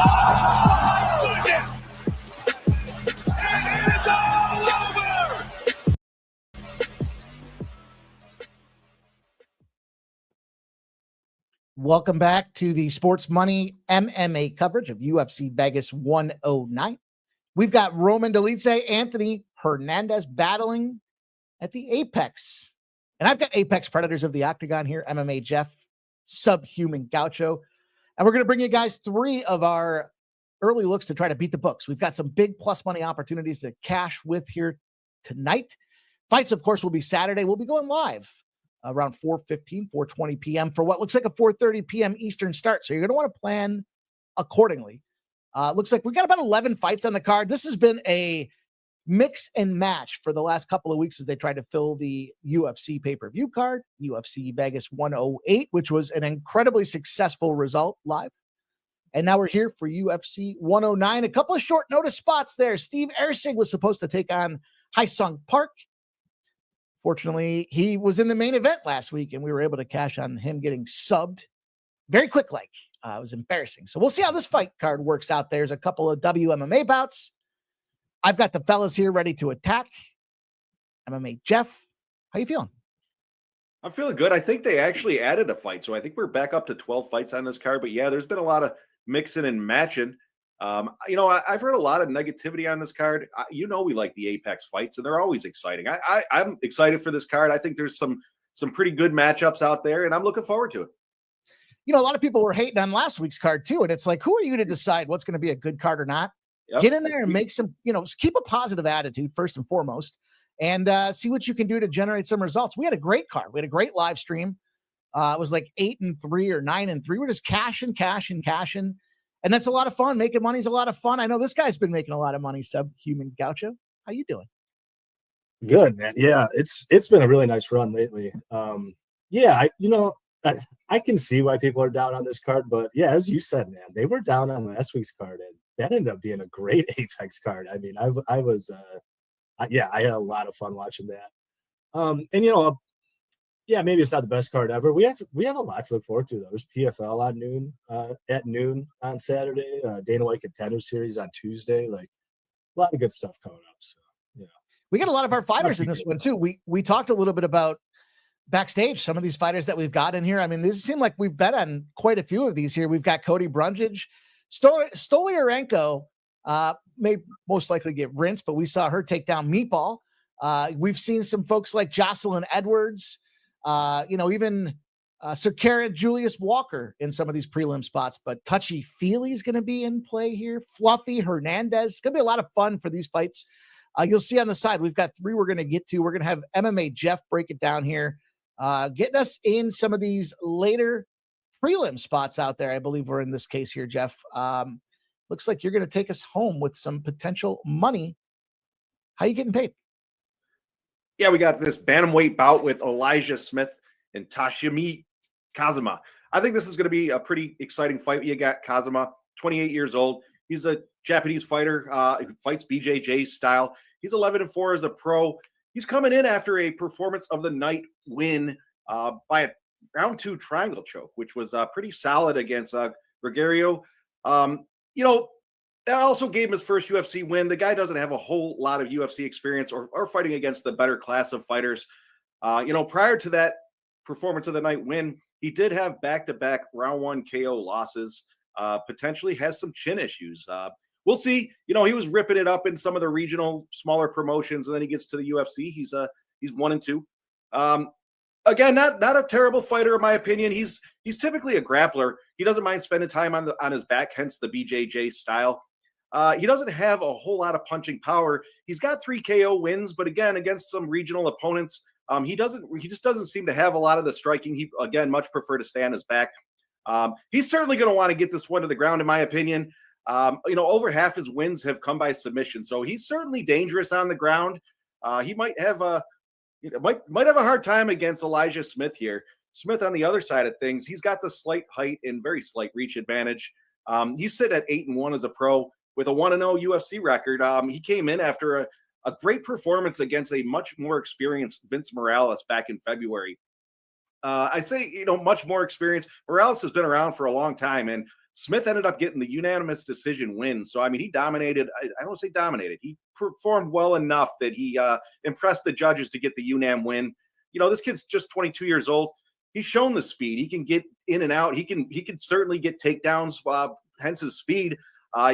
my goodness! It is all over! Welcome back to the Sports Money MMA coverage of UFC Vegas 109. We've got Roman Dolidze, Anthony Hernandez battling at the Apex. And I've got Apex Predators of the Octagon here, MMA Jeff, Subhuman Gaucho. And we're going to bring you guys 3 of our early looks to try to beat the books. We've got some big plus money opportunities to cash with here tonight. Fights, of course, will be Saturday. We'll be going live around 4:15, 4:20 p.m. for what looks like a 4:30 p.m. Eastern start. So you're going to want to plan accordingly. Looks like we got about 11 fights on the card. This has been a mix and match for the last couple of weeks as they tried to fill the UFC pay-per-view card, UFC Vegas 108, which was an incredibly successful result live. And now we're here for UFC 109. A couple of short notice spots there. Steve Ersig was supposed to take on Haesung Park. Fortunately, he was in the main event last week, and we were able to cash on him getting subbed very quick. It was embarrassing. So we'll see how this fight card works out. There's a couple of WMMA bouts. I've got the fellas here ready to attack. MMA Jeff, how you feeling? I'm feeling good. I think they actually added a fight, so I think we're back up to 12 fights on this card. But yeah, there's been a lot of mixing and matching. I've heard a lot of negativity on this card. We like the Apex fights, and they're always exciting. I'm excited for this card. I think there's some pretty good matchups out there, and I'm looking forward to it. A lot of people were hating on last week's card too, and it's like, who are you to decide what's going to be a good card or not? Yep. Get in there and make some, keep a positive attitude first and foremost, and see what you can do to generate some results. We had a great card. We had a great live stream. It was like 8-3 or 9-3. We're just cashing. And that's a lot of fun. Making money is a lot of fun. I know this guy's been making a lot of money, Subhuman Gaucho. How you doing? Good, man. Yeah, it's been a really nice run lately. I can see why people are down on this card, but yeah, as you said, man, they were down on last week's card, and that ended up being a great Apex card. I mean, I had a lot of fun watching that. Maybe it's not the best card ever. We have a lot to look forward to though. There's PFL at noon on Saturday. Dana White Contender Series on Tuesday. Like a lot of good stuff coming up. So we got a lot of our fighters in this one too. We talked a little bit about backstage some of these fighters that we've got in here. I mean, this seemed like we've bet on quite a few of these here. We've got Cody Brundage, Stoliarenko may most likely get rinsed, but we saw her take down Meatball. We've seen some folks like Jocelyn Edwards, even Squera, Julius Walker in some of these prelim spots, but Touchy Feely is going to be in play here. Fluffy Hernandez. It's going to be a lot of fun for these fights. You'll see on the side, we've got 3 we're going to get to. We're going to have MMA Jeff break it down here, getting us in some of these later prelim spots out there. I believe we're in this case here, Jeff. Looks like you're going to take us home with some potential money. How you getting paid? Yeah, we got this bantamweight bout with Elijah Smith and Toshimi Kazuma. I think this is going to be a pretty exciting fight. You got Kazuma, 28 years old. He's a Japanese fighter. He fights BJJ style. He's 11-4 as a pro. He's coming in after a performance of the night win by a round 2 triangle choke, which was pretty solid against Gregorio. That also gave him his first UFC win. The guy doesn't have a whole lot of UFC experience or fighting against the better class of fighters. Prior to that performance of the night win, he did have back-to-back round 1 KO losses, potentially has some chin issues. We'll see. He was ripping it up in some of the regional smaller promotions, and then he gets to the UFC. He's 1-2. Again, not a terrible fighter in my opinion. He's typically a grappler. He doesn't mind spending time on his back, hence the BJJ style. He doesn't have a whole lot of punching power. He's got 3 KO wins, but again, against some regional opponents, he just doesn't seem to have a lot of the striking. He again much prefer to stay on his back. He's certainly going to want to get this one to the ground, in my opinion. Over half his wins have come by submission, so he's certainly dangerous on the ground. He might have a hard time against Elijah Smith here. Smith on the other side of things, he's got the slight height and very slight reach advantage. He's sitting at 8-1 as a pro with a 1-0 UFC record. He came in after a great performance against a much more experienced Vince Morales back in February. I say, much more experienced. Morales has been around for a long time, and Smith ended up getting the unanimous decision win. So, I mean, he dominated. I don't say dominated. He performed well enough that he impressed the judges to get the unam win. You know, this kid's just 22 years old. He's shown the speed. He can get in and out. He can certainly get takedowns, hence his speed.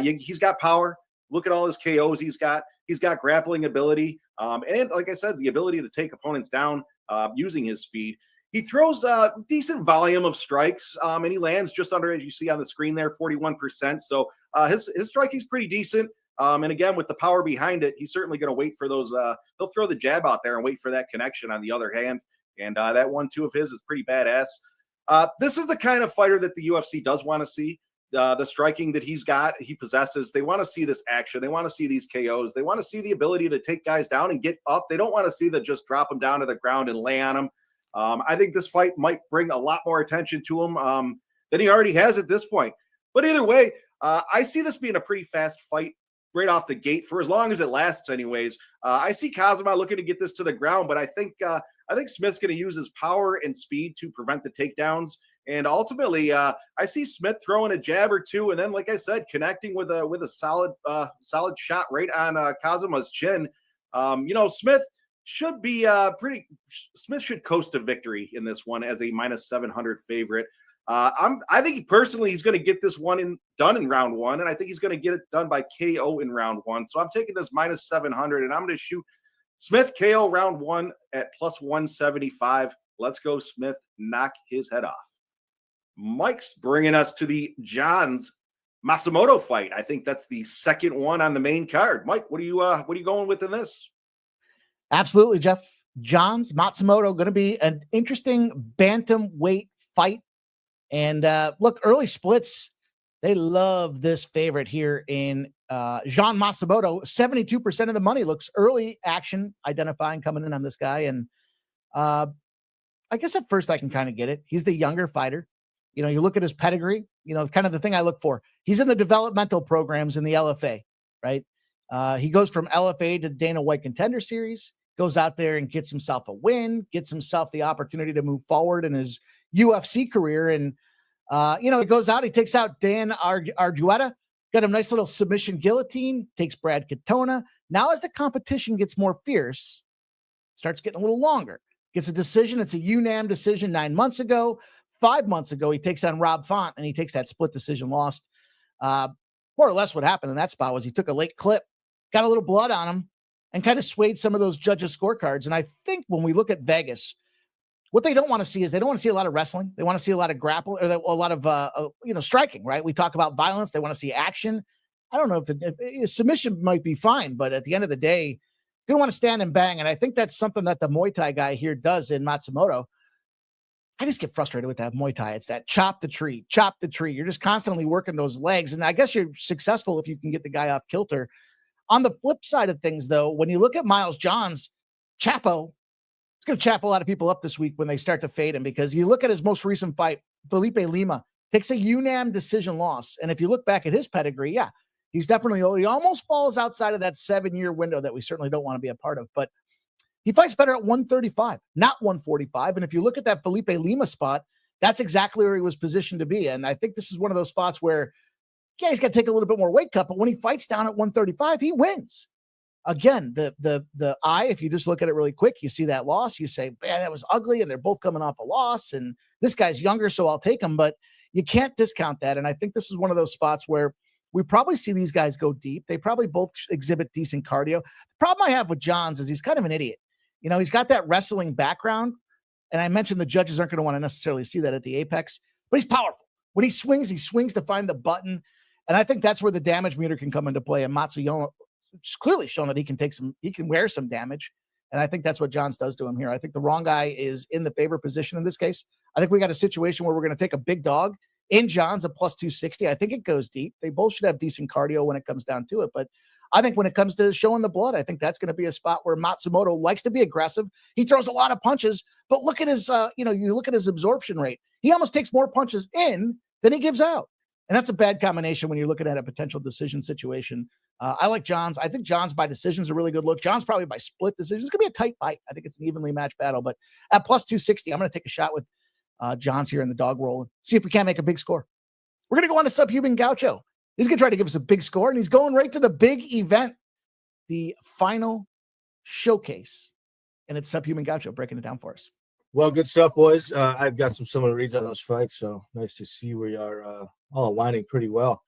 He's got power. Look at all his KOs he's got. He's got grappling ability. And like I said, the ability to take opponents down using his speed. He throws a decent volume of strikes, and he lands just under, as you see on the screen there, 41%. So his striking's pretty decent. And again, with the power behind it, he's certainly going to wait for those. He'll throw the jab out there and wait for that connection on the other hand. And that 1-2 of his is pretty badass. This is the kind of fighter that the UFC does want to see. The striking that he possesses. They want to see this action. They want to see these KOs. They want to see the ability to take guys down and get up. They don't want to see the just drop them down to the ground and lay on them. I think this fight might bring a lot more attention to him than he already has at this point. But either way, I see this being a pretty fast fight right off the gate for as long as it lasts anyways. I see Kazuma looking to get this to the ground, but I think Smith's going to use his power and speed to prevent the takedowns. And ultimately, I see Smith throwing a jab or two, and then, like I said, connecting with a solid shot right on Kazuma's chin. Smith should be Smith should coast to victory in this one as a -700 favorite. I think personally he's going to get this one done in round one, and I think he's going to get it done by KO in round one. So I'm taking this -700, and I'm going to shoot Smith KO round one at +175. Let's go, Smith. Knock his head off. Mike's bringing us to the Johns Matsumoto fight. I think that's the second one on the main card. Mike, what are you going with in this? Absolutely, Jeff. Johns Matsumoto going to be an interesting bantamweight fight. And look, early splits, they love this favorite here in John Matsumoto. 72% of the money looks early action identifying coming in on this guy. And I guess at first I can kind of get it. He's the younger fighter. You know, you look at his pedigree, kind of the thing I look for. He's in the developmental programs in the LFA, right? He goes from LFA to Dana White Contender Series, goes out there and gets himself a win, gets himself the opportunity to move forward in his UFC career. And, he goes out, he takes out Dan Argueta, got a nice little submission guillotine, takes Brad Katona. Now, as the competition gets more fierce, starts getting a little longer, gets a decision. It's a UNAM decision 9 months ago. 5 months ago, he takes on Rob Font and he takes that split decision loss. More or less what happened in that spot was he took a late clip, got a little blood on him, and kind of swayed some of those judges' scorecards. And I think when we look at Vegas, what they don't want to see is they don't want to see a lot of wrestling. They want to see a lot of grapple or a lot of striking, right? We talk about violence. They want to see action. I don't know if submission might be fine, but at the end of the day, you don't want to stand and bang. And I think that's something that the Muay Thai guy here does in Matsumoto. I just get frustrated with that Muay Thai. It's that chop the tree. You're just constantly working those legs. And I guess you're successful if you can get the guy off kilter. On the flip side of things, though, when you look at Miles Johns, Chapo, it's going to chap a lot of people up this week when they start to fade him, because you look at his most recent fight, Felipe Lima takes a UNAM decision loss. And if you look back at his pedigree, yeah, he almost falls outside of that 7-year window that we certainly don't want to be a part of. But he fights better at 135, not 145. And if you look at that Felipe Lima spot, that's exactly where he was positioned to be. And I think this is one of those spots where, yeah, he's got to take a little bit more weight cut, but when he fights down at 135, he wins. Again, the eye, if you just look at it really quick, you see that loss, you say, man, that was ugly, and they're both coming off a loss, and this guy's younger, so I'll take him. But you can't discount that. And I think this is one of those spots where we probably see these guys go deep. They probably both exhibit decent cardio. The problem I have with Johns is he's kind of an idiot. He's got that wrestling background, and I mentioned the judges aren't going to want to necessarily see that at the Apex, but he's powerful. When he swings to find the button, and I think that's where the damage meter can come into play. And Matsumoto has clearly shown that he can wear some damage, and I think that's what Johns does to him here. I think the wrong guy is in the favorite position in this case. I think we got a situation where we're going to take a big dog in Johns at +260. I think it goes deep. They both should have decent cardio when it comes down to it, but I think when it comes to showing the blood, I think that's going to be a spot where Matsumoto likes to be aggressive. He throws a lot of punches, but look at his, you look at his absorption rate. He almost takes more punches in than he gives out. And that's a bad combination when you're looking at a potential decision situation. I like Johns. I think Johns by decision is a really good look. Johns probably by split decision. It's going to be a tight fight. I think it's an evenly matched battle. But at +260, I'm going to take a shot with Johns here in the dog roll and see if we can't make a big score. We're going to go on to Subhuman Gaucho. He's going to try to give us a big score, and he's going right to the big event, the final showcase. And it's Subhuman Gaucho breaking it down for us. Well, good stuff, boys. I've got some similar reads on those fights, so nice to see we are all aligning pretty well.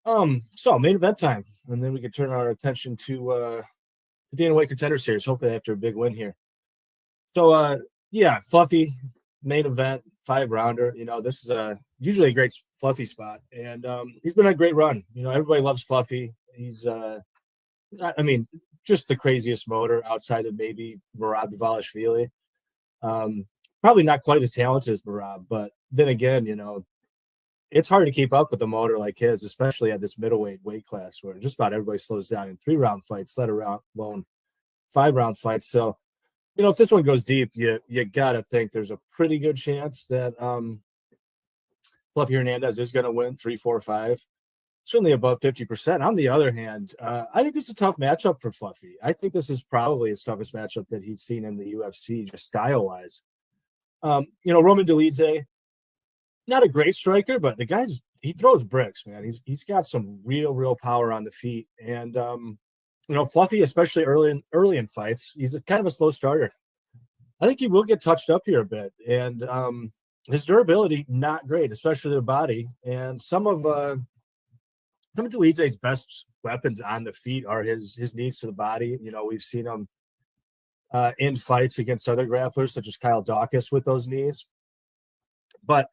So main event time, and then we can turn our attention to the Dana White Contender Series, hopefully after a big win here. So, yeah, Fluffy, main event, 5-rounder. This is usually a great Fluffy spot, and he's been on a great run. Everybody loves Fluffy. He's, just the craziest motor outside of maybe Merab Dvalishvili. Probably not quite as talented as Merab, but then again, it's hard to keep up with a motor like his, especially at this middleweight weight class where just about everybody slows down in 3-round fights, let alone 5-round fights. So, if this one goes deep, you got to think there's a pretty good chance that Fluffy Hernandez is going to win 3, 4, 5, certainly above 50%. On the other hand, I think this is a tough matchup for Fluffy. I think this is probably his toughest matchup that he's seen in the UFC, just style-wise. Roman Dolidze, not a great striker, but the guy's he throws bricks, man. He's got some real power on the feet, and Fluffy, especially early in fights, he's kind of a slow starter. I think he will get touched up here a bit, and his durability not great, especially the body. And some of Dolidze's best weapons on the feet are his knees to the body. We've seen him in fights against other grapplers such as Kyle Dawkins with those knees, but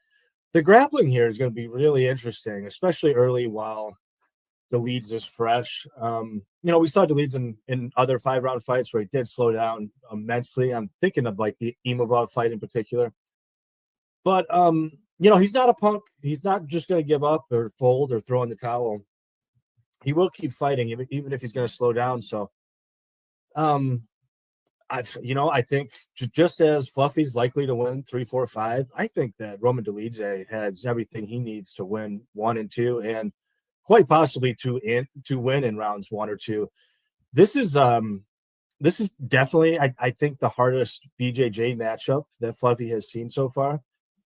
the grappling here is going to be really interesting, especially early while Dolidze is fresh. We saw Dolidze in other 5-round fights where he did slow down immensely. I'm thinking of like the Imavov fight in particular. But, he's not a punk. He's not just going to give up or fold or throw in the towel. He will keep fighting even if he's going to slow down. So, I think just as Fluffy's likely to win 3, 4, 5, I think that Roman Dolidze has everything he needs to win 1 and 2, and quite possibly to win in rounds 1 or 2. This is definitely, I think, the hardest BJJ matchup that Fluffy has seen so far,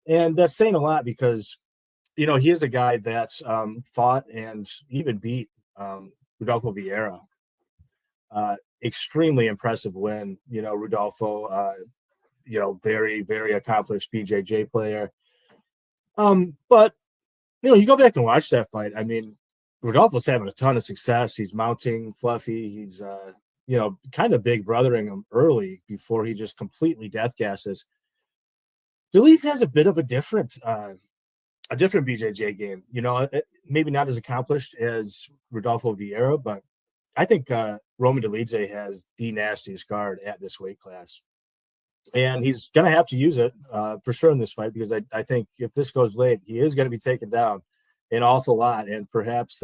and that's saying a lot because he is a guy that fought and even beat Rodolfo Vieira. Extremely impressive win. Rodolfo, very, very accomplished BJJ player. But, you go back and watch that fight. I mean, Rodolfo's having a ton of success. He's mounting Fluffy. He's, kind of big brothering him early before he just completely death gasses. Dolidze has a bit of a different BJJ game. Maybe not as accomplished as Rodolfo Vieira, but I think Roman Dolidze has the nastiest guard at this weight class. And he's going to have to use it for sure in this fight because I think if this goes late, he is going to be taken down an awful lot. And perhaps,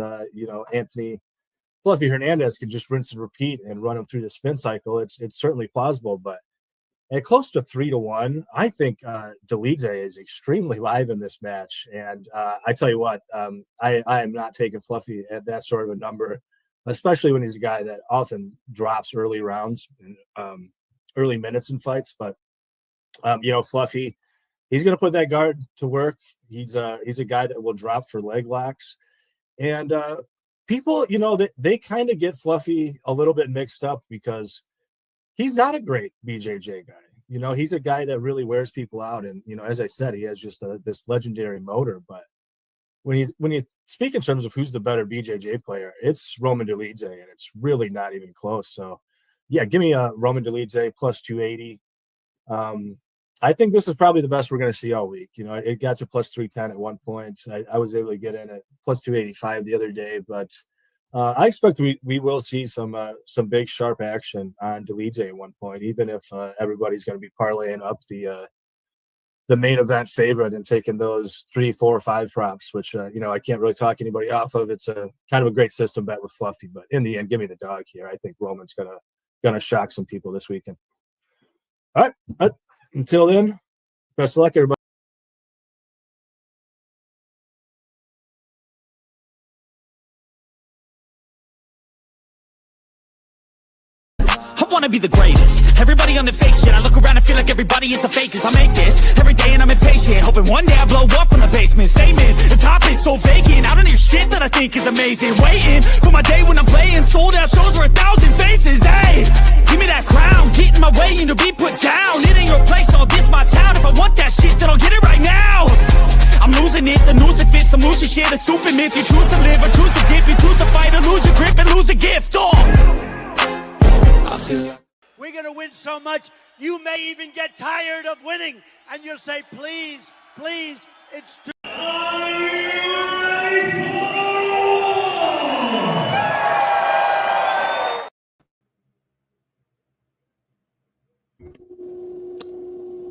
Anthony Fluffy Hernandez can just rinse and repeat and run him through the spin cycle. It's certainly plausible. But at close to 3-1, I think Dolidze is extremely live in this match. And I tell you what, I am not taking Fluffy at that sort of a number, especially when he's a guy that often drops early rounds and early minutes in fights. But, Fluffy, he's going to put that guard to work. He's a guy that will drop for leg locks. And people, they kind of get Fluffy a little bit mixed up because he's not a great BJJ guy. He's a guy that really wears people out. And, as I said, he has just this legendary motor. But when you speak in terms of who's the better BJJ player, it's Roman Dolidze, and it's really not even close. So, yeah, give me a Roman Dolidze plus 280. I think this is probably the best we're going to see all week. It got to plus 310 at one point. I was able to get in at plus 285 the other day, but I expect we will see some big sharp action on Dolidze at one point, even if everybody's going to be parlaying up the main event favorite and taking those 3, 4, 5 props, which, I can't really talk anybody off of. It's a kind of a great system bet with Fluffy, but in the end, give me the dog here. I think Roman's gonna shock some people this weekend. All right. Until then, best of luck, everybody. I want wanna be the greatest. Everybody on the fake shit, I look around and feel like everybody is the fakest. I make this every day and I'm impatient, hoping one day I blow up from the basement. Statement, the top is so vacant, I don't hear shit that I think is amazing. Waiting for my day when I'm playing sold out shows for 1,000 faces. Hey, give me that crown, get in my way and to be put down. It ain't your place, all this my town. If I want that shit, then I'll get it right now. I'm losing it, the noose it fits, I'm losing shit, a stupid myth. You choose to live or choose to dip, you choose to fight or lose your grip and lose a gift. Oh, I feel we're going to win so much, you may even get tired of winning. And you'll say, please, please, it's too...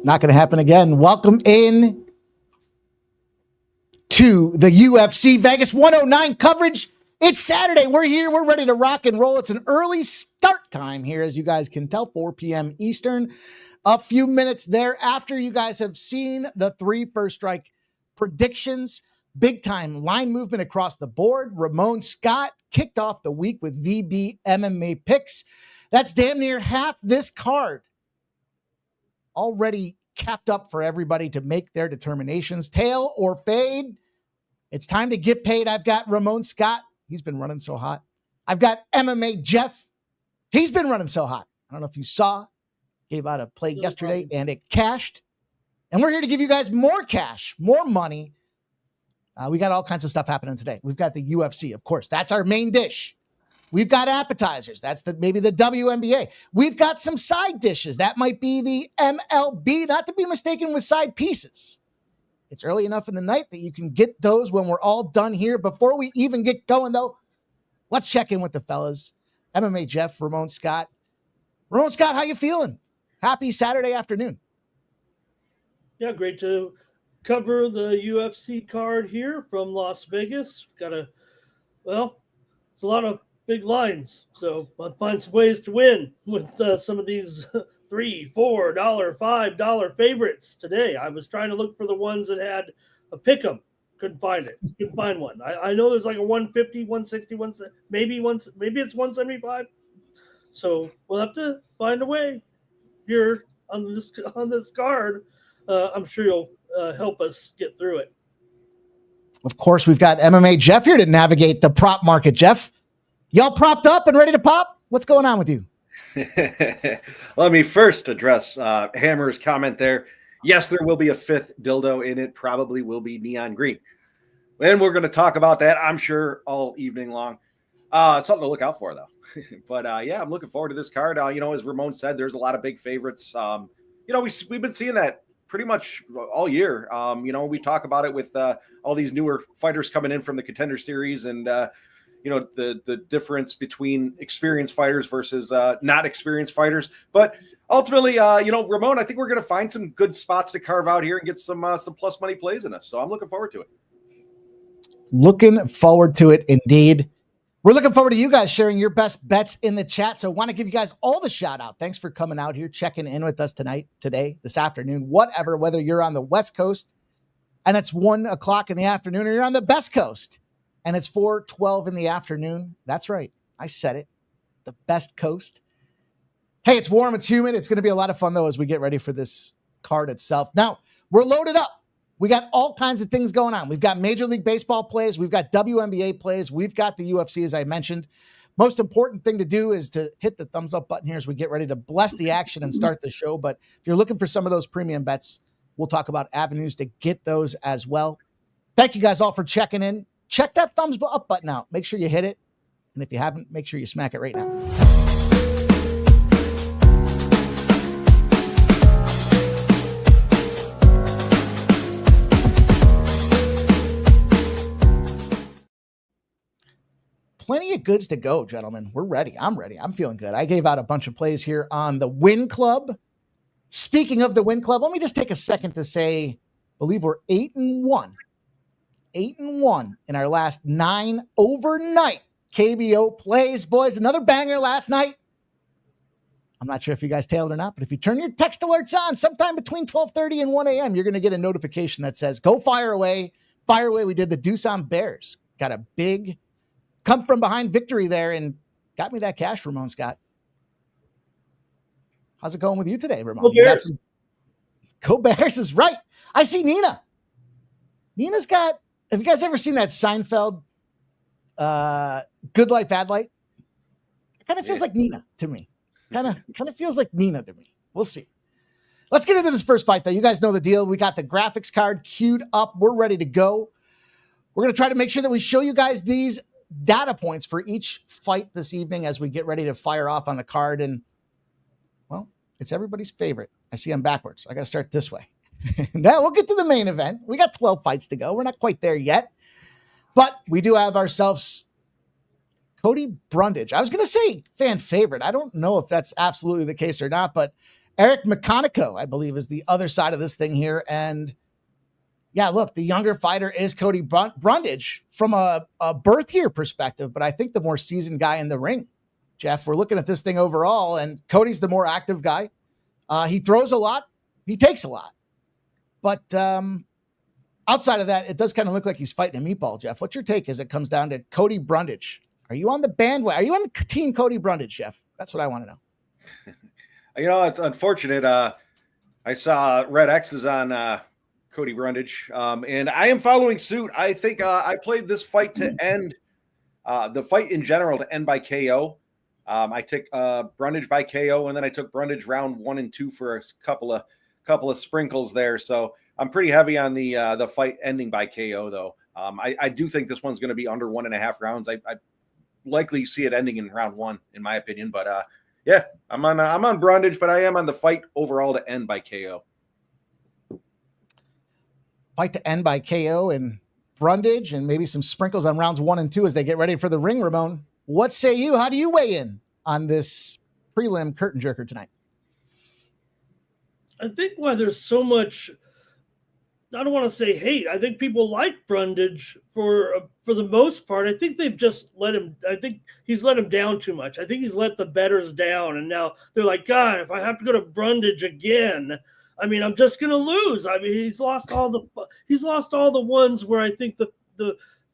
Not going to happen again. Welcome in to the UFC Vegas 109 coverage. It's Saturday. We're here. We're ready to rock and roll. It's an early start time here, as you guys can tell, 4 p.m. Eastern. A few minutes thereafter, you guys have seen the 3 first strike predictions. Big time line movement across the board. Ramon Scott kicked off the week with VB MMA picks. That's damn near half this card already capped up for everybody to make their determinations. Tail or fade. It's time to get paid. I've got Ramon Scott. He's been running so hot. I've got MMA Jeff. He's been running so hot. I don't know if you saw. Gave out a play yesterday and it cashed. And we're here to give you guys more cash, more money. We got all kinds of stuff happening today. We've got the UFC, of course. That's our main dish. We've got appetizers. That's maybe the WNBA. We've got some side dishes. That might be the MLB, not to be mistaken with side pieces. It's early enough in the night that you can get those when we're all done here. Before we even get going, though, let's check in with the fellas. MMA Jeff, Ramon Scott. Ramon Scott, how you feeling? Happy Saturday afternoon. Yeah, great to cover the UFC card here from Las Vegas. It's a lot of big lines, so I'll find some ways to win with some of these $3, $4, $5 favorites today. I was trying to look for the ones that had a pick 'em. Couldn't find it. Couldn't find one. I know there's like a 150, 160, maybe it's 175. So we'll have to find a way here on this card. I'm sure you'll help us get through it. Of course, we've got MMA Jeff here to navigate the prop market. Jeff, y'all propped up and ready to pop? What's going on with you? Let me first address Hammer's comment there. Yes, there will be a 5th dildo in it. Probably will be neon green. And we're going to talk about that, I'm sure, all evening long. Something to look out for, though. But, yeah, I'm looking forward to this card. As Ramon said, there's a lot of big favorites. We've been seeing that pretty much all year. We talk about it with all these newer fighters coming in from the Contender Series and, the difference between experienced fighters versus not experienced fighters. But ultimately, Ramon, I think we're going to find some good spots to carve out here and get some plus money plays in us. So I'm looking forward to it. Looking forward to it indeed. We're looking forward to you guys sharing your best bets in the chat. So I want to give you guys all the shout out. Thanks for coming out here, checking in with us today, this afternoon, whether you're on the West Coast and it's 1 o'clock in the afternoon, or you're on the Best Coast and it's 4:12 in the afternoon. That's right. I said it. The Best Coast. Hey, it's warm. It's humid. It's going to be a lot of fun, though, as we get ready for this card itself. Now, we're loaded up. We got all kinds of things going on. We've got Major League Baseball plays. We've got WNBA plays. We've got the UFC, as I mentioned. Most important thing to do is to hit the thumbs up button here as we get ready to bless the action and start the show. But if you're looking for some of those premium bets, we'll talk about avenues to get those as well. Thank you guys all for checking in. Check that thumbs up button out. Make sure you hit it. And if you haven't, make sure you smack it right now. Plenty of goods to go, gentlemen. We're ready. I'm ready. I'm feeling good. I gave out a bunch of plays here on the Win Club. Speaking of the Win Club, let me just take a second to say, I believe we're 8-1. 8-1 in our last 9 overnight KBO plays. Boys, another banger last night. I'm not sure if you guys tailed or not, but if you turn your text alerts on sometime between 12:30 and 1 a.m., you're going to get a notification that says, go fire away. Fire away. We did the Deuce on Bears. Got a big come from behind victory there and got me that cash, Ramon Scott. How's it going with you today, Ramon? Go Bears. Go Bears is right. I see Nina. Nina's got, have you guys ever seen that Seinfeld Good Light, Bad Light? It kind of feels like Nina to me. Kind of feels like Nina to me. We'll see. Let's get into this first fight, though. You guys know the deal. We got the graphics card queued up. We're ready to go. We're going to try to make sure that we show you guys these data points for each fight this evening as we get ready to fire off on the card. And, well, it's everybody's favorite. I see I'm backwards. I got to start this way. Now we'll get to the main event. We got 12 fights to go. We're not quite there yet. But we do have ourselves Cody Brundage. I was going to say fan favorite. I don't know if that's absolutely the case or not, but Eric McConico, I believe, is the other side of this thing here. And yeah, look, the younger fighter is Cody Brundage from a birth year perspective, but I think the more seasoned guy in the ring. Jeff, we're looking at this thing overall, and Cody's the more active guy. He throws a lot. He takes a lot. But outside of that, it does kind of look like he's fighting a meatball, Jeff. What's your take as it comes down to Cody Brundage? Are you on the bandwagon? Are you on the team Cody Brundage, Jeff? That's what I want to know. It's unfortunate. I saw red X's on Cody Brundage, and I am following suit. I think I played this fight to end the fight in general to end by KO. I took Brundage by KO, and then I took Brundage round 1 and 2 for a couple of sprinkles there. So I'm pretty heavy on the fight ending by KO, though. I do think this one's going to be under 1.5 rounds. I likely see it ending in round 1, in my opinion. But yeah, I'm on Brundage, but I am on the fight overall to end by KO. Fight to end by KO and Brundage, and maybe some sprinkles on rounds 1 and 2 as they get ready for the ring. Ramon, what say you? How do you weigh in on this prelim curtain jerker tonight? I think why there's so much, I don't want to say hate. I think people like Brundage for the most part. I think they've just let him. I think he's let him down too much. I think he's let the bettors down, and now they're like, God, if I have to go to Brundage again, I mean, I'm just gonna lose. I mean, he's lost all the ones where I think the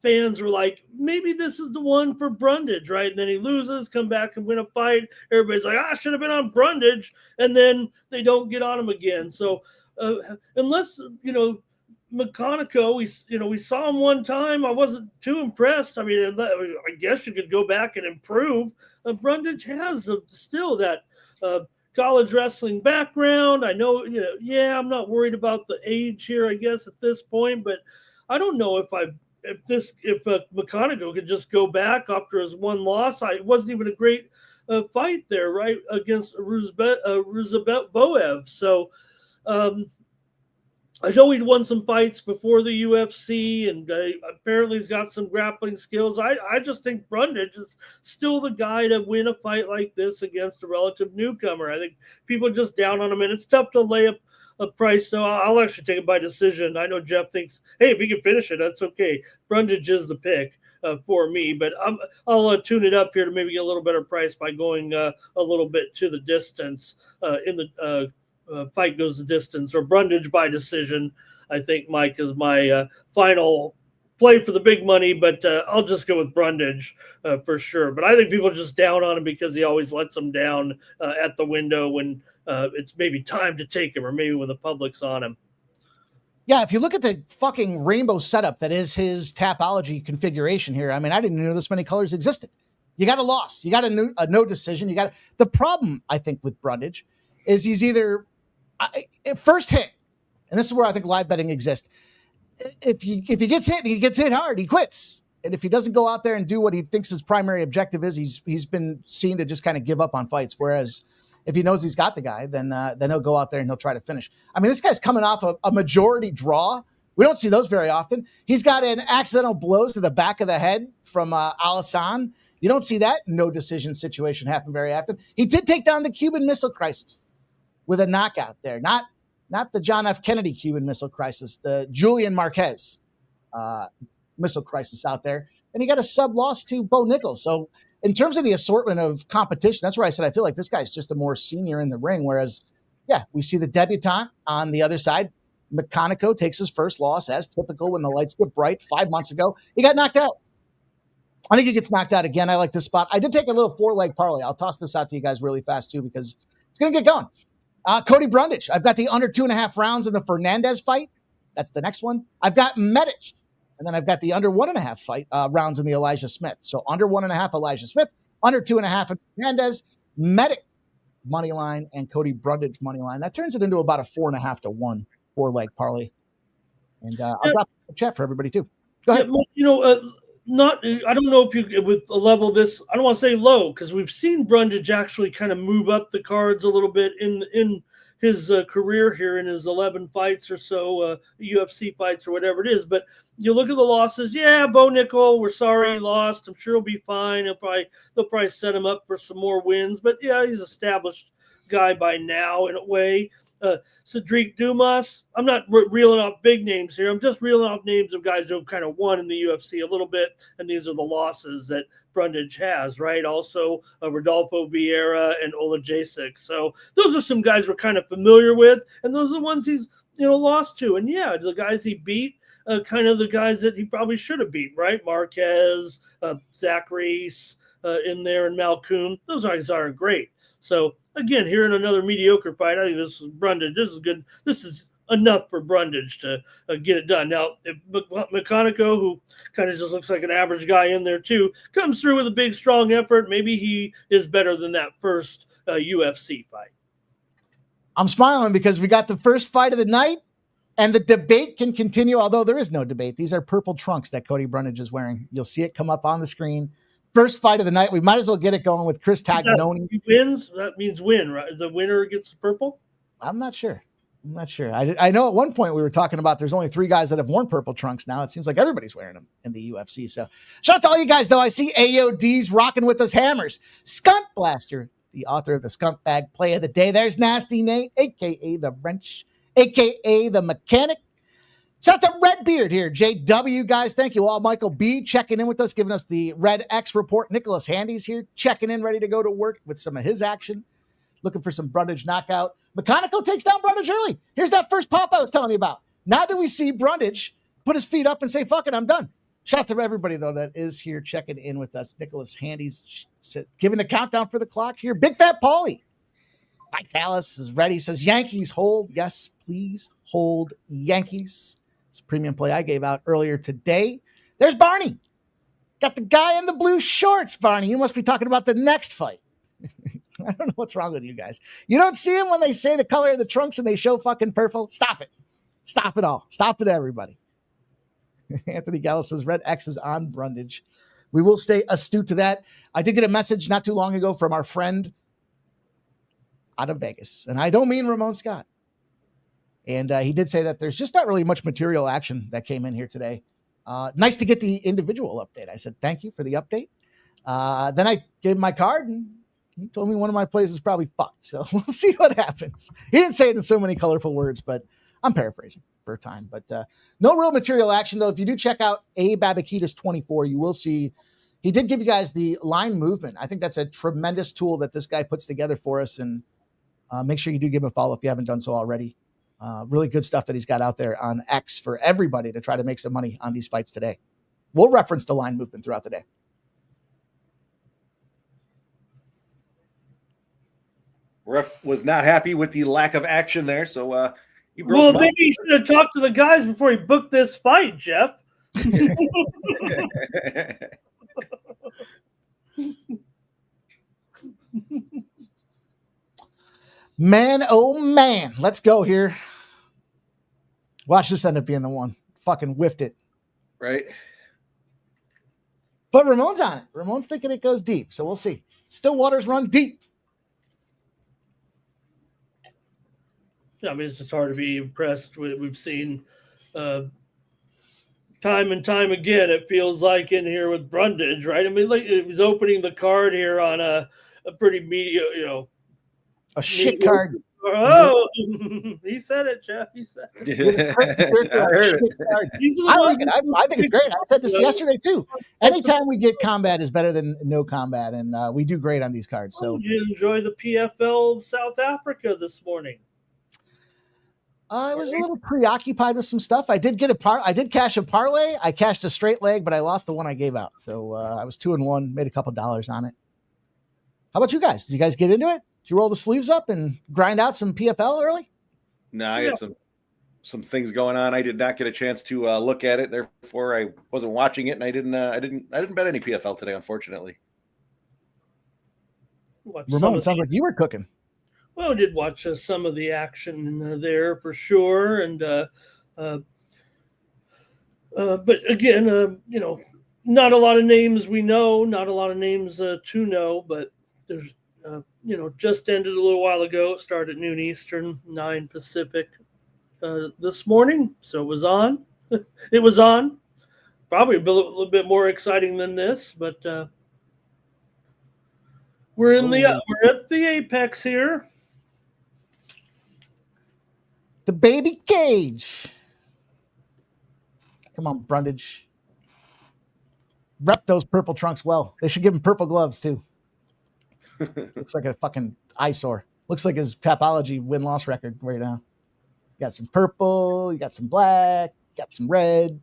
fans were like, maybe this is the one for Brundage, right? And then he loses, come back and win a fight. Everybody's like, I should have been on Brundage, and then they don't get on him again. So unless McConico, we saw him one time. I wasn't too impressed. I mean, I guess you could go back and improve. Brundage has still that college wrestling background. I know, I'm not worried about the age here, I guess, at this point, but I don't know if McConico could just go back after his one loss. It wasn't even a great fight there, right, against Ruzabev. So I know he'd won some fights before the UFC, and apparently he's got some grappling skills. I just think Brundage is still the guy to win a fight like this against a relative newcomer. I think people are just down on him, and it's tough to lay up a price. So I'll actually take it by decision. I know Jeff thinks, hey, if he can finish it, that's okay. Brundage is the pick for me, but I'll tune it up here to maybe get a little better price by going a little bit to the distance in the fight goes the distance, or Brundage by decision. I think, Mike, is my final play for the big money, but I'll just go with Brundage for sure. But I think people are just down on him because he always lets them down at the window when it's maybe time to take him, or maybe when the public's on him. Yeah, if you look at the fucking rainbow setup that is his Tapology configuration here, I mean, I didn't know this many colors existed. You got a loss. You got a no decision. The problem, I think, with Brundage is he's either first hit, and this is where I think live betting exists. If he gets hit and he gets hit hard, he quits. And if he doesn't go out there and do what he thinks his primary objective is, he's been seen to just kind of give up on fights. Whereas if he knows he's got the guy, then he'll go out there and he'll try to finish. I mean, this guy's coming off a majority draw. We don't see those very often. He's got an accidental blows to the back of the head from Alassane. You don't see that no decision situation happen very often. He did take down the Cuban Missile Crisis with a knockout there. Not the John F. Kennedy Cuban Missile Crisis, the Julian Marquez Missile Crisis out there. And he got a sub loss to Bo Nichols. So in terms of the assortment of competition, that's where I said I feel like this guy's just a more senior in the ring. Whereas, yeah, we see the debutante on the other side. McConico takes his first loss, as typical when the lights get bright 5 months ago. He got knocked out. I think he gets knocked out again. I like this spot. I did take a little 4-leg parlay. I'll toss this out to you guys really fast, too, because it's going to get going. Cody Brundage. I've got the under 2.5 rounds in the Hernandez fight. That's the next one. I've got Medic. And then I've got the under 1.5 rounds in the Elijah Smith. So under 1.5 Elijah Smith, under 2.5 Hernandez, Medic money line, and Cody Brundage money line. That turns it into about a 4.5 to 1 4-leg parlay. And I'll drop a chat for everybody too. Go ahead. I don't know if you would level this. I don't want to say low because we've seen Brundage actually kind of move up the cards a little bit in his career here in his 11 fights or so, UFC fights or whatever it is. But you look at the losses. Yeah, Bo Nickel, we're sorry he lost. I'm sure he'll be fine. They'll probably set him up for some more wins. But yeah, he's an established guy by now in a way. Cedric Dumas. I'm not reeling off big names here. I'm just reeling off names of guys who have kind of won in the UFC a little bit, and these are the losses that Brundage has, right? Also, Rodolfo Vieira and Ola Jacek. So those are some guys we're kind of familiar with, and those are the ones he's lost to. And yeah, the guys he beat, kind of the guys that he probably should have beat, right? Marquez, Zach Reese in there, and Malkoun. Those guys aren't great. So again, here in another mediocre fight, I think this is Brundage. This is good. This is enough for Brundage to get it done. Now, if McConico, who kind of just looks like an average guy in there too, comes through with a big, strong effort, maybe he is better than that first UFC fight. I'm smiling because we got the first fight of the night, and the debate can continue, although there is no debate. These are purple trunks that Cody Brundage is wearing. You'll see it come up on the screen. First fight of the night. We might as well get it going with Chris Tagnoni. He wins. That means win, right? The winner gets the purple? I'm not sure. I know at one point we were talking about there's only 3 guys that have worn purple trunks. Now it seems like everybody's wearing them in the UFC. So shout out to all you guys, though. I see AOD's rocking with us hammers. Skunt Blaster, the author of the Skunk Bag Play of the Day. There's Nasty Nate, a.k.a. the Wrench, a.k.a. the Mechanic. Shout out to Redbeard here. JW, guys, thank you all. Michael B checking in with us, giving us the Red X report. Nicholas Handy's here, checking in, ready to go to work with some of his action. Looking for some Brundage knockout. McConico takes down Brundage early. Here's that first pop I was telling you about. Now do we see Brundage put his feet up and say, fuck it, I'm done. Shout out to everybody, though, that is here checking in with us. Nicholas Handy's giving the countdown for the clock here. Big Fat Paulie. Vitalis is ready. Says, Yankees hold. Yes, please hold Yankees. Premium play I gave out earlier today. There's Barney. Got the guy in the blue shorts, Barney. You must be talking about the next fight. I don't know what's wrong with you guys. You don't see him when they say the color of the trunks and they show fucking purple? Stop it. Stop it all. Stop it, everybody. Anthony Gallo says Red X is on Brundage. We will stay astute to that. I did get a message not too long ago from our friend out of Vegas. And I don't mean Ramon Scott. And he did say that there's just not really much material action that came in here today. Nice to get the individual update. I said, thank you for the update. Then I gave him my card, and he told me one of my plays is probably fucked. So we'll see what happens. He didn't say it in so many colorful words, but I'm paraphrasing for a time. But no real material action, though. If you do check out Abe Abakitas 24, you will see he did give you guys the line movement. I think that's a tremendous tool that this guy puts together for us. And make sure you do give him a follow if you haven't done so already. Really good stuff that he's got out there on X for everybody to try to make some money on these fights today. We'll reference the line movement throughout the day. Ref was not happy with the lack of action there, so he broke. Well, maybe he should have talked to the guys before he booked this fight, Jeff. Man, oh man. Let's go here. Watch this end up being the one. Fucking whiffed it. Right. But Ramon's on it. Ramon's thinking it goes deep, so we'll see. Still waters run deep. Yeah, I mean, it's just hard to be impressed with. We've seen time and time again, it feels like in here with Brundage, right? I mean, like it was opening the card here on a pretty a shit card. Oh, he said it, Jeff. He said it. I like it. I think it's great. I said this yesterday too. Anytime we get combat is better than no combat, and we do great on these cards. So did you enjoy the PFL South Africa this morning? I was a little preoccupied with some stuff. I did get I did cash a parlay. I cashed a straight leg, but I lost the one I gave out. So I was 2-1, made a couple dollars on it. How about you guys? Did you guys get into it? Did you roll the sleeves up and grind out some PFL early? No, I had some things going on. I did not get a chance to look at it. Therefore, I wasn't watching it, and I didn't bet any PFL today, unfortunately. Ramon, it sounds like you were cooking. Well, I did watch some of the action there for sure, and but again, not a lot of names we know, not a lot of names to know, but there's just ended a little while ago. It started at noon Eastern, 9 Pacific this morning, so it was on. It was on. Probably a little bit more exciting than this, but we're at the apex here. The baby cage. Come on, Brundage. Rep those purple trunks well. They should give him purple gloves too. Looks like a fucking eyesore. Looks like his Tapology win-loss record right now. You got some purple, you got some black, you got some red.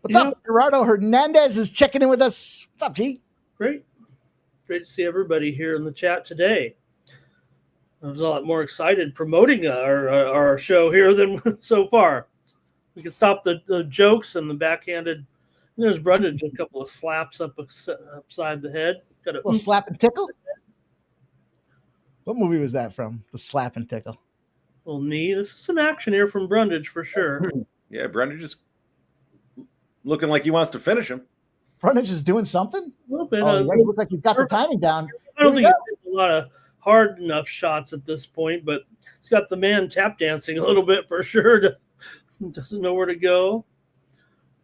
What's up, Gerardo Hernandez is checking in with us. What's up, G? Great to see everybody here in the chat today. I was a lot more excited promoting our show here than so far. We can stop the jokes and the backhanded. There's Brundage, a couple of slaps upside the head. Got a little slap and tickle. What movie was that from? The slap and tickle. Little knee. This is some action here from Brundage for sure. Yeah, Brundage is looking like he wants to finish him. Brundage is doing something? A little bit. Oh, he looks like he's got the timing down. I don't think he's getting a lot of hard enough shots at this point, but he's got the man tap dancing a little bit for sure. Doesn't know where to go.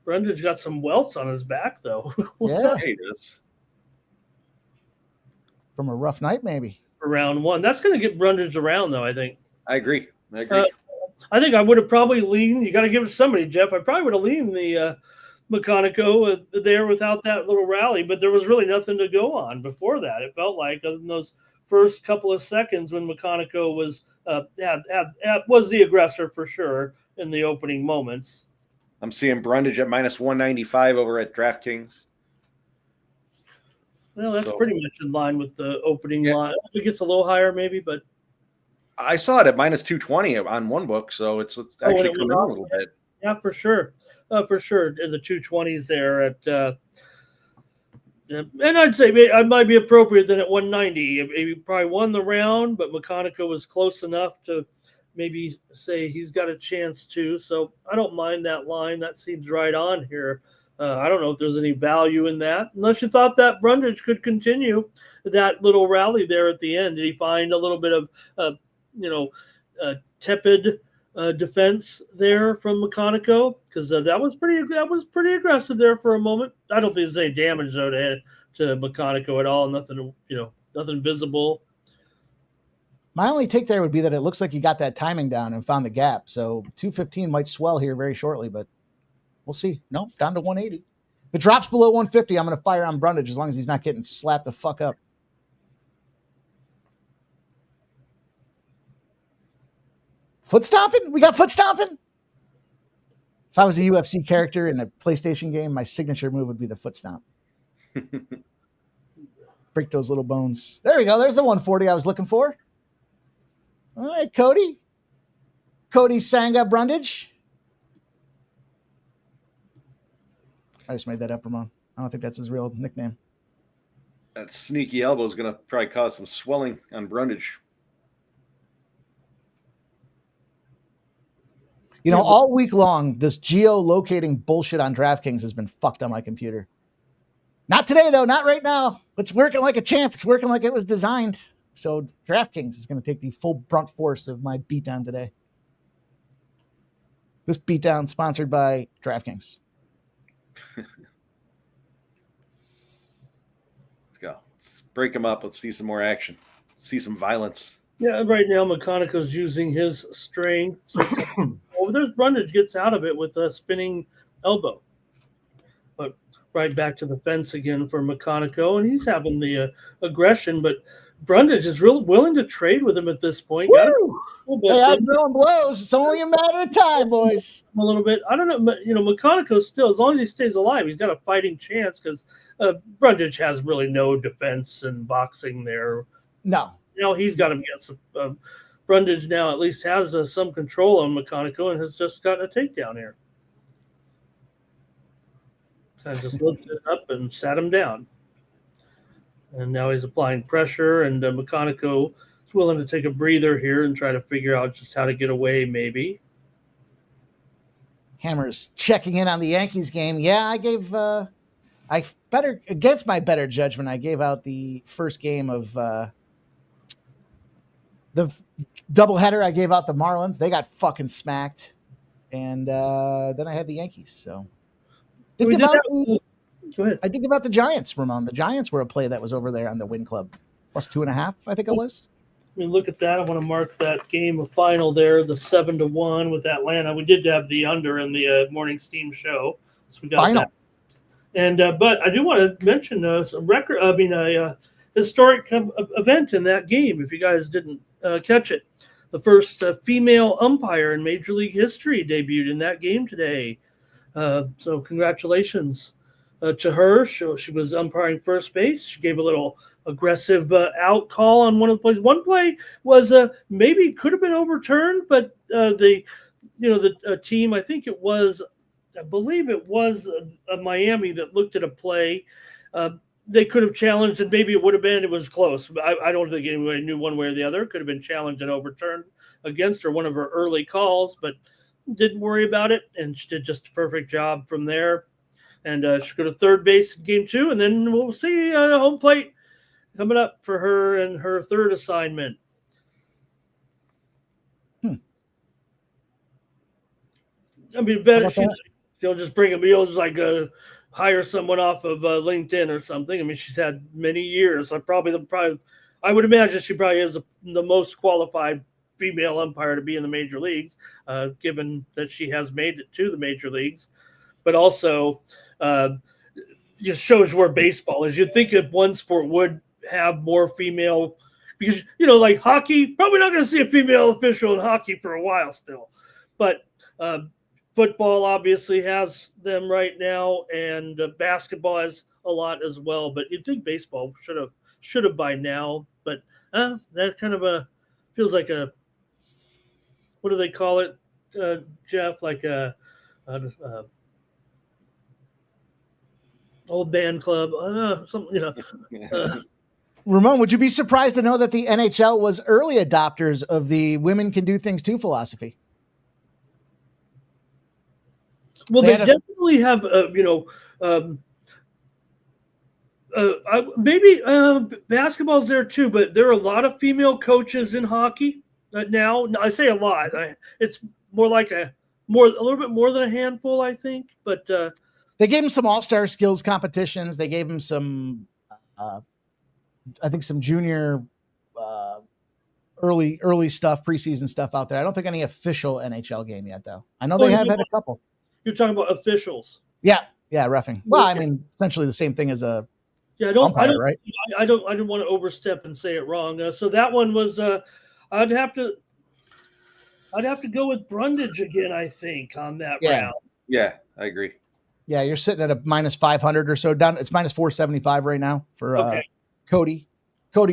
Brundage got some welts on his back, though. Yeah, he does. From a rough night, maybe. For round one. That's going to get Brundage around, though, I think. I agree. I think I would have probably leaned. You got to give it to somebody, Jeff. I probably would have leaned the McConico there without that little rally, but there was really nothing to go on before that. It felt like in those first couple of seconds when McConico was was the aggressor for sure in the opening moments. I'm seeing Brundage at minus 195 over at DraftKings. Well, that's pretty much in line with the opening line. I think it's a little higher maybe, but I saw it at minus 220 on one book, so it's actually coming in a little bit. Yeah, for sure. For sure. In the 220s there at and I'd say it might be appropriate then at 190. He probably won the round, but McConico was close enough to maybe say he's got a chance too. So I don't mind that line. That seems right on here. I don't know if there's any value in that, unless you thought that Brundage could continue that little rally there at the end. Did he find a little bit of, tepid defense there from McConico? Because that was pretty aggressive there for a moment. I don't think there's any damage though to McConico at all. Nothing, nothing visible. My only take there would be that it looks like he got that timing down and found the gap. So 215 might swell here very shortly, but we'll see. No, down to 180. If it drops below 150, I'm going to fire on Brundage as long as he's not getting slapped the fuck up. Foot stomping? We got foot stomping? If I was a UFC character in a PlayStation game, my signature move would be the foot stomp. Break those little bones. There we go. There's the 140 I was looking for. All right, Cody. Cody Sanga Brundage. I just made that up, Ramon. I don't think that's his real nickname. That sneaky elbow is going to probably cause some swelling on Brundage. All week long, this geolocating bullshit on DraftKings has been fucked on my computer. Not today, though. Not right now. It's working like a champ. It's working like it was designed. So DraftKings is going to take the full brunt force of my beatdown today. This beatdown sponsored by DraftKings. Let's go. Let's break them up. Let's see some more action. See some violence. Yeah, right now McConico's using his strength. There's Brundage gets out of it with a spinning elbow. But right back to the fence again for McConico, and he's having the aggression, but Brundage is real willing to trade with him at this point. Woo! Hey, I'm throwing blows. It's only a matter of time, boys. A little bit. I don't know, but McConico still, as long as he stays alive, he's got a fighting chance because Brundage has really no defense in boxing there. No. He's got him against Brundage now. At least has some control on McConico and has just gotten a takedown here. Kind of just lifted it up and sat him down. And now he's applying pressure, and McConico is willing to take a breather here and try to figure out just how to get away, maybe. Hammer's checking in on the Yankees game. Yeah, I gave against my better judgment, I gave out the first game of the doubleheader. I gave out the Marlins. They got fucking smacked. And then I had the Yankees. So Go ahead. I did give out the Giants, Ramon. The Giants were a play that was over there on the win club. Plus 2.5, I think it was. I mean, look at that. I want to mark that game of final there, the 7-1 with Atlanta. We did have the under in the morning steam show. So we got final. That. And but I do want to mention a historic event in that game, if you guys didn't catch it. The first female umpire in Major League history debuted in that game today. So congratulations to her. She was umpiring first base. She gave a little aggressive out call on one of the plays. One play was maybe could have been overturned, but the team, I believe it was Miami that looked at a play. They could have challenged, and maybe it would have been. It was close. I don't think anybody knew one way or the other. It could have been challenged and overturned against her, one of her early calls, but didn't worry about it, and she did just a perfect job from there. And she'll go to third base in game 2, and then we'll see home plate coming up for her and her third assignment. I mean, better she'll just bring him. You'll just hire someone off of LinkedIn or something. I mean, she's had many years. I would imagine she probably is the most qualified female umpire to be in the major leagues, given that she has made it to the major leagues. But also just shows where baseball is. You'd think if one sport would have more female, because, like hockey, probably not going to see a female official in hockey for a while still. But football obviously has them right now, and basketball has a lot as well. But you'd think baseball should have by now. But that kind of feels like what do they call it, Jeff? Like a old band club, something, Ramon, would you be surprised to know that the NHL was early adopters of the women can do things too philosophy? Well, they definitely have, maybe basketball's there too, but there are a lot of female coaches in hockey now. I say a lot. It's more like a little bit more than a handful, I think. But they gave him some all-star skills competitions. They gave him some, I think, some junior early stuff, preseason stuff out there. I don't think any official NHL game yet, though. I know they have had a couple. You're talking about officials. Yeah, reffing. Well, I mean, essentially the same thing as a umpire, right? I don't want to overstep and say it wrong. So that one was I'd have to go with Brundage again, I think, on that round. Yeah, I agree. Yeah, you're sitting at a minus 500 or so down. It's minus 475 right now for Cody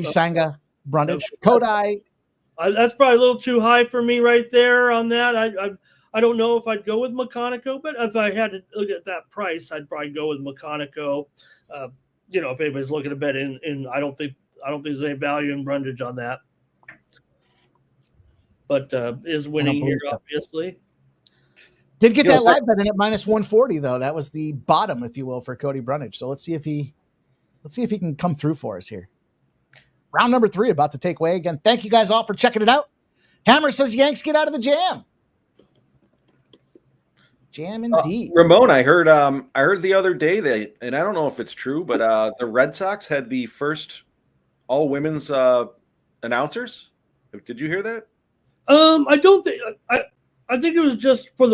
Sanga, Brundage. Kodai. That's probably a little too high for me right there on that. I don't know if I'd go with McConico, but if I had to look at that price, I'd probably go with McConico. If anybody's looking to bet in, I don't think there's any value in Brundage on that. But is winning here, obviously. Did get that live bet in at minus 140 though. That was the bottom, if you will, for Cody Brundage. So let's see if he can come through for us here. Round number 3 about to take away again. Thank you guys all for checking it out. Hammer says Yanks get out of the jam. Jam indeed. Ramon, I heard the other day and I don't know if it's true, but the Red Sox had the first all women's announcers. Did you hear that? I don't think. I think it was just for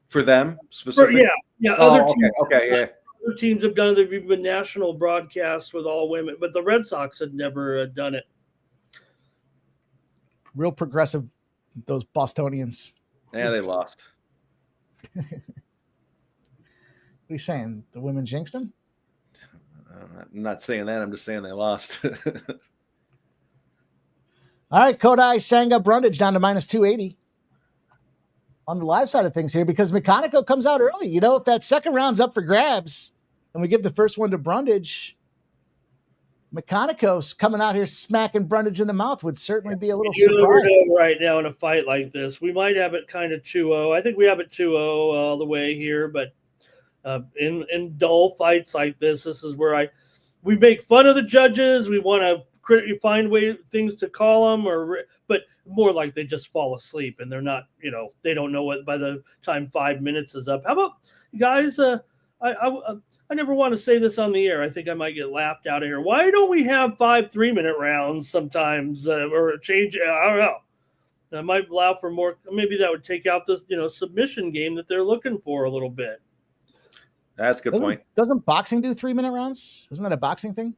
for them specifically. Yeah. Okay. Yeah. other teams have done it. There've even been national broadcasts with all women, but the Red Sox had never done it. Real progressive, those Bostonians. Yeah, they lost. What are you saying? The women jinxed them? I'm not saying that. I'm just saying they lost. All right, Kodai Sanga Brundage down to minus 280 on the live side of things here because McConico comes out early. You know, if that second round's up for grabs and we give the first one to Brundage, McConico's coming out here smacking Brundage in the mouth would certainly be a little You never surprise. know right now in a fight like this. We might have it kind of 2-0. I think we have it 2-0 all the way here, but in dull fights like this is where we make fun of the judges. We want to find things to call them, but more like they just fall asleep and they're not, they don't know what by the time 5 minutes is up. How about guys? I never want to say this on the air. I think I might get laughed out of here. Why don't we have 5 3-minute rounds sometimes or change? I don't know. I might allow for more. Maybe that would take out this, submission game that they're looking for a little bit. That's a good point. Doesn't boxing do 3-minute rounds? Isn't that a boxing thing?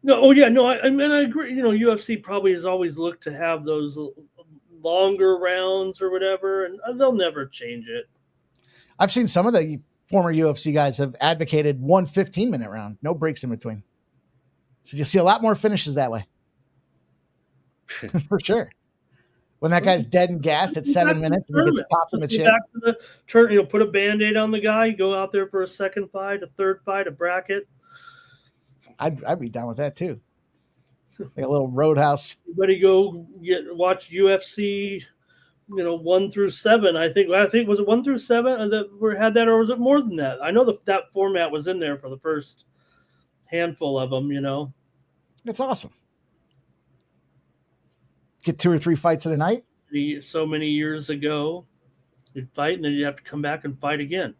No, oh yeah, no, I agree. UFC probably has always looked to have those longer rounds or whatever, and they'll never change it. I've seen some of the former UFC guys have advocated 1 15-minute round, no breaks in between. So you'll see a lot more finishes that way. For sure. When that guy's dead and gassed at 7 minutes and he gets popped in the chin. Back to the turn, put a Band-Aid on the guy, go out there for a second fight, a third fight, a bracket. I'd be down with that too. Like a little roadhouse. Everybody go watch UFC, 1 through 7. I think was it 1 through 7 that we had that, or was it more than that? I know that format was in there for the first handful of them. It's awesome. Get 2 or 3 fights in a night. So many years ago, you'd fight and then you'd have to come back and fight again.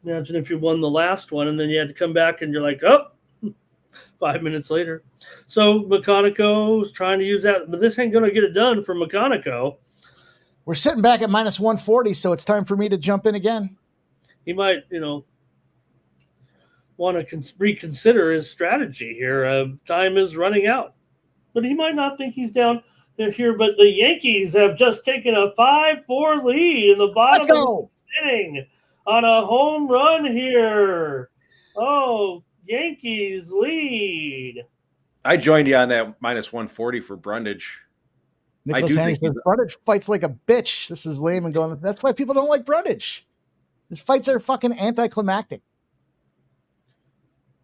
Imagine if you won the last one and then you had to come back and you're like, 5 minutes later. So McConico is trying to use that, but this ain't going to get it done for McConico. We're sitting back at minus 140, so it's time for me to jump in again. He might, want to reconsider his strategy here. Time is running out. But he might not think he's down here. But the Yankees have just taken a 5-4 lead in the bottom of the inning on a home run here. Oh, Yankees lead. I joined you on that minus 140 for Brundage. Nicholas Haney says Brundage fights like a bitch. This is lame and going. That's why people don't like Brundage. His fights are fucking anticlimactic.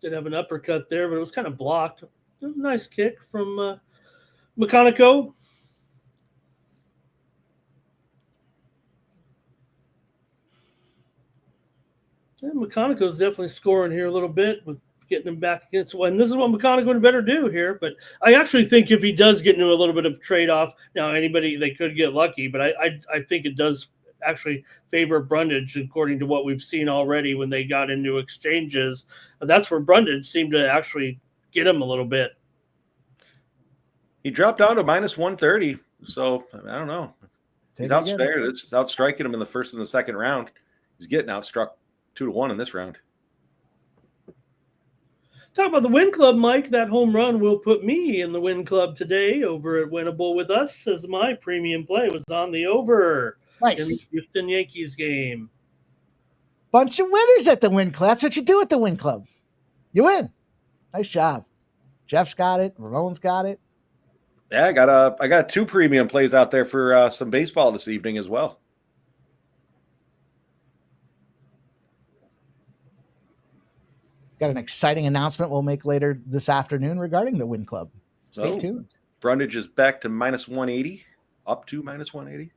Did have an uppercut there, but it was kind of blocked. It was a nice kick from McConico. Yeah, McConico's definitely scoring here a little bit with getting him back against one. This is what McConico would better do here. But I actually think if he does get into a little bit of trade-off, now they could get lucky, but I think it does actually favor Brundage according to what we've seen already when they got into exchanges. That's where Brundage seemed to actually get him a little bit. He dropped down to minus 130, so I don't know. He's outstriking him in the first and the second round. He's getting outstruck 2-1 in this round. Talk about the Win Club, Mike. That home run will put me in the Win Club today over at Winnable with us, as my premium play was on the over. Nice. In the Houston Yankees game. Bunch of winners at the Win Club. That's what you do at the Win Club. You win. Nice job. Jeff's got it. Ramon's got it. Yeah, I got 2 premium plays out there for some baseball this evening as well. Got an exciting announcement we'll make later this afternoon regarding the Win Club. Stay tuned. Brundage is back to minus 180, up to minus 180.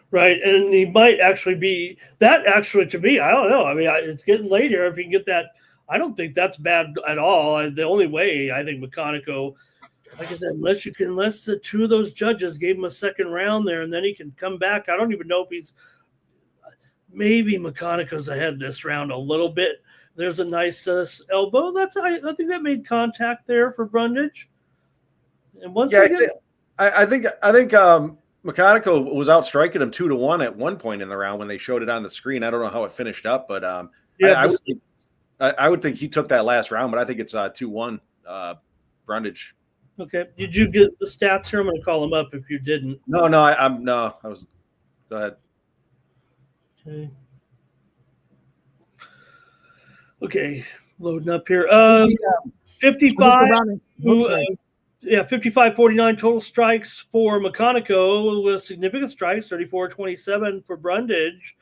Right, and he might actually be that. Actually, to me, I don't know. I mean, it's getting late here. If you can get that, I don't think that's bad at all. The only way I think McConico, like I said, unless the 2 of those judges gave him a second round there, and then he can come back. I don't even know if he's. Maybe McConico's ahead this round a little bit. There's a nice elbow. I think that made contact there for Brundage. And once I think McConico was out striking him 2-1 at one point in the round when they showed it on the screen. I don't know how it finished up, but I would think he took that last round, but I think it's 2-1 Brundage. Okay. Did you get the stats here? I'm going to call them up if you didn't. No, I was. Go ahead. Okay. Okay, loading up here. 55. 55-49 total strikes for McConico with significant strikes, 34-27 for Brundage.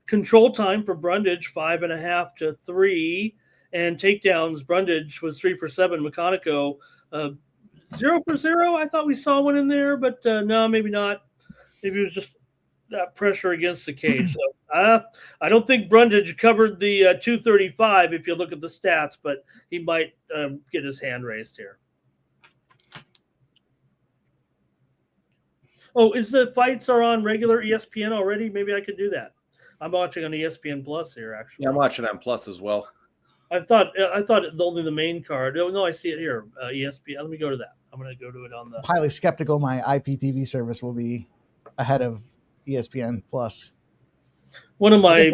Control time for Brundage, 5.5 to 3. And takedowns, Brundage was 3 for 7. McConico, 0 for 0. I thought we saw one in there, but no, maybe not. Maybe it was just that pressure against the cage. So I don't think Brundage covered the 235 if you look at the stats, but he might get his hand raised here. Oh, is the fights are on regular ESPN already? Maybe I could do that. I'm watching on ESPN Plus here, actually. Yeah, I'm watching on Plus as well. I thought only the main card. Oh, no, I see it here. ESPN. Let me go to that. I'm going to go to it on the. I'm highly skeptical my IPTV service will be ahead of ESPN Plus. One of my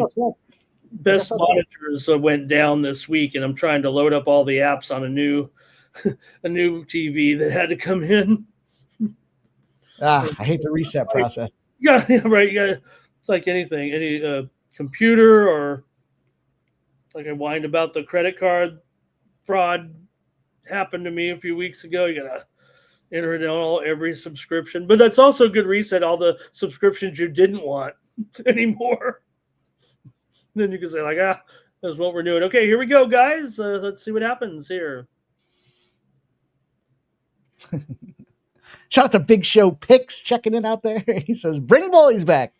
best monitors went down this week, and I'm trying to load up all the apps on a new TV that had to come in. I hate the reset process. Yeah, right. It's like anything, any computer, or like I whined about the credit card fraud happened to me a few weeks ago. You gotta enter it on every subscription, but that's also a good reset. All the subscriptions you didn't want anymore. Then you can say like, that's what we're doing. Okay, here we go, guys. Let's see what happens here. Shout out to Big Show Picks checking in out there. He says, bring bullies back.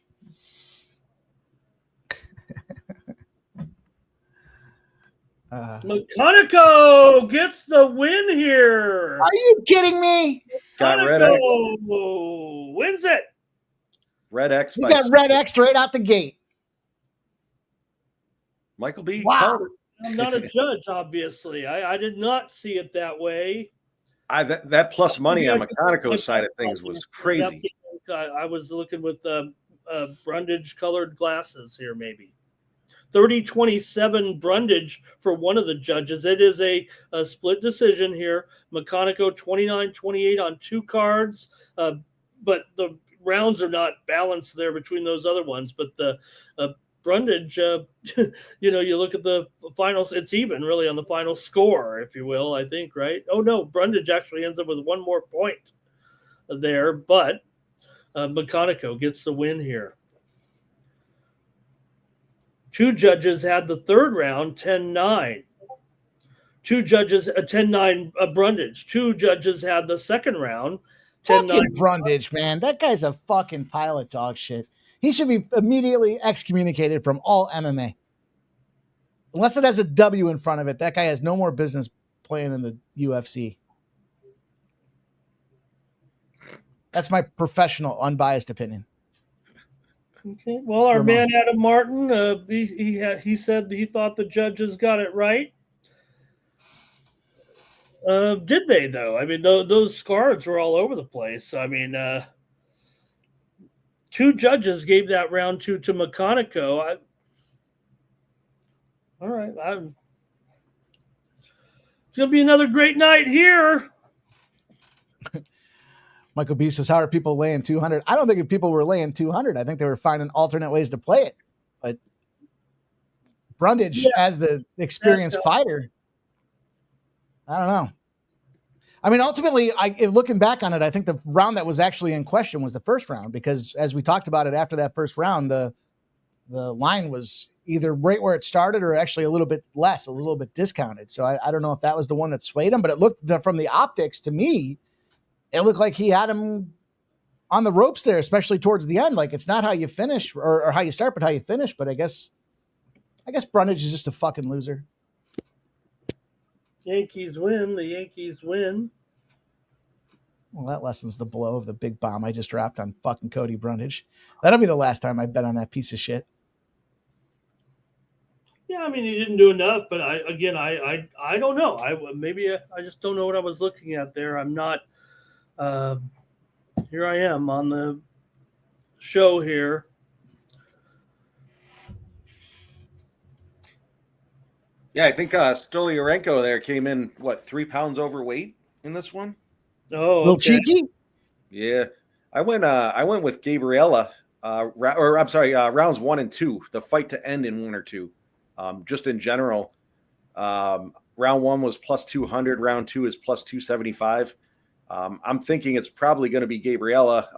McConico gets the win here. Are you kidding me? Got red X. Wins it. Red X. You got red X right out the gate. Michael B. Wow. I'm not a judge, obviously. I did not see it that way. That plus money on McConico's side of things was crazy. I was looking with Brundage colored glasses here, maybe. 30-27 Brundage for one of the judges. It is a split decision here. McConico 29-28 on two cards, but the rounds are not balanced there between those other ones. But the Brundage, you look at the finals, it's even really on the final score, if you will, I think, right? Oh, no, Brundage actually ends up with one more point there, but McConico gets the win here. Two judges had the third round 10-9. Two judges 10-9 Brundage. Two judges had the second round 10-9. Brundage, man. That guy's a fucking pile of dog shit. He should be immediately excommunicated from all MMA. Unless it has a W in front of it, that guy has no more business playing in the UFC. That's my professional, unbiased opinion. Okay. Well, our man Adam Martin, he said he thought the judges got it right. Did they though? I mean, those cards were all over the place. I mean, two judges gave that round to McConico. All right, it's gonna be another great night here. Michael B says, how are people laying 200? I don't think if people were laying 200. I think they were finding alternate ways to play it. But Brundage, as the experienced fighter, I don't know. I mean, ultimately, looking back on it, I think the round that was actually in question was the first round, because as we talked about it after that first round, the line was either right where it started or actually a little bit less, a little bit discounted. So I don't know if that was the one that swayed him, but it looked from the optics to me, it looked like he had him on the ropes there, especially towards the end. Like, it's not how you finish or how you start, but how you finish. But I guess Brundage is just a fucking loser. Yankees win. The Yankees win. Well, that lessens the blow of the big bomb I just dropped on fucking Cody Brundage. That'll be the last time I bet on that piece of shit. Yeah, I mean, he didn't do enough, but I don't know. I just don't know what I was looking at there. I'm not. here I am on the show here. Yeah, I think Stoliarenko there came in, 3 pounds overweight in this one? Oh, Little okay. cheeky. Yeah. I went with Gabriella, rounds 1 and 2, the fight to end in 1 or 2. Just in general, round 1 was plus 200, round 2 is plus 275. I'm thinking it's probably going to be Gabriella.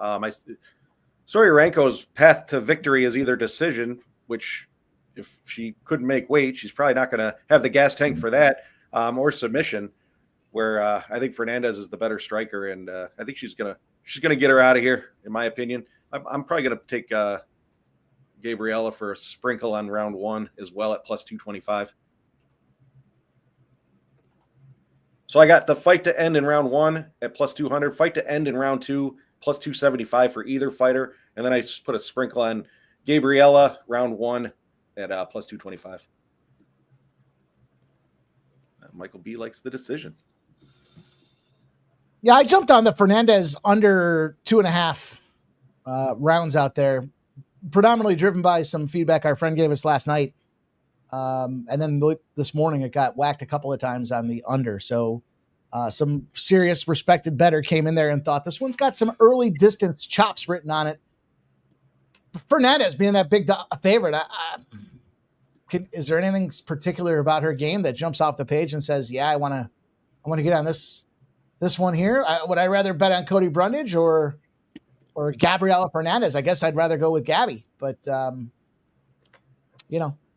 Stoliarenko's path to victory is either decision, which if she couldn't make weight, she's probably not going to have the gas tank for that, or submission, where I think Hernandez is the better striker, and I think she's gonna get her out of here, in my opinion. I'm probably gonna take Gabriella for a sprinkle on round 1 as well at plus 225. So I got the fight to end in round 1 at plus 200, fight to end in round 2 plus 275 for either fighter, and then I just put a sprinkle on Gabriella round 1 at plus 225. Michael B likes the decision. Yeah, I jumped on the Hernandez under 2.5 rounds out there, predominantly driven by some feedback our friend gave us last night. And then this morning it got whacked a couple of times on the under. So some serious respected bettor came in there and thought this one's got some early distance chops written on it. Hernandez being that big favorite, is there anything particular about her game that jumps off the page and says, yeah, I want to get on this one here? Would I rather bet on Cody Brundage or Gabriela Hernandez? I guess I'd rather go with Gabby, but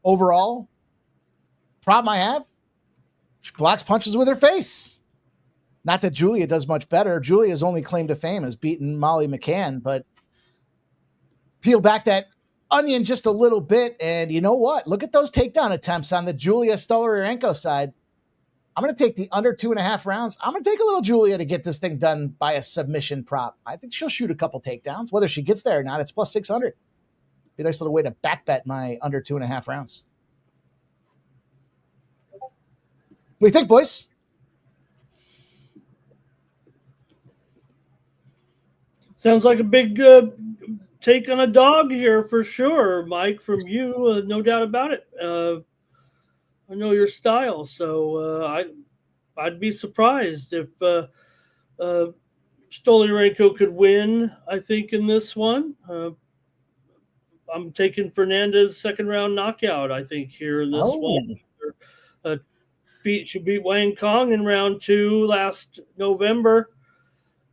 overall problem I have, she blocks punches with her face. Not that Julia does much better. Julia's only claim to fame is beating Molly McCann, but peel back that onion just a little bit, and you know what? Look at those takedown attempts on the Julia Stoliarenko side. I'm going to take the under 2.5 rounds. I'm going to take a little Julia to get this thing done by a submission prop. I think she'll shoot a couple takedowns. Whether she gets there or not, it's plus 600. Be a nice little way to back bet my under 2.5 rounds. What do you think, boys? Sounds like a big take on a dog here for sure, Mike, from you. No doubt about it. I know your style, so I'd be surprised if Stoliarenko could win, I think, in this one. I'm taking Hernandez second round knockout, I think, here in this one. She beat Wang Kong in round 2 last November,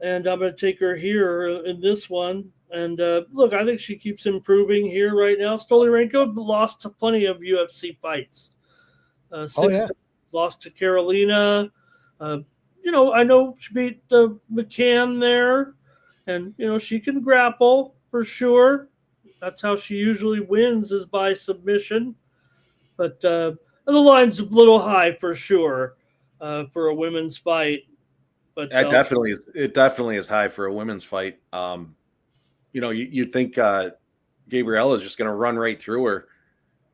and I'm going to take her here in this one. And look, I think she keeps improving here right now. Stoliarenko lost plenty of UFC fights. Lost to Carolina. I know she beat McCann there, and she can grapple for sure. That's how she usually wins, is by submission. But the line's a little high for sure for a women's fight. But it definitely is high for a women's fight. You'd think Gabriella is just going to run right through her.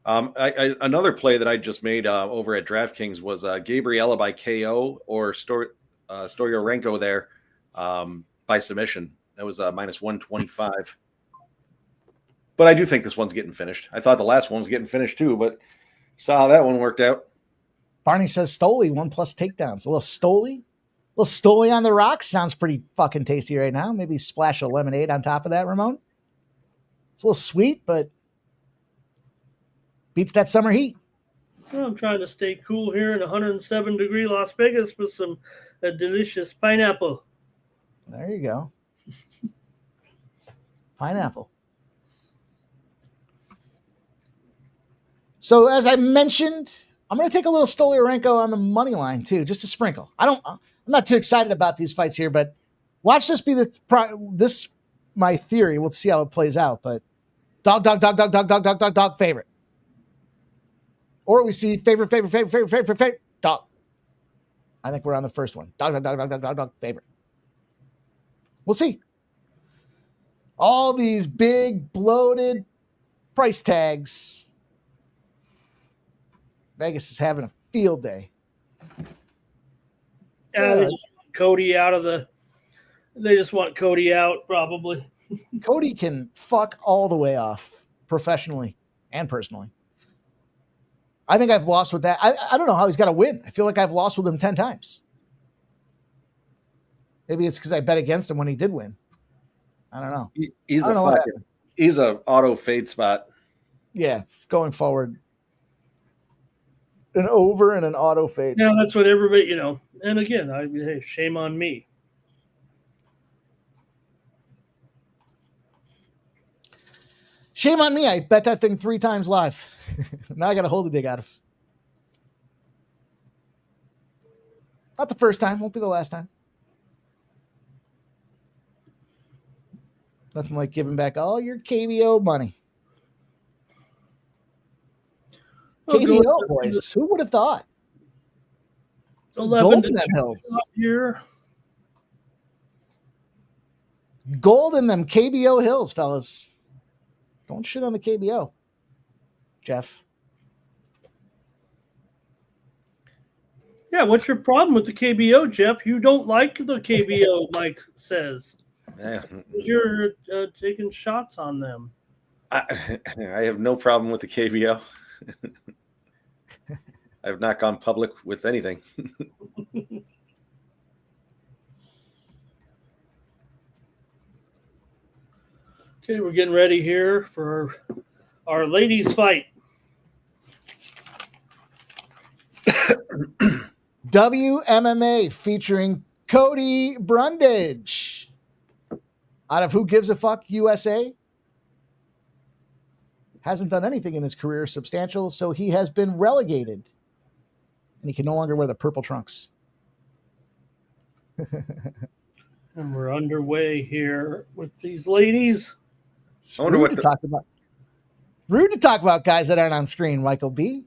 Another play that I just made over at DraftKings was Gabriella by KO or Stoliarenko there by submission. That was minus 125. But I do think this one's getting finished. I thought the last one was getting finished too, but saw how that one worked out. Barney says Stoli 1+ takedowns. A little Stoli on the rocks sounds pretty fucking tasty right now. Maybe splash of lemonade on top of that, Ramon. It's a little sweet, but beats that summer heat. Well, I'm trying to stay cool here in 107-degree Las Vegas with some delicious pineapple. There you go. Pineapple. So as I mentioned, I'm going to take a little Stoliarenko on the money line too, just a sprinkle. I'm not too excited about these fights here, but watch this be this my theory. We'll see how it plays out. But dog favorite. Or we see favorite, dog. I think we're on the first one. Dog, favorite. We'll see. All these big, bloated price tags. Vegas is having a field day. Cody out of the They just want Cody out, probably. Cody can fuck all the way off professionally and personally. I think I've lost with that. I don't know how he's got to win. I feel like I've lost with him 10 times. Maybe it's because I bet against him when he did win. I don't know. He's a auto fade spot. Yeah, going forward. An over and an auto fade. Yeah, that's what everybody, And again, hey, shame on me. Shame on me. I bet that thing 3 times live. Now I got to hold the dig out of. Not the first time. Won't be the last time. Nothing like giving back all your KBO money. KBO boys. Who would have thought? 11 Gold in them hills. Here. Gold in them KBO hills, fellas. Don't shit on the KBO, Jeff. Yeah, what's your problem with the KBO, Jeff? You don't like the KBO, Mike says. Yeah. You're taking shots on them. I have no problem with the KBO. I have not gone public with anything. Okay, we're getting ready here for our ladies' fight. WMMA featuring Cody Brundage. Out of Who Gives a Fuck USA. Hasn't done anything in his career substantial, so he has been relegated. And he can no longer wear the purple trunks. And we're underway here with these ladies. It's rude to talk about guys that aren't on screen, Michael B.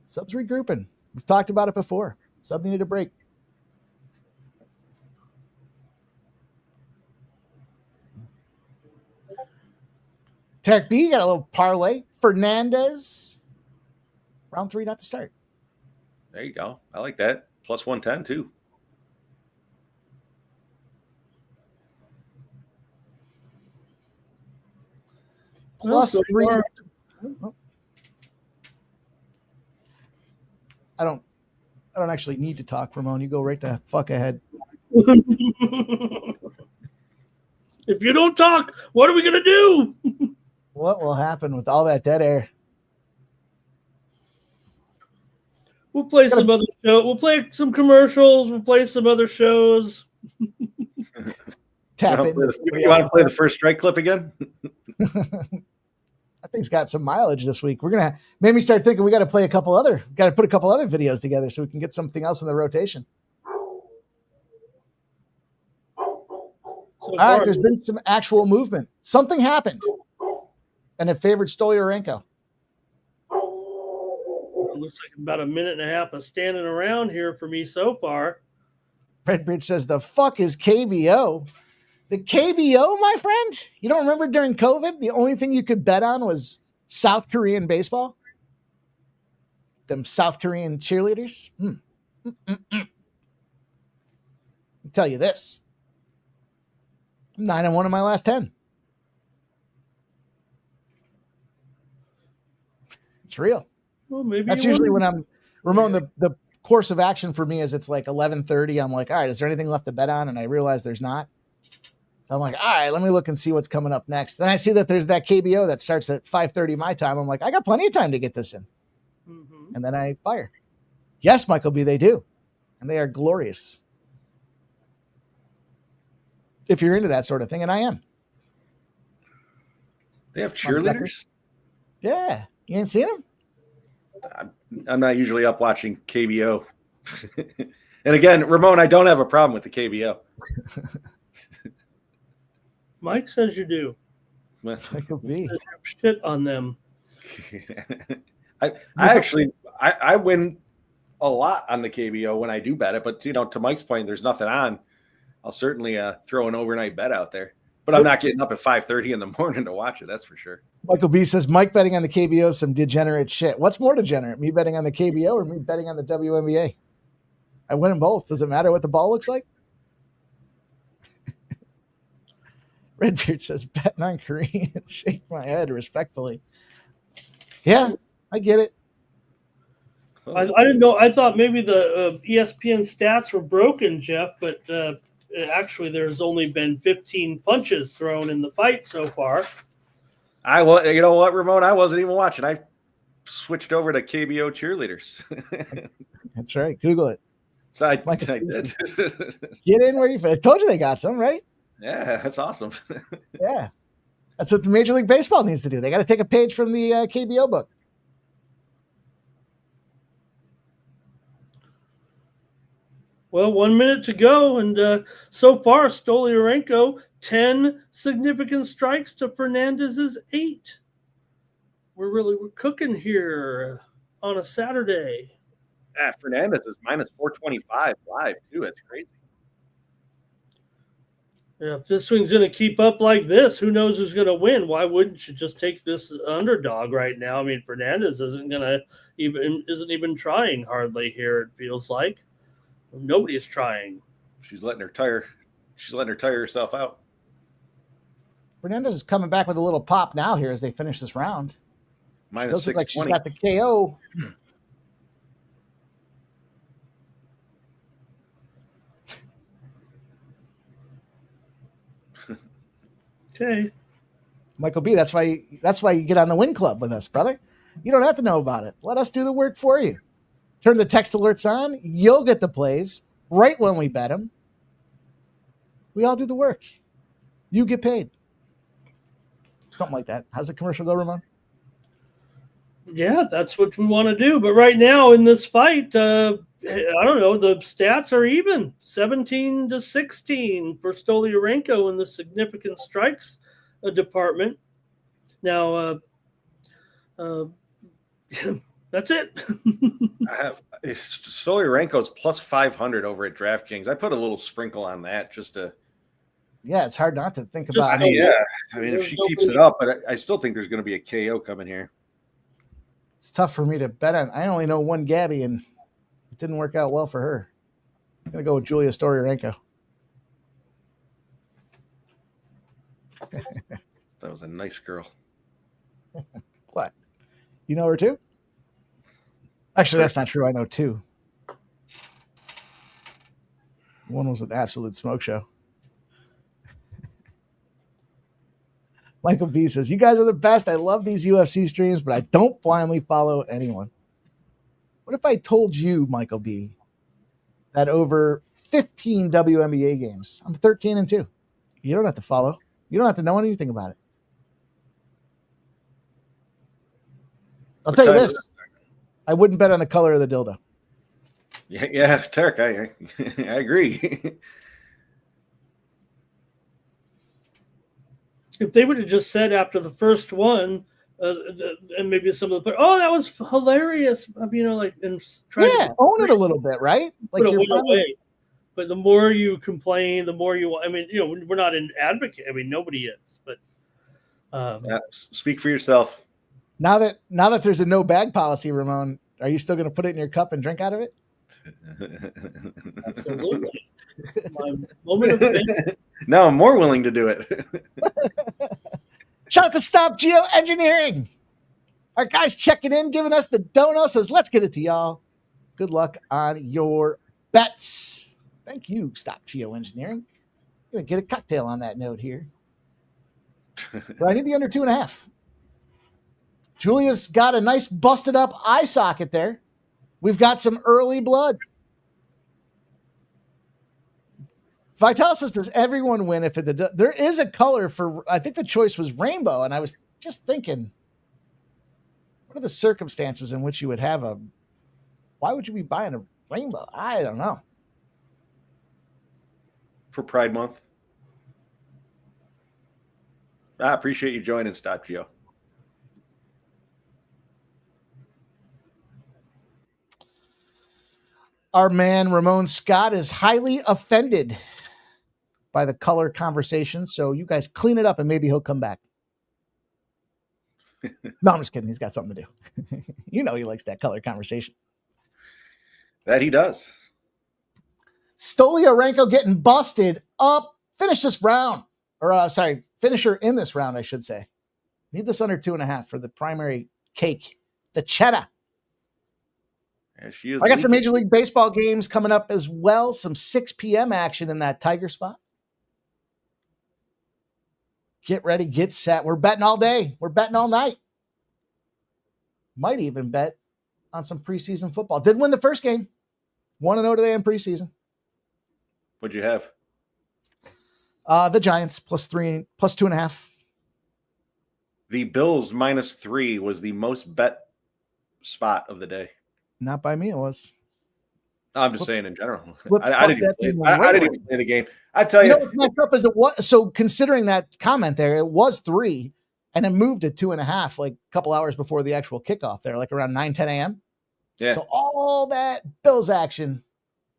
Subs regrouping. We've talked about it before. Sub needed a break. Tarek B got a little parlay. Hernandez. Round 3 not to start. There you go. I like that. Plus 110 too. Plus so 3. far, I don't actually need to talk, Ramon. You go right the fuck ahead. If you don't talk, what are we going to do? What will happen with all that dead air? We'll play some other show. We'll play some commercials. We'll play some other shows. Tap in. You want to play the first strike clip again? That thing's got some mileage this week. We're gonna made me start thinking we got to put a couple other videos together so we can get something else in the rotation. All right, there's been some actual movement. Something happened, and it favored Stoliarenko. It looks like about a minute and a half of standing around here for me so far. Redbridge says, the fuck is KBO? The KBO, my friend? You don't remember during COVID, the only thing you could bet on was South Korean baseball? Them South Korean cheerleaders? I'll tell you this. 9-1 in my last 10. It's real. Well, maybe that's usually when I'm Ramon. The course of action for me is it's like 11:30. I'm like, all right, is there anything left to bet on? And I realize there's not. So I'm like, all right, let me look and see what's coming up next. Then I see that there's that KBO that starts at 5:30 my time. I'm like, I got plenty of time to get this in. Mm-hmm. And then I fire. Yes, Michael B, they do. And they are glorious. If you're into that sort of thing, and I am. They have cheerleaders? Yeah. You ain't seen them? I'm not usually up watching KBO. And again, Ramon, I don't have a problem with the KBO. Mike says you do. Michael B. Shit on them. I win a lot on the KBO when I do bet it, but to Mike's point, there's nothing on. I'll certainly throw an overnight bet out there, but I'm not getting up at 5:30 in the morning to watch it. That's for sure. Michael B says, Mike betting on the KBO is some degenerate shit. What's more degenerate, me betting on the KBO or me betting on the WNBA? I win them both. Does it matter what the ball looks like? Redbeard says, betting on Korean. Shake my head respectfully. Yeah, I get it. I didn't know. I thought maybe the ESPN stats were broken, Jeff, but actually there's only been 15 punches thrown in the fight so far. You know what, Ramon? I wasn't even watching. I switched over to KBO cheerleaders. That's right. Google it. So I did. Get in where you fit. I told you they got some, right? Yeah, that's awesome. Yeah. That's what the Major League Baseball needs to do. They got to take a page from the KBO book. Well, 1 minute to go, and so far, Stoliarenko, 10 significant strikes to Hernandez's 8. We're cooking here on a Saturday. Yeah, Hernandez is minus 425 live, too. That's crazy. Yeah, if this thing's going to keep up like this, who knows who's going to win? Why wouldn't you just take this underdog right now? I mean, Hernandez isn't even trying hardly here, it feels like. Nobody's trying. She's letting her tire herself out. Hernandez is coming back with a little pop now here as they finish this round. Minus Looks like she's 620. got the KO. Okay. Michael B, that's why you get on the win club with us, brother. You don't have to know about it. Let us do the work for you. Turn the text alerts on. You'll get the plays right when we bet them. We all do the work. You get paid. Something like that. How's the commercial go, Ramon? Yeah, that's what we want to do. But right now in this fight, I don't know, the stats are even 17-16 for Stoliarenko in the significant strikes department. Now, that's it. Stoliarenko's plus 500 over at DraftKings. I put a little sprinkle on that just to. Yeah, it's hard not to think Just about. Yeah, I mean, if she keeps it up, but I still think there's going to be a KO coming here. It's tough for me to bet on. I only know one Gabby, and it didn't work out well for her. I'm going to go with Julia Stoliarenko. That was a nice girl. What? You know her too? Actually, that's not true. I know two. One was an absolute smoke show. Michael B says, you guys are the best. I love these UFC streams, but I don't blindly follow anyone. What if I told you, Michael B, that over 15 WNBA games, I'm 13-2. You don't have to follow. You don't have to know anything about it. I'll tell you this. I wouldn't bet on the color of the dildo. Yeah, Turk, I agree. If they would have just said after the first one, and maybe some of the, oh, that was hilarious. You know, like, and try to own it a little bit, right? Like put you're it away. But the more you complain, the more you. I mean, you know, we're not an advocate. I mean, nobody is. But speak for yourself. Now that there's a no bag policy, Ramon, are you still going to put it in your cup and drink out of it? Absolutely. My moment of fame. No, I'm more willing to do it. Shout out to Stop Geo Engineering. Our guys checking in, giving us the dono, says, let's get it to y'all. Good luck on your bets. Thank you, Stop Geo Engineering. I'm going to get a cocktail on that note here. But I need the under 2.5. Julia's got a nice busted up eye socket there. We've got some early blood. Vital says, does everyone win if there is a color for, I think the choice was rainbow. And I was just thinking, what are the circumstances in which you would have why would you be buying a rainbow? I don't know. For Pride Month. I appreciate you joining, Stop Geo. Our man, Ramon Scott, is highly offended by the color conversation. So you guys clean it up and maybe he'll come back. No, I'm just kidding. He's got something to do. You know he likes that color conversation. That he does. Stoliarenko getting busted up. Finish this round. finisher in this round, I should say. Need this under 2.5 for the primary cake. The cheddar. There she is. I got some Major League Baseball games coming up as well. Some 6 p.m. action in that Tiger spot. Get ready, get set. We're betting all day. We're betting all night. Might even bet on some preseason football. Did win the first game. 1-0 today in preseason. What'd you have? The Giants +2.5. The Bills -3 was the most bet spot of the day. Not by me, it was. I'm just saying in general. What I didn't even play the game. I tell you, what's messed up is it was, so considering that comment there, it was 3 and it moved to 2.5 like a couple hours before the actual kickoff there, like around 9-10 a.m. Yeah. So all that Bills action.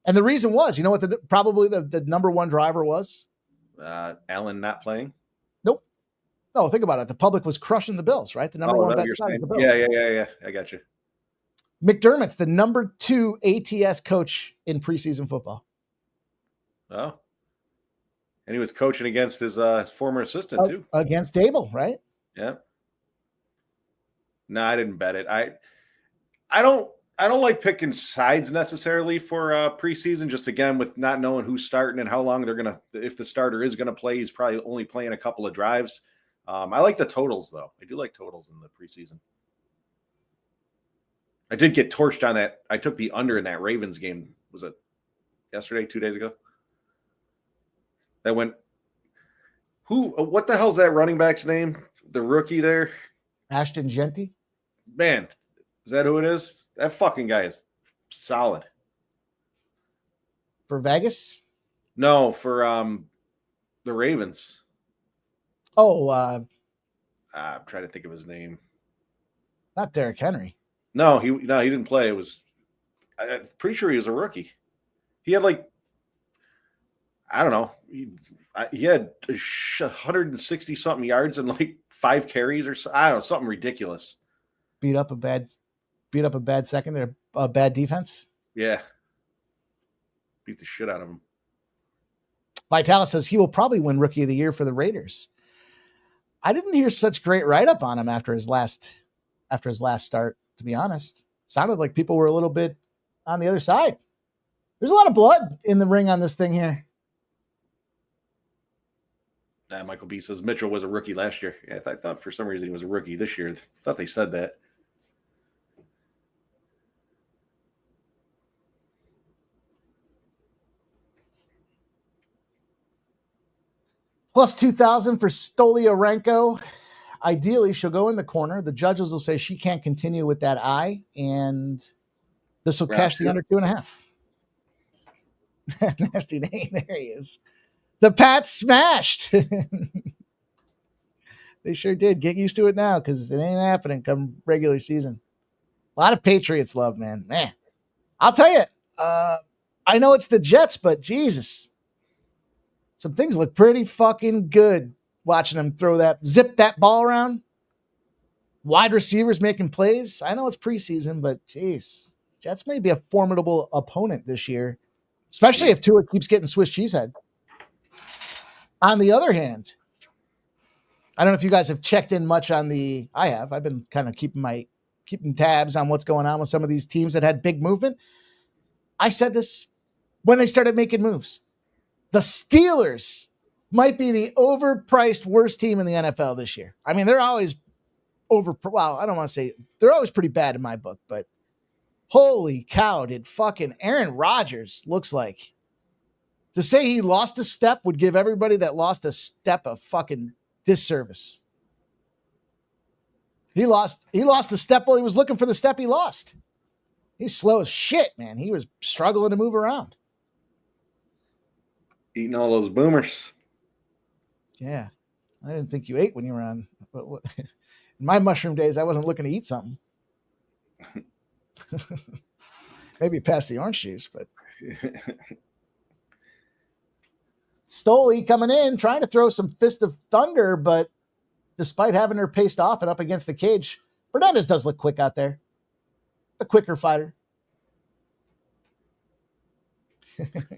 And the reason was, you know what probably the number one driver was? Allen not playing. Nope. No, think about it. The public was crushing the Bills, right? The number one bet spot is the Bills. Yeah. I got you. McDermott's the number 2 ATS coach in preseason football. Oh. And he was coaching against his former assistant too. Against Dable, right? Yeah. No, I didn't bet it. I don't like picking sides necessarily for preseason, just again with not knowing who's starting and how long they're gonna. If the starter is gonna play, he's probably only playing a couple of drives. I like the totals though. I do like totals in the preseason. I did get torched on that. I took the under in that Ravens game. Was it yesterday, 2 days ago? That went. What the hell's that running back's name? The rookie there? Ashton Genty. Man, is that who it is? That fucking guy is solid. For Vegas? No, for the Ravens. Oh, I'm trying to think of his name. Not Derrick Henry. No, he didn't play. It was. I'm pretty sure he was a rookie. He had like, I don't know. He had 160 something yards and like 5 carries or I don't know, something ridiculous. Beat up a bad second there, a bad defense. Yeah, beat the shit out of him. Vitalis says he will probably win Rookie of the Year for the Raiders. I didn't hear such great write up on him after his last start. To be honest, sounded like people were a little bit on the other side. There's a lot of blood in the ring on this thing here. Michael B says Mitchell was a rookie last year. Yeah, I thought for some reason he was a rookie this year. I thought they said that. Plus 2,000 for Stoliarenko. Ideally, she'll go in the corner. The judges will say she can't continue with that eye, and this will cash the under 2.5. Nasty name. There he is. The Pats smashed. They sure did. Get used to it now because it ain't happening come regular season. A lot of Patriots love, man. I'll tell you, I know it's the Jets, but Jesus. Some things look pretty fucking good watching them zip that ball around. Wide receivers making plays. I know it's preseason, but geez, Jets may be a formidable opponent this year, especially if Tua keeps getting Swiss cheese head. On the other hand, I don't know if you guys have checked in much on I have. I've been kind of keeping tabs on what's going on with some of these teams that had big movement. I said this when they started making moves. The Steelers might be the overpriced worst team in the NFL this year. I mean, they're always I don't want to say they're always pretty bad in my book, but holy cow, did fucking Aaron Rodgers looks like. To say he lost a step would give everybody that lost a step a fucking disservice. He lost a step while he was looking for the step he lost. He's slow as shit, man. He was struggling to move around. Eating all those boomers. Yeah. I didn't think you ate when you were on. But in my mushroom days, I wasn't looking to eat something. Maybe past the orange juice, but. Stoli coming in, trying to throw some fist of thunder, but despite having her paced off and up against the cage, Hernandez does look quick out there. A quicker fighter.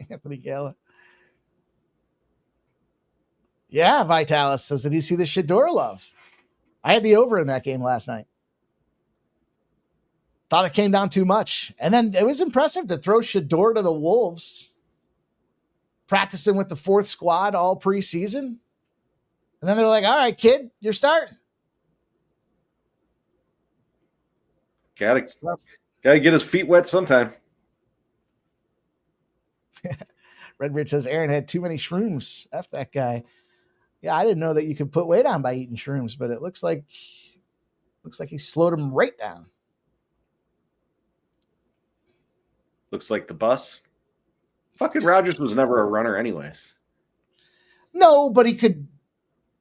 Anthony Gala. Yeah, Vitalis says, did you see the Shador love? I had the over in that game last night. Thought it came down too much. And then it was impressive to throw Shador to the Wolves, practicing with the fourth squad all preseason. And then they're like, all right, kid, you're starting. Gotta get his feet wet sometime. Redbeard says Aaron had too many shrooms. F that guy. Yeah, I didn't know that you could put weight on by eating shrooms, but it looks like he slowed him right down. Looks like the bus. Fucking Rodgers was never a runner anyways. No, but he could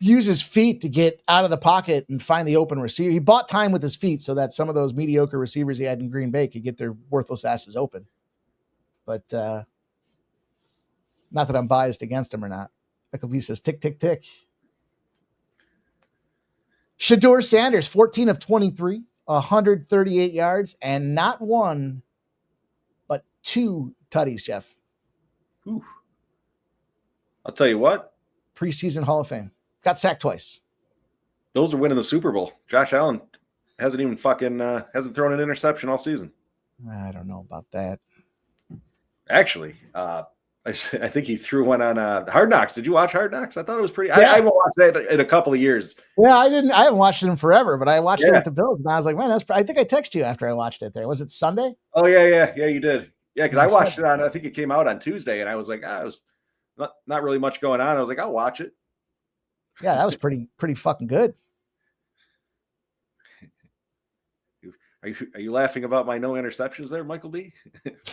use his feet to get out of the pocket and find the open receiver. He bought time with his feet so that some of those mediocre receivers he had in Green Bay could get their worthless asses open. But not that I'm biased against him or not. Michael V says, tick, tick, tick. Shador Sanders, 14 of 23, 138 yards, and not one, but 2 tutties, Jeff. Whew. I'll tell you what. Preseason Hall of Fame. Got sacked twice. Those are winning the Super Bowl. Josh Allen hasn't even hasn't thrown an interception all season. I don't know about that. Actually, I think he threw one on Hard Knocks. Did you watch Hard Knocks? I thought it was pretty. Yeah. I haven't watched that in a couple of years. Yeah, I haven't watched it in forever, but I watched it with the Bills, and I was like, man, I think I texted you after I watched it there. Was it Sunday? Oh, yeah, you did. Yeah, because I watched it I think it came out on Tuesday, and I was like, it was not really much going on. I was like, I'll watch it. Yeah, that was pretty fucking good. Are you laughing about my no interceptions there, Michael B?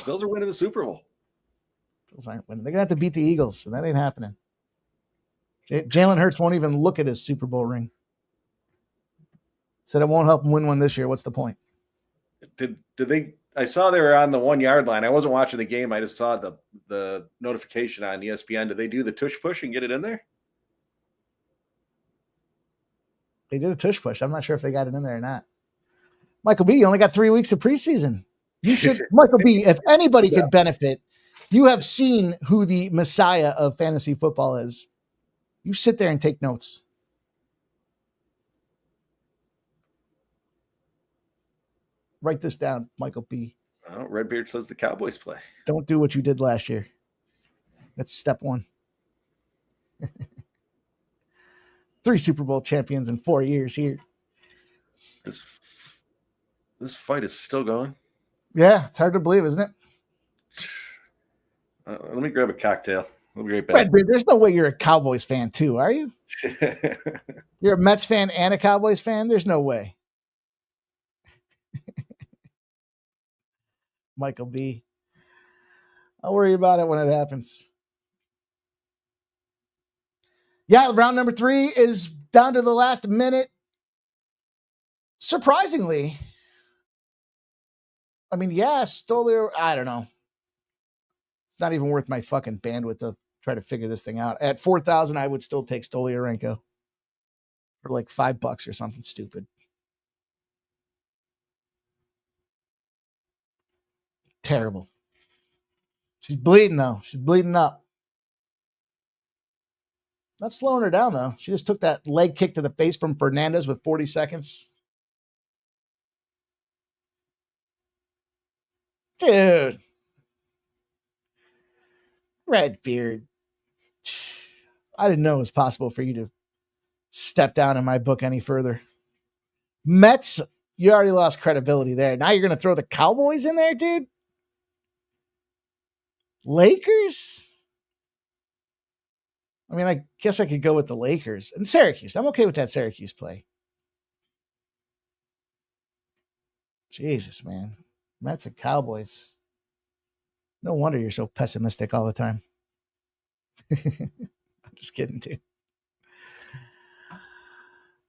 Bills are winning the Super Bowl. Bills aren't winning. They're gonna have to beat the Eagles, and that ain't happening. Jalen Hurts won't even look at his Super Bowl ring. Said it won't help him win one this year. What's the point? Did they? I saw they were on the 1 yard line. I wasn't watching the game. I just saw the notification on ESPN. Did they do the tush push and get it in there? They did a tush push. I'm not sure if they got it in there or not. Michael B, you only got 3 weeks of preseason. You should, Michael B, if anybody could benefit, you have seen who the messiah of fantasy football is. You sit there and take notes. Write this down, Michael B. Oh, Redbeard says the Cowboys play. Don't do what you did last year. That's step 1. 3 Super Bowl champions in 4 years here. This fight is still going. Yeah, it's hard to believe, isn't it? Let me grab a cocktail. We'll be right back. Redbeard, there's no way you're a Cowboys fan too, are you? You're a Mets fan and a Cowboys fan? There's no way. Michael B. I'll worry about it when it happens. Yeah, round number 3 is down to the last minute. Surprisingly, I mean, yeah, Stoliarenko, I don't know. It's not even worth my fucking bandwidth to try to figure this thing out. At 4,000, I would still take Stoliarenko for like $5 or something stupid. Terrible. She's bleeding though. She's bleeding up. Not slowing her down though. She just took that leg kick to the face from Hernandez with 40 seconds. Dude. Redbeard. I didn't know it was possible for you to step down in my book any further. Mets, you already lost credibility there. Now you're going to throw the Cowboys in there, dude? Lakers? I mean, I guess I could go with the Lakers. And Syracuse. I'm okay with that Syracuse play. Jesus, man. Mets and Cowboys. No wonder you're so pessimistic all the time. I'm just kidding, too.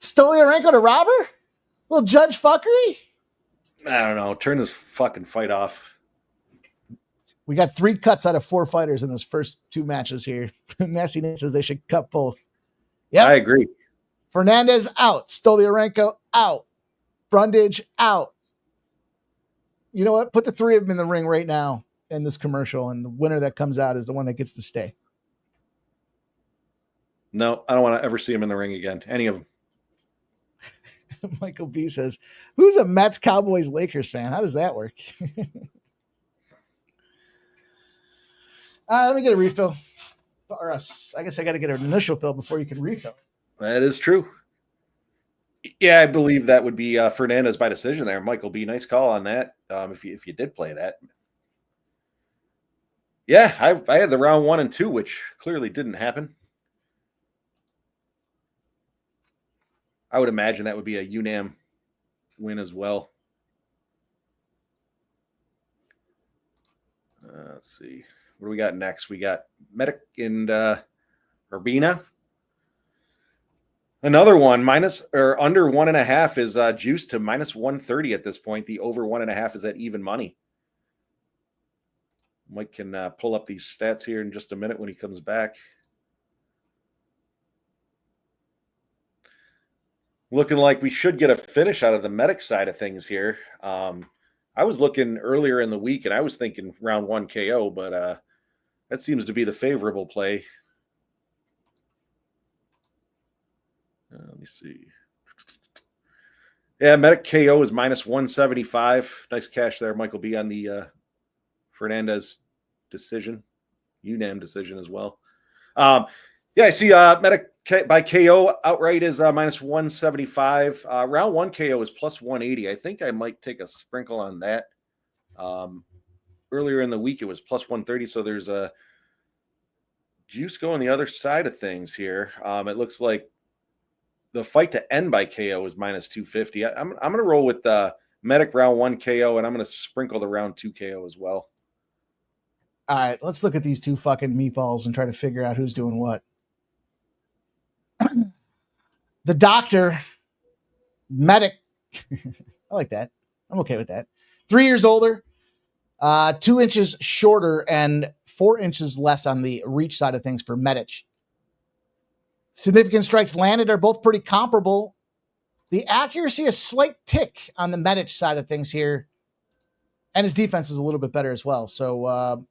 Stoliarenko to Robber? Little Judge fuckery? I don't know. Turn this fucking fight off. We got 3 cuts out of 4 fighters in those first 2 matches here. Nasty says they should cut both. Yeah, I agree. Hernandez out. Stoliarenko out. Brundage out. You know what? Put the 3 of them in the ring right now in this commercial, and the winner that comes out is the one that gets to stay. No, I don't want to ever see him in the ring again. Any of them. Michael B says, who's a Mets, Cowboys, Lakers fan? How does that work? Let me get a refill. Or I guess I got to get an initial fill before you can refill. That is true. Yeah, I believe that would be Hernandez by decision there. Michael B, nice call on that. If you did play that. Yeah, I had the round 1 and 2, which clearly didn't happen. I would imagine that would be a UNAM win as well. Let's see. What do we got next? We got Medic and Urbina. Another one, minus or under 1.5 is juiced to minus 130 at this point. The over 1.5 is at even money. Mike can pull up these stats here in just a minute when he comes back. Looking like we should get a finish out of the Medic side of things here. I was looking earlier in the week, and I was thinking round 1 KO, but that seems to be the favorable play. Let me see. Yeah, Medic KO is minus 175. Nice cash there, Michael B, on the Hernandez decision, UNAM decision as well. Yeah, I see Medic by KO outright is minus 175. Round 1 KO is plus 180. I think I might take a sprinkle on that. Earlier in the week, it was plus 130. So there's a juice going the other side of things here. It looks like the fight to end by KO is minus 250. I'm going to roll with Medic round 1 KO, and I'm going to sprinkle the round 2 KO as well. All right, let's look at these two fucking meatballs and try to figure out who's doing what. The doctor, Medic, I like that. I'm okay with that. 3 years older, 2 inches shorter, and 4 inches less on the reach side of things for Medic. Significant strikes landed are both pretty comparable. The accuracy, a slight tick on the Medic side of things here, and his defense is a little bit better as well. So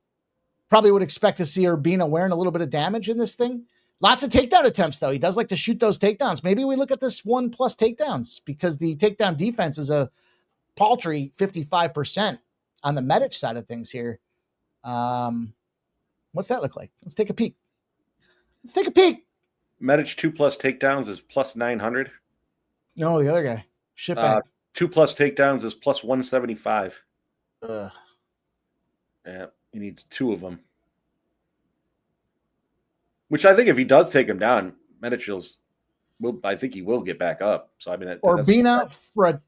probably would expect to see Urbina wearing a little bit of damage in this thing. Lots of takedown attempts, though. He does like to shoot those takedowns. Maybe we look at this 1+ takedowns because the takedown defense is a paltry 55% on the Medic side of things here. What's that look like? Let's take a peek. Medic 2+ takedowns is plus 900. No, the other guy. Shit back. 2+ takedowns is plus 175. Ugh. Yeah, he needs 2 of them. Which I think if he does take him down, Medicil's I think he will get back up. So I mean, Urbina for a.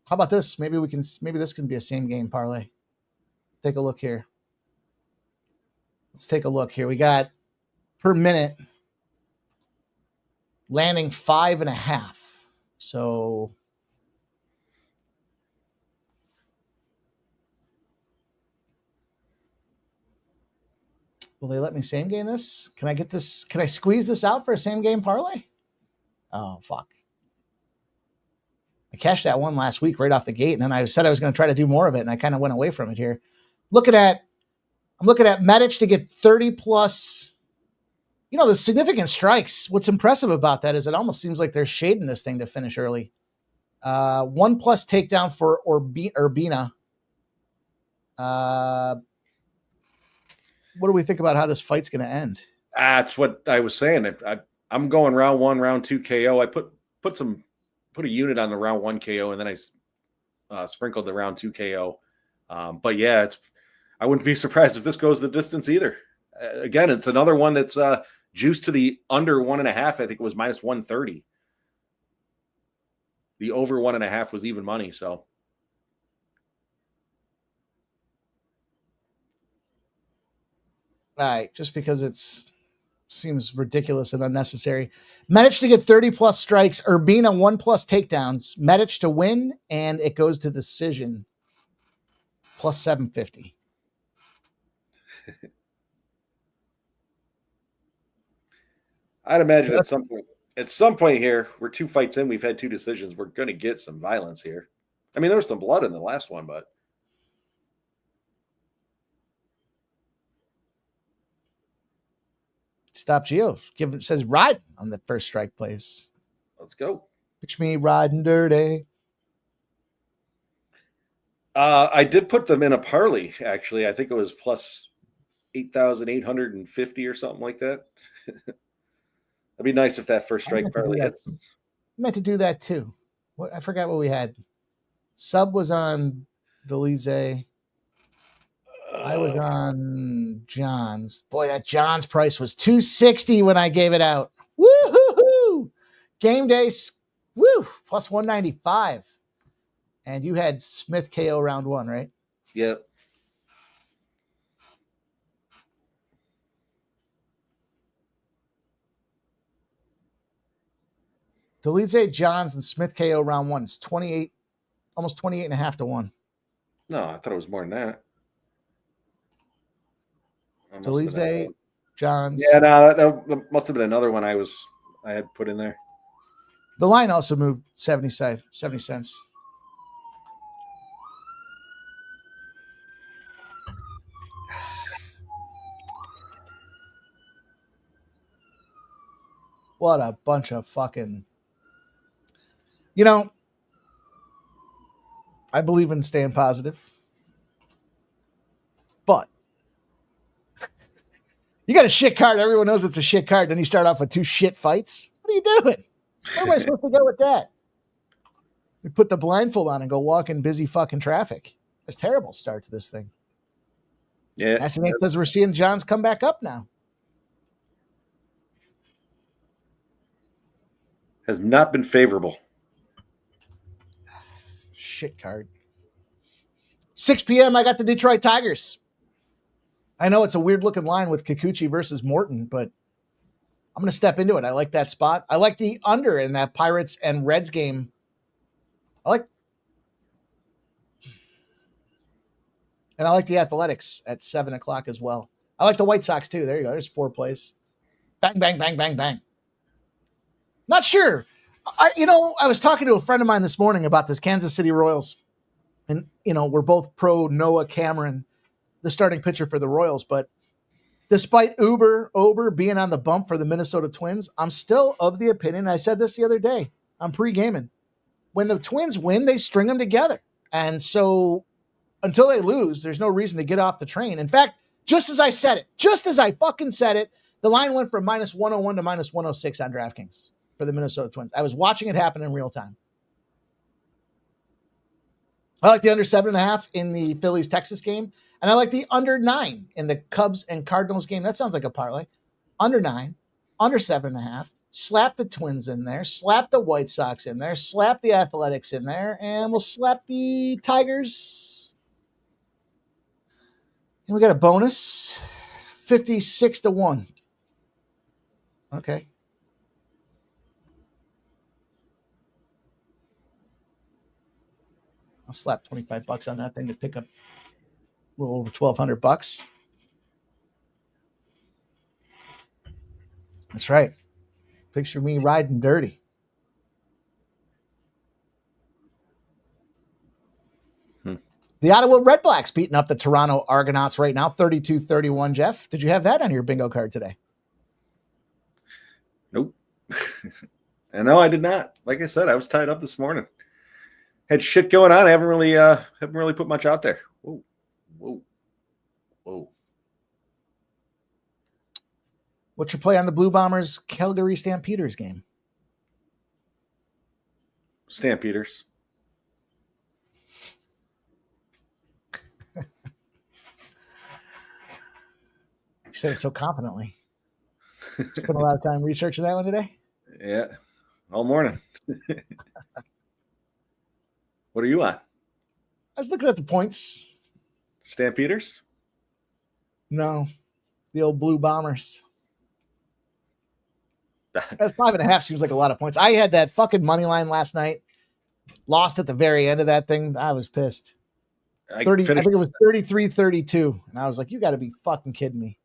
How about this? Maybe this can be a same game parlay. Take a look here. Let's take a look here. We got per minute landing 5.5. So will they let me same game this? Can I get this? Can I squeeze this out for a same game parlay? Oh, fuck. I cashed that one last week right off the gate, and then I said I was going to try to do more of it, and I kind of went away from it here. I'm looking at Medic to get 30+. You know, the significant strikes. What's impressive about that is it almost seems like they're shading this thing to finish early. 1+ takedown for Urbina. What do we think about how this fight's going to end? That's what I was saying. I'm going round 1, round 2 KO. I put a unit on the round 1 KO, and then I sprinkled the round 2 KO. But yeah, I wouldn't be surprised if this goes the distance either. Again, it's another one that's juiced to the under 1.5. I think it was minus 130. The over 1.5 was even money. So. All right, just because it seems ridiculous and unnecessary. Medic to get 30+ strikes, Urbina 1+ takedowns, Medic to win, and it goes to decision. Plus 750. I'd imagine at some point here, we're 2 fights in, we've had 2 decisions. We're going to get some violence here. I mean, there was some blood in the last one, but. Stop Geo. It says ride on the first strike plays. Let's go. Picture me riding dirty. I did put them in a parlay, actually. I think it was plus 8,850 or something like that. That'd be nice if that first strike parlay hits. I meant to do that too. I forgot what we had. Sub was on Dolidze. I was on John's. Boy, that John's price was $260 when I gave it out. Woo-hoo-hoo! Game day, woo, plus 195. And you had Smith KO round 1, right? Yep. Dolidze, Johns, and Smith KO round 1. It's 28, almost 28.5 to 1. No, I thought it was more than that. Dolidze, Johns. Yeah, no, that must have been another one I had put in there. The line also moved 70 cents. What a bunch of fucking... You know, I believe in staying positive. But you got a shit card. Everyone knows it's a shit card. Then you start off with 2 shit fights. What are you doing? Where am I supposed to go with that? We put the blindfold on and go walk in busy fucking traffic. It's a terrible start to this thing. Yeah. That's because we're seeing Johns come back up now. Has not been favorable. Shit card. 6 p.m. I got the Detroit Tigers. I know it's a weird looking line with Kikuchi versus Morton, but I'm going to step into it. I like that spot. I like the under in that Pirates and Reds game. And I like the Athletics at 7 o'clock as well. I like the White Sox too. There you go. There's 4 plays. Bang, bang, bang, bang, bang. Not sure. I was talking to a friend of mine this morning about this Kansas City Royals. And, we're both pro Noah Cameron, the starting pitcher for the Royals. But despite Ober being on the bump for the Minnesota Twins, I'm still of the opinion, I said this the other day, I'm pre-gaming. When the Twins win, they string them together. And so until they lose, there's no reason to get off the train. In fact, just as I fucking said it, the line went from minus 101 to minus 106 on DraftKings for the Minnesota Twins. I was watching it happen in real time. I like the under 7.5 in the Phillies-Texas game. And I like the under 9 in the Cubs and Cardinals game. That sounds like a parlay. Under 9, under 7.5. Slap the Twins in there. Slap the White Sox in there. Slap the Athletics in there. And we'll slap the Tigers. And we got a bonus. 56 to 1. Okay. I'll slap $25 on that thing to pick up a little over $1,200. That's right. Picture me riding dirty. The Ottawa Red Blacks beating up the Toronto Argonauts right now, 32-31, Jeff. Did you have that on your bingo card today? Nope. No, I did not. Like I said, I was tied up this morning. Had shit going on. I haven't really put much out there. Whoa. What's your play on the Blue Bombers Calgary Stampeders game? Stampeders. You said it so confidently. Spent a lot of time researching that one today? Yeah, all morning. What are you on? I was looking at the points. Stampeders? No, the old Blue Bombers. That's 5.5 seems like a lot of points. I had that fucking money line last night. Lost at the very end of that thing. I was pissed. I think it was 33-32. And I was like, you got to be fucking kidding me.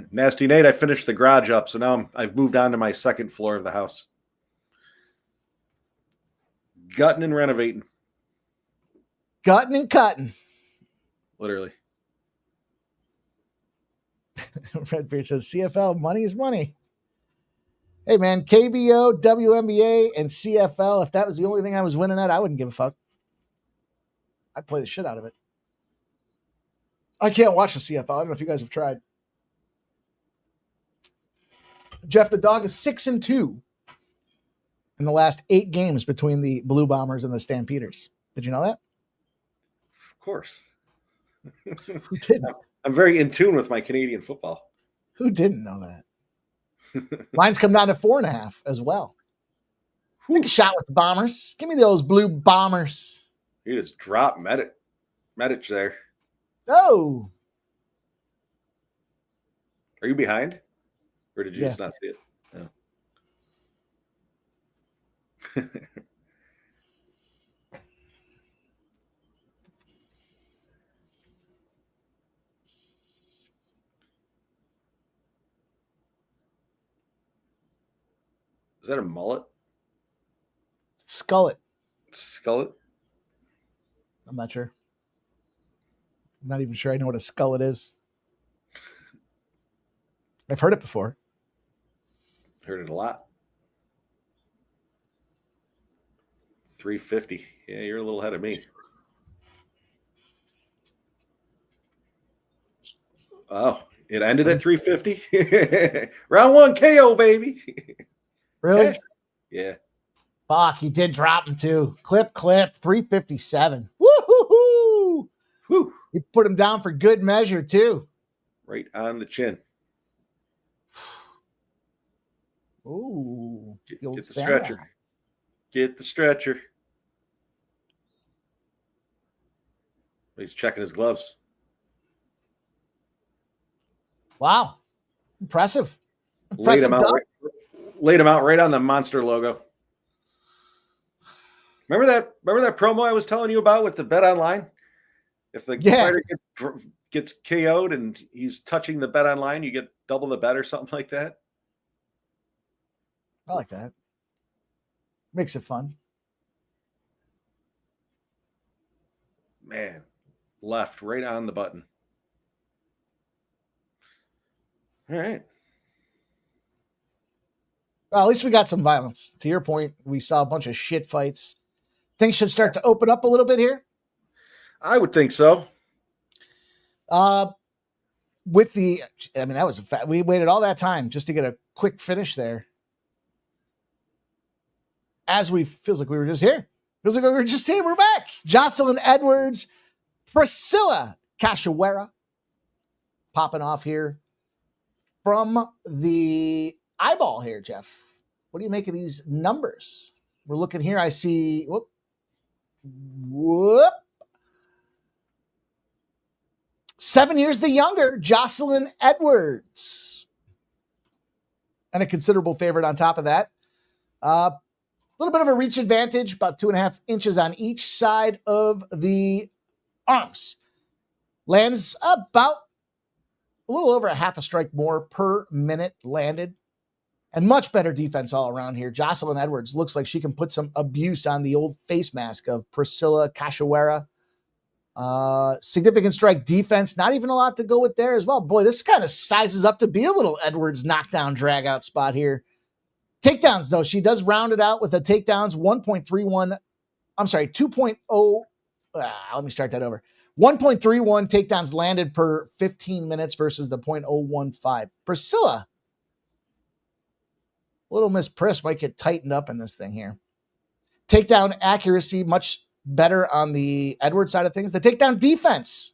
Nasty Nate, I finished the garage up, so now I've moved on to my second floor of the house. Gutting and renovating. Gutting and cutting. Literally. Redbeard says CFL, money is money. Hey, man, KBO, WNBA, and CFL, if that was the only thing I was winning at, I wouldn't give a fuck. I'd play the shit out of it. I can't watch the CFL. I don't know if you guys have tried. Jeff, the dog is 6-2 in the last 8 games between the Blue Bombers and the Stampeders. Did you know that? Of course. Who didn't? I'm very in tune with my Canadian football. Who didn't know that? Mine's come down to 4.5 as well. Take a shot with the Bombers. Give me those Blue Bombers. You just dropped Medic there. Oh. Are you behind? Or did you just not see it? No. Is that a mullet? Skullet. Skullet? I'm not sure. I'm not even sure I know what a skullet is. I've heard it before. Heard it a lot. 350. Yeah, you're a little ahead of me. Oh, it ended at 350. Round 1 KO, baby. Really? Okay. Yeah. Fuck, he did drop him too. Clip, 357. Woo-hoo-hoo! Whew. He put him down for good measure too. Right on the chin. Ooh. Get the stretcher. Santa. Get the stretcher. He's checking his gloves. Wow. Impressive. Laid him out right on the monster logo. Remember that promo I was telling you about with the bet online? If the fighter gets KO'd and he's touching the bet online, you get double the bet or something like that. I like that. Makes it fun. Man, left right on the button. All right. Well, at least we got some violence. To your point, we saw a bunch of shit fights. Things should start to open up a little bit here. I would think so. That was a fact. We waited all that time just to get a quick finish there. Feels like we were just here. Feels like we were just here. We're back. Jocelyn Edwards, Priscilla Cachoeira popping off here from the eyeball here, Jeff. What do you make of these numbers? We're looking here. I see. Whoop. 7 years the younger, Jocelyn Edwards. And a considerable favorite on top of that. A little bit of a reach advantage, about 2.5 inches on each side of the arms. Lands about a little over a half a strike more per minute landed. And much better defense all around here. Jocelyn Edwards looks like she can put some abuse on the old face mask of Priscilla Cachoeira. Significant strike defense. Not even a lot to go with there as well. Boy, this kind of sizes up to be a little Edwards knockdown drag out spot here. Takedowns, though. She does round it out with the takedowns 1.31. I'm sorry, 2.0. Let me start that over. 1.31 takedowns landed per 15 minutes versus the 0.015. Priscilla. Little Miss Pris might get tightened up in this thing here. Takedown accuracy, much better on the Edwards side of things. The takedown defense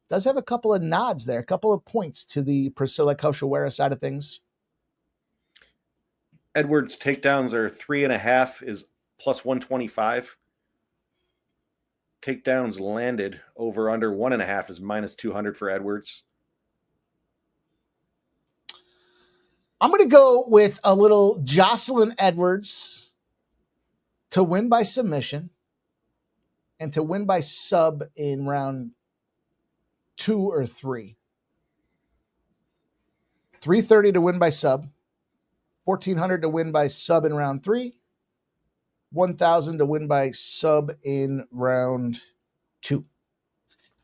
does have a couple of nods there, a couple of points to the Priscilla Cachoeira side of things. Edwards' takedowns are 3.5 is plus 125. Takedowns landed over under 1.5 is minus 200 for Edwards. I'm going to go with a little Jocelyn Edwards to win by submission and to win by sub in round 2 or 3. 330 to win by sub, 1,400 to win by sub in round 3, 1,000 to win by sub in round 2.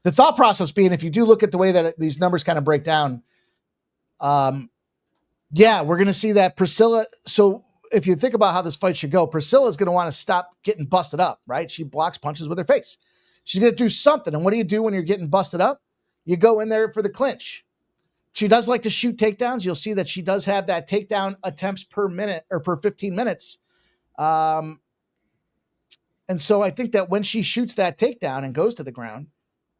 The thought process being, if you do look at the way that these numbers kind of break down, Yeah, we're going to see that Priscilla. So if you think about how this fight should go, Priscilla is going to want to stop getting busted up, right? She blocks punches with her face. She's going to do something. And what do you do when you're getting busted up? You go in there for the clinch. She does like to shoot takedowns. You'll see that she does have that takedown attempts per minute or per 15 minutes. And so I think that when she shoots that takedown and goes to the ground,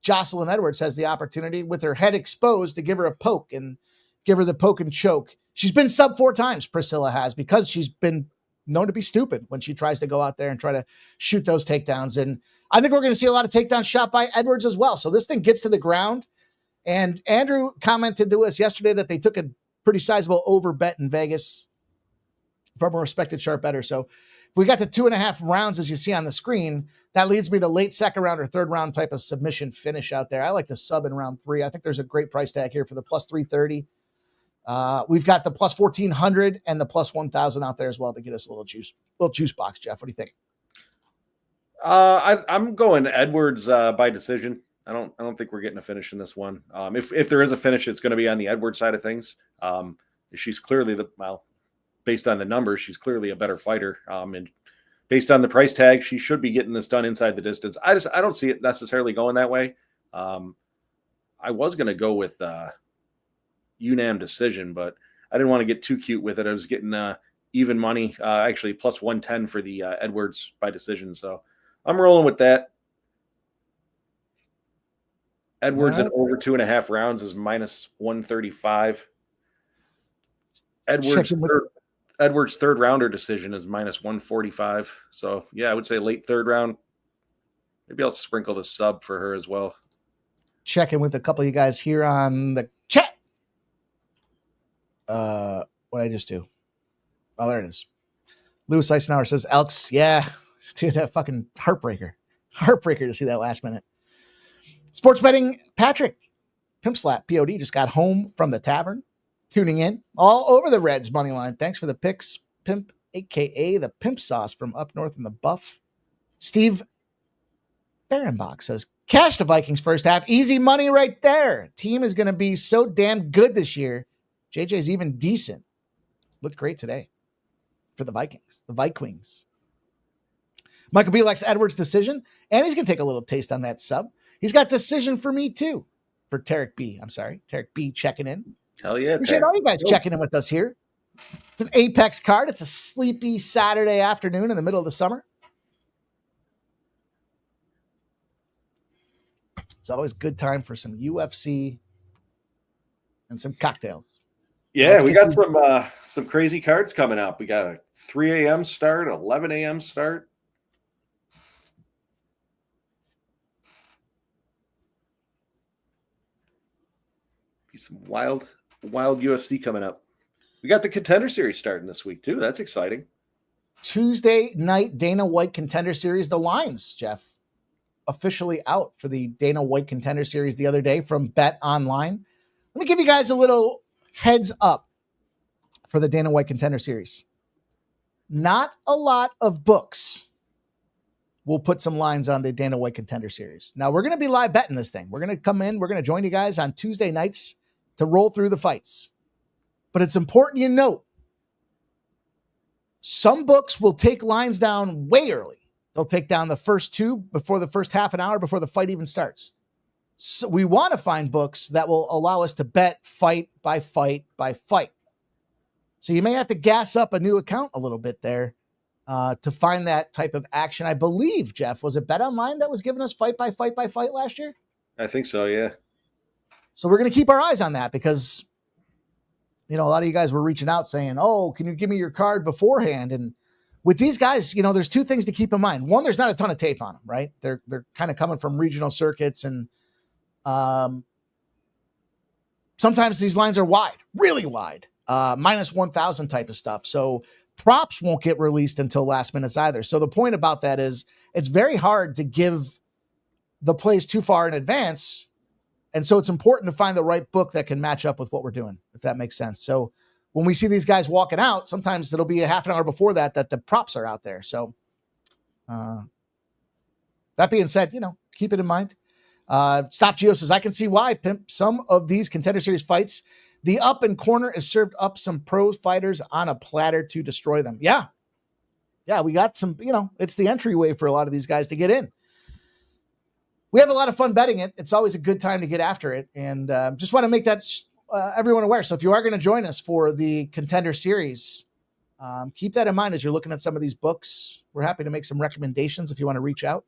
Jocelyn Edwards has the opportunity with her head exposed to give her a poke and give her the poke and choke. She's been sub 4 times, Priscilla has, because she's been known to be stupid when she tries to go out there and try to shoot those takedowns. And I think we're going to see a lot of takedowns shot by Edwards as well. So this thing gets to the ground. And Andrew commented to us yesterday that they took a pretty sizable over bet in Vegas from a respected sharp better. So if we got to 2.5 rounds, as you see on the screen, that leads me to late second round or third round type of submission finish out there. I like the sub in round 3. I think there's a great price tag here for the plus 330. We've got the plus 1,400 and the plus 1,000 out there as well to get us a little juice box. Jeff, what do you think? I'm going Edwards by decision. I don't think we're getting a finish in this one. If there is a finish, it's going to be on the Edwards side of things. She's clearly based on the numbers, she's clearly a better fighter. And based on the price tag, she should be getting this done inside the distance. I don't see it necessarily going that way. I was going to go with UNAM decision, but I didn't want to get too cute with it. I was getting even money, actually plus 110 for the Edwards by decision. So I'm rolling with that. Edwards in over 2.5 rounds is minus 135. Edwards third rounder decision is minus 145. So yeah, I would say late third round. Maybe I'll sprinkle the sub for her as well. Checking with a couple of you guys here on the chat. What did I just do? Oh, there it is. Lewis Eisenhower says Elks. Yeah, dude, that fucking heartbreaker to see that last minute. Sports betting, Patrick Pimp Slap POD just got home from the tavern, tuning in all over the Reds money line. Thanks for the picks, Pimp, aka the Pimp Sauce from up north in the Buff. Steve Berenbach says, cash the Vikings first half. Easy money right there. Team is going to be so damn good this year. JJ's even decent. Looked great today for the Vikings, the Vikings. Michael B likes Edwards' decision, and he's going to take a little taste on that sub. He's got decision for me too. For Tarek B. I'm sorry. Tarek B checking in. Hell yeah. Appreciate all you guys checking in with us here. It's an Apex card. It's a sleepy Saturday afternoon in the middle of the summer. It's always a good time for some UFC and some cocktails. Yeah, we got some crazy cards coming up. We got a 3 a.m. start, 11 a.m. start. Some wild UFC coming up. We got the Contender Series starting this week too. That's exciting. Tuesday night Dana White Contender Series. The lines, Jeff, officially out for the Dana White Contender Series the other day from Bet Online. Let me give you guys a little heads up for the Dana White Contender Series. Not a lot of books will put some lines on the Dana White Contender Series. Now, we're going to be live betting this thing. We're going to come in. We're going to join you guys on Tuesday nights to roll through the fights. But it's important you note, some books will take lines down way early. They'll take down the first 2 before the first half an hour before the fight even starts. So we want to find books that will allow us to bet fight by fight by fight. So you may have to gas up a new account a little bit there to find that type of action. I believe, Jeff, was it Bet Online that was giving us fight by fight by fight last year? I think so, yeah. So we're going to keep our eyes on that because, you know, a lot of you guys were reaching out saying, oh, can you give me your card beforehand? And with these guys, you know, there's 2 things to keep in mind. One, there's not a ton of tape on them, right? They're kind of coming from regional circuits, and sometimes these lines are wide, really wide, minus 1,000 type of stuff. So props won't get released until last minutes either. So the point about that is it's very hard to give the plays too far in advance. And so it's important to find the right book that can match up with what we're doing, if that makes sense. So when we see these guys walking out, sometimes it'll be a half an hour before that the props are out there. So that being said, you know, keep it in mind. Stop Geo says, I can see why, Pimp. Some of these Contender Series fights The up and corner is served up some pro fighters on a platter to destroy them. Yeah. Yeah, we got some, it's the entryway for a lot of these guys to get in. We have a lot of fun betting it. It's always a good time to get after it. And just want to make that everyone aware. So if you are going to join us for the Contender Series, keep that in mind as you're looking at some of these books. We're happy to make some recommendations if you want to reach out.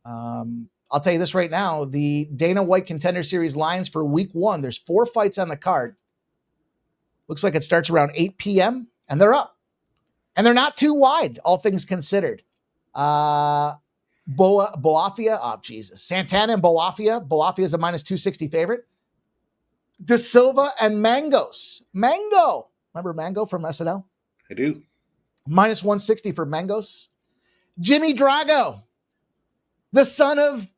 I'll tell you this right now. The Dana White Contender Series lines for week 1, there's 4 fights on the card. Looks like it starts around 8 p.m. and they're up. And they're not too wide, all things considered. Boafia, oh Jesus. Santana and Boafia. Boafia is a minus 260 favorite. De Silva and Mangos. Mango. Remember Mango from SNL? I do. Minus 160 for Mangos. Jimmy Drago, the son of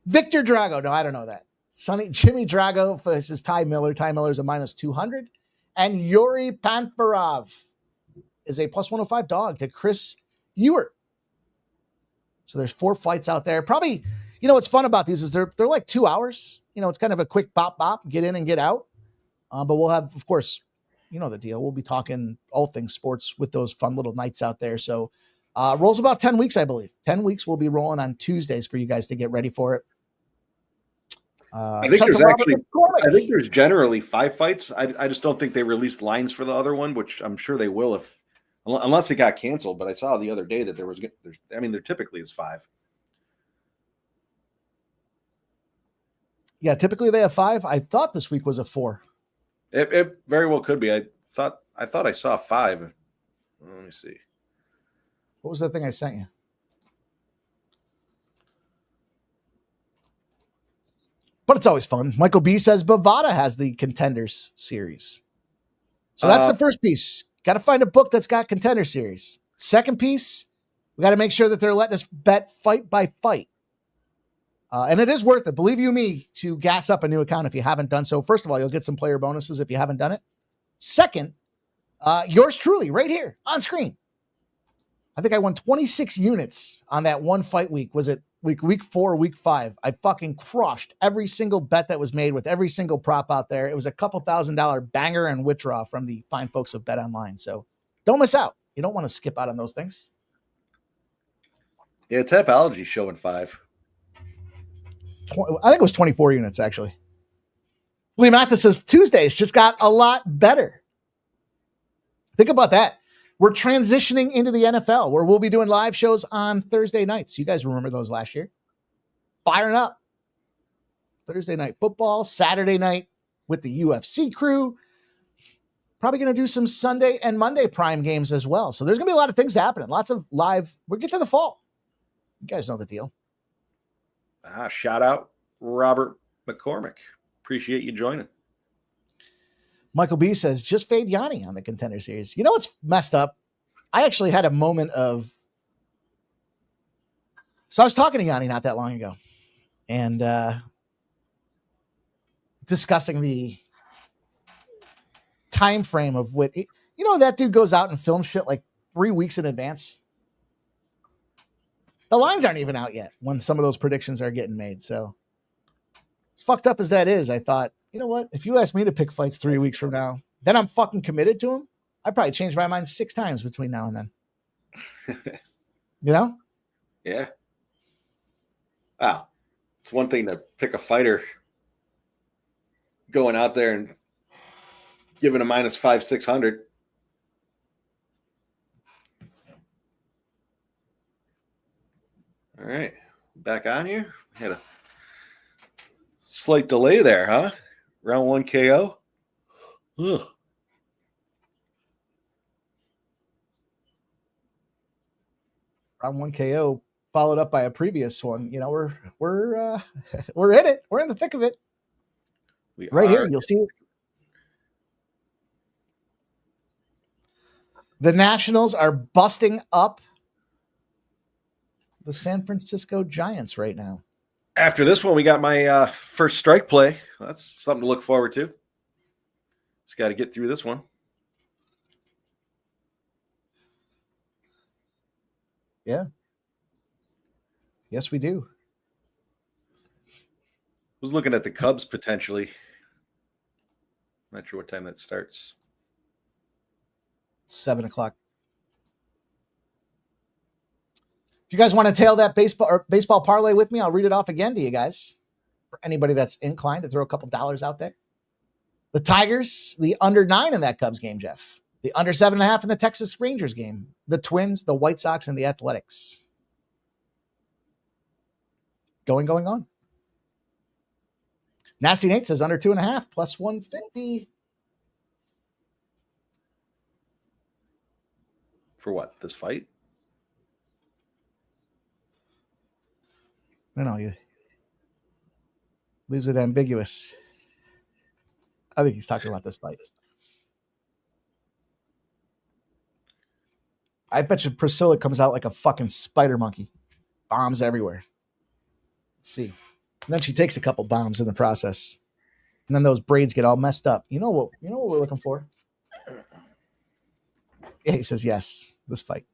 Victor Drago. No, I don't know that. Jimmy Drago versus Ty Miller. Ty Miller is a minus 200. And Yuri Panfarov is a plus 105 dog to Chris Ewert. So there's 4 fights out there. Probably, what's fun about these is they're like 2 hours. It's kind of a quick bop, get in and get out. But we'll have, of course, the deal. We'll be talking all things sports with those fun little nights out there. So rolls about 10 weeks, I believe. 10 weeks we'll be rolling on Tuesdays for you guys to get ready for it. I think there's generally 5 fights. I just don't think they released lines for the other one, which I'm sure they will unless it got canceled. But I saw the other day that there typically is 5. Yeah, typically they have 5. I thought this week was a 4. It very well could be. I thought I saw 5. Let me see. What was that thing I sent you? But it's always fun. Michael B says Bovada has the Contenders Series. So that's the first piece. Got to find a book that's got Contender Series. Second piece, we got to make sure that they're letting us bet fight by fight. And it is worth it, believe you me, to gas up a new account if you haven't done so. First of all, you'll get some player bonuses if you haven't done it. Second, yours truly right here on screen. I think I won 26 units on that one fight week. Was it week 4, week 5? I fucking crushed every single bet that was made with every single prop out there. It was a couple $1,000 banger and withdraw from the fine folks of Bet Online. So don't miss out. You don't want to skip out on those things. Yeah, Tapology showing 5. I think it was 24 units, actually. Lee Mathis says Tuesdays just got a lot better. Think about that. We're transitioning into the NFL where we'll be doing live shows on Thursday nights. You guys remember those last year? Firing up. Thursday night football, Saturday night with the UFC crew. Probably going to do some Sunday and Monday prime games as well. So there's going to be a lot of things happening. Lots of live. We'll get to the fall. You guys know the deal. Shout out Robert McCormick. Appreciate you joining. Michael B says, just fade Yanni on the Contender Series. You know what's messed up? I actually had a moment of... So I was talking to Yanni not that long ago and discussing the time frame of what... that dude goes out and films shit like 3 weeks in advance. The lines aren't even out yet when some of those predictions are getting made. So as fucked up as that is, I thought, you know what? If you ask me to pick fights 3 weeks from now, then I'm fucking committed to them. I'd probably change my mind 6 times between now and then. Yeah. Wow. It's one thing to pick a fighter going out there and giving a minus 500-600. All right. Back on here. Had a slight delay there, huh? Round 1 KO. Ugh. Round 1 KO followed up by a previous one. We're in it. We're in the thick of it. Here, you'll see it. The Nationals are busting up the San Francisco Giants right now. After this one, we got my first strike play. That's something to look forward to. Just got to get through this one. Yeah. Yes, we do. Was looking at the Cubs potentially. Not sure what time that starts. 7 o'clock. If you guys want to tail that baseball parlay with me, I'll read it off again to you guys. For anybody that's inclined to throw a couple dollars out there. The Tigers, the under 9 in that Cubs game, Jeff. The under 7.5 in the Texas Rangers game. The Twins, the White Sox, and the Athletics. Going on. Nasty Nate says under 2.5 plus 150. For what? This fight? No, you leaves it ambiguous. I think he's talking about this fight. I bet you Priscilla comes out like a fucking spider monkey. Bombs everywhere. Let's see. And then she takes a couple bombs in the process. And then those braids get all messed up. You know what we're looking for? Yeah, he says yes. This fight,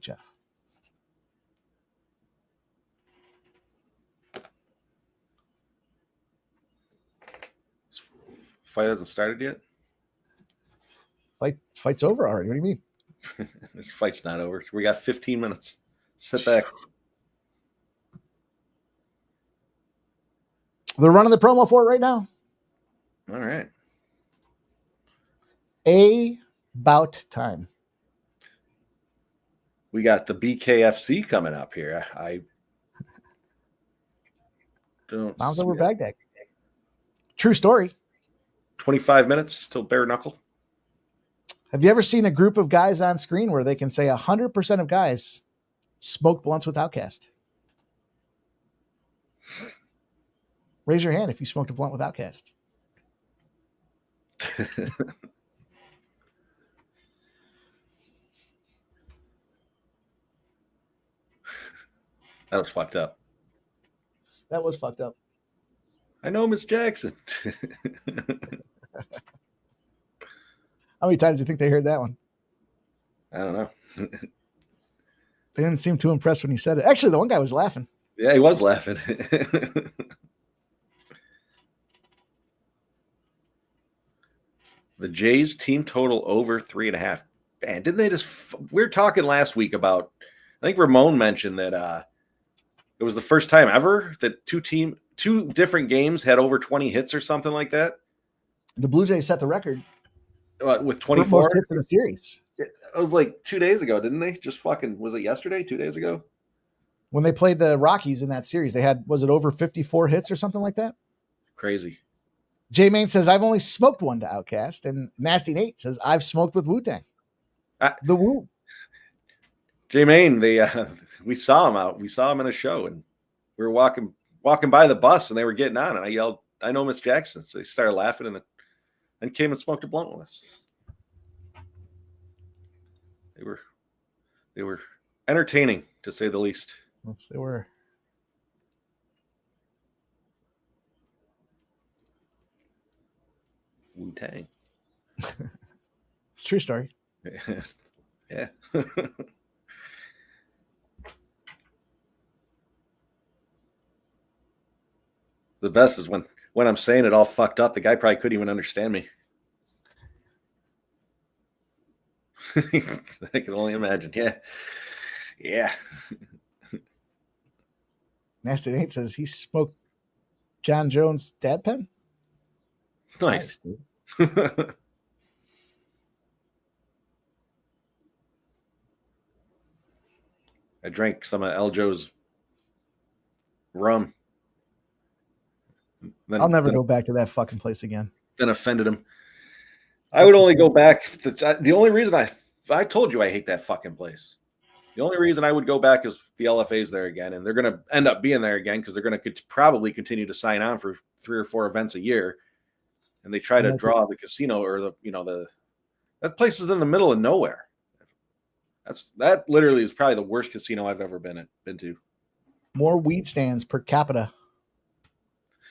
Jeff. Fight hasn't started yet? Fight's over already. What do you mean? This fight's not over. We got 15 minutes. Sit back. They're running the promo for it right now. All right. About time. We got the BKFC coming up here. I don't. Bounce over Baghdad. True story. 25 minutes till bare knuckle. Have you ever seen a group of guys on screen where they can say 100% of guys smoked blunts with Outkast? Raise your hand if you smoked a blunt with Outkast. That was fucked up. That was fucked up. I know Miss Jackson. How many times do you think they heard that one? I don't know. They didn't seem too impressed when he said it. Actually, the one guy was laughing. Yeah, he was laughing. The Jays team total over 3.5. Man, didn't they just? We were talking last week about. I think Ramon mentioned that it was the first time ever that two different games had over 20 hits or something like that. The Blue Jays set the record with 24 most hits in the series. It was like 2 days ago, didn't they? Just fucking, was it yesterday? 2 days ago? When they played the Rockies in that series, they had, was it over 54 hits or something like that? Crazy. J Main says, I've only smoked one to Outkast. And Nasty Nate says, I've smoked with Wu-Tang. The Wu. J Main, we saw him out. We saw him in a show, and we were walking by the bus, and they were getting on, and I yelled, I know Miss Jackson. So they started laughing and came and smoked a blunt with us. They were entertaining, to say the least. Yes, they were. Wu-Tang. It's a true story. Yeah. The best is when I'm saying it all fucked up, the guy probably couldn't even understand me. I can only imagine. Yeah. Nasty Nate says he smoked John Jones' dad pen. Nice. I drank some of Eljo's rum. I'll never go back to that fucking place again. Then offended him. I would only go back. The only reason I told you I hate that fucking place. The only reason I would go back is the LFA's there again, and they're going to end up being there again because they're going to probably continue to sign on for 3 or 4 events a year, and they try to draw the casino or that place is in the middle of nowhere. That literally is probably the worst casino I've ever been to. More weed stands per capita.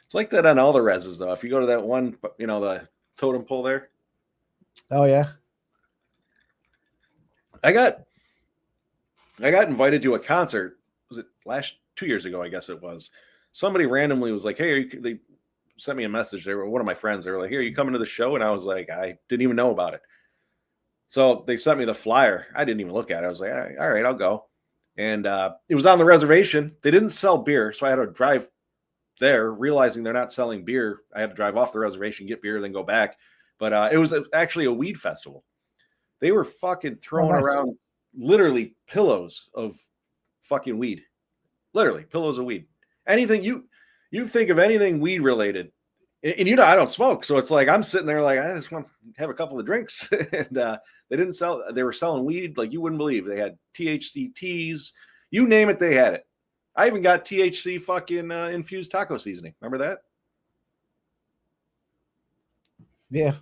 It's like that on all the reses, though. If you go to that one, the totem pole there. Oh yeah. I got invited to a concert. Was it 2 years ago? I guess it was. Somebody randomly was like, "Hey, sent me a message. They were one of my friends. They were like, "Here, you coming to the show?" And I was like, I didn't even know about it. So they sent me the flyer. I didn't even look at it. I was like, all right, I'll go. And it was on the reservation. They didn't sell beer, so I had to drive there, realizing they're not selling beer. I had to drive off the reservation, get beer, then go back. But it was actually a weed festival. They were fucking throwing around literally pillows of fucking weed. Literally pillows of weed. Anything you think of anything weed related. And you know, I don't smoke. So it's like I'm sitting there like, I just want to have a couple of drinks. And they didn't sell, they were selling weed like you wouldn't believe. They had THC teas, you name it, they had it. I even got THC fucking infused taco seasoning. Remember that? Yeah.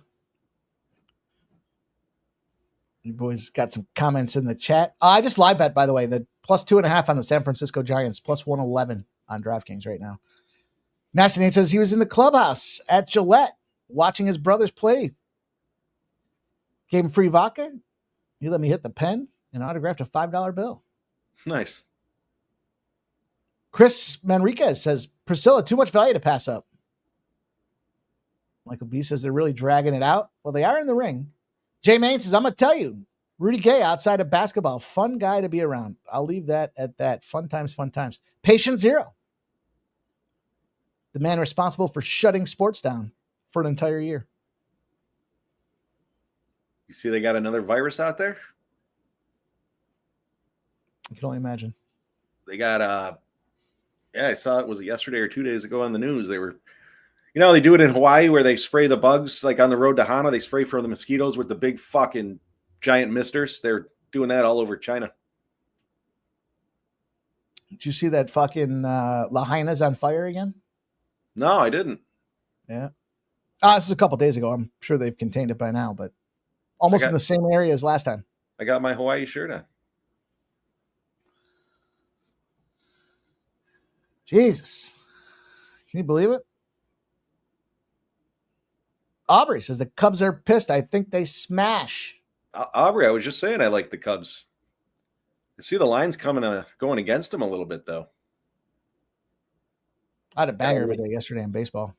You boys got some comments in the chat. I just live bet, by the way, the +2.5 on the San Francisco Giants, +111 on DraftKings right now. Nasty Nate says he was in the clubhouse at Gillette watching his brothers play. Gave him free vodka. He let me hit the pen and autographed a $5 bill. Nice. Chris Manriquez says, Priscilla, too much value to pass up. Michael B says they're really dragging it out. Well, they are in the ring. Jay Main says, I'm going to tell you, Rudy Gay outside of basketball, fun guy to be around. I'll leave that at that. Fun times, fun times. Patient Zero. The man responsible for shutting sports down for an entire year. You see they got another virus out there? I can only imagine. They got I saw it, was it yesterday or 2 days ago on the news? They were, you know, they do it in Hawaii where they spray the bugs, like on the road to Hana, they spray for the mosquitoes with the big fucking giant misters. They're doing that all over China. Did you see that fucking Lahaina's on fire again? No, I didn't. Yeah. This is a couple days ago. I'm sure they've contained it by now, but almost in the same area as last time. I got my Hawaii shirt on. Jesus. Can you believe it? Aubrey says the Cubs are pissed. I think they smash. Aubrey, I was just saying I like the Cubs. I see the lines coming going against them a little bit, though. I had a banger of a day yesterday in baseball.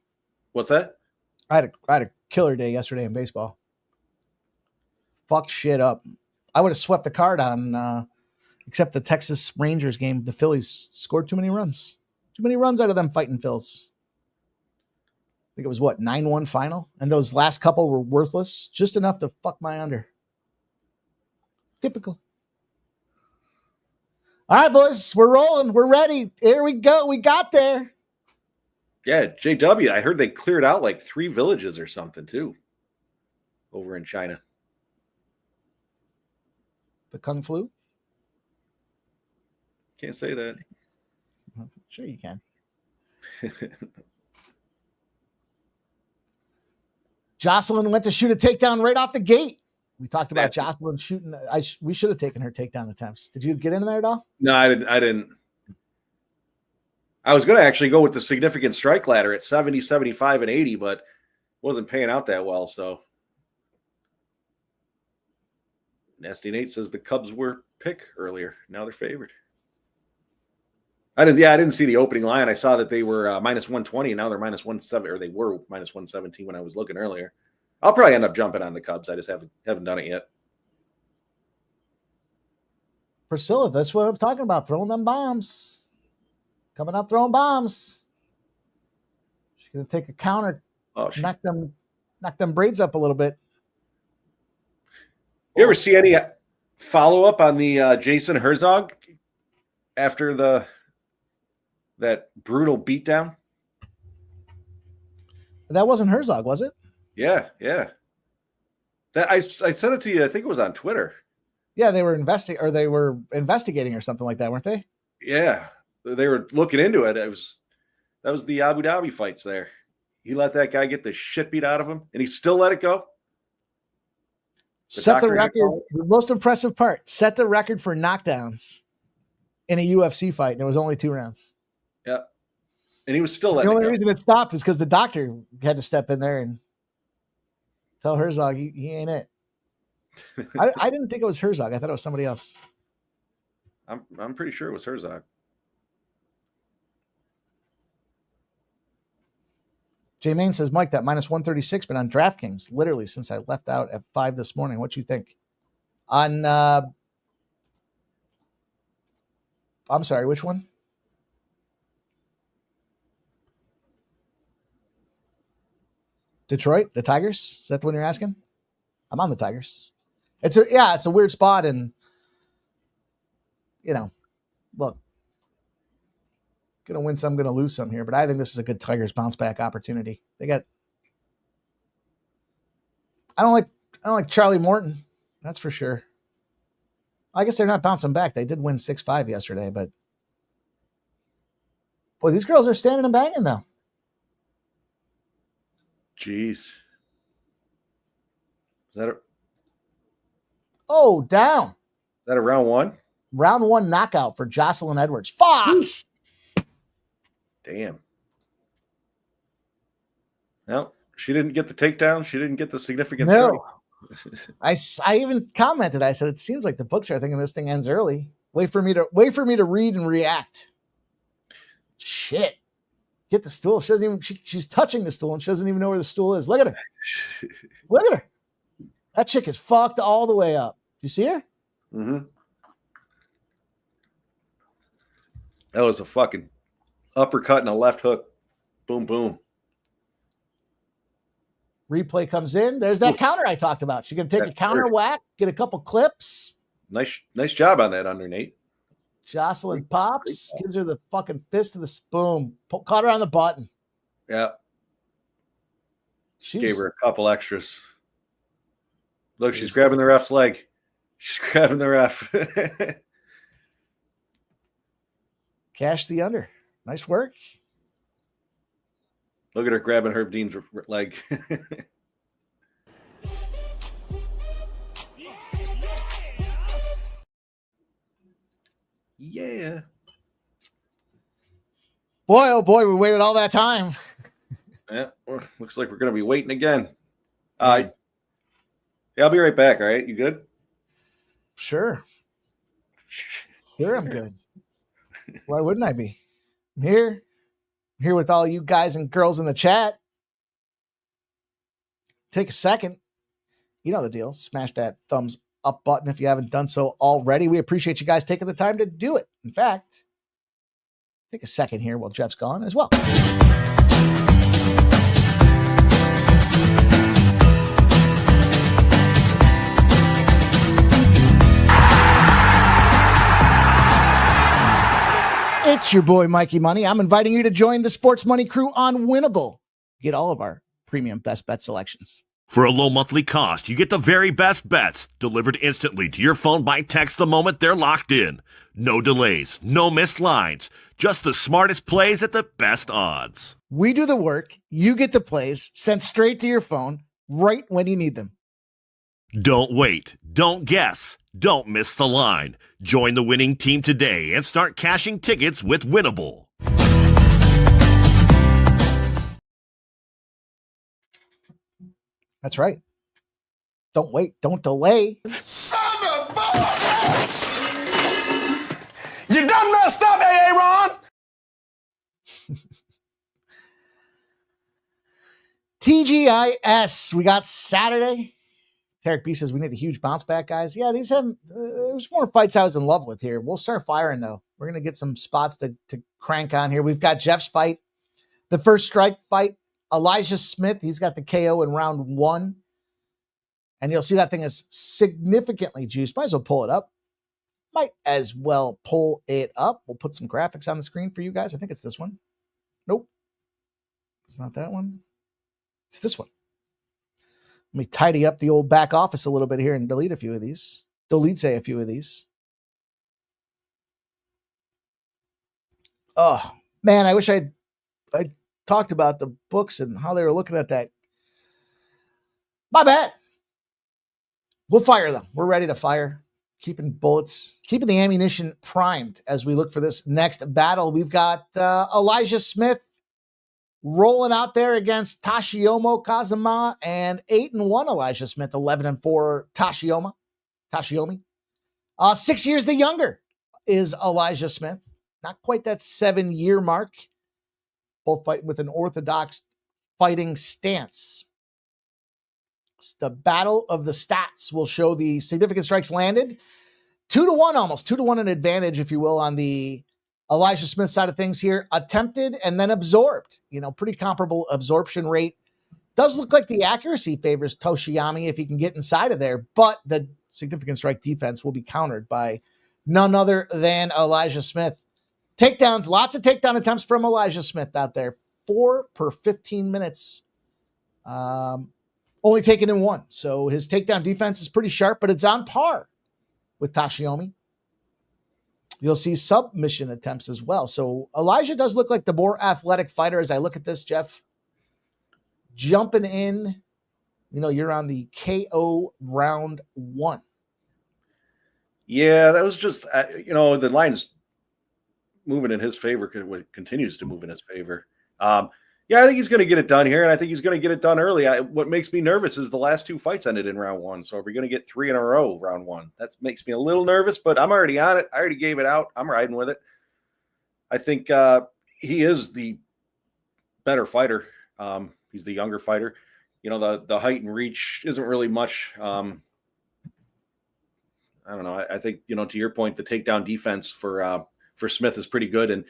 What's that? I had a killer day yesterday in baseball. Fuck shit up. I would have swept the card on, except the Texas Rangers game. The Phillies scored too many runs. Too many runs out of them fighting Phils. I think it was 9-1 final, and those last couple were worthless, just enough to fuck my under. Typical. All right, boys, we're rolling. We're ready. Here we go. We got there. Yeah, JW, I heard they cleared out like 3 villages or something too over in China. The Kung Flu? Can't say that. Sure you can. Jocelyn went to shoot a takedown right off the gate. We talked about Jocelyn shooting. We should have taken her takedown attempts. Did you get in there at all? No, I didn't. I was going to actually go with the significant strike ladder at 70, 75, and 80, but wasn't paying out that well. So Nasty Nate says the Cubs were pick earlier. Now they're favored. I didn't see the opening line. I saw that they were -120, and now they're -170, or they were -117 when I was looking earlier. I'll probably end up jumping on the Cubs. I just haven't done it yet. Priscilla, that's what I'm talking about. Throwing them bombs. Coming up throwing bombs. She's gonna take a counter, knock them braids up a little bit. You ever see any follow-up on the Jason Herzog after that brutal beatdown? That wasn't Herzog, was it? Yeah. That I sent it to you. I think it was on Twitter. Yeah, they were investigating or something like that, weren't they? Yeah, they were looking into it. That was the Abu Dhabi fights there. He let that guy get the shit beat out of him, and he still let it go. Set the record. The most impressive part: set the record for knockdowns in a UFC fight, and it was only 2 rounds. Yeah, and he was still letting the only it go. reason it stopped is because the doctor had to step in there and tell Herzog he ain't it. I didn't think it was Herzog. I thought it was somebody else. I'm pretty sure it was Herzog. Jay Main says, Mike, that minus 136 been on DraftKings literally since I left out at 5 this morning. What you think? On, I'm sorry, which one? Detroit, the Tigers? Is that the one you're asking? I'm on the Tigers. It's a weird spot, and look, gonna win some, gonna lose some here, but I think this is a good Tigers bounce back opportunity. I don't like Charlie Morton, that's for sure. I guess they're not bouncing back. They did win 6-5 yesterday, but boy, these girls are standing and banging though. Jeez. Is that down. Is that a round one? Round one knockout for Jocelyn Edwards. Fuck! Damn. Well, she didn't get the takedown. She didn't get the significant No. strike. I even commented. I said, it seems like the books are thinking this thing ends early. Wait for me to read and react. Shit. Get the stool. She doesn't even. She's touching the stool and she doesn't even know where the stool is. Look at her. Look at her. That chick is fucked all the way up. You see her? Mm-hmm. That was a fucking uppercut and a left hook. Boom, boom. Replay comes in. There's that counter I talked about. She can take a counter whack, get a couple clips. Nice job on that under, Nate. Jocelyn pops, gives her the fucking fist of the spoon. Caught her on the button. Yeah. Gave her a couple extras. Look, she's grabbing the ref's leg. She's grabbing the ref. Cash the under. Nice work. Look at her grabbing Herb Dean's leg. Yeah. Boy, oh boy, we waited all that time. Yeah, looks like we're going to be waiting again. Yeah, I'll be right back. All right, you good? Sure, I'm good. Why wouldn't I be? I'm here with all you guys and girls in the chat. Take a second. You know the deal. Smash that thumbs up button if you haven't done so already. We appreciate you guys taking the time to do it. In fact, take a second here while Jeff's gone as well. It's your boy, Mikey Money. I'm inviting you to join the Sports Money crew on Winnable. Get all of our premium best bet selections. For a low monthly cost, you get the very best bets delivered instantly to your phone by text the moment they're locked in. No delays, no missed lines, just the smartest plays at the best odds. We do the work, you get the plays sent straight to your phone right when you need them. Don't wait, don't guess, don't miss the line. Join the winning team today and start cashing tickets with Winnable. That's right. Don't wait. Don't delay. Son of a bitch! You done messed up, Aaron! TGIS. We got Saturday. Tarek B says we need a huge bounce back, guys. Yeah, these have there's more fights I was in love with here. We'll start firing though. We're gonna get some spots to crank on here. We've got Jeff's fight, the first strike fight. Elijah Smith, he's got the KO in round 1. And you'll see that thing is significantly juiced. Might as well pull it up. We'll put some graphics on the screen for you guys. I think it's this one. Nope. It's not that one. It's this one. Let me tidy up the old back office a little bit here and delete a few of these. Dolidze a few of these. Oh, man, I wish I talked about the books and how they were looking at that. My bad. We'll fire them. We're ready to fire. Keeping bullets, keeping the ammunition primed as we look for this next battle. We've got Elijah Smith rolling out there against Tashioma Kazuma, and 8-1 Elijah Smith, 11-4 Tashiyomi. 6 years the younger is Elijah Smith. Not quite that 7-year mark. Both fight with an orthodox fighting stance. It's the battle of the stats will show the significant strikes landed. 2-1 almost. 2-1 an advantage, if you will, on the Elijah Smith side of things here. Attempted and then absorbed. Pretty comparable absorption rate. Does look like the accuracy favors Toshiami if he can get inside of there, but the significant strike defense will be countered by none other than Elijah Smith. Takedowns, lots of takedown attempts from Elijah Smith out there. 4 per 15 minutes. Only taken in 1. So his takedown defense is pretty sharp, but it's on par with Toshiami. You'll see submission attempts as well. So Elijah does look like the more athletic fighter as I look at this, Jeff. Jumping in, you're on the KO round 1. Yeah, that was just, the line's moving in his favor, continues to move in his favor. Yeah, I think he's going to get it done here, and I think he's going to get it done early. What makes me nervous is the last 2 fights ended in round 1, so are we going to get 3 in a row round 1? That makes me a little nervous, but I'm already on it. I already gave it out. I'm riding with it. I think he is the better fighter. He's the younger fighter. The height and reach isn't really much. I don't know. I think, to your point, the takedown defense for Smith is pretty good. And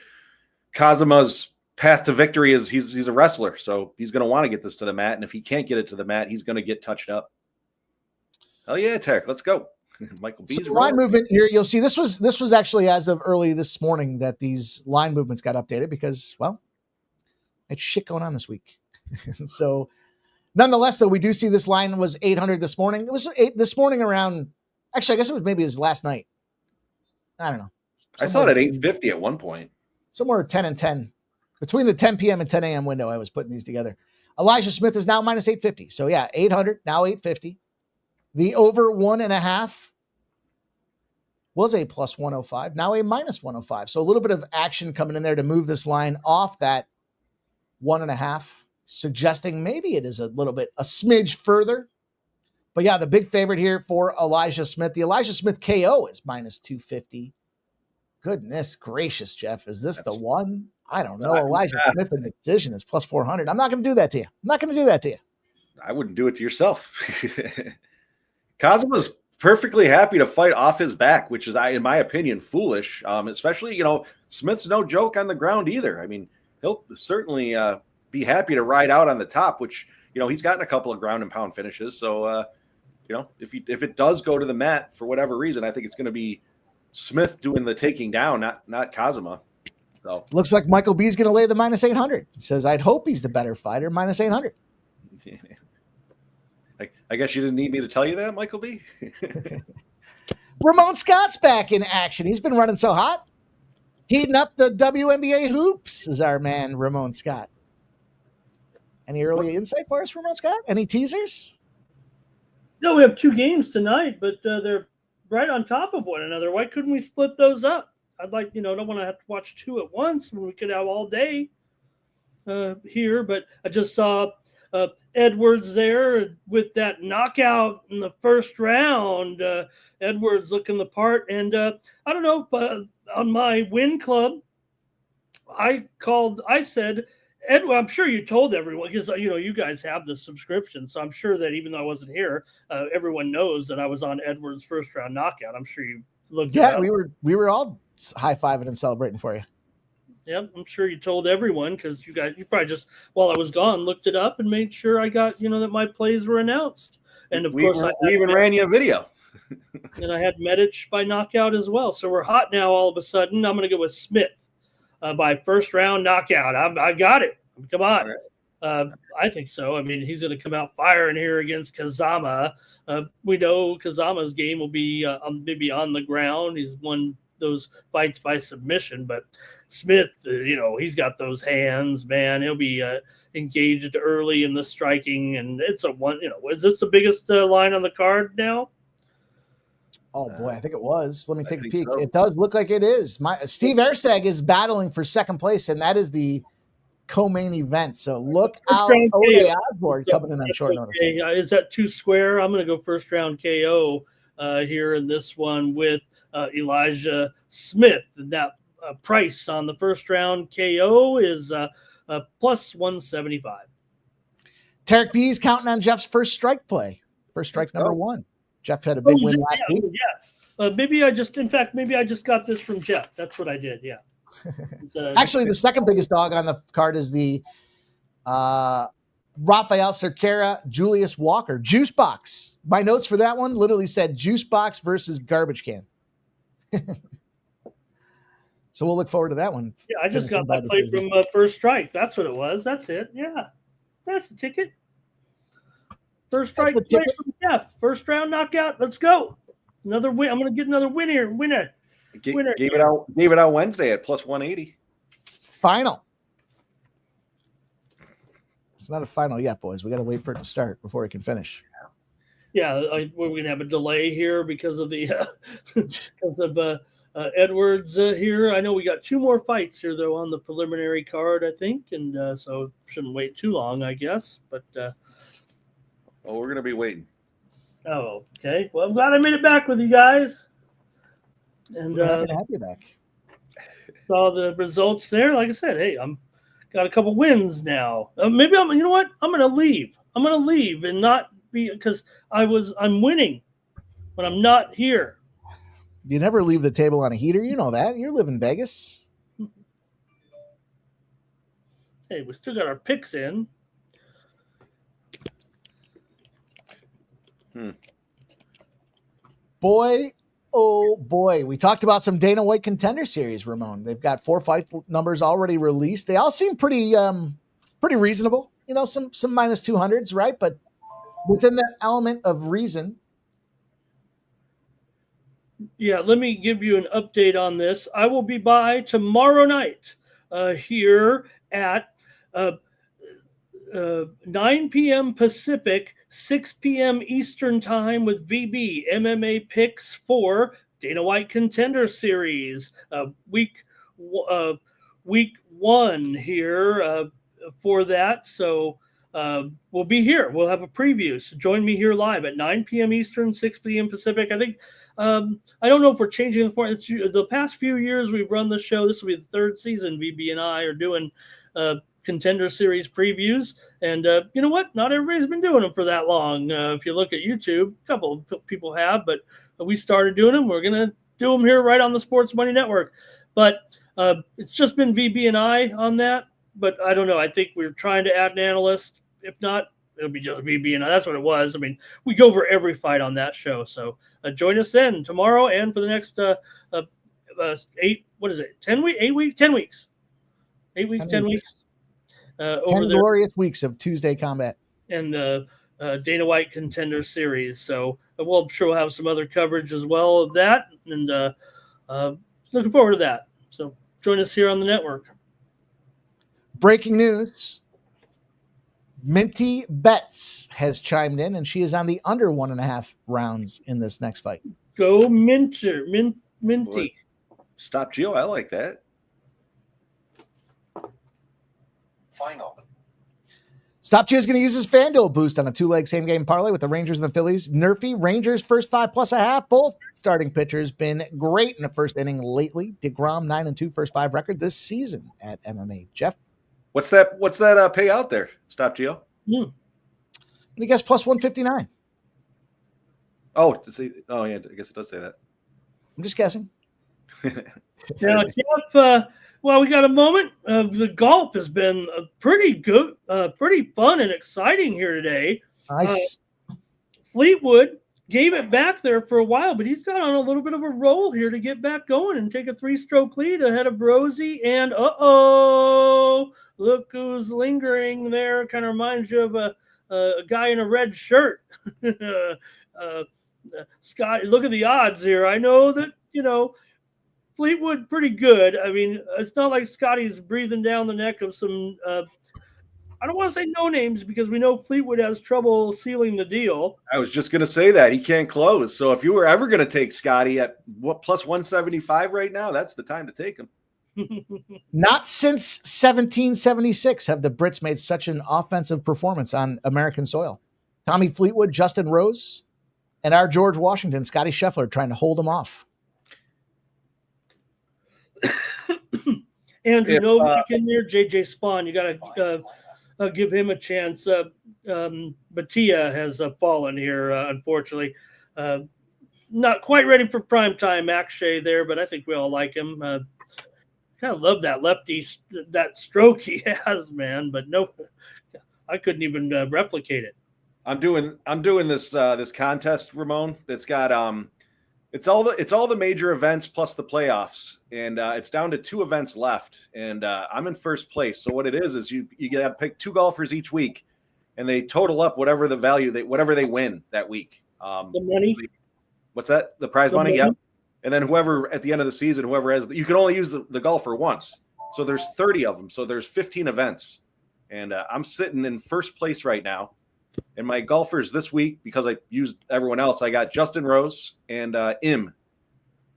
Kazuma's path to victory is he's a wrestler. So he's going to want to get this to the mat. And if he can't get it to the mat, he's going to get touched up. Hell yeah, Tarek. Let's go. Michael B's line movement here. You'll see this was actually as of early this morning that these line movements got updated because, well, it's shit going on this week. So nonetheless, though, we do see this line was 800 this morning. It was 8 this morning around, actually, I guess it was maybe his last night. I don't know. I saw it at 8:50 at one point. Somewhere 10 and 10. Between the 10 p.m. and 10 a.m. window, I was putting these together. Elijah Smith is now minus 850. So yeah, 800, now 850. The over 1.5 was a plus 105, now a minus 105. So a little bit of action coming in there to move this line off that 1.5. Suggesting maybe it is a smidge further. But yeah, the big favorite here for Elijah Smith. The Elijah Smith KO is minus 250. Goodness gracious, Jeff. Is this the one? I don't know. Elijah Smith in the decision is plus 400. I'm not going to do that to you. I wouldn't do it to yourself. Kazuma's perfectly happy to fight off his back, which is, in my opinion, foolish. Especially, Smith's no joke on the ground either. I mean, he'll certainly be happy to ride out on the top, which, he's gotten a couple of ground and pound finishes. So, if it does go to the mat for whatever reason, I think it's going to be Smith doing the taking down, not Kazuma. So looks like Michael B is going to lay the minus 800. He says, I'd hope he's the better fighter, minus 800. I guess you didn't need me to tell you that, Michael B. Ramon Scott's back in action. He's been running so hot. Heating up the WNBA hoops is our man, Ramon Scott. Any early insight for us, Ramon Scott? Any teasers? No, we have 2 games tonight, but they're right on top of one another. Why couldn't we split those up? I'd like, don't want to have to watch 2 at once when we could have all day here. But I just saw Edwards there with that knockout in the first round. Edwards looking the part. And I don't know, but on my win club, I said, Edward, I'm sure you told everyone because, you guys have the subscription. So I'm sure that even though I wasn't here, everyone knows that I was on Edwards' first round knockout. I'm sure you looked it up. we were all high-fiving and celebrating for you. Yeah, I'm sure you told everyone because you probably just, while I was gone, looked it up and made sure I got, that my plays were announced. And of course, we even ran you a video. And I had Medic by knockout as well. So we're hot now all of a sudden. I'm going to go with Smith by first round knockout. I got it. Come on. Right. I think so. I mean, he's going to come out firing here against Kazama. We know Kazama's game will be maybe on the ground. He's won those fights by submission, but Smith, he's got those hands, man. He'll be engaged early in the striking, and it's a one. Is this the biggest line on the card now? Oh boy, I think it was. Let me take a peek. So. It does look like it is. Steve Erstag is battling for second place, and that is the co-main event. So look out. Ode Osborne coming in on short notice. Is that 2 Square? I'm going to go first round KO here in this one with Elijah Smith. And that price on the first round KO is plus 175. Tarek B is counting on Jeff's first strike play. First strike number 1. Jeff had a big win last week. Yes. Maybe I just got this from Jeff. That's what I did. Yeah. Actually, the second biggest dog on the card is the Rafael Cerquera, Julius Walker juice box. My notes for that one literally said juice box versus garbage can. So we'll look forward to that one. Yeah, I just got my play from First Strike. That's what it was. That's it. Yeah, that's the ticket. First Strike play from Jeff. First round knockout. Let's go. Another win. I'm going to get another winner. Gave it out Wednesday at plus 180. Final. It's not a final yet, boys. We got to wait for it to start before it can finish. Yeah, we're going to have a delay here because of the Edwards here. I know we got 2 more fights here though on the preliminary card, I think, and so shouldn't wait too long, I guess. But we're going to be waiting. Oh, okay. Well, I'm glad I made it back with you guys. And happy to have you back. Saw the results there. Like I said, hey, I'm got a couple wins now. Maybe you know what? I'm going to leave. I'm going to leave and not be because I'm winning when I'm not here. You never leave the table on a heater. You know that. You're living Vegas. Hey, we still got our picks in. Boy, oh boy. We talked about some Dana White Contender Series, Ramon. They've got 4 fight numbers already released. They all seem pretty reasonable. You know, some minus 200s, right? But within that element of reason. Yeah, let me give you an update on this. I will be by tomorrow night here at 9 p.m. Pacific, 6 p.m. Eastern time with VB MMA picks for Dana White Contender Series week 1 here for that. So we'll be here. We'll have a preview. So join me here live at 9 p.m. Eastern, 6 p.m. Pacific. I think I don't know if we're changing the format. The past few years we've run the show. This will be the 3rd season. VB and I are doing Contender Series previews, and you know what? Not everybody's been doing them for that long. If you look at YouTube, a couple of people have, but we started doing them. We're gonna do them here right on the Sports Money Network. But it's just been VB and I on that. But I don't know. I think we're trying to add an analyst. If not, it'll be just VB and I. That's what it was. I mean, we go over every fight on that show. So join us then tomorrow and for the next 10 weeks. 8 weeks, 10 weeks. 10 glorious weeks of Tuesday combat. And Dana White Contender Series. So I'm sure we'll have some other coverage as well of that. And looking forward to that. So join us here on the network. Breaking news. Minty Betts has chimed in, and she is on the under 1.5 rounds in this next fight. Go Minty. Boy, stop Gio. I like that. Final. Stop Gio is going to use his FanDuel boost on a 2-leg same-game parlay with the Rangers and the Phillies. Nerfy, Rangers first 5 plus a half. Both starting pitchers been great in the first inning lately. DeGrom 9-2 first 5 record this season at MMA. Jeff? What's that payout there? Stop Gio. I guess plus 159. Oh, yeah, I guess it does say that. I'm just guessing. Now, Jeff, well, we got a moment. The golf has been pretty good, pretty fun and exciting here today. Nice. Fleetwood gave it back there for a while, but he's got on a little bit of a roll here to get back going and take a 3-stroke lead ahead of Rosie. And look who's lingering there. Kind of reminds you of a guy in a red shirt. Scott, look at the odds here. I know that, Fleetwood pretty good. I mean, it's not like Scotty's breathing down the neck of some I don't want to say no names because we know Fleetwood has trouble sealing the deal. I was just going to say that. He can't close. So if you were ever going to take Scotty at plus 175 right now, that's the time to take him. Not since 1776 have the Brits made such an offensive performance on American soil. Tommy Fleetwood, Justin Rose, and our George Washington, Scotty Scheffler, trying to hold him off. Andrew Novak in there, JJ Spawn. You got give him a chance. Batia has fallen here, unfortunately. Not quite ready for primetime Akshay there, but I think we all like him. Kind of love that lefty, that stroke he has, man. But no, I couldn't even replicate it. I'm doing this this contest, Ramon. It's got it's all the major events plus the playoffs, and it's down to 2 events left, and I'm in first place. So what it is you got to pick 2 golfers each week, and they total up whatever the value whatever they win that week. The money. What's that? The prize money? Money? Yep. And then whoever at the end of the season, whoever has, you can only use the golfer once. So there's 30 of them. So there's 15 events, and I'm sitting in first place right now. And my golfers this week, because I used everyone else, I got Justin Rose and Im.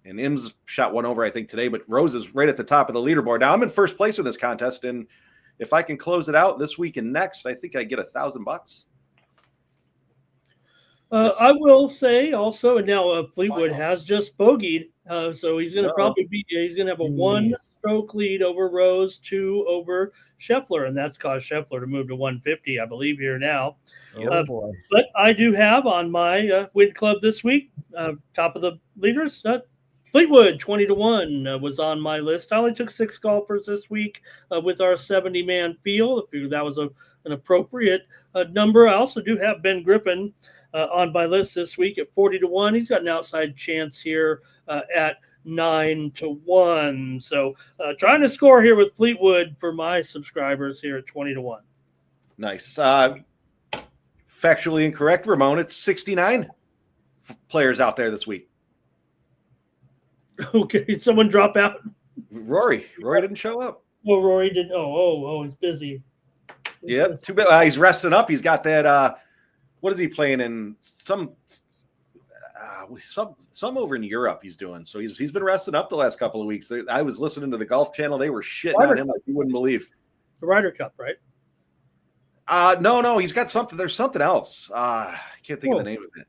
And Im's shot one over, I think, today, but Rose is right at the top of the leaderboard. Now I'm in first place in this contest, and if I can close it out this week and next, I think I get $1,000. I will say also, and now Fleetwood has just bogeyed, so he's going to probably he's going to have a 1-stroke lead over Rose, 2 over Scheffler, and that's caused Scheffler to move to 150, I believe, here now. Boy. But I do have on my win club this week, top of the leaders, Fleetwood 20-1 was on my list. I only took 6 golfers this week with our 70-man field. I figured that was an appropriate number. I also do have Ben Griffin on my list this week at 40-1. He's got an outside chance here at 9-1. So trying to score here with Fleetwood for my subscribers here at 20-1. Nice. Factually incorrect, Ramon. It's 69 players out there this week. Okay, someone drop out. Rory didn't show up. Oh, Rory didn't. Oh, he's busy. Yep. Too bad. He's resting up. He's got that. What is he playing in? Some over in Europe he's doing. So he's been resting up the last couple of weeks. I was listening to the Golf Channel. They were shitting on him like you wouldn't believe. The Ryder Cup, right? No. He's got something. There's something else. I can't think of the name of it.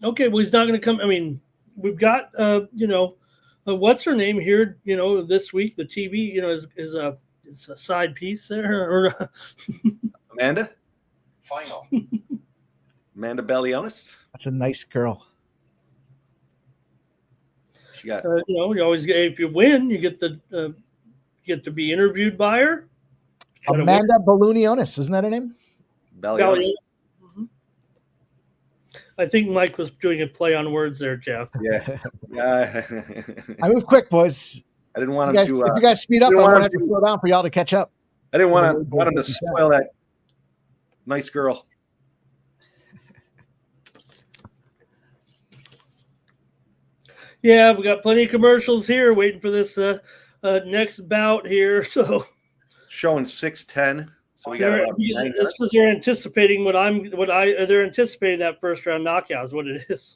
Okay, well, he's not going to come. I mean, we've got, what's her name here? This week the TV, is a side piece there. Or Amanda. Final. Amanda Bellionis. That's a nice girl. She got. You always get, if you win, you get to be interviewed by her. Amanda Bellionis, isn't that her name? Bellionis. Mm-hmm. I think Mike was doing a play on words there, Jeff. Yeah. I move quick, boys. I didn't want if him to. If you guys speed up, I'm going to have to slow down for y'all to catch up. I didn't want him to spoil that nice girl. Yeah, we got plenty of commercials here waiting for this next bout here. So showing 6:10. So we got. That's because they're anticipating they're anticipating that first round knockout is what it is.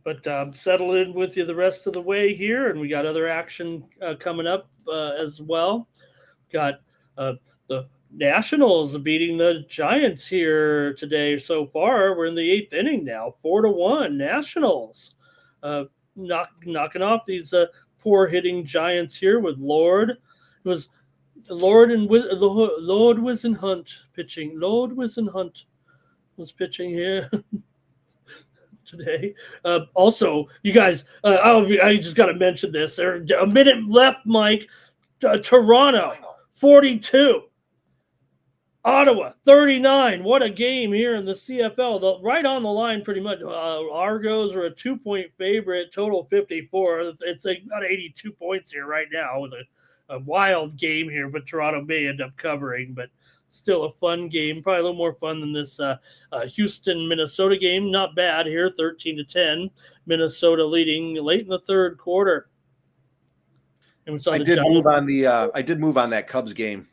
But settle in with you the rest of the way here, and we got other action coming up as well. Got the Nationals beating the Giants here today so far. We're in the 8th inning now, 4-1 Nationals. Knocking off these poor hitting Giants here with Lord. It was Lord Wisenhunt pitching. Lord Wisenhunt was pitching here today. Also, you guys, I just got to mention this. There's a minute left, Mike. Toronto, 42. Ottawa, 39. What a game here in the CFL. Right on the line, pretty much. Argos are a 2-point favorite, total 54. It's about 82 points here right now with a wild game here, but Toronto may end up covering. But still a fun game, probably a little more fun than this Houston-Minnesota game. Not bad here, 13-10. Minnesota leading late in the third quarter. And we saw I did move on that Cubs game.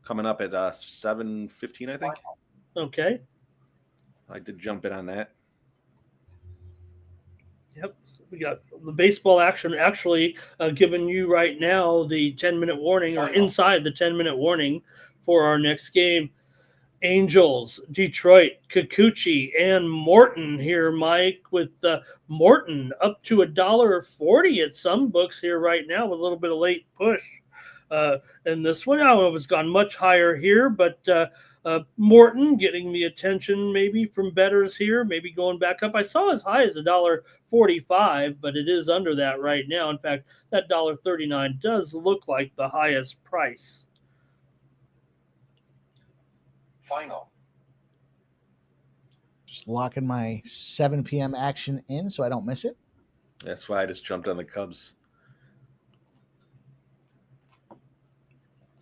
Coming up at 7:15, I think. Okay. I did jump in on that. Yep. We got the baseball action actually giving you right now the 10-minute warning or inside the 10-minute warning for our next game. Angels, Detroit, Kikuchi, and Morton here, Mike, with Morton up to $1.40 at some books here right now with a little bit of late push. And this one, I was gone much higher here, but Morton getting the attention maybe from bettors here, maybe going back up. I saw as high as $1.45, but it is under that right now. In fact, that $1.39 does look like the highest price. Final. Just locking my 7 p.m. action in so I don't miss it. That's why I just jumped on the Cubs.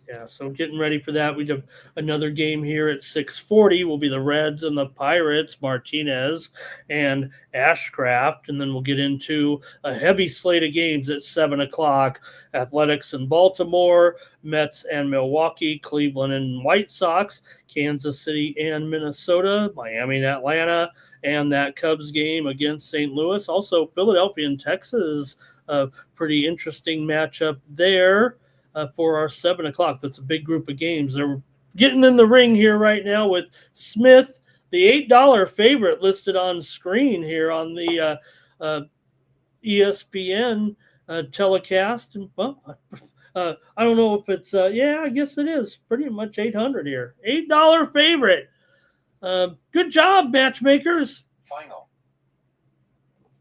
Yeah, so getting ready for that. We have another game here at 6:40. Will be the Reds and the Pirates, Martinez and Ashcraft. And then we'll get into a heavy slate of games at 7 o'clock. Athletics and Baltimore, Mets and Milwaukee, Cleveland and White Sox, Kansas City and Minnesota, Miami and Atlanta, and that Cubs game against St. Louis. Also, Philadelphia and Texas, a pretty interesting matchup there. For our 7 o'clock. That's a big group of games. They're getting in the ring here right now with Smith, the $8 favorite listed on screen here on the ESPN telecast. Well, I don't know if it's, yeah, I guess it is pretty much 800 here. $8 favorite. Good job, matchmakers. Final.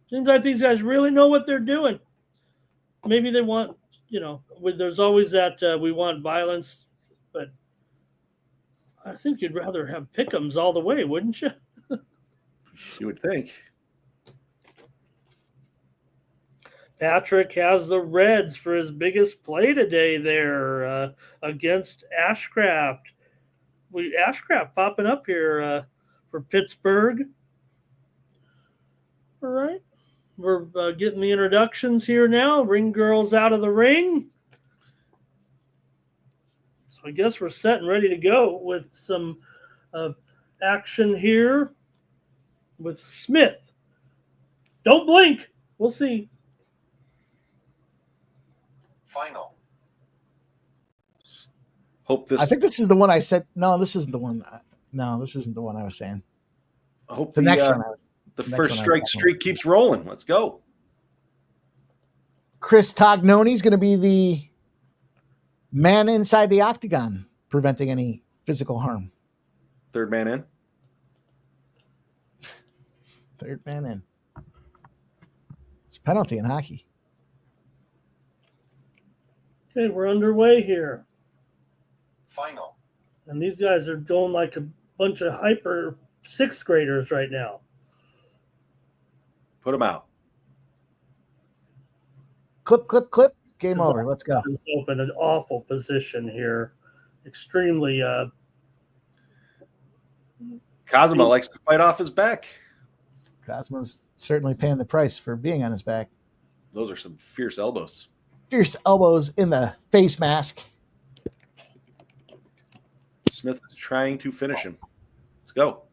Seems like these guys really know what they're doing. Maybe they want, there's always that we want violence, but I think you'd rather have pick'ems all the way, wouldn't you? You would think. Patrick has the Reds for his biggest play today there against Ashcraft. Ashcraft popping up here for Pittsburgh. All right. We're getting the introductions here now. Ring girls out of the ring. So I guess we're set and ready to go with some action here with Smith. Don't blink. We'll see. Final. Hope this. I think this is the one I said. No, this isn't the one. No, this isn't the one I was saying. Hope The next one. The Next first one I strike was streak keeps rolling. Let's go. Chris Tognoni is going to be the man inside the octagon, preventing any physical harm. Third man in. Third man in. It's a penalty in hockey. Okay, we're underway here. Final. And these guys are going like a bunch of hyper sixth graders right now. Put him out. Clip, clip, clip. Game over. Let's go. It's open an awful position here. Extremely Kazuma likes to fight off his back. Cosmo's certainly paying the price for being on his back. Those are some fierce elbows. Fierce elbows in the face mask. Smith is trying to finish him. Let's go.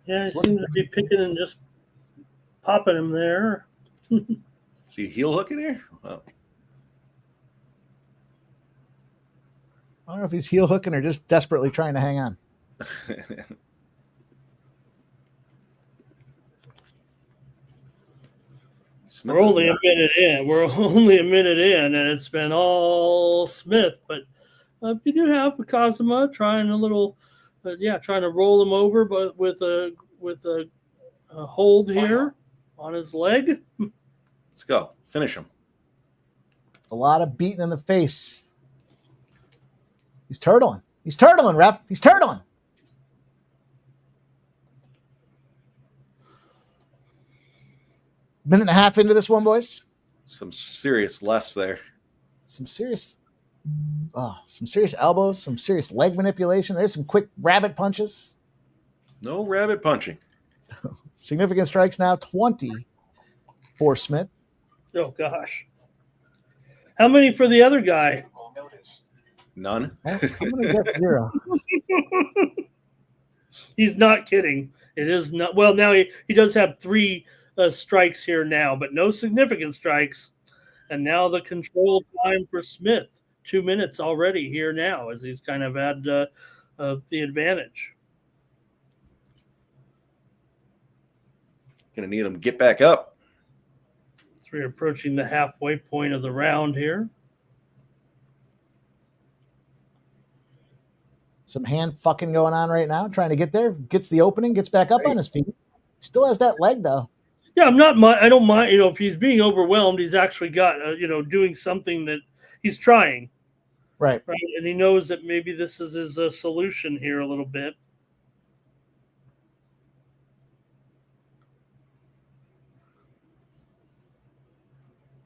Yeah, he seems to be picking and just popping him there. See a heel hook in here? Oh. I don't know if he's heel hooking or just desperately trying to hang on. We're only a minute in. We're only a minute in, and it's been all Smith. But you do have Kazuma trying a little, trying to roll him over, but with a hold here on his leg. Let's go. Finish him. A lot of beating in the face. He's turtling. He's turtling, ref. He's turtling. Minute and a half into this one, boys. Some serious lefts there. Some serious elbows, some serious leg manipulation. There's some quick rabbit punches. No rabbit punching. Significant strikes now, 20 for Smith. Oh, gosh. How many for the other guy? None. I'm going to guess 0. He's not kidding. It is not. Well, now he does have 3 strikes here now, but no significant strikes. And now the control time for Smith. 2 minutes already here now, as he's kind of had the advantage. Gonna need him to get back up. So we're approaching the halfway point of the round here. Some hand fucking going on right now, trying to get there. Gets the opening, gets back up on his feet. Still has that leg though. Yeah, I don't mind. If he's being overwhelmed, he's actually got doing something that he's trying. Right. And he knows that maybe this is his solution here a little bit.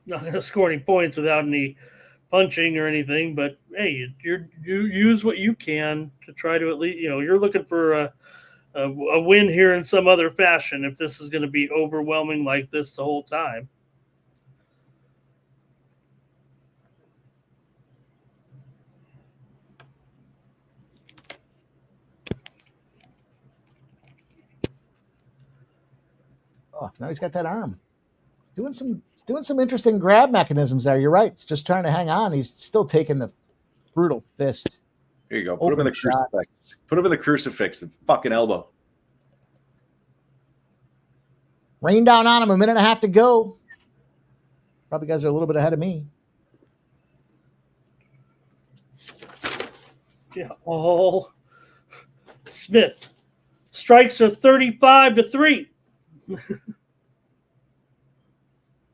Not going to score any points without any punching or anything, but hey, you use what you can to try to at least, you're looking for a win here in some other fashion if this is going to be overwhelming like this the whole time. Oh, now he's got that arm. Doing some interesting grab mechanisms there. You're right. It's just trying to hang on. He's still taking the brutal fist. Here you go. Put him in the crucifix. Put him in the crucifix. The fucking elbow. Rain down on him. 1.5 minutes to go. Probably guys are a little bit ahead of me. Yeah. Oh, Smith. Strikes are 35-3.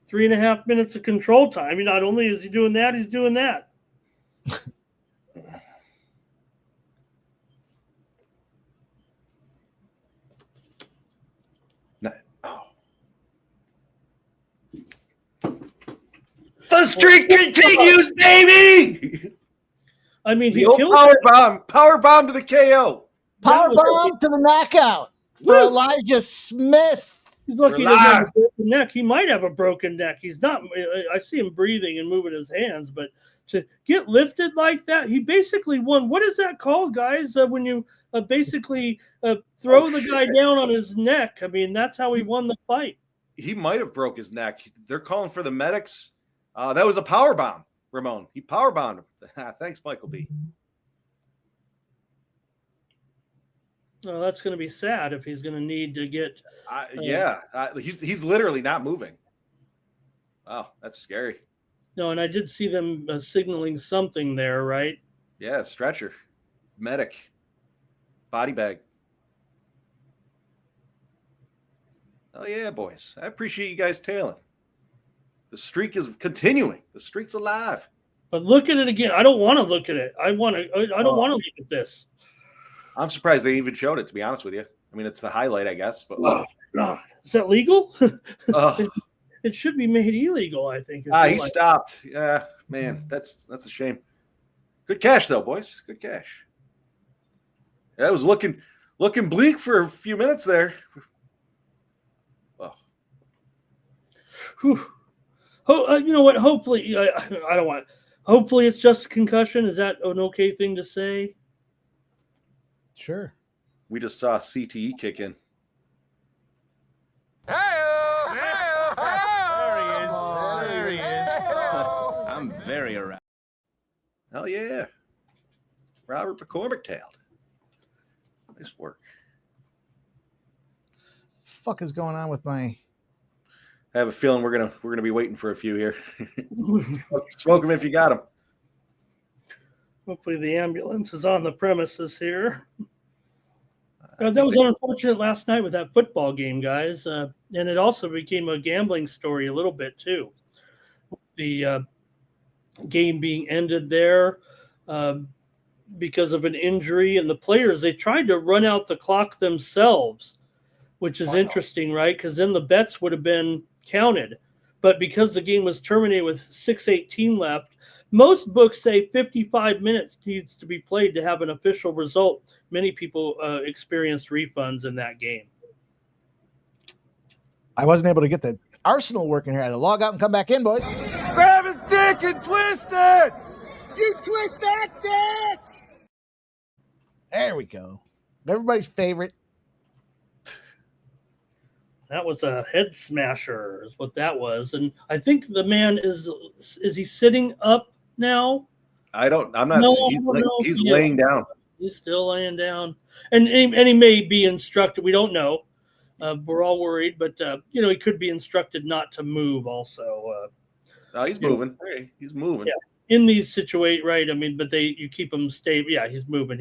3.5 minutes of control time. Not only is he doing that, he's doing that. The streak continues, baby. I mean, he killed power bomb to the KO. Power bomb to the knockout for Elijah Smith. He's lucky he doesn't have a broken neck. He might have a broken neck. He's not. I see him breathing and moving his hands, but to get lifted like that, he basically won. What is that called, guys? When you basically throw the guy down on his neck. I mean, that's how he won the fight. He might have broke his neck. They're calling for the medics. That was a power bomb, Ramon. He power bombed him. Thanks, Michael B. Well, that's going to be sad if he's going to need to get. He's literally not moving. Wow, that's scary. No, and I did see them signaling something there, right? Yeah, stretcher, medic, body bag. Oh yeah, boys. I appreciate you guys tailing. The streak is continuing. The streak's alive. But look at it again. I don't want to look at it. I don't want to look at this. I'm surprised they even showed it, to be honest with you. I mean, it's the highlight, I guess. But oh God, is that legal? It should be made illegal, I think. He stopped. Yeah, man, that's a shame. Good cash though, boys. Good cash. Yeah, it was looking bleak for a few minutes there. Whew. You know what? Hopefully, I don't want. Hopefully, it's just a concussion. Is that an okay thing to say? Sure. We just saw CTE kick in. There he is. There he is. I'm very aroused. Hell yeah. Robert McCormick tailed. Nice work. Fuck is going on with my... I have a feeling we're gonna be waiting for a few here. Smoke them if you got them. Hopefully the ambulance is on the premises here. That was unfortunate last night with that football game, guys. And it also became a gambling story a little bit, too. The game being ended there because of an injury. And the players, they tried to run out the clock themselves, which is interesting, right? Because then the bets would have been counted. But because the game was terminated with 6:18 left, most books say 55 minutes needs to be played to have an official result. Many people experienced refunds in that game. I wasn't able to get the Arsenal working here. I had to log out and come back in, boys. Grab his dick and twist it! You twist that dick! There we go. Everybody's favorite. That was a head smasher is what that was. And I think the man is he sitting up now? I'm not. No, he's yeah. laying down. He's still laying down, and he may be instructed. We don't know. We're all worried, but he could be instructed not to move. Also, He's moving. Hey, he's moving. Yeah. In these situations, right? I mean, but you keep him stable. Yeah, he's moving.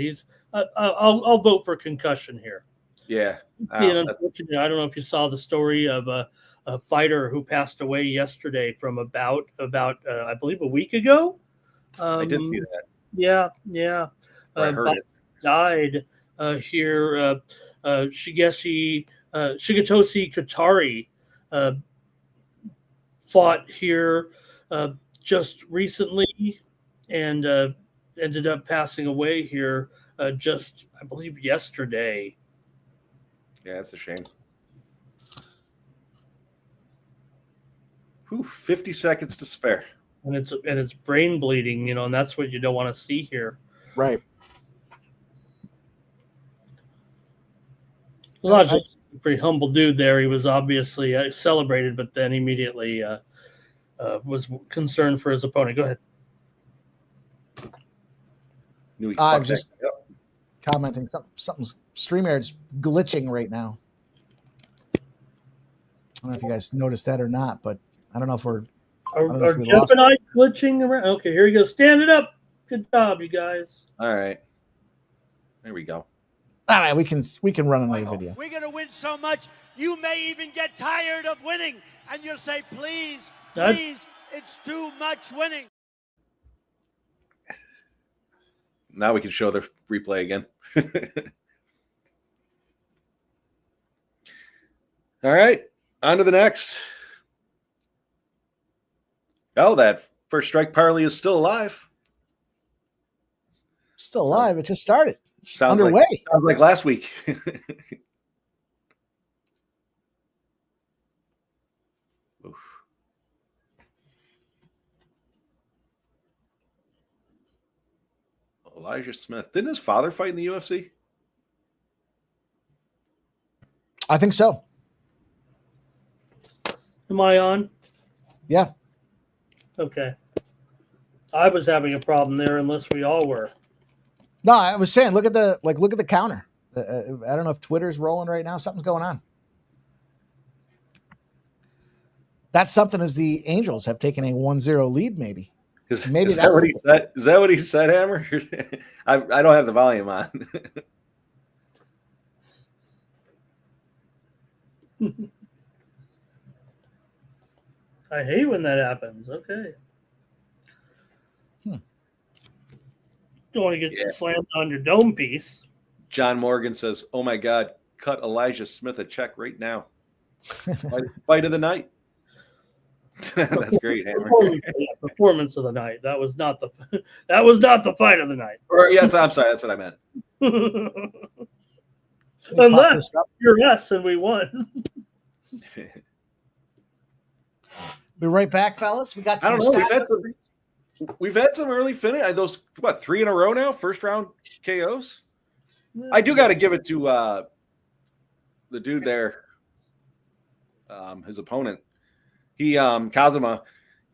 I'll vote for concussion here. Yeah. Unfortunately, I don't know if you saw the story of a fighter who passed away yesterday from about I believe a week ago. I did see that. Yeah. I heard it. Died here. Shigetoshi Katari fought here just recently and ended up passing away here just, I believe, yesterday. Yeah, that's a shame. 50 seconds to spare. And it's brain bleeding, and that's what you don't want to see here. Right. Elijah's a pretty humble dude there. He was obviously celebrated, but then immediately was concerned for his opponent. Go ahead. I'm just commenting. Something's StreamYard's glitching right now. I don't know if you guys noticed that or not, but I don't know if we're. Are Jeff and I glitching around? Okay, here you go. Stand it up. Good job, you guys. All right. There we go. All right, we can run another video. We're going to win so much, you may even get tired of winning, and you'll say, please, it's too much winning. Now we can show the replay again. All right, on to the next. Oh, that first strike parlay is still alive. Still alive. It just started. Sounds underway. Sounds like last week. Elijah Smith. Didn't his father fight in the UFC? I think so. Am I on? Yeah. Okay. I was having a problem there, unless we all were. No, I was saying, look at the counter. I don't know if Twitter's rolling right now. Something's going on. That's something as the Angels have taken a 1-0 lead, maybe. Maybe that's what he said. Is that what he said, Hammer? I don't have the volume on. I hate when that happens. Okay. Don't want to get slammed on your dome piece. John Morgan says, "Oh my God, cut Elijah Smith a check right now." Fight of the night. That's great, Hammer. Performance of the night. That was not the fight of the night. Or yes, I'm sorry. That's what I meant. Unless you're yes and we won. Be right back, fellas. We got. I don't know. We've had some early finish. Those 3 in a row now. First round KOs. I do got to give it to the dude there. His opponent. Kazuma.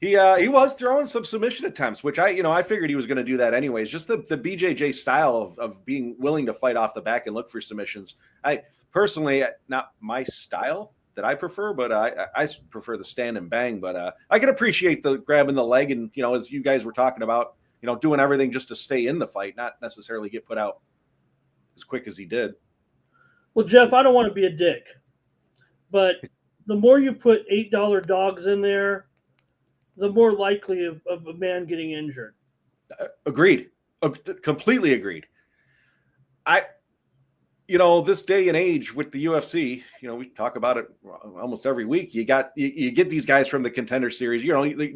He was throwing some submission attempts, which I figured he was going to do that anyways. Just the BJJ style of being willing to fight off the back and look for submissions. I personally, not my style that I prefer, but I prefer the stand and bang. But I can appreciate the grabbing the leg and, as you guys were talking about, doing everything just to stay in the fight, not necessarily get put out as quick as he did. Well, Jeff, I don't want to be a dick, but the more you put $8 dogs in there, the more likely of a man getting injured. Agreed. Completely agreed. This day and age with the UFC, we talk about it almost every week. You get these guys from the Contender Series.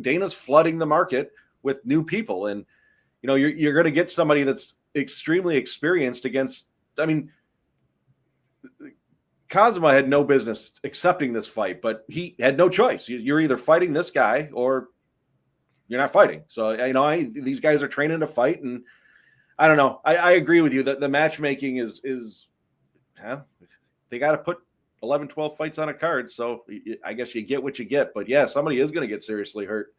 Dana's flooding the market with new people, and you're going to get somebody that's extremely experienced against. I mean, Kazuma had no business accepting this fight, but he had no choice. You're either fighting this guy or you're not fighting. So these guys are training to fight, and I don't know. I agree with you that the matchmaking is they got to put 11, 12 fights on a card. So I guess you get what you get. But yeah, somebody is going to get seriously hurt.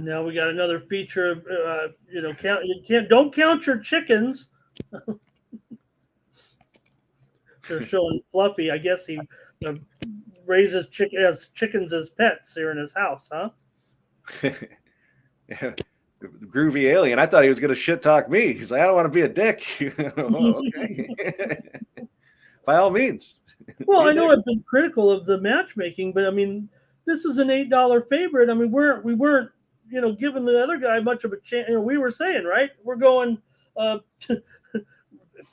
Now we got another feature. Don't count your chickens. They're showing Fluffy. I guess he raises chickens as pets here in his house, huh? Yeah. Groovy alien. I thought he was going to shit talk me. He's like, I don't want to be a dick. Okay. By all means. Well, I know I've been critical of the matchmaking, but I mean, this is an $8 favorite. I mean, we weren't giving the other guy much of a chance. We were saying, right? We're going.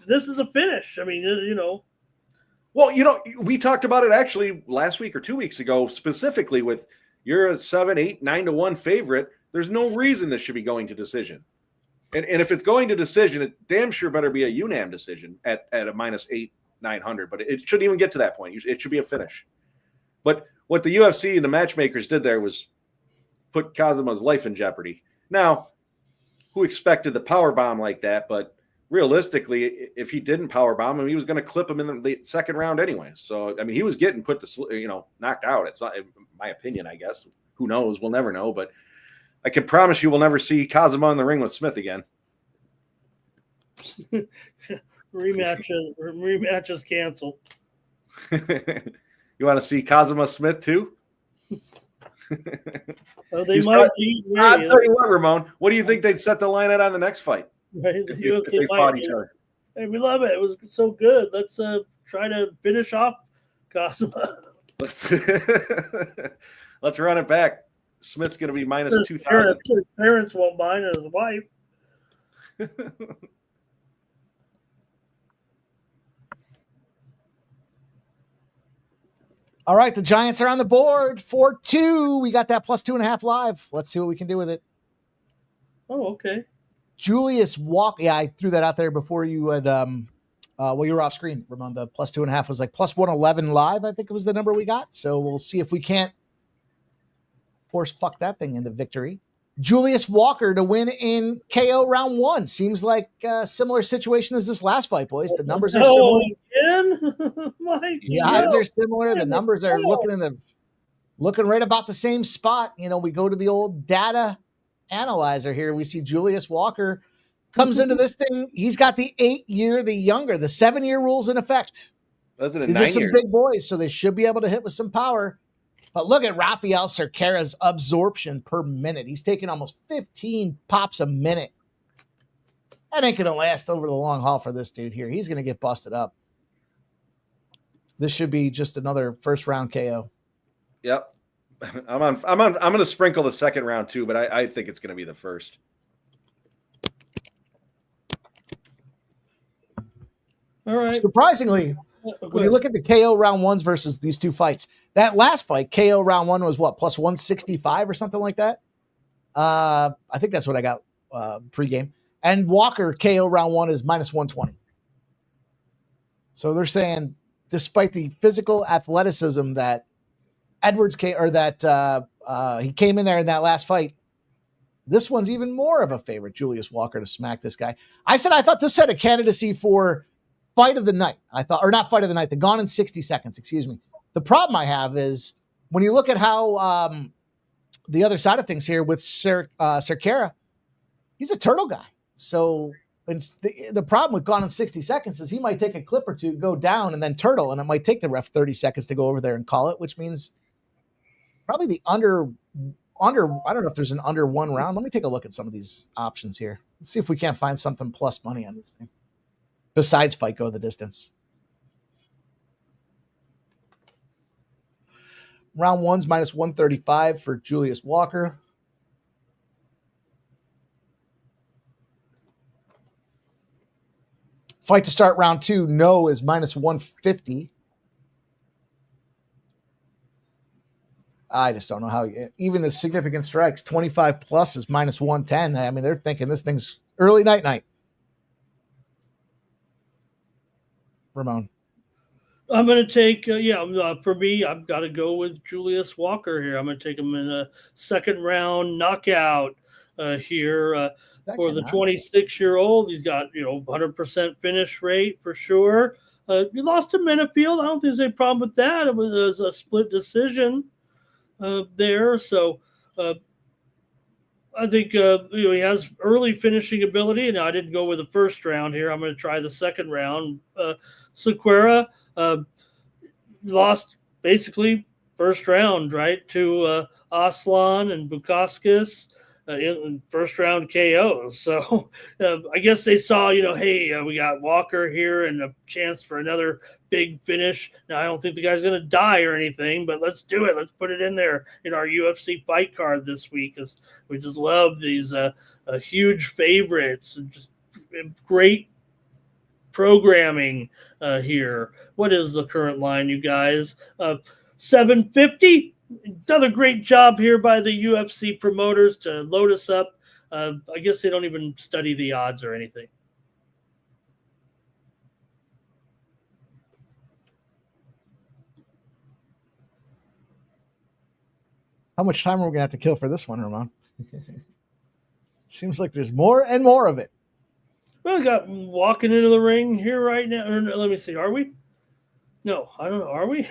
This is a finish. I mean, Well, we talked about it actually last week or 2 weeks ago, specifically with you're a 7, 8, 9 to 1 favorite. There's no reason this should be going to decision. And if it's going to decision, it damn sure better be a UNAM decision at a -8, 900. But it shouldn't even get to that point. It should be a finish. But what the UFC and the matchmakers did there was put Kazuma's life in jeopardy. Now, who expected the power bomb like that? But realistically, if he didn't power bomb him, he was going to clip him in the second round anyway. So, I mean, he was getting put to, knocked out. It's not, in my opinion, I guess. Who knows? We'll never know. But I can promise you we'll never see Kazuma in the ring with Smith again. Rematches canceled. You want to see Kazuma Smith too? Well, they might be. I'll tell you what, Ramon. What do you think they'd set the line at on the next fight? Right, If they fought each other. Hey, we love it. It was so good. Let's try to finish off Kazuma. Let's run it back. Smith's going to be -2,000. His parents won't mind, and his wife. All right, the Giants are on the board 4-2. We got that +2.5 live. Let's see what we can do with it. Oh, okay. Julius Walker. Yeah, I threw that out there before you had you were off screen, Ramon. The +2.5 was like +111 live, I think it was the number we got. So we'll see if we can't fuck that thing into victory. Julius Walker to win in KO round 1. Seems like a similar situation as this last fight, boys. The numbers are similar. The odds are similar. The numbers are looking right about the same spot. We go to the old data analyzer here. We see Julius Walker comes into this thing. He's got the 8-year, the younger, the 7-year rules in effect. These are some big boys, so they should be able to hit with some power. But look at Rafael Cerquera's absorption per minute. He's taking almost 15 pops a minute. That ain't going to last over the long haul for this dude here. He's going to get busted up. This should be just another first round KO. Yep. I'm going to sprinkle the second round too, but I think it's going to be the first. All right. Surprisingly, when you look at the KO round 1s versus these two fights, that last fight, KO round 1 was what, +165 or something like that? I think that's what I got pregame. And Walker KO round 1 is -120. So they're saying, despite the physical athleticism that Edwards he came in there in that last fight, this one's even more of a favorite, Julius Walker, to smack this guy. I thought this had a candidacy for fight of the night. Not fight of the night, the gone in 60 seconds, excuse me. The problem I have is when you look at how the other side of things here with Cerquera, he's a turtle guy. So the problem with gone in 60 seconds is he might take a clip or two, go down, and then turtle, and it might take the ref 30 seconds to go over there and call it, which means probably the under. I don't know if there's an under 1 round. Let me take a look at some of these options here. Let's see if we can't find something plus money on this thing besides fight go the distance. Round 1's -135 for Julius Walker. Fight to start round 2, no, is -150. I just don't know how, even the significant strikes, 25 plus is -110. I mean, they're thinking this thing's early night. Ramon. I'm going to take, for me, I've got to go with Julius Walker here. I'm going to take him in a second round knockout here for the 26-year-old. He's got, 100% finish rate for sure. He lost to Minifield. I don't think there's any problem with that. It was a split decision there. So I think he has early finishing ability, and I didn't go with the first round here. I'm going to try the second round. Squera lost basically first round, right, to Aslan and Bukauskas in first round KOs. So I guess they saw, hey, we got Walker here and a chance for another big finish. Now, I don't think the guy's going to die or anything, but let's do it. Let's put it in there in our UFC fight card this week, because we just love these huge favorites and just great programming here. What is the current line, you guys? 750. Another great job here by the UFC promoters to load us up. I guess they don't even study the odds or anything. How much time are we going to have to kill for this one, Ramon? Seems like there's more and more of it. Well, we got walking into the ring here right now. Let me see. Are we? No, I don't know. Are we?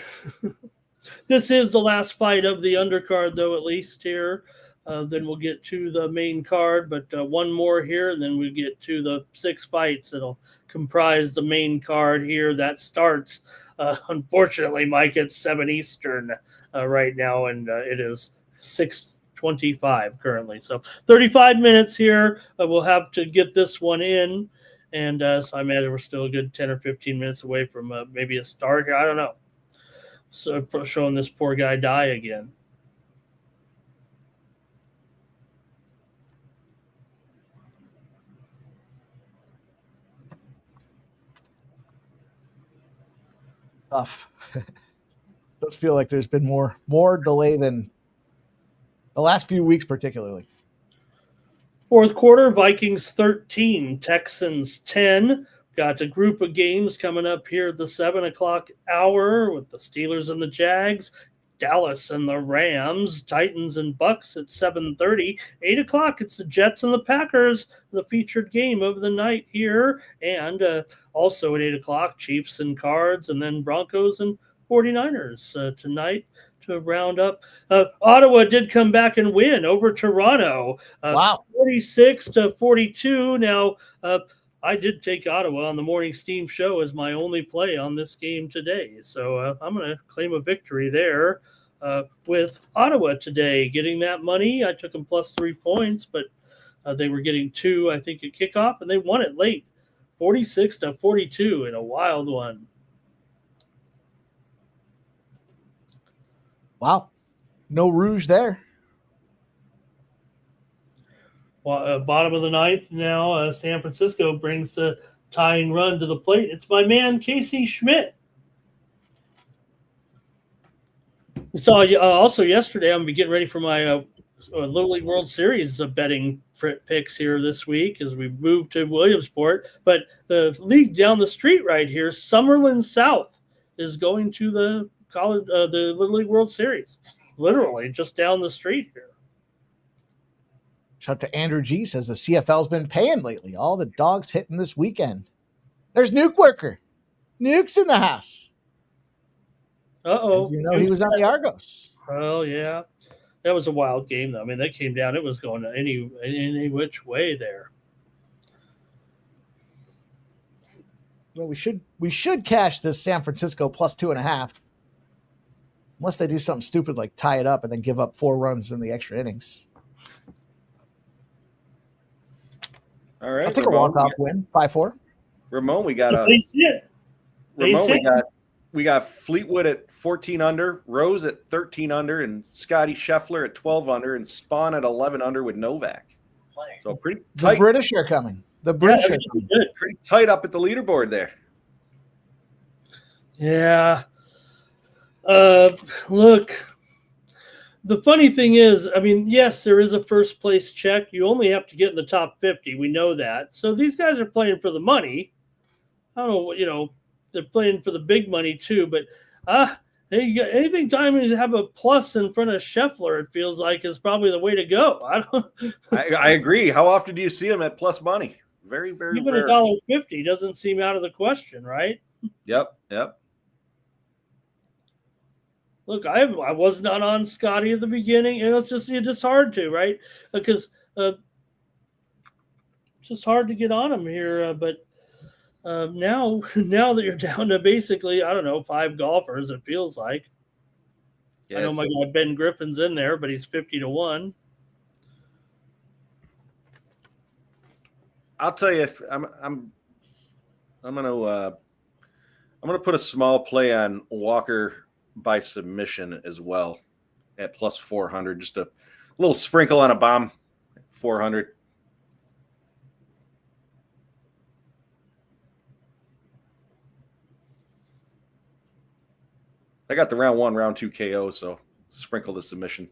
This is the last fight of the undercard, though, at least here. Then we'll get to the main card, but one more here, and then we get to the 6 fights that'll comprise the main card here. That starts, unfortunately, Mike, at 7 Eastern right now, and it is 6:25 currently. So 35 minutes here. We'll have to get this one in, and so I imagine we're still a good 10 or 15 minutes away from maybe a start here. I don't know. So showing this poor guy die again. Tough. Does feel like there's been more delay than the last few weeks, particularly. Fourth quarter, Vikings 13, Texans 10. Got a group of games coming up here at the 7 o'clock hour with the Steelers and the Jags, Dallas and the Rams, Titans and Bucks at 7:30. 8 o'clock, it's the Jets and the Packers, the featured game of the night here. And also at 8 o'clock, Chiefs and Cards, and then Broncos and 49ers tonight to round up. Ottawa did come back and win over Toronto. Wow. 46-42. Now, I did take Ottawa on the Morning Steam show as my only play on this game today. So I'm going to claim a victory there with Ottawa today. Getting that money, I took them plus 3 points, but they were getting 2, I think, at kickoff, and they won it late, 46-42 in a wild one. Wow. No rouge there. Well, bottom of the ninth now, San Francisco brings the tying run to the plate. It's my man, Casey Schmidt. We saw also yesterday, I'm going to be getting ready for my Little League World Series betting picks here this week as we move to Williamsport. But the league down the street right here, Summerlin South, is going to the Little League World Series. Literally just down the street here. Shout out to Andrew G. Says the CFL's been paying lately. All the dogs hitting this weekend. There's Nuke Worker. Nuke's in the house. Uh-oh. You know, he was on the Argos. Well, yeah. That was a wild game, though. I mean, that came down. It was going any which way there. Well, we should cash this San Francisco plus 2.5. Unless they do something stupid like tie it up and then give up 4 runs in the extra innings. All right. I'll take a walk-off win, 5-4. Ramon, we got we got Fleetwood at 14 under, Rose at 13 under, and Scotty Scheffler at 12 under, and Spawn at 11 under with Novak. So pretty tight. The British are coming. The British are coming. Pretty tight up at the leaderboard there. Yeah. Look, the funny thing is, I mean, yes, there is a first place check. You only have to get in the top 50. We know that. So these guys are playing for the money. I don't know, they're playing for the big money too. But anything time you have a plus in front of Scheffler, it feels like is probably the way to go. I agree. How often do you see him at plus money? Very, very even rare. $1.50 doesn't seem out of the question, right? Yep. look, I was not on Scotty at the beginning, and it's just hard to, right? Because it's just hard to get on him here. But now that you're down to basically, I don't know, 5 golfers, it feels like. Yeah, I know my guy Ben Griffin's in there, but he's 50-1. I'll tell you, I'm gonna put a small play on Walker by submission as well at plus 400. Just a little sprinkle on a bomb, 400. I got the round 1, round 2 KO, so sprinkle the submission.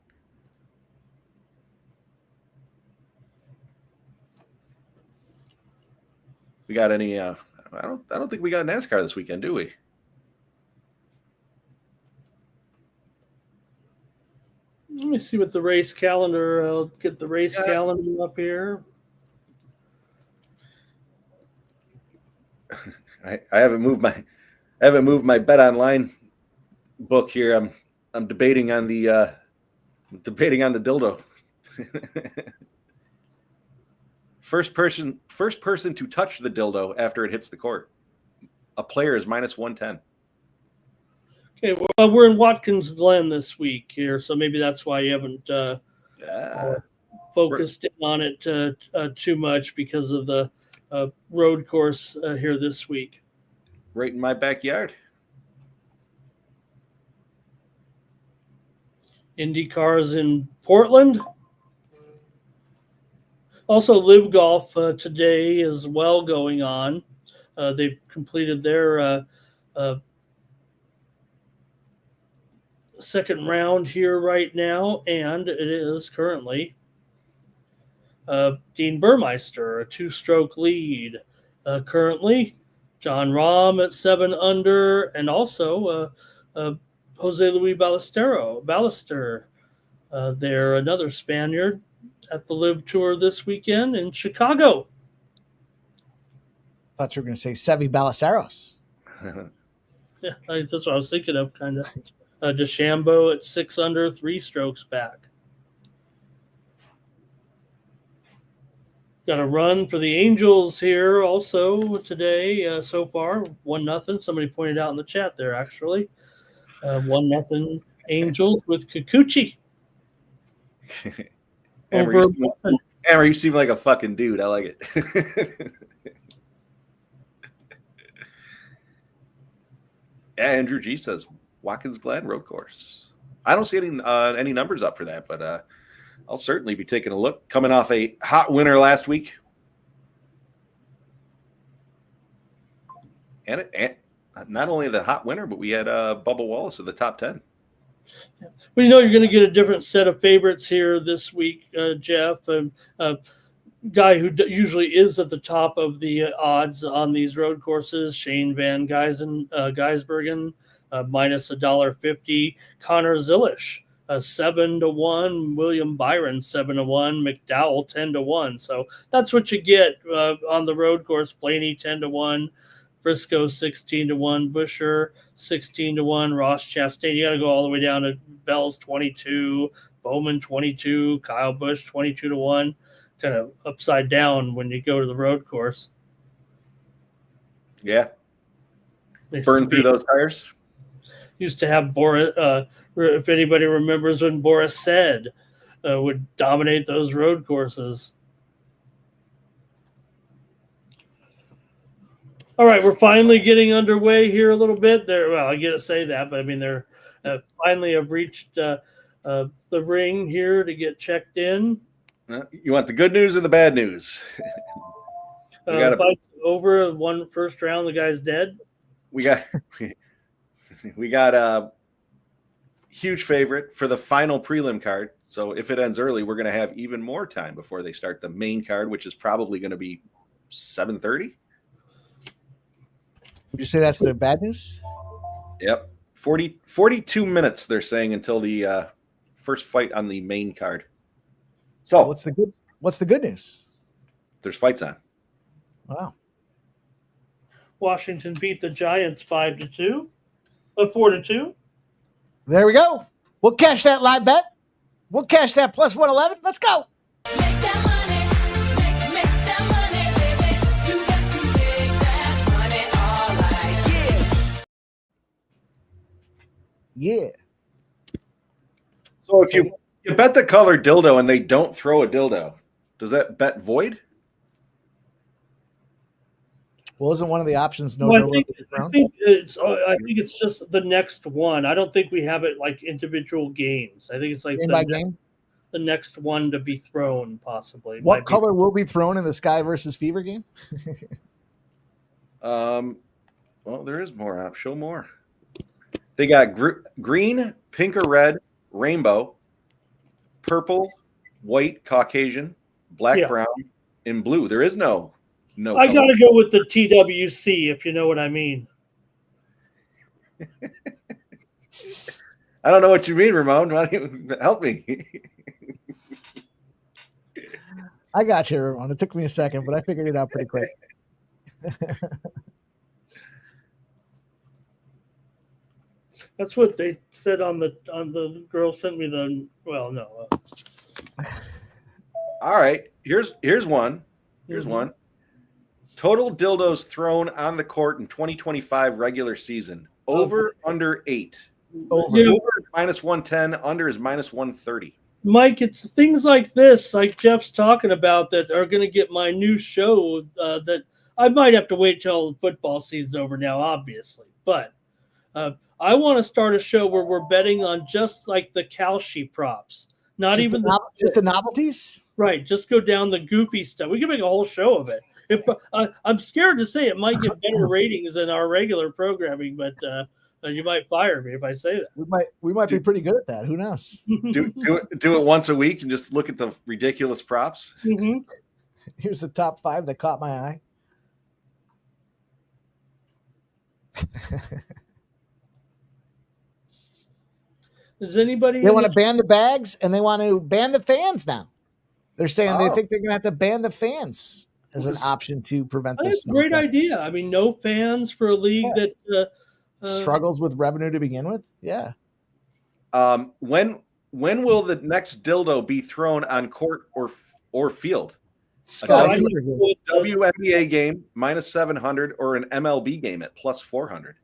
We got any? I don't think we got NASCAR this weekend, do we? Let me see what the race calendar. I'll get the race calendar up here. I haven't moved my bet online book here. I'm debating on the dildo. First person to touch the dildo after it hits the court. A player is minus 110. Okay, well, we're in Watkins Glen this week here, so maybe that's why you haven't focused in on it too much because of the road course here this week. Right in my backyard. IndyCars in Portland. Also, Live Golf today as well going on. They've completed their second round here right now, and it is currently Dean Burmeister, a 2-stroke lead. Currently, John Rahm at 7 under, and also Jose Luis Ballester. They're another Spaniard at the Live Tour this weekend in Chicago. Thought you were going to say Seve Ballesteros. Yeah, that's what I was thinking of, kind of. DeChambeau at 6 under, 3 strokes back. Got a run for the Angels here also today so far. 1-0. Somebody pointed out in the chat there, actually. 1-0 Angels with Kikuchi. Hammer, you seem like a fucking dude. I like it. Yeah, Andrew G says Watkins Glen road course. I don't see any numbers up for that, but I'll certainly be taking a look. Coming off a hot winter last week, and not only the hot winter, but we had Bubba Wallace in the top 10. Well, you know you're going to get a different set of favorites here this week, Jeff. Guy who usually is at the top of the odds on these road courses, Shane Van Gisbergen, minus $1.50. Connor Zilish, 7-1. William Byron, 7-1. McDowell, 10-1. So that's what you get on the road course. Blaney, 10-1. Briscoe 16-1, Busher 16-1, Ross Chastain. You got to go all the way down to Bell's 22, Bowman 22, Kyle Busch 22-1. Kind of upside down when you go to the road course. Yeah, burn through those tires. Used to have Boris. If anybody remembers when Boris Said would dominate those road courses. All right, we're finally getting underway here a little bit. Well, I get to say that, but I mean they're finally have reached the ring here to get checked in. You want the good news or the bad news? Fight's over. One first round, the guy's dead. We got a huge favorite for the final prelim card. So if it ends early, we're going to have even more time before they start the main card, which is probably going to be 7:30. Would you say that's the bad news? Yep. 42 minutes, they're saying, until the first fight on the main card. So what's the good news? There's fights on. Wow. Washington beat the Giants 4-2. There we go. We'll cash that live bet. We'll cash that plus 111. Let's go. Yeah. So if you bet the color dildo and they don't throw a dildo, does that bet void? Well, isn't one of the options no Well, dildo? I think it's just the next one. I don't think we have it like individual games. I think it's like Game by game. The next one to be thrown, possibly. What color will be thrown in the Sky versus Fever game? Well, there is more. Show more. They got green, pink or red, rainbow, purple, white, Caucasian, black, brown, and blue. There is no. I got to go with the TWC, if you know what I mean. I don't know what you mean, Ramon. Why don't you help me? I got you, Ramon. It took me a second, but I figured it out pretty quick. That's what they said on the girl sent me the. Well, no. All right. Here's one. Here's one. Total dildos thrown on the court in 2025 regular season. Over, under 8. Over is minus 110. Under is minus 130. Mike, it's things like this, like Jeff's talking about, that are going to get my new show. That I might have to wait till football season's over now, obviously. But I want to start a show where we're betting on just like the Kalshi props, not just even just the novelties. Right, just go down the goofy stuff. We can make a whole show of it. I'm scared to say it might get better ratings than our regular programming, but you might fire me if I say that. We might be pretty good at that. Who knows? Do it once a week and just look at the ridiculous props. Mm-hmm. Here's the top 5 that caught my eye. Does anybody? They want to ban the bags and they want to ban the fans now. They're saying they think they're going to have to ban the fans as an option to prevent this. That's a great idea. I mean, no fans for a league that struggles with revenue to begin with. Yeah. When will the next dildo be thrown on court or field? WNBA game minus 700 or an MLB game at plus 400.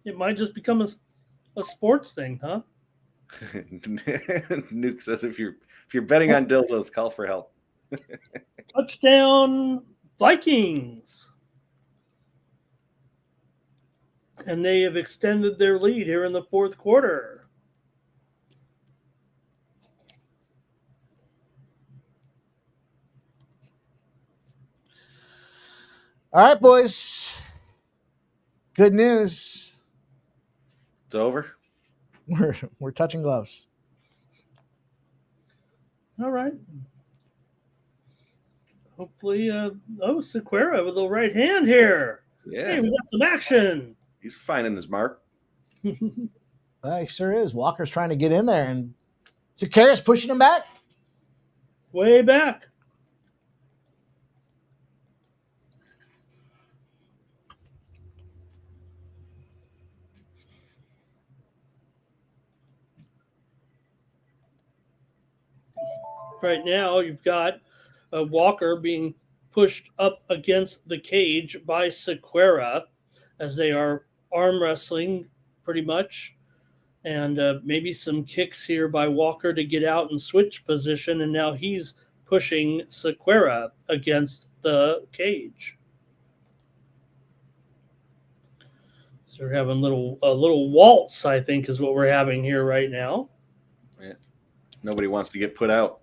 It might just become a sports thing, huh? Nuke says if you're betting on dildos, call for help. Touchdown Vikings. And they have extended their lead here in the fourth quarter. All right, boys. Good news. It's over. We're touching gloves. All right. Hopefully, Squera with a little right hand here. Yeah. Hey, we got some action. He's finding his mark. He sure is. Walker's trying to get in there, and Squera's pushing him back. Way back. Right now, you've got Walker being pushed up against the cage by Squera as they are arm wrestling pretty much. And maybe some kicks here by Walker to get out and switch position. And now he's pushing Squera against the cage. So we're having a little waltz, I think, is what we're having here right now. Yeah. Nobody wants to get put out.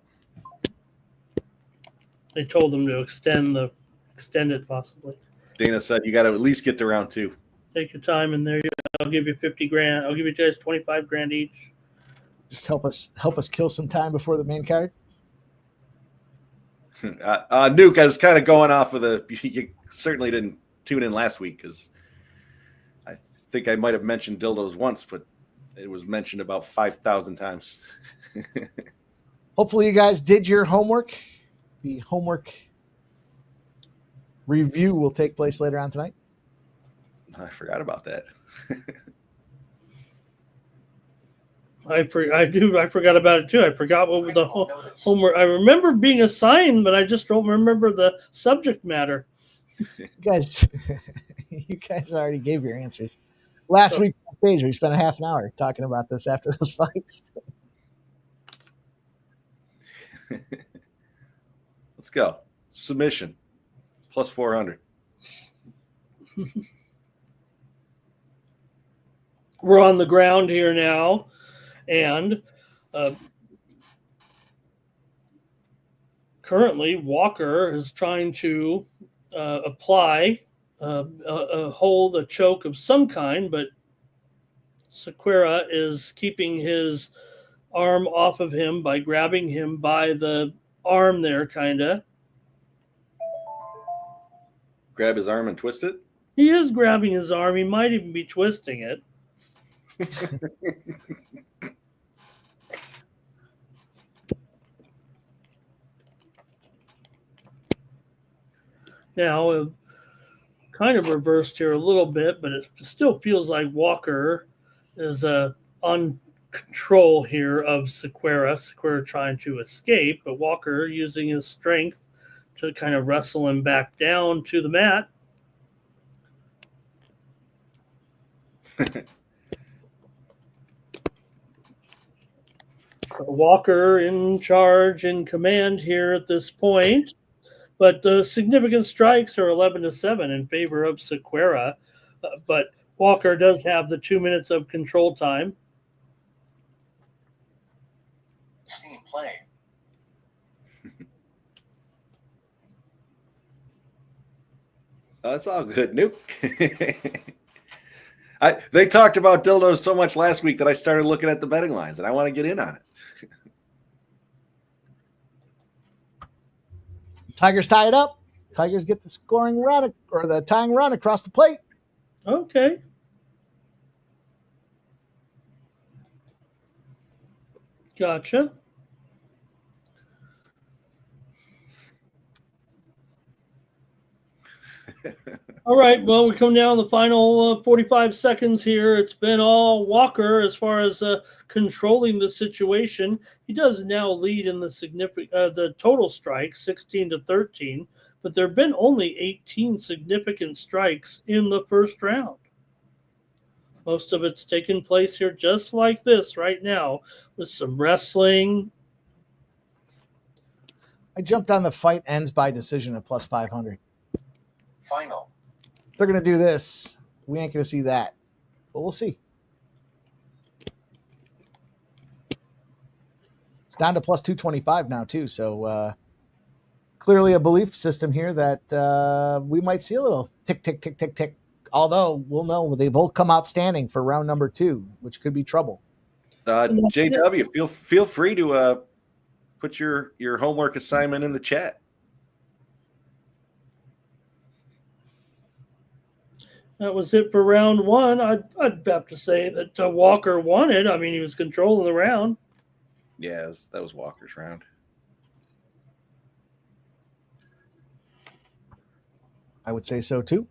They told them to extend it possibly. Dana said you got to at least get to round 2. Take your time, and there you go. I'll give you $50,000. I'll give you guys $25,000 each. Just help us kill some time before the main card. Nuke, I was kind of going off of you certainly didn't tune in last week because I think I might have mentioned dildos once, but it was mentioned about 5,000 times. Hopefully you guys did your homework. The homework review will take place later on tonight. I forgot about that. I forgot about it too. I forgot what the homework. I remember being assigned, but I just don't remember the subject matter. You guys, you guys already gave your answers. Last week on stage, we spent a half an hour talking about this after those fights. Let's go. Submission. Plus 400. We're on the ground here now, and currently Walker is trying to apply a hold, a choke of some kind, but Squera is keeping his arm off of him by grabbing him by the arm there, kind of. Grab his arm and twist it? He is grabbing his arm. He might even be twisting it. Now, kind of reversed here a little bit, but it still feels like Walker is on control here of Squera. Squera trying to escape, but Walker using his strength to kind of wrestle him back down to the mat. Walker in charge, in command here at this point. But the significant strikes are 11-7 in favor of Squera. But Walker does have the 2 minutes of control time. Steam play. That's all good. Nope. They talked about dildos so much last week that I started looking at the betting lines, and I want to get in on it. Tigers tie it up. Tigers get the scoring run or the tying run across the plate. Okay. Gotcha. All right, well, we come down the final 45 seconds here. It's been all Walker as far as controlling the situation. He does now lead in the total strikes, 16-13, but there have been only 18 significant strikes in the first round. Most of it's taken place here just like this right now with some wrestling. I jumped on the fight ends by decision at plus 500. Final. They're going to do this. We ain't going to see that, but we'll see. It's down to plus 225 now, too. So clearly a belief system here that we might see a little tick, tick, tick, tick, tick. Although we'll know they both come out standing for round number 2, which could be trouble. JW, feel free to put your homework assignment in the chat. That was it for round 1. I'd have to say that Walker won it. I mean, he was controlling the round. Yeah, that was Walker's round. I would say so, too.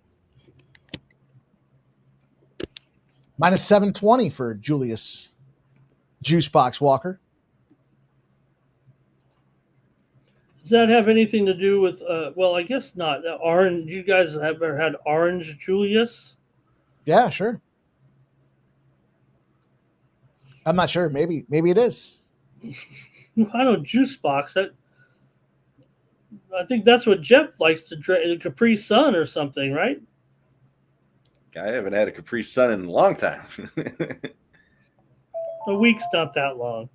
Minus 720 for Julius Juicebox Walker. Does that have anything to do with, well, I guess not. Orange, you guys have ever had Orange Julius? Yeah, sure. I'm not sure. Maybe it is. I know Juicebox. I think that's what Jeff likes to drink, Capri Sun or something, right? I haven't had a Capri Sun in a long time. A week's not that long.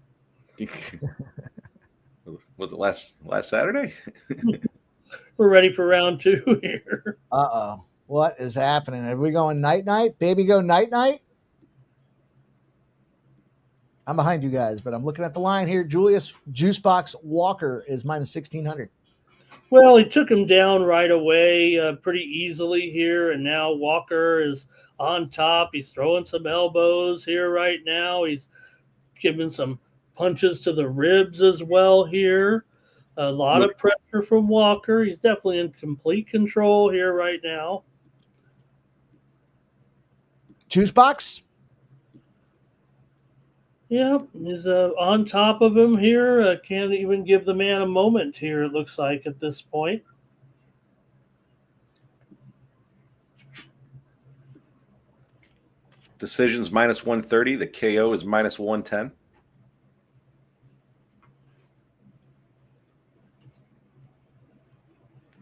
Was it last Saturday? We're ready for round 2 here. Uh-oh. What is happening? Are we going night-night? Baby go night-night? I'm behind you guys, but I'm looking at the line here. Julius Juicebox Walker is minus 1,600. Well, he took him down right away pretty easily here, and now Walker is on top. He's throwing some elbows here right now. He's giving some punches to the ribs as well here. A lot of pressure from Walker. He's definitely in complete control here right now. Juice box. Yeah, he's on top of him here. Can't even give the man a moment here, it looks like, at this point. Decisions minus 130. The KO is minus 110.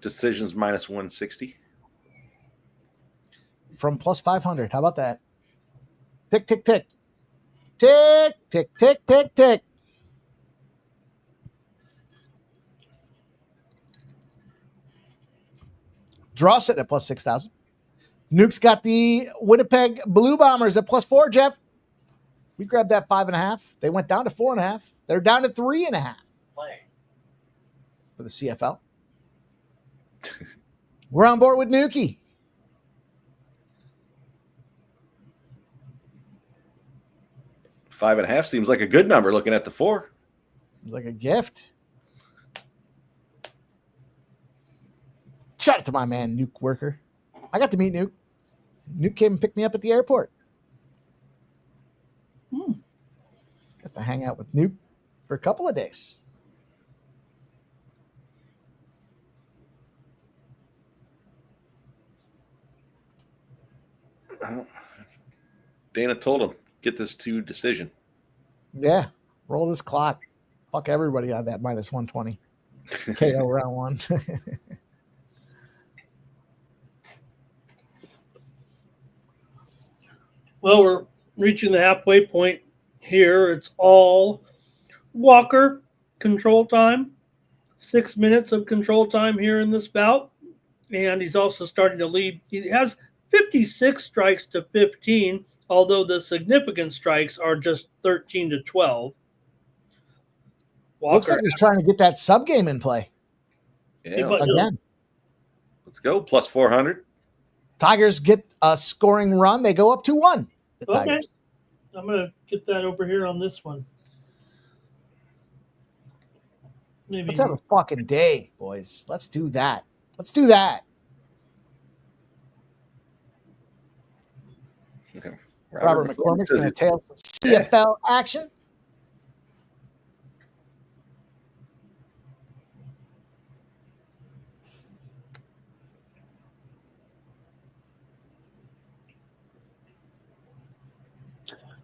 Decisions minus 160. From plus 500. How about that? Tick, tick, tick. Tick, tick, tick, tick, tick. Draw sitting at plus 6,000. Nuke's got the Winnipeg Blue Bombers at plus 4, Jeff. We grabbed that 5.5. They went down to 4.5. They're down to 3.5 Play. for the CFL. We're on board with Nuki. Five and a half seems like a good number looking at the 4. Seems like a gift. Shout out to my man, Nuke Worker. I got to meet Nuke. Nuke came and picked me up at the airport. Got to hang out with Nuke for a couple of days. Dana told him, get this to decision. Yeah, roll this clock. Fuck everybody on that minus 120. KO round 1. Well, we're reaching the halfway point here. It's all Walker control time. 6 minutes of control time here in this bout. And he's also starting to lead. He has 56 strikes to 15, although the significant strikes are just 13 to 12. Walker, Looks like he's trying to get that sub game in play. Yeah, Again. let's go. Plus 400. Tigers get a scoring run. They go up 2-1. The Okay. Tigers. I'm going to get that over here on this one. Maybe. Let's have a fucking day, boys. Let's do that. Let's do that. Okay. Robert McCormick's going to tail some CFL action.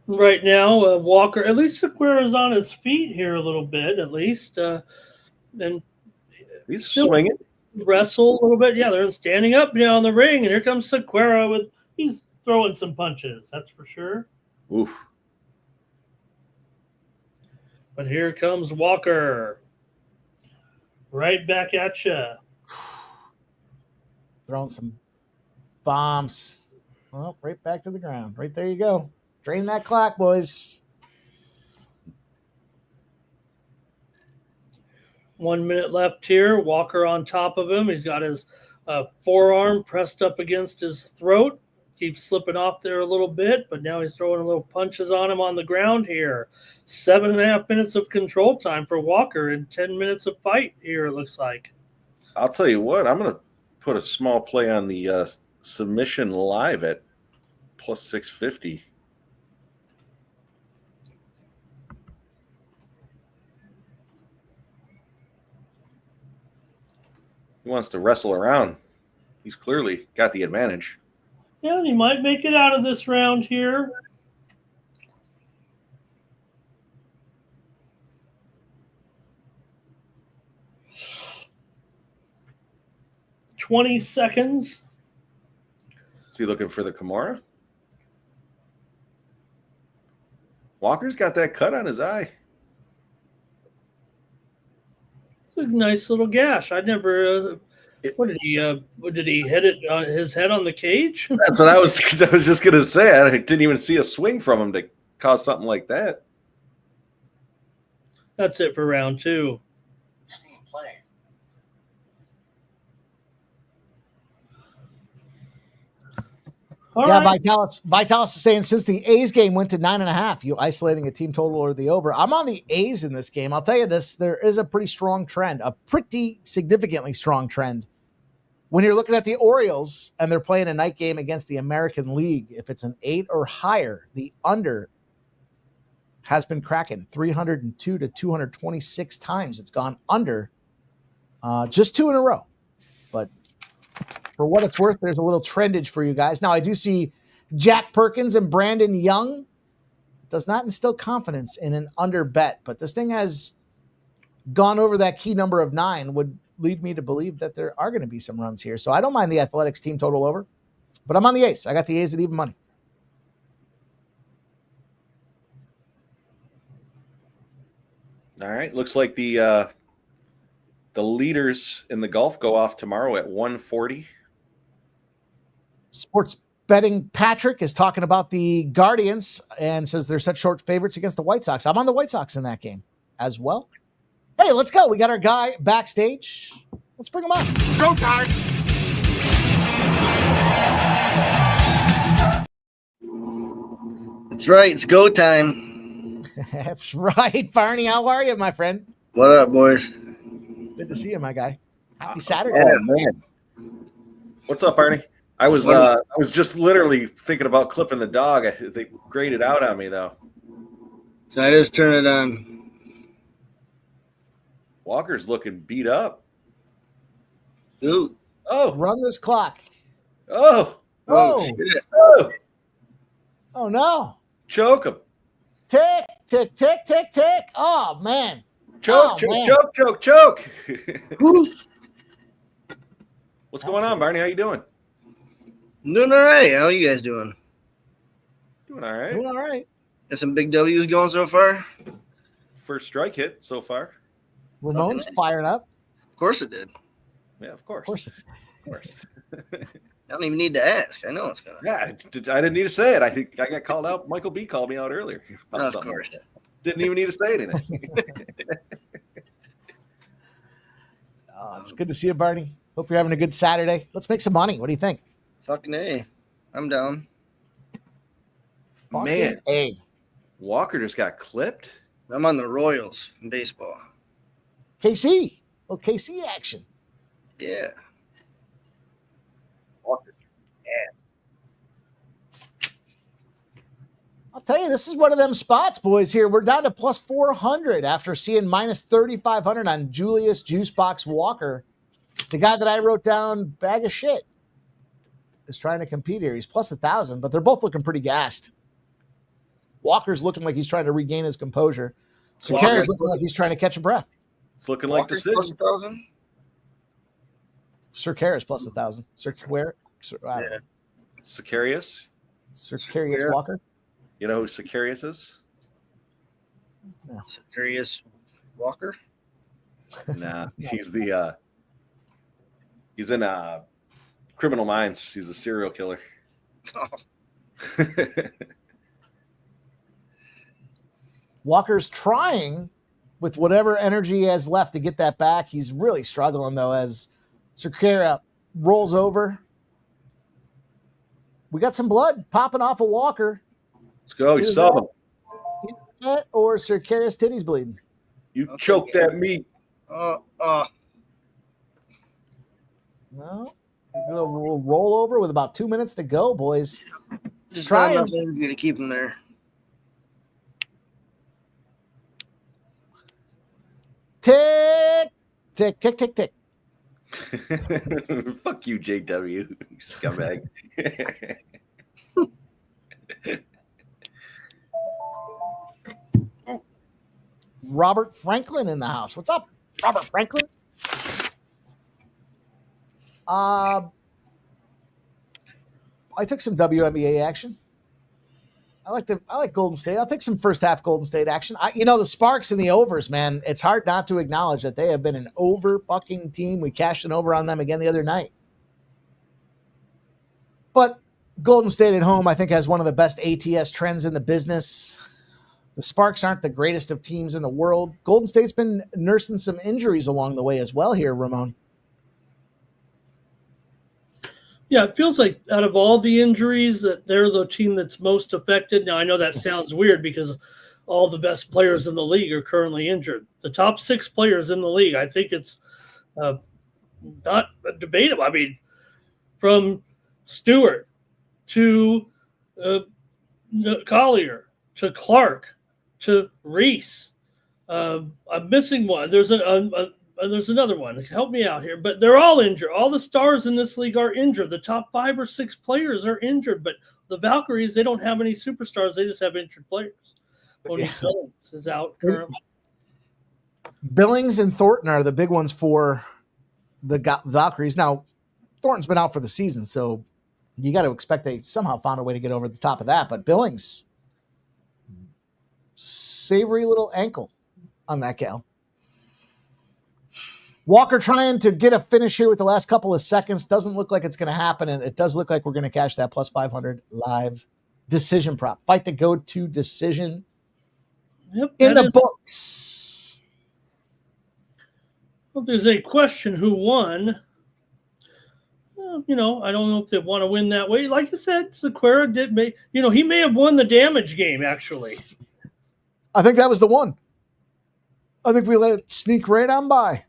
Right now, Walker, at least Squera is on his feet here a little bit, at least. And He's swinging. wrestle a little bit. Yeah, they're standing up now in the ring, and here comes Squera with, he's throwing some punches, that's for sure. Oof. But here comes Walker. Right back at you. Throwing some bombs. Well, right back to the ground. Right there you go. Drain that clock, boys. 1 minute left here. Walker on top of him. He's got his forearm pressed up against his throat. Keeps slipping off there a little bit, but now he's throwing a little punches on him on the ground here. 7.5 minutes of control time for Walker and 10 minutes of fight here, it looks like. I'll tell you what, I'm going to put a small play on the submission live at plus 650. He wants to wrestle around. He's clearly got the advantage. Yeah, he might make it out of this round here. $20 seconds. Is he looking for the Kimura? Walker's got that cut on his eye. It's a nice little gash. I never. What did he hit it on his head on the cage? That's what I was just gonna say. I didn't even see a swing from him to cause something like that. That's it for round 2. Steam play. All Yeah, right. Vitalis is saying since the A's game went to 9.5, you isolating a team total or the over. I'm on the A's in this game. I'll tell you this, there is a pretty strong trend, a pretty significantly strong trend When you're looking at the Orioles and they're playing a night game against the American League, if it's an 8 or higher, the under has been cracking 302 to 226 times. It's gone under just 2 in a row. But for what it's worth, there's a little trendage for you guys. Now, I do see Jack Perkins and Brandon Young. Does not instill confidence in an under bet, but this thing has gone over that key number of 9, would lead me to believe that there are going to be some runs here. So I don't mind the Athletics team total over, but I'm on the A's. I got the A's at even money. All right. Looks like the leaders in the golf go off tomorrow at 1:40. Sports betting Patrick is talking about the Guardians and says they're such short favorites against the White Sox. I'm on the White Sox in that game as well. Hey, let's go. We got our guy backstage. Let's bring him on. Go time. That's right. It's go time. That's right. Barney, how are you, my friend? What up, boys? Good to see you, my guy. Happy Saturday. Oh, man. What's up, Barney? I was just literally thinking about clipping the dog. They graded out on me, though. So I just turn it on. Walker's looking beat up. Ooh. Oh. Run this clock. Oh. Oh. Shit. Oh. Oh, no. Choke him. Tick, tick, tick, tick, tick. Oh, man. Choke, choke. What's going on, Barney? How you doing? I'm doing all right. How are you guys doing? Doing all right. Doing all right. Got some big W's going so far? First strike hit so far. Ramon's firing up. Of course it did. Yeah, of course. Of course. I don't even need to ask. I know it's going to. Yeah, I didn't need to say it. I think I got called out. Michael B called me out earlier about Of something. course. Didn't even need to say anything. Oh, it's good to see you, Barney. Hope you're having a good Saturday. Let's make some money. What do you think? Fucking A. I'm down. Fucking Man. A. Walker just got clipped. I'm on the Royals in baseball. KC. Well, KC action. Yeah. Walker. I'll tell you, this is one of them spots, boys, here. We're down to plus 400 after seeing minus 3,500 on Julius Juicebox Walker. The guy that I wrote down, bag of shit, is trying to compete here. He's plus 1,000, but they're both looking pretty gassed. Walker's looking like he's trying to regain his composure. Squera's looking like he's trying to catch a breath. It's looking like the plus city. 1,000? Squera's plus 1,000. Squera? Yeah. Sicarius. Squera Walker? You know who Sicarius is? No. Curious Walker? Nah, he's the he's in Criminal Minds. He's a serial killer. Oh. Walker's trying with whatever energy he has left to get that back. He's really struggling, though, as Squera rolls over. We got some blood popping off of Walker. Let's go. You saw him. Or Squera's titties bleeding. You choked that meat. No. A little roll over with about 2 minutes to go, boys. Just Trying. not enough energy to keep him there. Tick, tick, tick, tick, tick. Fuck you, JW, you scumbag. Robert Franklin in the house. What's up, Robert Franklin? I took some WNBA action. I like Golden State. I'll take some first half Golden State action. The Sparks and the overs, man. It's hard not to acknowledge that they have been an over fucking team. We cashed an over on them again the other night. But Golden State at home, I think, has one of the best ATS trends in the business. The Sparks aren't the greatest of teams in the world. Golden State's been nursing some injuries along the way as well here, Ramon. Yeah, it feels like out of all the injuries that they're the team that's most affected. Now, I know that sounds weird because all the best players in the league are currently injured. The top 6 players in the league, I think it's not debatable. I mean, from Stewart to Collier to Clark to Reese. I'm missing one. There's another one. Help me out here. But they're all injured. All the stars in this league are injured. The top 5 or 6 players are injured. But the Valkyries, they don't have any superstars. They just have injured players. Tony Billings is out currently. Billings and Thornton are the big ones for the Valkyries. Now, Thornton's been out for the season, so you got to expect they somehow found a way to get over the top of that. But Billings, savory little ankle on that gal. Walker trying to get a finish here with the last couple of seconds. Doesn't look like it's going to happen, and it does look like we're going to cash that plus 500 live decision prop. Fight the go-to decision in the books. Well, there's a question who won. I don't know if they want to win that way. Like I said, Squera he may have won the damage game, actually. I think that was the one. I think we let it sneak right on by.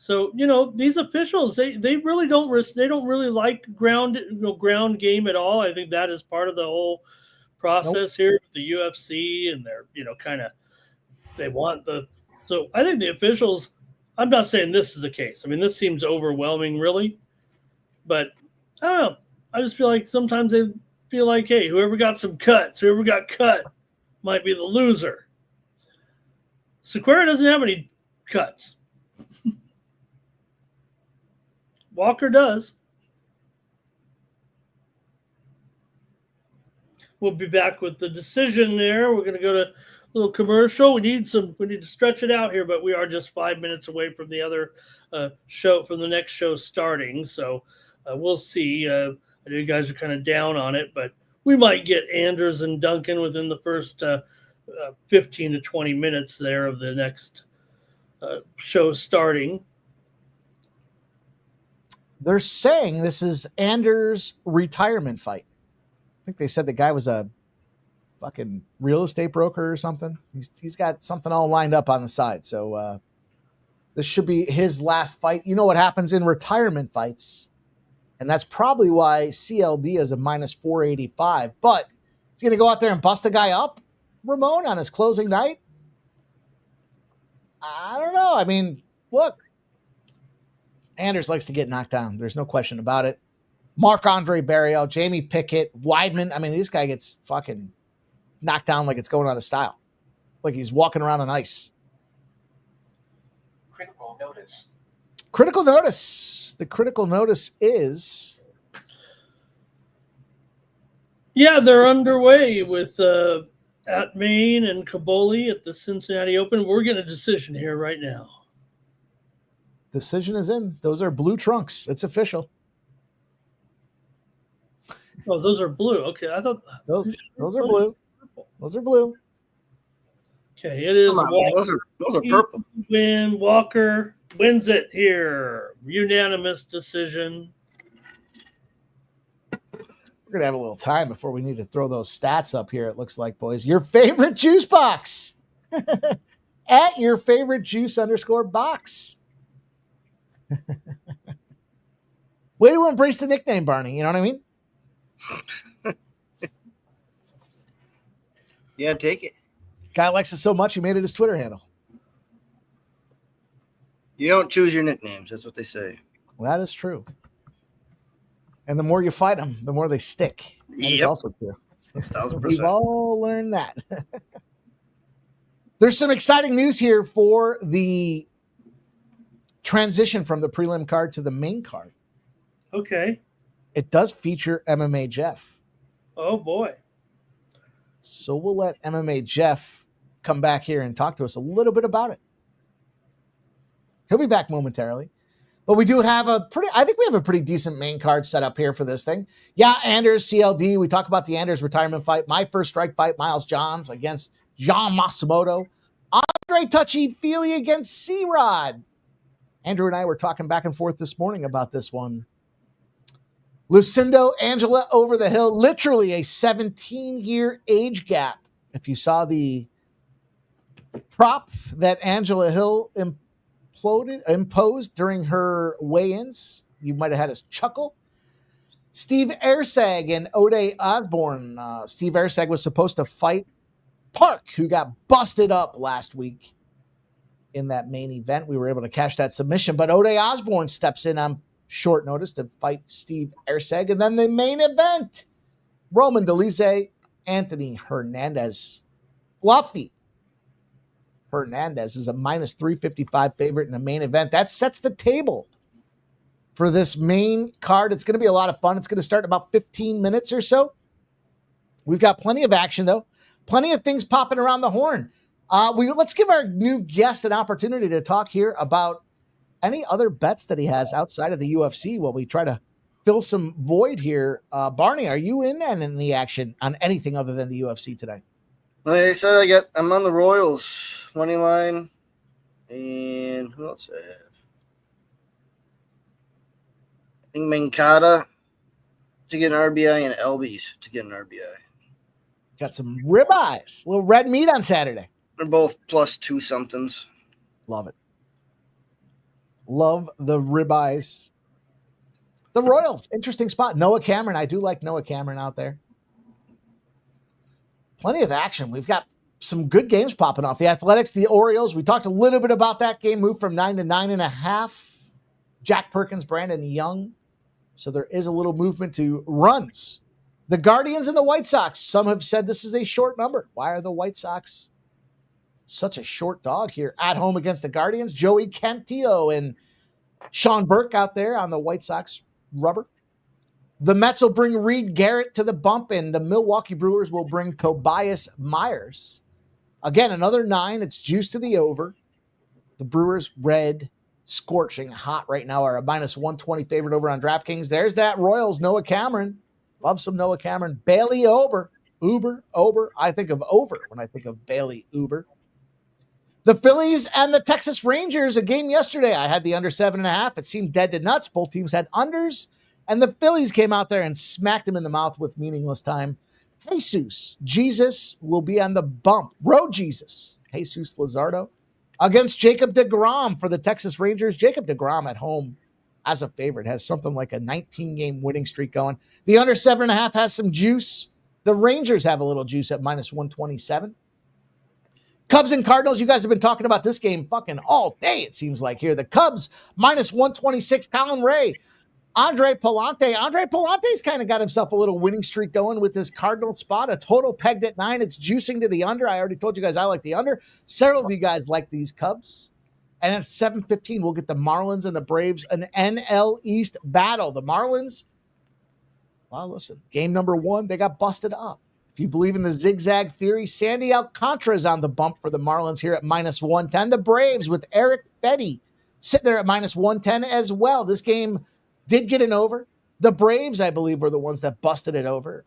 So, these officials, they really don't really like ground game at all. I think that is part of the whole process here with the UFC, and they're, they want so I think the officials, I'm not saying this is the case. I mean, this seems overwhelming, really. But I don't know. I just feel like sometimes they feel like, hey, whoever got cut might be the loser. Squera doesn't have any cuts. Walker does. We'll be back with the decision there. We're going to go to a little commercial. We need to stretch it out here, but we are just 5 minutes away from the other show, from the next show starting. So we'll see. I know you guys are kind of down on it, but we might get Anders and Duncan within the first 15 to 20 minutes there of the next show starting. They're saying this is Anders' retirement fight. I think they said the guy was a fucking real estate broker or something. He's got something all lined up on the side. So this should be his last fight. You know what happens in retirement fights? And that's probably why CLD is a minus 485. But he's going to go out there and bust the guy up, Ramon, on his closing night? I don't know. I mean, look. Anders likes to get knocked down. There's no question about it. Marc-Andre Barriel, Jamie Pickett, Weidman. I mean, this guy gets fucking knocked down like it's going out of style. Like he's walking around on ice. Critical notice. Critical notice. The critical notice is... Yeah, they're underway with at Maine and Caboli at the Cincinnati Open. We're getting a decision here right now. Decision is in. Those are blue trunks. It's official. Oh, those are blue. Okay, I thought those are blue. Those are blue. Okay, it is. Those are purple. Walker wins it here. Unanimous decision. We're gonna have a little time before we need to throw those stats up here. It looks like, boys. Your favorite juice box at your favorite juice _box. Way to embrace the nickname, Barney. You know what I mean? Yeah, take it. Guy likes it so much he made it his Twitter handle. You don't choose your nicknames. That's what they say. Well, that is true. And the more you fight them, the more they stick. That is also true. 1,000%. We've all learned that. There's some exciting news here for the transition from the prelim card to the main card. Okay. It does feature MMA Jeff. Oh, boy. So we'll let MMA Jeff come back here and talk to us a little bit about it. He'll be back momentarily. But we do have I think we have a pretty decent main card set up here for this thing. Yeah, Anders, CLD. We talk about the Anders retirement fight. My first strike fight, Miles Johns against John Matsumoto. Andre Touchy-Feely against C-Rod. Andrew and I were talking back and forth this morning about this one. Lucindo, Angela over the hill. Literally a 17-year age gap. If you saw the prop that Angela Hill imposed during her weigh-ins, you might have had a chuckle. Steve Ersag and Ode Osborne. Steve Ersag was supposed to fight Park, who got busted up last week in that main event. We were able to cash that submission, but Ode Osborne steps in on short notice to fight Steve Ersag. And then the main event, Roman Dolidze, Anthony Hernandez. Fluffy Hernandez is a minus 355 favorite in the main event. That sets the table for this main card. It's going to be a lot of fun. It's going to start in about 15 minutes or so. We've got plenty of action, though. Plenty of things popping around the horn. Let's give our new guest an opportunity to talk here about any other bets that he has outside of the UFC while we try to fill some void here. Barney, are you in on any action on anything other than the UFC today? Like I said, I'm on the Royals money line, and who else I have? I think Mancada to get an RBI and Elbies to get an RBI. Got some ribeyes, a little red meat on Saturday. They're both plus 2 somethings. Love it. Love the ribeyes. The Royals, interesting spot. Noah Cameron, I do like Noah Cameron out there. Plenty of action. We've got some good games popping off. The Athletics, the Orioles. We talked a little bit about that game. Moved from 9 to 9.5. Jack Perkins, Brandon Young. So there is a little movement to runs. The Guardians and the White Sox. Some have said this is a short number. Why are the White Sox such a short dog here at home against the Guardians? Joey Cantillo and Sean Burke out there on the White Sox rubber. The Mets will bring Reed Garrett to the bump, and the Milwaukee Brewers will bring Tobias Myers. Again, another 9. It's juice to the over. The Brewers, red, scorching hot right now, are a minus 120 favorite over on DraftKings. There's that Royals, Noah Cameron. Love some Noah Cameron. Bailey Ober. I think of over when I think of Bailey Uber. The Phillies and the Texas Rangers, a game yesterday. I had the under 7.5. It seemed dead to nuts. Both teams had unders. And the Phillies came out there and smacked him in the mouth with meaningless time. Jesus will be on the bump. Road Jesus. Jesus Luzardo against Jacob deGrom for the Texas Rangers. Jacob deGrom at home as a favorite has something like a 19-game winning streak going. The under 7.5 has some juice. The Rangers have a little juice at minus 127. Cubs and Cardinals, you guys have been talking about this game fucking all day, it seems like here. The Cubs, minus 126. Colin Ray. Andre Palante's kind of got himself a little winning streak going with this Cardinal spot. A total pegged at 9. It's juicing to the under. I already told you guys I like the under. Several of you guys like these Cubs. And at 7:15, we'll get the Marlins and the Braves, an NL East battle. The Marlins, well, listen, game number 1, they got busted up. If you believe in the zigzag theory, Sandy Alcantara is on the bump for the Marlins here at minus 110. The Braves with Eric Fetty sitting there at minus 110 as well. This game did get an over. The Braves, I believe, were the ones that busted it over.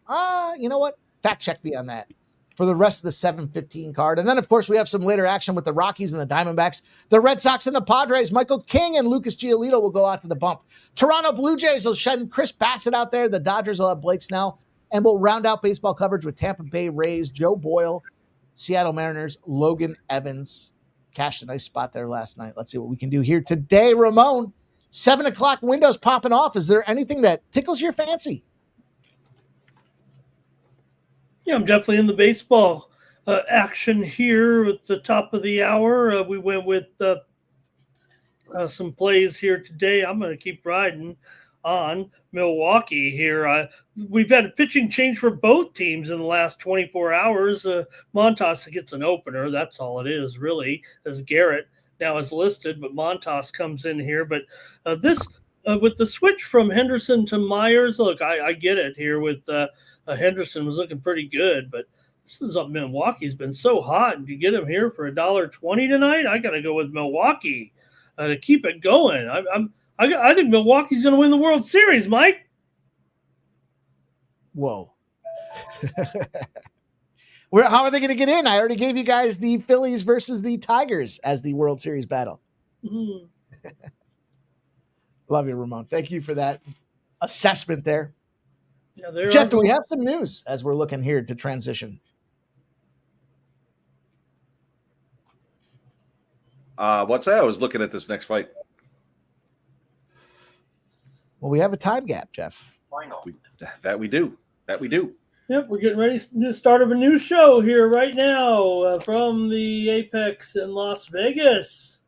You know what? Fact check me on that for the rest of the 7:15 card. And then, of course, we have some later action with the Rockies and the Diamondbacks. The Red Sox and the Padres. Michael King and Lucas Giolito will go out to the bump. Toronto Blue Jays will send Chris Bassett out there. The Dodgers will have Blake Snell. And we'll round out baseball coverage with Tampa Bay Rays, Joe Boyle, Seattle Mariners, Logan Evans. Cashed a nice spot there last night. Let's see what we can do here today. Ramon, 7 o'clock windows popping off. Is there anything that tickles your fancy? Yeah, I'm definitely in the baseball action here at the top of the hour. We went with some plays here today. I'm going to keep riding on Milwaukee here. We've had a pitching change for both teams in the last 24 hours. Montas gets an opener. That's all it is, really, as Garrett now is listed, but Montas comes in here. But this with the switch from Henderson to Myers, look, I get it here with Henderson was looking pretty good, but this is Milwaukee's been so hot. And you get him here for $1.20 tonight. I got to go with Milwaukee to keep it going. I think Milwaukee's going to win the World Series, Mike. Whoa. How are they going to get in? I already gave you guys the Phillies versus the Tigers as the World Series battle. Mm-hmm. Love you, Ramon. Thank you for that assessment there. Yeah, Jeff, do we have some news as we're looking here to transition? What's that? I was looking at this next fight. Well, we have a time gap, Jeff. Final. That we do. Yep, we're getting ready to start of a new show here right now from the Apex in Las Vegas.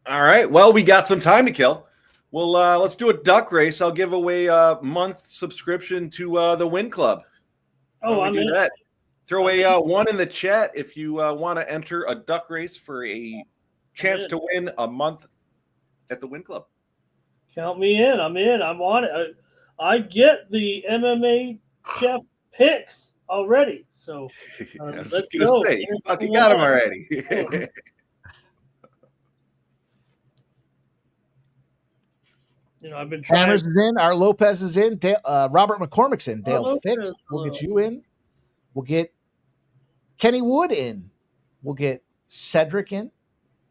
All right. Well, we got some time to kill. Well, let's do a duck race. I'll give away a month subscription to the Win Club. Oh, I'm do in. that. Throw a one in the chat if you want to enter a duck race for a chance to win a month at the Win Club. Count me in. I'm in. I'm on it. I get the MMA Jeff picks already. So let's go. Say, you fucking got them already. I've been trying. Hammers is in. Our Lopez is in. Robert McCormick's in. Dale Fick. We'll get you in. We'll get Kenny Wood in. We'll get Cedric in.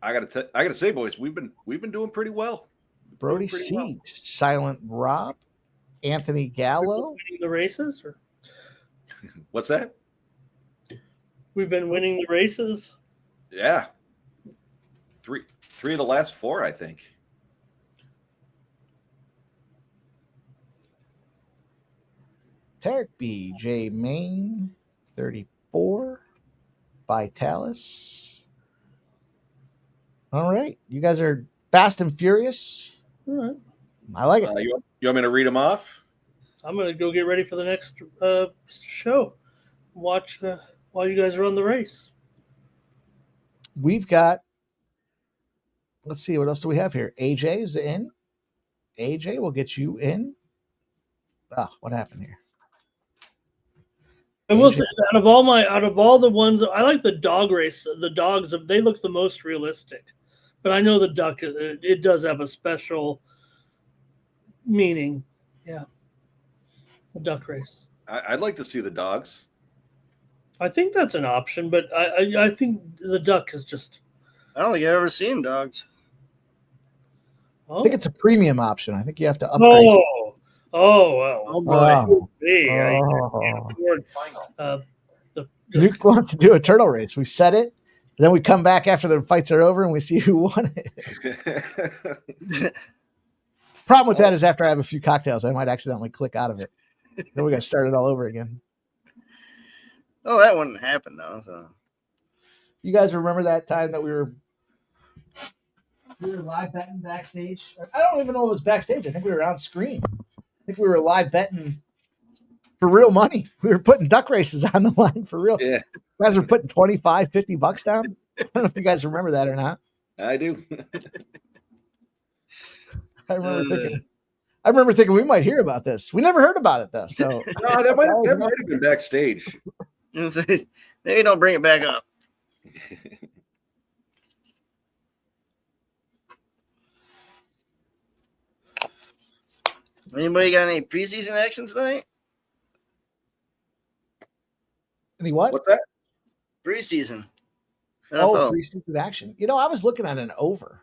I gotta say, boys, we've been doing pretty well. Brody C. Silent Rob. Anthony Gallo. Winning the races? Or? What's that? We've been winning the races. Yeah. Three of the last 4, I think. Tarek B. J. Main. 34. Vitalis. All right. You guys are fast and furious. All right. I like it. You want me to read them off? I'm going to go get ready for the next show. Watch while you guys run the race. We've got, let's see, what else do we have here? AJ is in. AJ will get you in. Oh, what happened here? I will say, out of all the ones, I like the dog race. The dogs, they look the most realistic. But I know the duck, it does have a special meaning. Yeah. The duck race. I'd like to see the dogs. I think that's an option, but I think the duck is just. I don't think I've ever seen dogs. I think it's a premium option. I think you have to upgrade. Oh boy. Luke wants to do a turtle race. We set it, then we come back after the fights are over and we see who won it. Problem with that is after I have a few cocktails, I might accidentally click out of it. Then we got to start it all over again. Oh, that wouldn't happen though. So you guys remember that time that we were live betting backstage? I don't even know if it was backstage. I think we were on screen. I think we were live betting for real money. We were putting duck races on the line for real. Yeah. You guys were putting $25-$50 down. I don't know if you guys remember that or not. I do. I remember thinking we might hear about this. We never heard about it though. So no, that might have been backstage. Maybe don't bring it back up. Anybody got any preseason action tonight? Any what? What's that? Preseason. Oh, preseason action. I was looking at an over.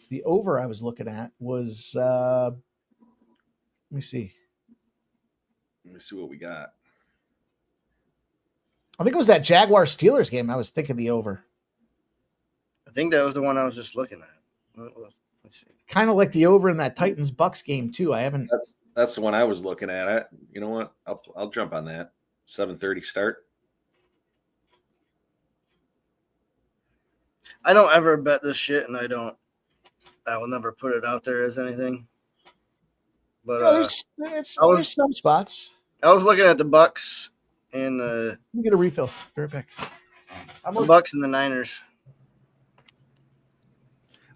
The over I was looking at was let me see. Let me see what we got. I think it was that Jaguar Steelers game. I was thinking the over. I think that was the one I was just looking at. Let's see. Kind of like the over in that Titans Bucks game too. I haven't. That's the one I was looking at. You know what? I'll jump on that. 7:30 start. I don't ever bet this shit, and I will never put it out there as anything. But there's some spots. I was looking at the Bucks and Let me get a refill. Be right back. The Bucks and the Niners.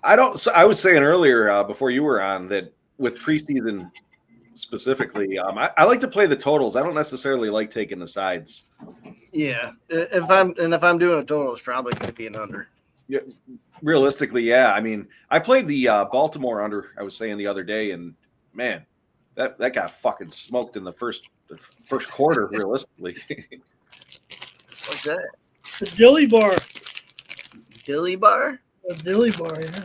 I was saying earlier before you were on that with preseason specifically, I like to play the totals. I don't necessarily like taking the sides. Yeah, if I'm doing a total, it's probably going to be an under. Yeah, realistically, yeah. I mean, I played the Baltimore under. I was saying the other day, and man, that got fucking smoked in the first quarter. Realistically, What's that? The Dilly Bar. Dilly Bar? A Dilly Bar, yeah.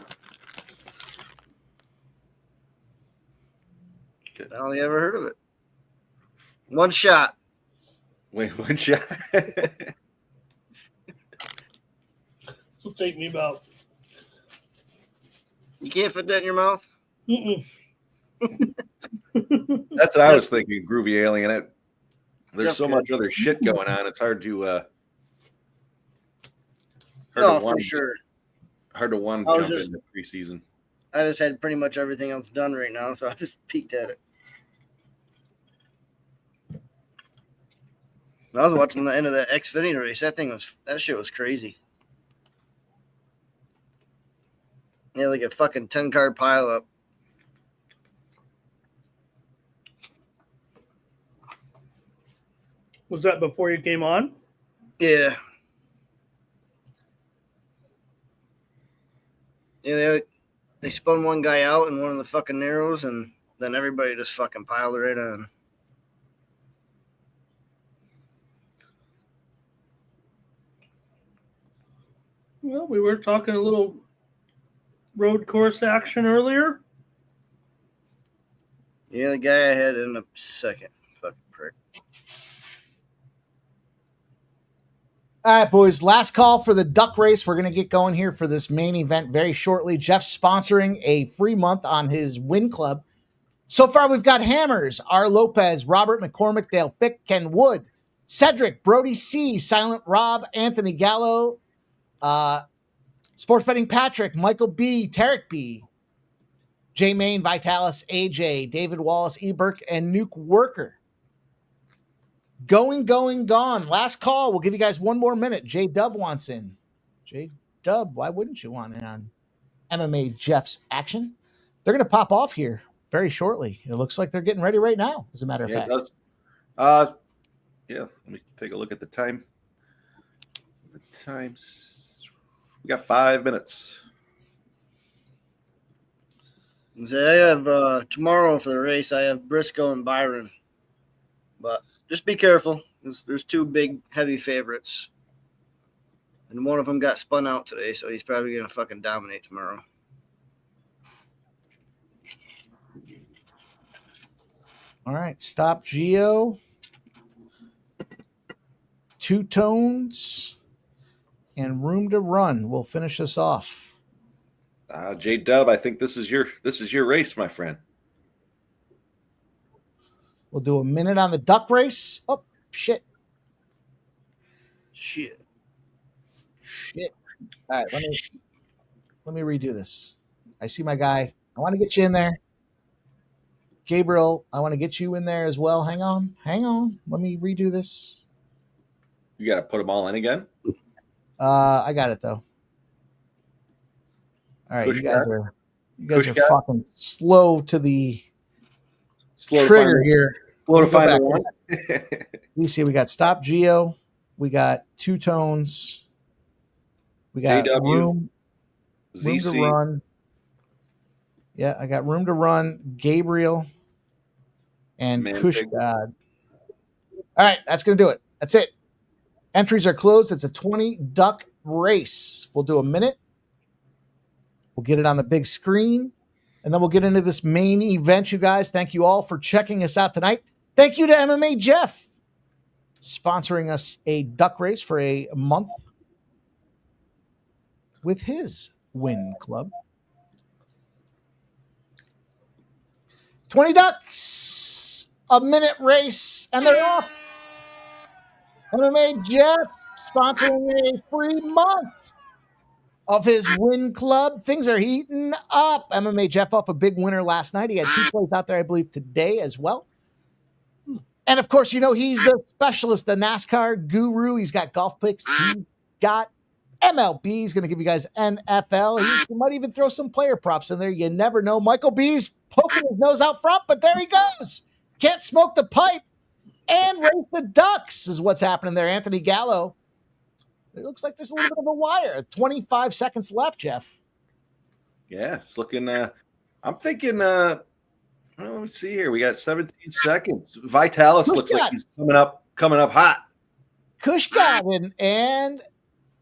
I don't think I ever heard of it. One shot. Wait, one shot. It'll take me about. You can't fit that in your mouth? Mm-mm. That's what I was thinking, Groovy Alien. There's Jeff so good. much other shit going on. It's hard to For sure. Hard to I was jump just- into preseason. I just had pretty much everything else done right now, so I just peeked at it. I was watching the end of the Xfinity race. That shit was crazy. Yeah, like a fucking 10-car pileup. Was that before you came on? Yeah. Yeah, they spun one guy out in one of the fucking narrows, and then everybody just fucking piled right on. Well, we were talking a little road course action earlier. Yeah, the guy I had in a second. Fucking prick. All right, boys. Last call for the duck race. We're going to get going here for this main event very shortly. Jeff's sponsoring a free month on his Win Club. So far, we've got Hammers, R. Lopez, Robert McCormick, Dale Fick, Ken Wood, Cedric, Brody C, Silent Rob, Anthony Gallo, Sports Betting Patrick, Michael B, Tarek B, J Main, Vitalis, AJ, David Wallace, Eberk, and Nuke Worker. Going, gone. Last call. We'll give you guys one more minute. J Dub wants in. J Dub, why wouldn't you want in on MMA Jeff's action? They're going to pop off here very shortly. It looks like they're getting ready right now, as a matter of fact. It does. Let me take a look at the time. The times. We got 5 minutes. So I have tomorrow for the race. I have Briscoe and Byron, but just be careful. There's two big, heavy favorites, and one of them got spun out today, so he's probably gonna fucking dominate tomorrow. All right, stop Geo. Two Tones and Room to Run. We'll finish this off. J Dub, I think this is your race, my friend. We'll do a minute on the duck race. Oh, shit. All right, let me redo this. I see my guy. I want to get you in there. Gabriel, I want to get you in there as well. Hang on. Let me redo this. You got to put them all in again? I got it, though. All right, you guys are fucking slow to the trigger here. Slow to find the one. You see, we got Stop Geo. We got Two Tones. We got JW, room ZC. to Run. Yeah, I got Room to Run, Gabriel, and Kush God. All right, that's going to do it. That's it. Entries are closed. It's a 20 duck race. We'll do a minute. We'll get it on the big screen, and then we'll get into this main event, you guys. Thank you all for checking us out tonight. Thank you to MMA Jeff, sponsoring us a duck race for a month with his Win Club. 20 ducks, a minute race, and they're off. MMA Jeff sponsoring a free month of his Win Club. Things are heating up. MMA Jeff off a big winner last night. He had 2 plays out there, I believe, today as well. And, of course, you know, he's the specialist, the NASCAR guru. He's got golf picks. He's got MLB. He's going to give you guys NFL. He might even throw some player props in there. You never know. Michael B's poking his nose out front, but there he goes. Can't smoke the pipe and race the ducks is what's happening there. Anthony Gallo. It looks like there's a little bit of a wire. 25 seconds left, Jeff. Yeah, it's looking. I'm thinking. Well, let me see here. We got 17 seconds. Vitalis looks like he's coming up hot. Kush got in, and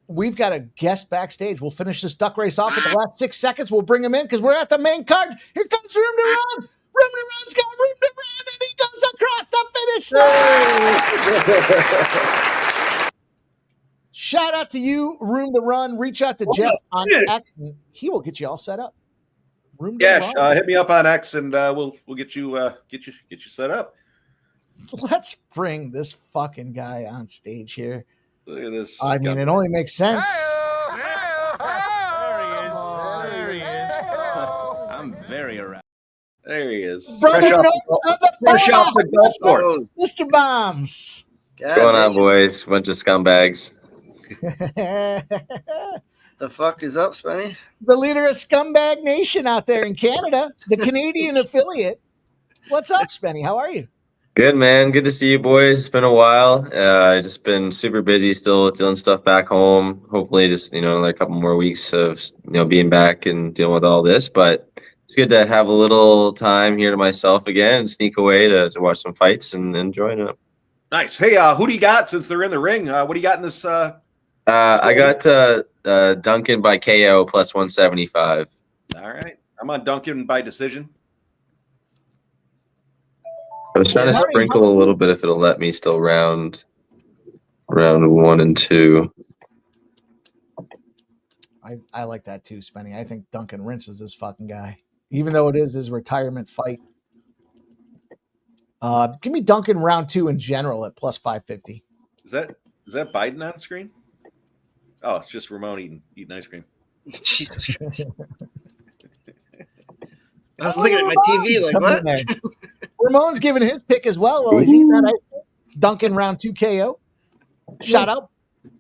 we've got a guest backstage. We'll finish this duck race off with the last 6 seconds. We'll bring him in because we're at the main card. Here comes Room to Run. Room to Run's got room to run, and he goes across the finish line. Shout out to you, Room to Run. Reach out to Jeff on X, and he will get you all set up. Room to Gash, run. hit me up on X, and we'll get you set up. Let's bring this fucking guy on stage here. Look at this. I mean, it only makes sense. There he is. I'm very around. There he is. Brother Fresh off Notes the- on the fresh off the golf phone. course. Mr. Bombs. God, Going man, on, boys? Bunch of scumbags. the fuck is up, Spenny? The leader of Scumbag Nation out there in Canada, the Canadian affiliate. What's up, Spenny? How are you? Good, man. Good to see you, boys. It's been a while. Just been super busy, still doing stuff back home. Hopefully, just another couple more weeks of being back and dealing with all this. But it's good to have a little time here to myself again and sneak away to watch some fights and enjoy it. Nice. Hey, who do you got since they're in the ring? What do you got in this? I got Duncan by KO plus 175. All right. I'm on Duncan by decision. I was trying to sprinkle a little bit if it'll let me still round 1 and 2. I like that too, Spenny. I think Duncan rinses this fucking guy, even though it is his retirement fight. Give me Duncan round 2 in general at plus 550. Is that Biden on screen? Oh, it's just Ramon eating ice cream. Jesus Christ. I was looking at my TV like, what? Ramon's giving his pick as well while he's eating that ice cream. Duncan round 2 KO. Shout out.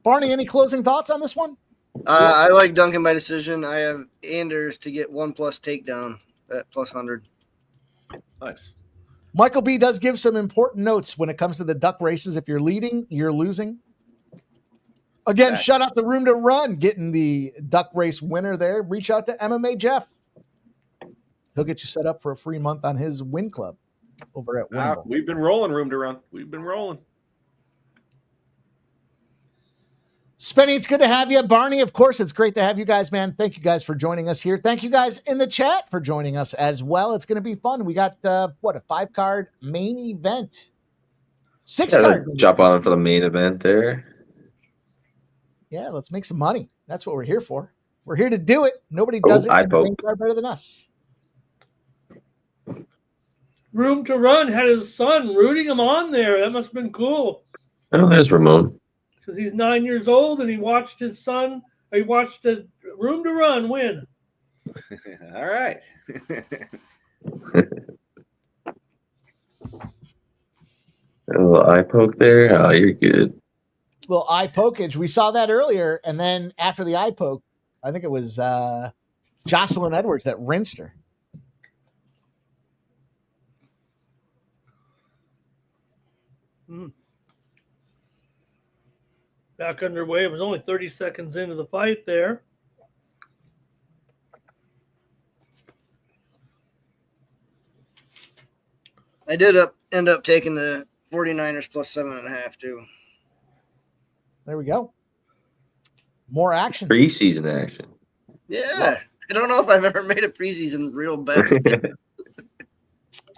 Barney, any closing thoughts on this one? I like Duncan by decision. I have Anders to get 1+ takedown at plus 100. Nice. Michael B does give some important notes when it comes to the duck races. If you're leading, you're losing. Again, shout out the Room to Run, getting the duck race winner there. Reach out to MMA Jeff. He'll get you set up for a free month on his win club over at Wimble. We've been rolling Room to Run. We've been rolling. Spenny, it's good to have you. Barney, of course, it's great to have you guys, man. Thank you guys for joining us here. Thank you guys in the chat for joining us as well. It's going to be fun. We got, a 5-card main event. 6-card. Jump on for the main event there. Yeah, let's make some money. That's what we're here for. We're here to do it. Nobody does it better than us. Room to Run had his son rooting him on there. That must have been cool. Oh, there's Ramon. Because he's 9 years old and he watched his son, he watched the Room to Run win. All right. A little eye poke there. Oh, you're good. Little eye pokage. We saw that earlier. And then after the eye poke, I think it was Jocelyn Edwards that rinsed her. Back underway. It was only 30 seconds into the fight there. I did end up taking the 49ers plus 7.5 too. There we go. More action. Preseason action. Yeah. I don't know if I've ever made a preseason real bad.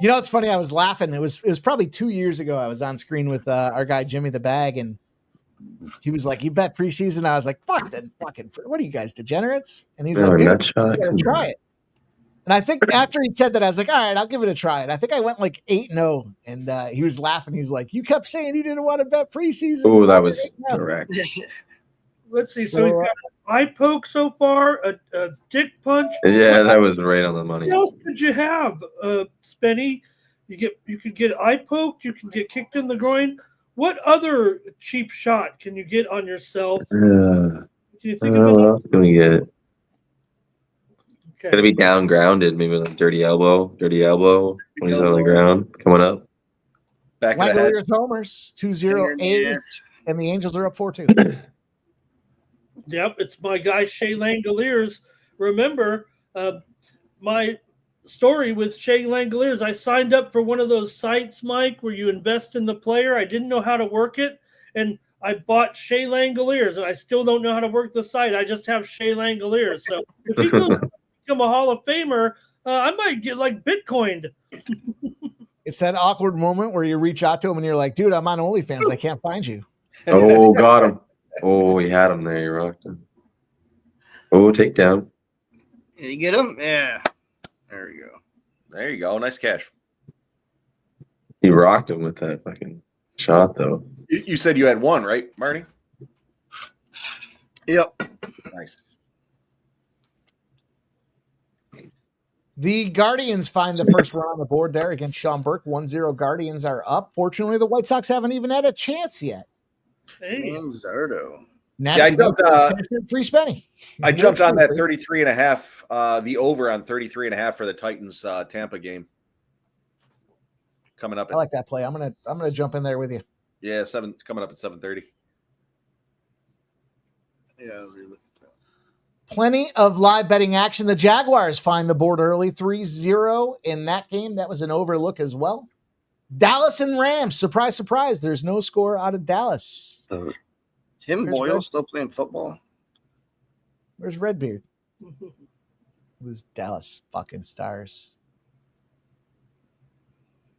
You know, it's funny. I was laughing. It was probably 2 years ago. I was on screen with our guy, Jimmy the Bag, and he was like, "You bet preseason." I was like, "Fuck that fucking, what are you guys, degenerates?" And he's like, "Dude, you gotta try it." And I think after he said that, I was like, "All right, I'll give it a try." And I think I went like 8-0, and he was laughing. He's like, "You kept saying you didn't want to bet preseason." Oh, that was correct. Let's see. So we've got an eye poke so far, a dick punch. Yeah, that was right on the money. What else could you have, Spenny? You could get eye poked. You can get kicked in the groin. What other cheap shot can you get on yourself? Do you think of what else can we get? Okay. Gonna be down grounded, maybe like dirty elbow when he's on the ground, coming up. Back of the head. Langoliers homers 2-0 A's, and the Angels are up 4-2. Yep, it's my guy Shea Langoliers. Remember my story with Shea Langoliers? I signed up for one of those sites, Mike, where you invest in the player. I didn't know how to work it, and I bought Shea Langoliers, and I still don't know how to work the site. I just have Shea Langoliers. So if he goes to become a Hall of Famer, I might get like Bitcoined. It's that awkward moment where you reach out to him and you're like, "Dude, I'm on OnlyFans. I can't find you." Oh, got him. Oh, he had him there. You rocked him. Oh, takedown. Did you get him? Yeah. There you go. There you go. Nice cash. He rocked him with that fucking shot, though. You said you had one, right, Marty? Yep. Nice. The Guardians find the first run on the board there against Sean Burke. 1-0 Guardians are up. Fortunately, the White Sox haven't even had a chance yet. Hey. Zardo. Nasty free Spenny. I jumped on that 33.5, the over on 33.5 for the Titans Tampa game. Coming up. I like that play. I'm gonna jump in there with you. Yeah, coming up at 7:30. Yeah. Plenty of live betting action. The Jaguars find the board early, 3-0 in that game. That was an overlook as well. Dallas and Rams. Surprise, surprise. There's no score out of Dallas. Tim Where's Boyle Red? still playing football? Where's Redbeard? Those Dallas fucking Stars.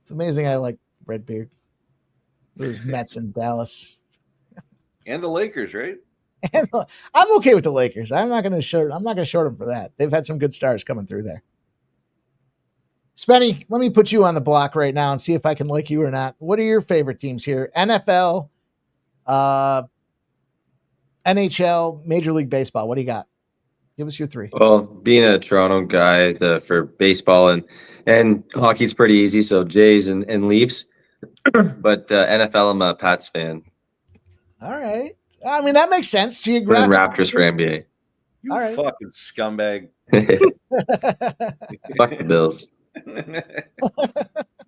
It's amazing I like Redbeard. Those Mets in Dallas. And the Lakers, right? And I'm okay with the Lakers. I'm not going to short them for that. They've had some good stars coming through there. Spenny, let me put you on the block right now and see if I can like you or not. What are your favorite teams here? NFL, NHL, Major League Baseball. What do you got? Give us your three. Well, being a Toronto guy, for baseball and hockey's pretty easy. So Jays and Leafs, but NFL, I'm a Pats fan. All right. I mean, that makes sense. And Geographic. Raptors for NBA. You All right. fucking scumbag. Fuck the Bills.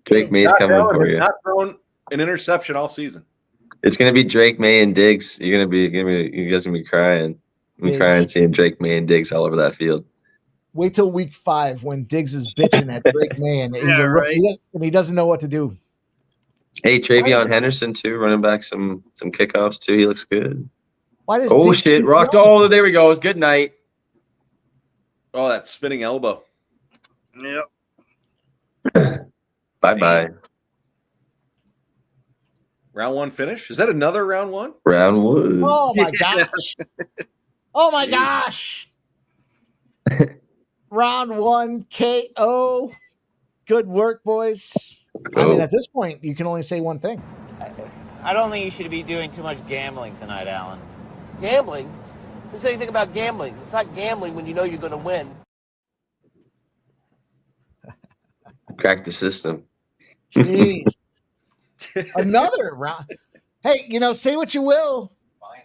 Drake May's coming for you. Not thrown an interception all season. It's gonna be Drake May and Diggs. You guys gonna be crying. I'm crying seeing Drake May and Diggs all over that field. Wait till week 5 when Diggs is bitching at Drake May and he's a rookie and he doesn't know what to do. Hey, Travion Henderson too, running back some kickoffs too. He looks good. Why does Oh Diggs shit! keep Rocked. going? Oh, there we go. It's good night. Oh, that spinning elbow. Yep. Bye. Round 1 finish. Is that another round 1? Round 1. Oh my gosh. Oh my gosh. Round 1 KO. Good work, boys. I mean, at this point, you can only say one thing. I don't think you should be doing too much gambling tonight, Alan. Gambling? Who said anything about gambling? It's not gambling when you know you're going to win. Crack the system. Jeez. Another round. Hey, say what you will.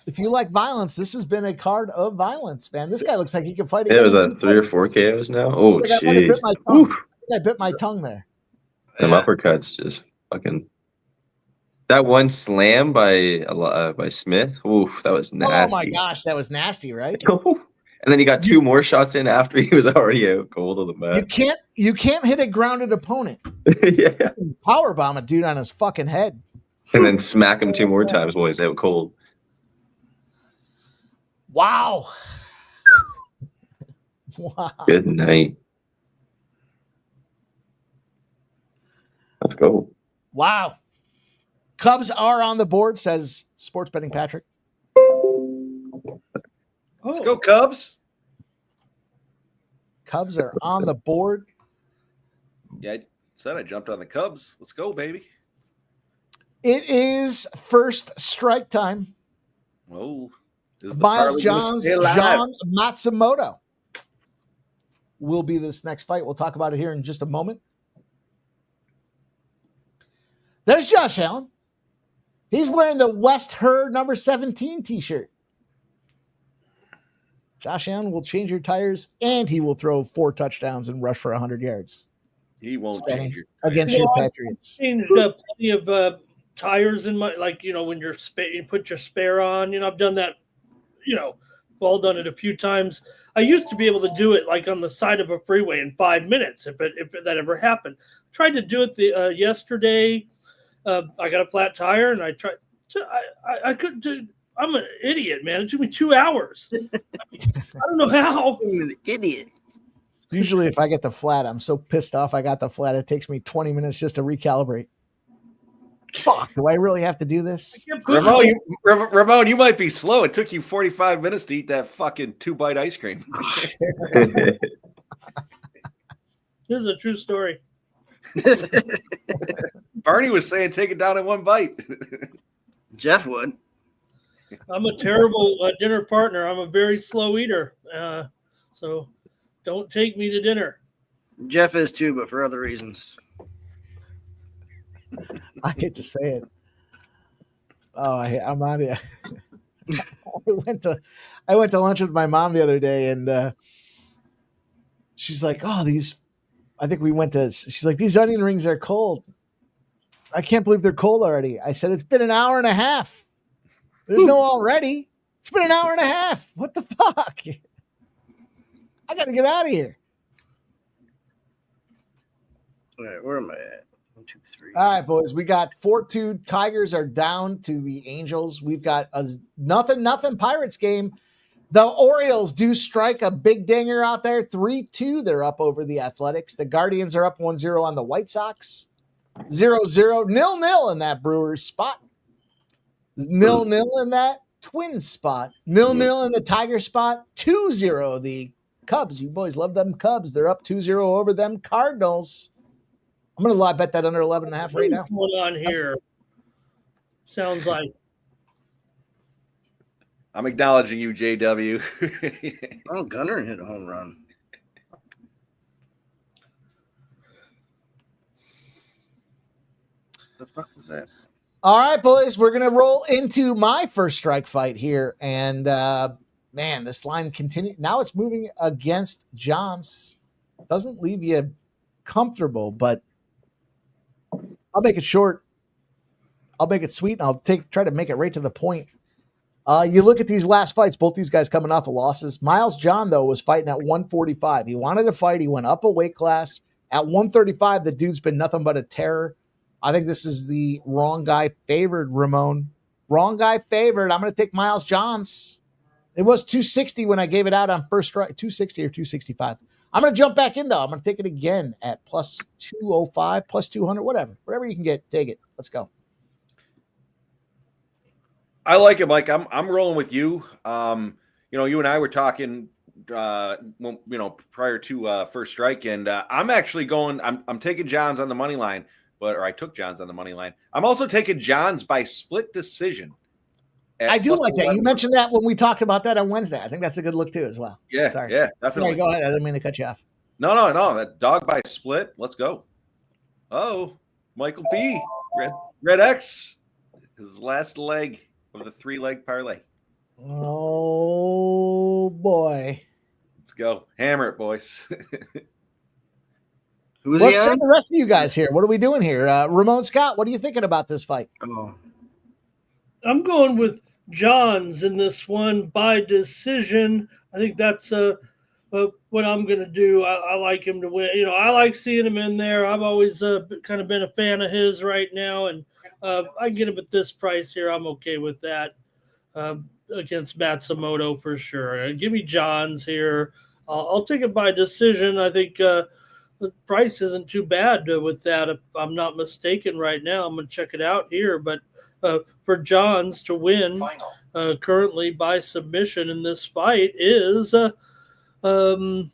If you like violence, this has been a card of violence, man. This guy looks like he can fight. Yeah, was that 3 or 4 KOs now? Oh, jeez. I bit my tongue there. Them uppercuts just fucking. That one slam by Smith. Oof, that was nasty. Oh my gosh, that was nasty, right? And then he got 2 more shots in after he was already out cold on the mat. You can't hit a grounded opponent. Yeah. Power bomb a dude on his fucking head. And then smack him 2 more times while he's out cold. Wow. Wow. Good night. Let's go. Wow. Cubs are on the board, says Sports Betting Patrick. Let's go, Cubs. Cubs are on the board. Yeah, I said I jumped on the Cubs. Let's go, baby. It is first strike time. Oh, Miles John Matsumoto will be this next fight. We'll talk about it here in just a moment. There's Josh Allen. He's wearing the West Herd number 17 t-shirt. Josh Allen will change your tires, and he will throw 4 touchdowns and rush for 100 yards. He won't change your against your Patriots. I've changed plenty of tires in my, when you put your spare on. I've done that. Well, done it a few times. I used to be able to do it like on the side of a freeway in 5 minutes if that ever happened. Tried to do it yesterday. I got a flat tire and I tried. I couldn't do. I'm an idiot, man. It took me 2 hours. I don't know how. I'm an idiot. Usually, if I get the flat, I'm so pissed off I got the flat. It takes me 20 minutes just to recalibrate. Fuck, do I really have to do this? Ramon, you might be slow. It took you 45 minutes to eat that fucking 2-bite ice cream. This is a true story. Barney was saying take it down in one bite. Jeff would. I'm a terrible dinner partner. I'm a very slow eater. So don't take me to dinner. Jeff is too, but for other reasons. I hate to say it. Oh, I'm out here. I went to lunch with my mom the other day, and she's like, "Oh, these." I think we went to. She's like, "These onion rings are cold." I can't believe they're cold already. I said, "It's been an hour and a half. There's no already. It's been an hour and a half. What the fuck? I got to get out of here." All right, where am I at? 1, 2, 3. All right, boys. We got 4-2. Tigers are down to the Angels. We've got a nothing Pirates game. The Orioles do strike a big dinger out there. 3-2. They're up over the Athletics. The Guardians are up 1-0 on the White Sox. 0-0. 0-0 in that Brewers spot. 0-0 in that Twins spot. 0-0 in the Tiger spot. 2-0 the Cubs. You boys love them Cubs. They're up 2-0 over them Cardinals. I'm going to lie bet that under 11.5 right now. What's going on here? Sounds like. I'm acknowledging you, JW. Oh, Gunnar hit a home run. The fuck was that? All right, boys, we're going to roll into my first strike fight here. And, man, this line continues. Now it's moving against John's. Doesn't leave you comfortable, but I'll make it short. I'll make it sweet, and I'll try to make it right to the point. You look at these last fights, both these guys coming off of losses. Miles John, though, was fighting at 145. He wanted to fight. He went up a weight class. At 135, the dude's been nothing but a terror. I think this is the wrong guy favored, Ramon. Wrong guy favored. I'm going to take Miles Johns. It was 260 when I gave it out on first strike, 260 or 265. I'm going to jump back in, though. I'm going to take it again at plus 205, plus 200, whatever. Whatever you can get, take it. Let's go. I like it, Mike. I'm rolling with you. You and I were talking, prior to first strike, and I'm actually going. I'm taking Johns on the money line, or I took Johns on the money line. I'm also taking Johns by split decision. I do like that. You mentioned that when we talked about that on Wednesday. I think that's a good look too, as well. Yeah, sorry. Yeah, definitely. Sorry, go ahead. I didn't mean to cut you off. No. That dog by split. Let's go. Oh, Michael B. Red X. His last leg of the 3-leg parlay. Oh boy. Let's go. Hammer it, boys. Who's What's the rest of you guys here? What are we doing here? Ramon Scott, what are you thinking about this fight? Oh. I'm going with Johns in this one by decision. I think that's what I'm going to do. I like him to win. I like seeing him in there. I've always kind of been a fan of his right now, and I get him at this price here. I'm okay with that against Matsumoto for sure. Give me Johns here. I'll take it by decision. I think the price isn't too bad with that. If I'm not mistaken right now. I'm going to check it out here, but for Johns to win currently by submission in this fight is by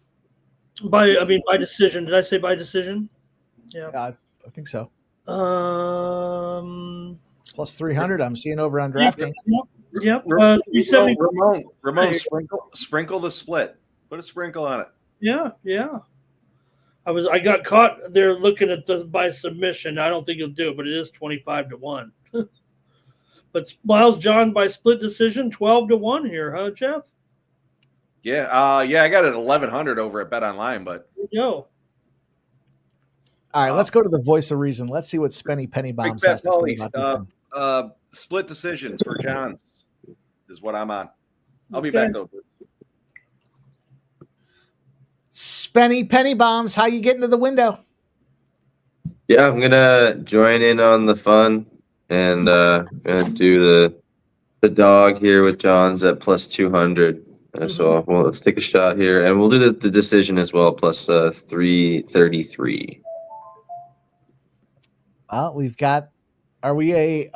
decision. Did I say by decision? Yeah, I think so. Plus 300. I'm seeing over on DraftKings. Yep. Ramon, sprinkle the split. Put a sprinkle on it. Yeah. I got caught there looking at the by submission. I don't think he'll do it, but it is 25-1. But Miles John by split decision, 12-1 here, huh, Jeff? Yeah, I got it 1,100 over at Bet Online, but there you go. All right, let's go to the voice of reason. Let's see what Spenny Penny Bombs has to say about this. Split decision for Johns is what I'm on. I'll be back though. Spenny Penny Bombs, how you getting to the window? Yeah, I'm gonna join in on the fun and gonna do the dog here with Johns at plus 200. So let's take a shot here, and we'll do the decision as well, plus 333. Well, we've got. Are we a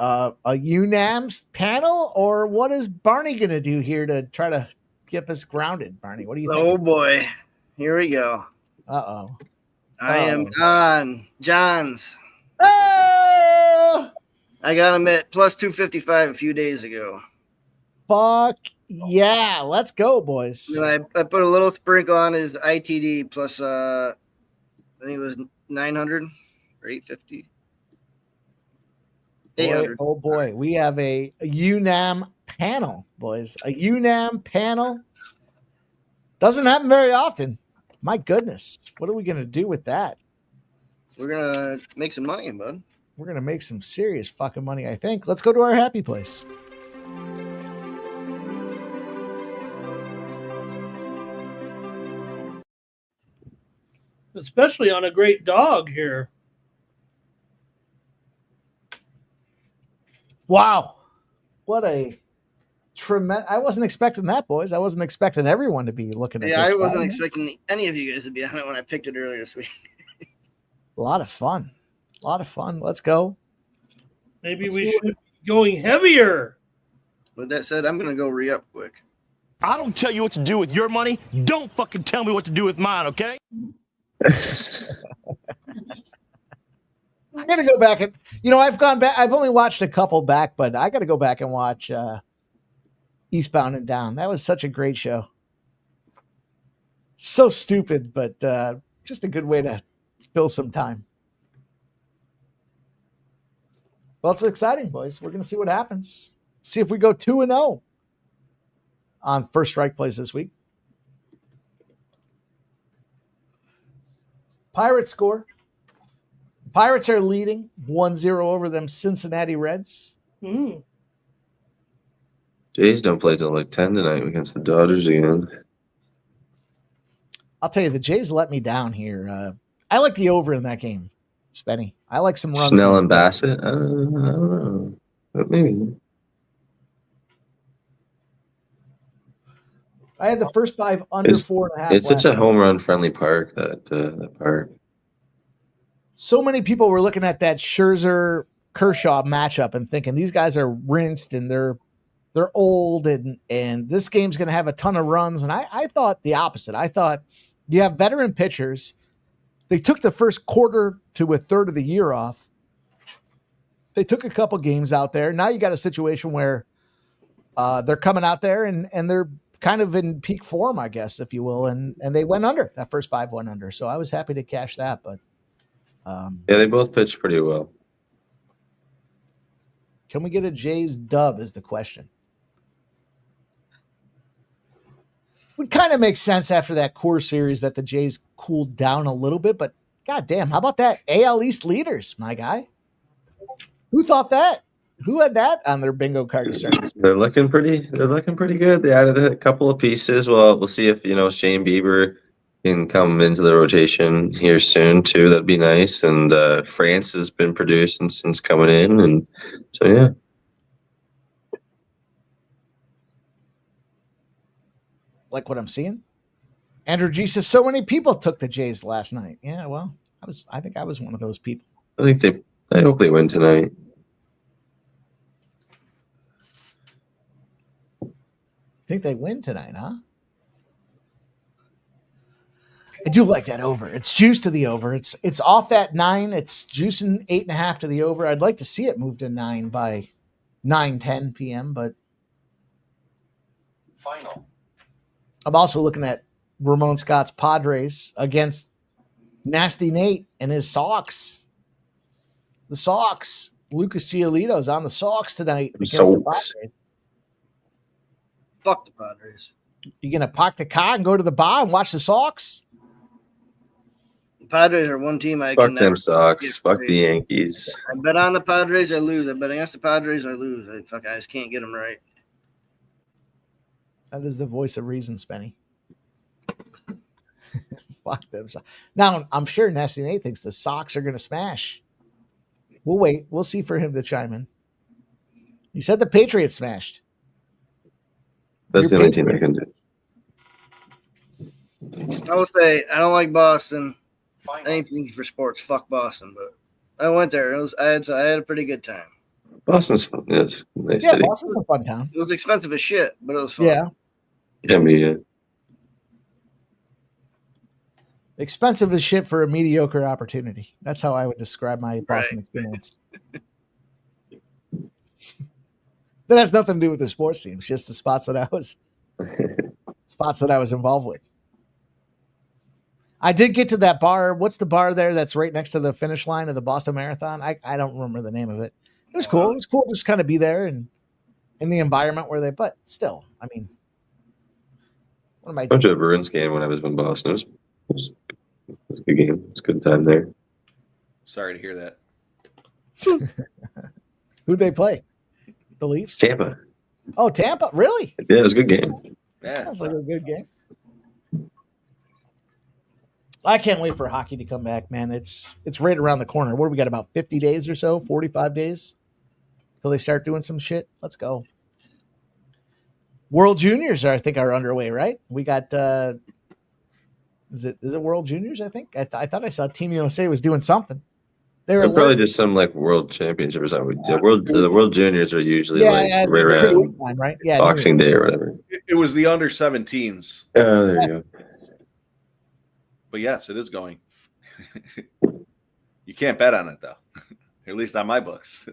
UNAMS panel, or what is Barney going to do here to try to get us grounded? Barney, what do you think? Oh boy, here we go. Uh-oh. I am on John's. Oh! I got him at plus 255 a few days ago. Fuck yeah. Let's go, boys. And I put a little sprinkle on his ITD plus, I think it was 900 or 850. 800. Oh boy, we have a UNAM panel, boys. A UNAM panel. Doesn't happen very often. My goodness. What are we going to do with that? We're going to make some money, bud. We're going to make some serious fucking money, I think. Let's go to our happy place. Especially on a great dog here. Wow. What a tremendous. I wasn't expecting that, boys. I wasn't expecting everyone to be looking at this. I wasn't expecting any of you guys to be on it when I picked it earlier this week. A lot of fun. A lot of fun. Let's go. Maybe we should be going heavier. With that said, I'm going to go re-up quick. I don't tell you what to do with your money. Don't fucking tell me what to do with mine, okay? I'm gonna go back and I've gone back. I've only watched a couple back, but I got to go back and watch Eastbound and Down. That was such a great show. So stupid, but just a good way to fill some time. Well, it's exciting, boys. We're gonna see what happens. See if we go 2-0 on First Strike Plays this week. Pirates score. Pirates are leading 1-0 over them Cincinnati Reds. Jays don't play till like 10 tonight against the Dodgers again. I'll tell you, the Jays let me down here. I like the over in that game, Spenny. I like some runs. Snell and Bassett? I don't know. But maybe. I had the first 5 under 4.5. It's such a home run friendly park, that park. So many people were looking at that Scherzer Kershaw matchup and thinking these guys are rinsed and they're old and this game's going to have a ton of runs. And I thought the opposite. I thought you have veteran pitchers. They took the first quarter to a third of the year off. They took a couple games out there. Now you got a situation where they're coming out there and they're kind of in peak form, I guess, if you will. And they went under. That first 5 went under. So I was happy to cash that, but yeah, they both pitched pretty well. Can we get a Jays dub is the question. Would kind of make sense after that core series that the Jays cooled down a little bit, but goddamn, how about that AL East leaders, my guy? Who thought that? Who had that on their bingo card to start? They're looking pretty good. They added a couple of pieces. Well, we'll see if Shane Bieber can come into the rotation here soon too. That'd be nice. And France has been producing since coming in, and so yeah. Like what I'm seeing. Andrew G says so many people took the Jays last night. Yeah, well, I think I was one of those people. I hope they win tonight. Think they win tonight, huh? I do like that over. It's juiced to the over. It's off that 9. It's juicing 8.5 to the over. I'd like to see it move to 9 by 9:10 p.m. But Final. I'm also looking at Ramon Scott's Padres against Nasty Nate and his Sox. The Sox. Lucas Giolito's on the Sox tonight against the Padres. Fuck the Padres. You gonna park the car and go to the bar and watch the Sox? The Padres are one team I Fuck can them never Sox. Fuck the Yankees. I bet on the Padres, I lose. I bet against the Padres, I lose. I just can't get them right. That is the voice of reason, Spenny. Fuck them. Now, I'm sure Nasty Nate thinks the Sox are going to smash. We'll wait. We'll see for him to chime in. He said the Patriots smashed. That's the only team I can do. I will say, I don't like Boston. Final. Anything for sports, fuck Boston. But I went there. I had a pretty good time. Boston's fun. Yes, nice Yeah, city. Boston's a fun town. It was expensive as shit, but it was fun. Yeah. Yeah, me. Expensive as shit for a mediocre opportunity. That's how I would describe my Boston experience. That has nothing to do with the sports teams, just the spots that I was involved with. I did get to that bar. What's the bar there that's right next to the finish line of the Boston Marathon? I don't remember the name of it. It was cool. It was cool to just kind of be there and in the environment where but still, I mean, what am I doing? I went to a Bruins game when I was in Boston. It was a good game. It's a good time there. Sorry to hear that. Who'd they play? The Leafs? Tampa. Oh, Tampa. Really? Yeah, it was a good game. Yeah, sounds like a good game. I can't wait for hockey to come back, man. It's right around the corner. What do we got, about 50 days or so, 45 days till they start doing some shit? Let's go. World Juniors, I think, are underway, right? We got is it World Juniors, I think? I thought I saw Team USA was doing something. They're probably just some like world championship or something. The world juniors are usually right around time, right? Yeah, Boxing Day or whatever. It was the under 17s. Oh, there you go. But yes, it is going. You can't bet on it though, at least on my books.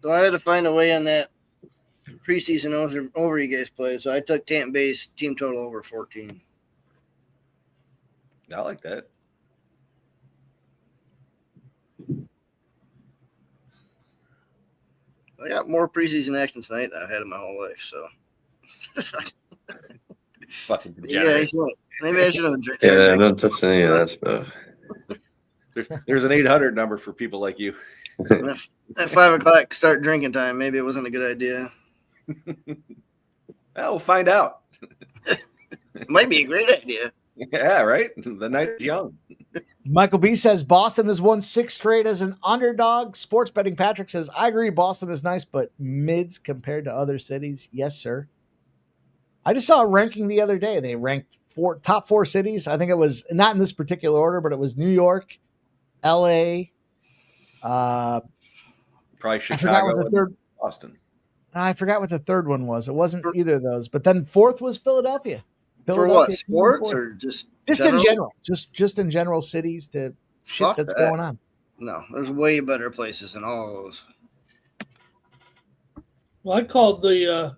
So I had to find a way on that preseason over you guys played. So I took Tampa Bay's team total over 14. I like that. I got more preseason action tonight than I've had in my whole life. So, fucking degenerate. Maybe I should have drank. Yeah, I'm not touching any of that stuff. There's an 800 number for people like you. At 5 o'clock, start drinking time. Maybe it wasn't a good idea. Well, we'll find out. It might be a great idea. Yeah, right. The night's young. Michael B says Boston has won 6 straight as an underdog. Sports betting Patrick says, I agree, Boston is nice, but mids compared to other cities. Yes, sir. I just saw a ranking the other day. They ranked top 4 cities. I think it was not in this particular order, but it was New York, LA, probably Chicago, I forgot what the third, Boston. I forgot what the third one was. It wasn't either of those. But then 4th was Philadelphia. For what, sports or just in general? Just in general cities to shit that's going on. No, there's way better places than all of those. Well, I called the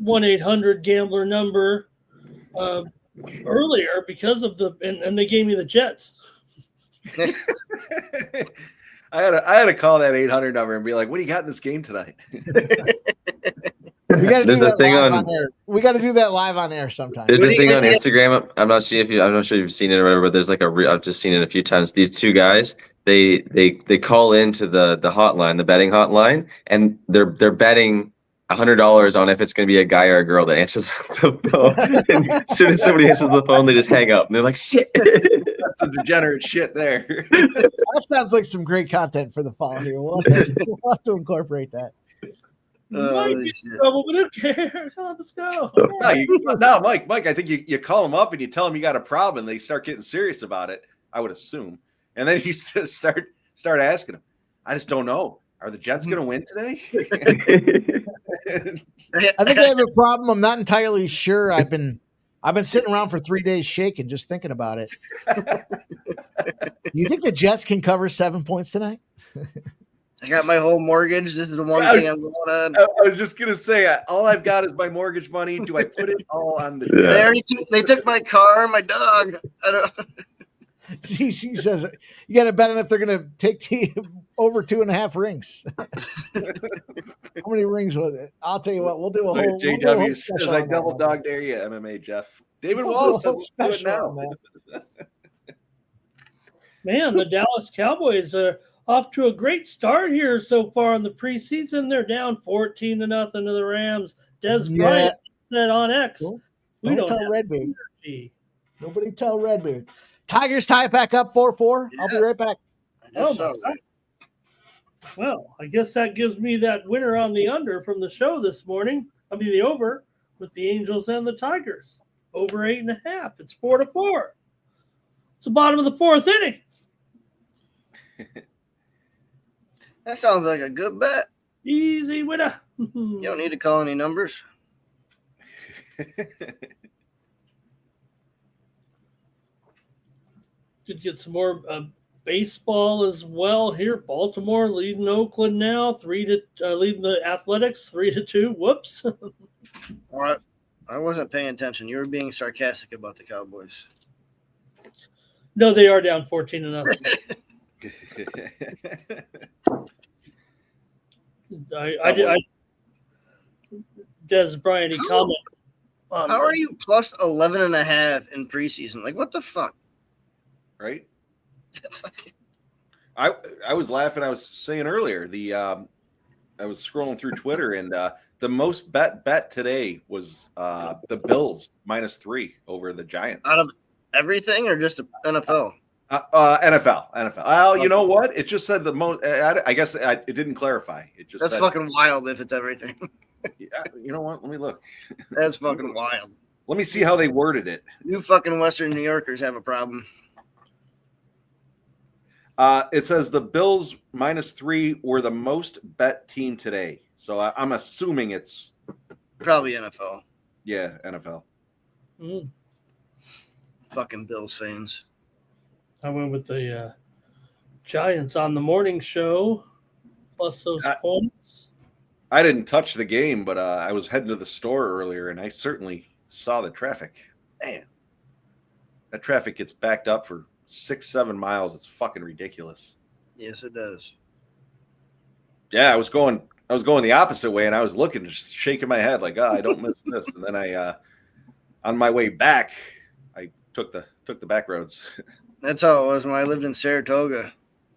1-800 gambler number earlier because of and they gave me the Jets. I had to call that 800 number and be like, "What do you got in this game tonight?" There's a thing on air. We got to do that live on air sometime. There's a thing on Instagram. I'm not sure if you've seen it or whatever, but there's like I've just seen it a few times. These two guys, they call into the hotline, the betting hotline, and they're betting $100 on if it's going to be a guy or a girl that answers the phone. And as soon as somebody answers the phone, they just hang up and they're like, "Shit." That's some degenerate shit there. That sounds like some great content for the fall here. We'll have to incorporate that. Might be in trouble, but who cares? Let's go. No, Mike, I think you call them up and you tell them you got a problem and they start getting serious about it, I would assume. And then you start asking them, I just don't know. Are the Jets going to win today? I think I have a problem. I'm not entirely sure. I've been sitting around for 3 days shaking, just thinking about it. You think the Jets can cover 7 points tonight? I got my whole mortgage. This is the one thing I'm going on. I was just going to say, all I've got is my mortgage money. Do I put it all on the Jets? They took my car, my dog. I don't. CC says you got to bet on if they're going to take over 2.5 rings. How many rings was it? I'll tell you what. We'll do a whole. JW says I double dog dare you, MMA Jeff. David Wallace says do it now. Man, the Dallas Cowboys are off to a great start here so far in the preseason. They're down 14-0 to the Rams. Des Bryant said on X, Cool. We don't tell have Redbeard. energy. Nobody tell Redbeard. Tigers tie it back up 4-4. I'll be right back. Oh, my God. Well, I guess that gives me that winner on the under from the show this morning. I mean, the over with the Angels and the Tigers. Over 8.5. It's 4-4. It's the bottom of the 4th inning. That sounds like a good bet. Easy winner. You don't need to call any numbers. Could get some more baseball as well here. Baltimore leading Oakland now, leading the Athletics 3-2. Whoops. All right. I wasn't paying attention. You were being sarcastic about the Cowboys. No, they are down 14-0. I Des Bryant, he commented. How are you plus 11.5 in preseason? Like, what the fuck? Right? I was laughing. I was saying earlier, I was scrolling through Twitter, and the most bet today was the Bills -3 over the Giants. Out of everything, or just NFL? NFL. Oh, you know what? It just said the most. I guess it didn't clarify. It just That's said, fucking wild if it's everything. You know what? Let me look. That's fucking wild. Let me see how they worded it. You fucking Western New Yorkers have a problem. It says the Bills -3 were the most bet team today. So I'm assuming it's probably NFL. Yeah, NFL. Fucking Bills fans. I went with the Giants on the morning show, plus those points. I didn't touch the game, but I was heading to the store earlier, and I certainly saw the traffic. Man, that traffic gets backed up for 6-7 miles. It's fucking ridiculous. Yes, it does. Yeah, I was going the opposite way, and I was looking, just shaking my head like, I don't miss this. And then I, on my way back, I took the back roads. That's how it was when I lived in Saratoga.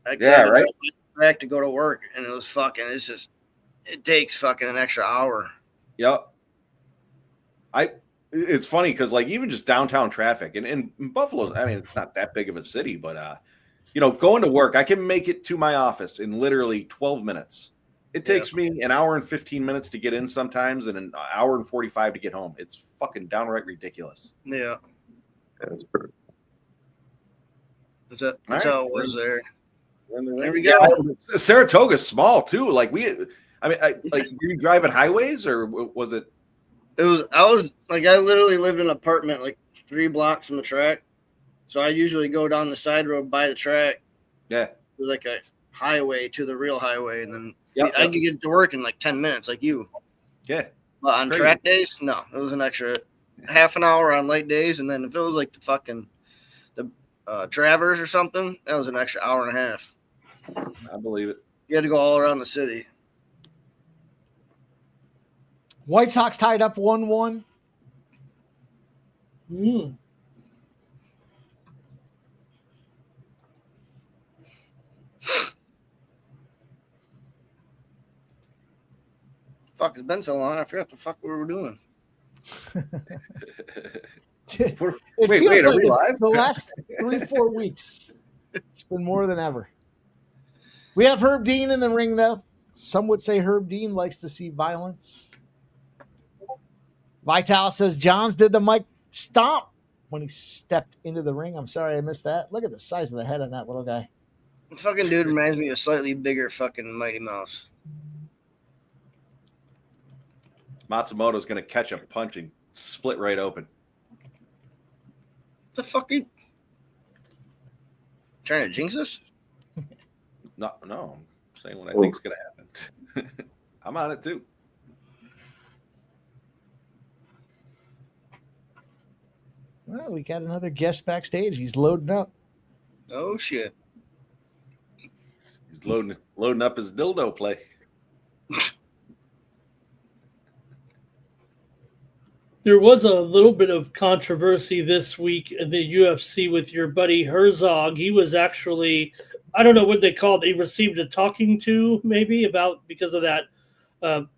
I right. Back to go to work, and it was fucking. It takes fucking an extra hour. Yep. It's funny because like even just downtown traffic and Buffalo's, I mean, it's not that big of a city, but going to work, I can make it to my office in literally 12 minutes. It takes me an hour and 15 minutes to get in sometimes, and an hour and 45 to get home. It's fucking downright ridiculous. Yeah. That's perfect. That's how it was there. There we Yeah, go. Saratoga's small too. Like were you driving highways or was it? I literally lived in an apartment like 3 blocks from the track. So I usually go down the side road by the track. Yeah. There's like a highway to the real highway. And then I could get to work in like 10 minutes like you. Yeah. But on track days, no. It was an extra half an hour on late days. And then if it was like the Travers or something, that was an extra hour and a half. I believe it. You had to go all around the city. White Sox tied up 1-1. Fuck, it's been so long. I forgot the fuck we were doing. It feels wait, like are we it's live? the last 3-4 weeks. It's been more than ever. We have Herb Dean in the ring, though. Some would say Herb Dean likes to see violence. Vital says Johns did the Mike stomp when he stepped into the ring. I'm sorry I missed that. Look at the size of the head on that little guy. The fucking dude reminds me of a slightly bigger fucking Mighty Mouse. Matsumoto's going to catch a punch and split right open. The fuck are you trying to jinx us? No, I'm saying what I think's going to happen. I'm on it too. Well, we got another guest backstage. He's loading up. Oh shit! He's loading up his dildo play. There was a little bit of controversy this week in the UFC with your buddy Herzog. He was actually, I don't know what they called. He received a talking to maybe because of that Yamaha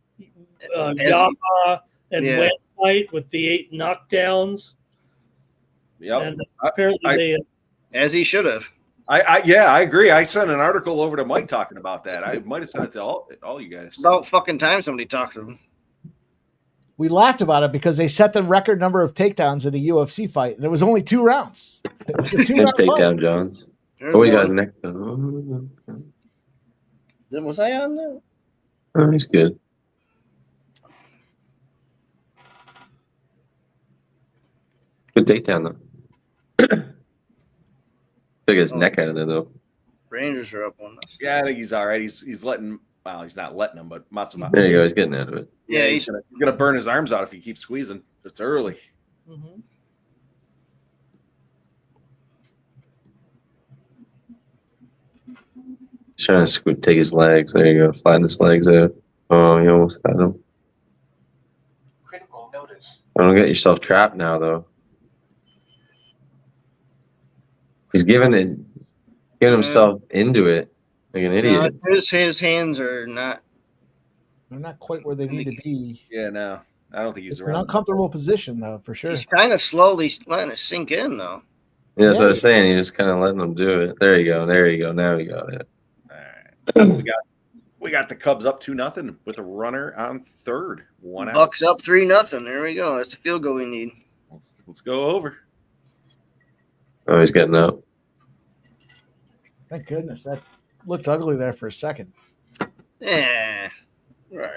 and Went fight with the 8 knockdowns. Yep. And apparently as he should have. I agree. I sent an article over to Mike talking about that. I might have sent it to all you guys. About fucking time somebody talked to him. We laughed about it because they set the record number of takedowns in a UFC fight, and it was only 2 rounds. It was a 2-round takedown, fight. Jones. Oh, he got next. Was I on there? Oh, he's good. Good takedown though. Took his neck out of there though. Rangers are up 1-0. Yeah, I think he's all right. He's letting. Well, he's not letting him, but Matsumoto. There you go. He's getting out of it. Yeah, he's gonna burn his arms out if he keeps squeezing. It's early. Mm-hmm. Trying to take his legs. There you go. Flatten his legs out. Oh, you almost got him. Critical notice. Don't get yourself trapped now, though. He's giving himself into it like an idiot. His hands are not. They're not quite where they need to be. Yeah, no, I don't think he's It's an around. uncomfortable position, though, for sure. He's kind of slowly letting it sink in, though. Yeah, that's what I was saying. He's just kind of letting him do it. There you go. There you go. Now you got it. All right. We got the Cubs up 2-0 with a runner on third. One out. Bucks up 3-0. There we go. That's the field goal we need. Let's go over. Oh, he's getting up. Thank goodness. That looked ugly there for a second. Yeah. Right.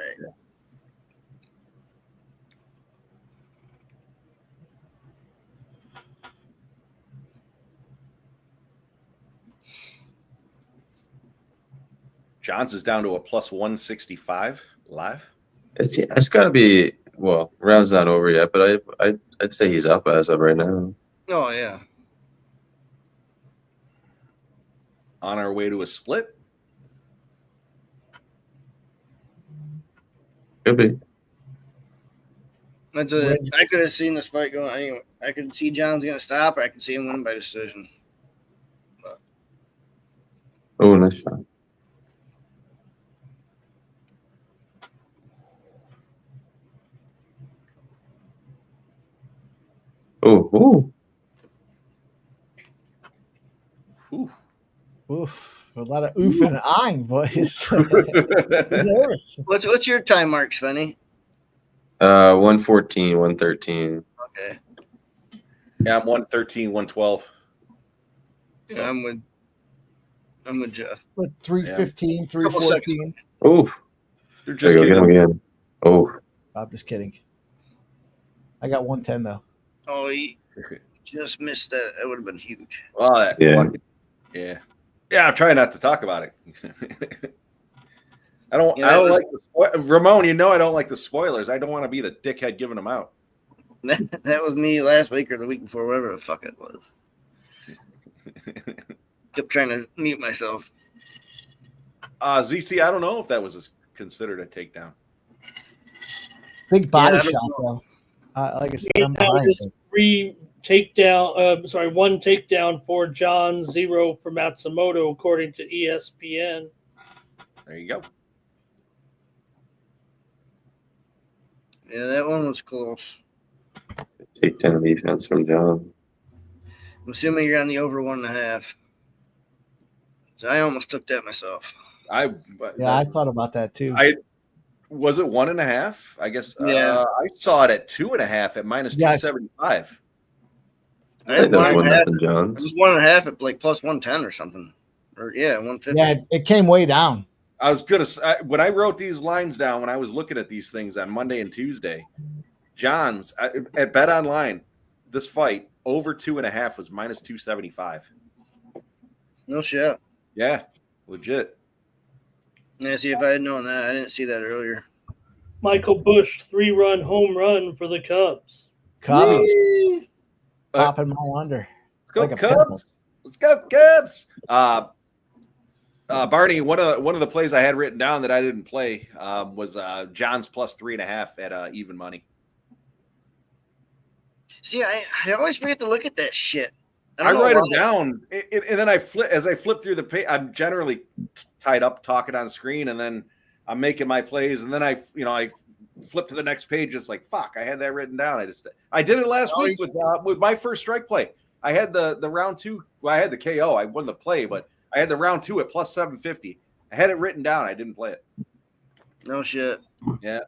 Johns is down to a plus 165 live. It's got to be, well, round's not over yet, but I'd say he's up as of right now. Oh, yeah. On our way to a split. Could be. I could have seen this fight going anyway. I could see John's going to stop, or I could see him winning by decision. But. Oh, nice shot. Oh, ooh. Oof. A lot of oof and eyeing, boys. Nervous. What's your time mark, Svenny? 114, 113. Okay. Yeah, I'm 113, 112. Yeah, I'm with Jeff. With 315, 314. Oh, they're just there you go, get him again. Oh, I'm just kidding. I got 110 though. Oh, he just missed that. That would have been huge. Oh, yeah. I'm trying not to talk about it. I don't like Ramon. You know I don't like the spoilers. I don't want to be the dickhead giving them out. That was me last week or the week before, whatever the fuck it was. Kept trying to mute myself. ZC, I don't know if that was considered a takedown. Big body shot though. Like I said, I'm behind. One takedown for John, 0 for Matsumoto, according to ESPN. There you go. Yeah, that one was close. takedown defense from John. I'm assuming you're on the over 1.5. So I almost took that myself. I thought about that too. Was it 1.5? I guess. Yeah. I saw it at 2.5 at minus 275. I had 1.5. It was 1.5 at like plus 110 or something. Or 150. Yeah, it came way down. I was gonna when I wrote these lines down when I was looking at these things on Monday and Tuesday. John's at Bet Online, this fight over 2.5 was minus 275. No shit. Yeah, legit. Yeah, see, if I had known that, I didn't see that earlier. Michael Bush, 3-run home run for the Cubs. Cubs. Popping my under. Let's go, like Cubs. Let's go, Cubs. Barney, one of the plays I had written down that I didn't play was John's plus 3.5 at even money. See, I always forget to look at that shit. I write them down, and then as I flip through the page, I'm generally tied up talking on screen, and then I'm making my plays, and then I flip to the next page. It's like, fuck, I had that written down. I did it last week with my first strike play. I had the round 2. Well, I had the KO. I won the play, but I had the round 2 at plus 750. I had it written down. I didn't play it. No shit. Yeah.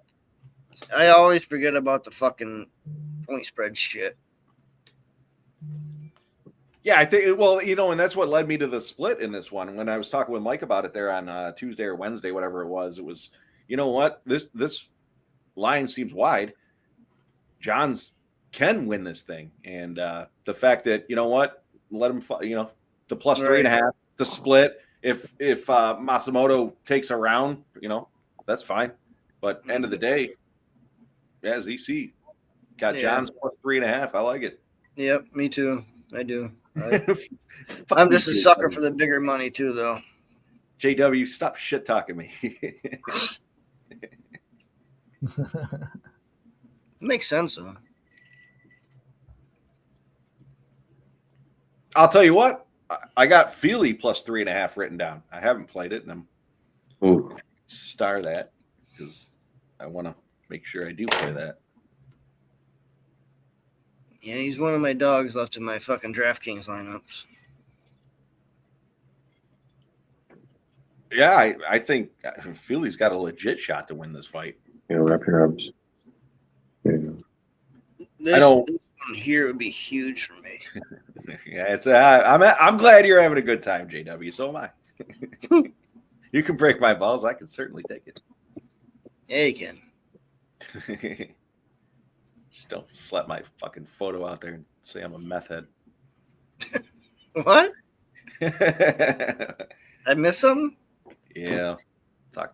I always forget about the fucking point spread shit. Yeah, I think, and that's what led me to the split in this one. When I was talking with Mike about it there on Tuesday or Wednesday, whatever it was, you know what? This line seems wide. Johns can win this thing. And the fact that, let him, the plus 3.5, the split. If Matsumoto takes a round, that's fine. But end of the day, yeah, ZC got John's plus 3.5. I like it. Yep, me too. I do. I'm just a sucker for the bigger money too, though. JW, stop shit talking me. Makes sense, though. I'll tell you what, I got Feely plus 3.5 written down. I haven't played it, and I'm star that because I want to make sure I do play that. Yeah, he's one of my dogs left in my fucking DraftKings lineups. Yeah, I think Feely's got a legit shot to win this fight. Wrap your arms. There you go. This one here would be huge for me. Yeah, I'm glad you're having a good time, JW. So am I. You can break my balls. I can certainly take it. Yeah, you can. Just don't slap my fucking photo out there and say I'm a meth head. What? I missed something? Yeah. Talk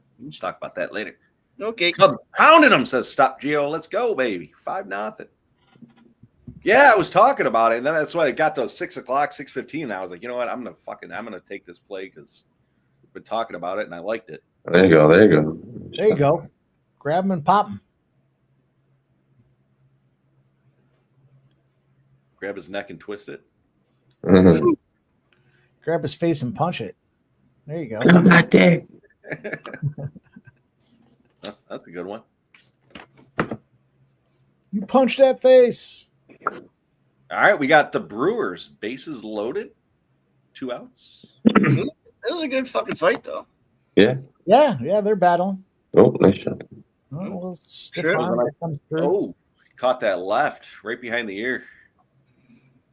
about that later. Okay. Cubs pounding them, says Stop Geo. Let's go, baby. 5-0. Yeah, I was talking about it, and then that's why it got to 6 o'clock, 6:15. And I was like, you know what? I'm gonna take this play because I've been talking about it and I liked it. There you go. There you go. There you go. Grab him and pop him. Grab his neck and twist it. Grab his face and punch it. There you go. I'm not there. That's a good one. You punch that face. All right, we got the Brewers. Bases loaded. 2 outs. That was a good fucking fight, though. Yeah. Yeah, they're battling. Oh, nice shot. Oh, comes through. Oh, caught that left right behind the ear.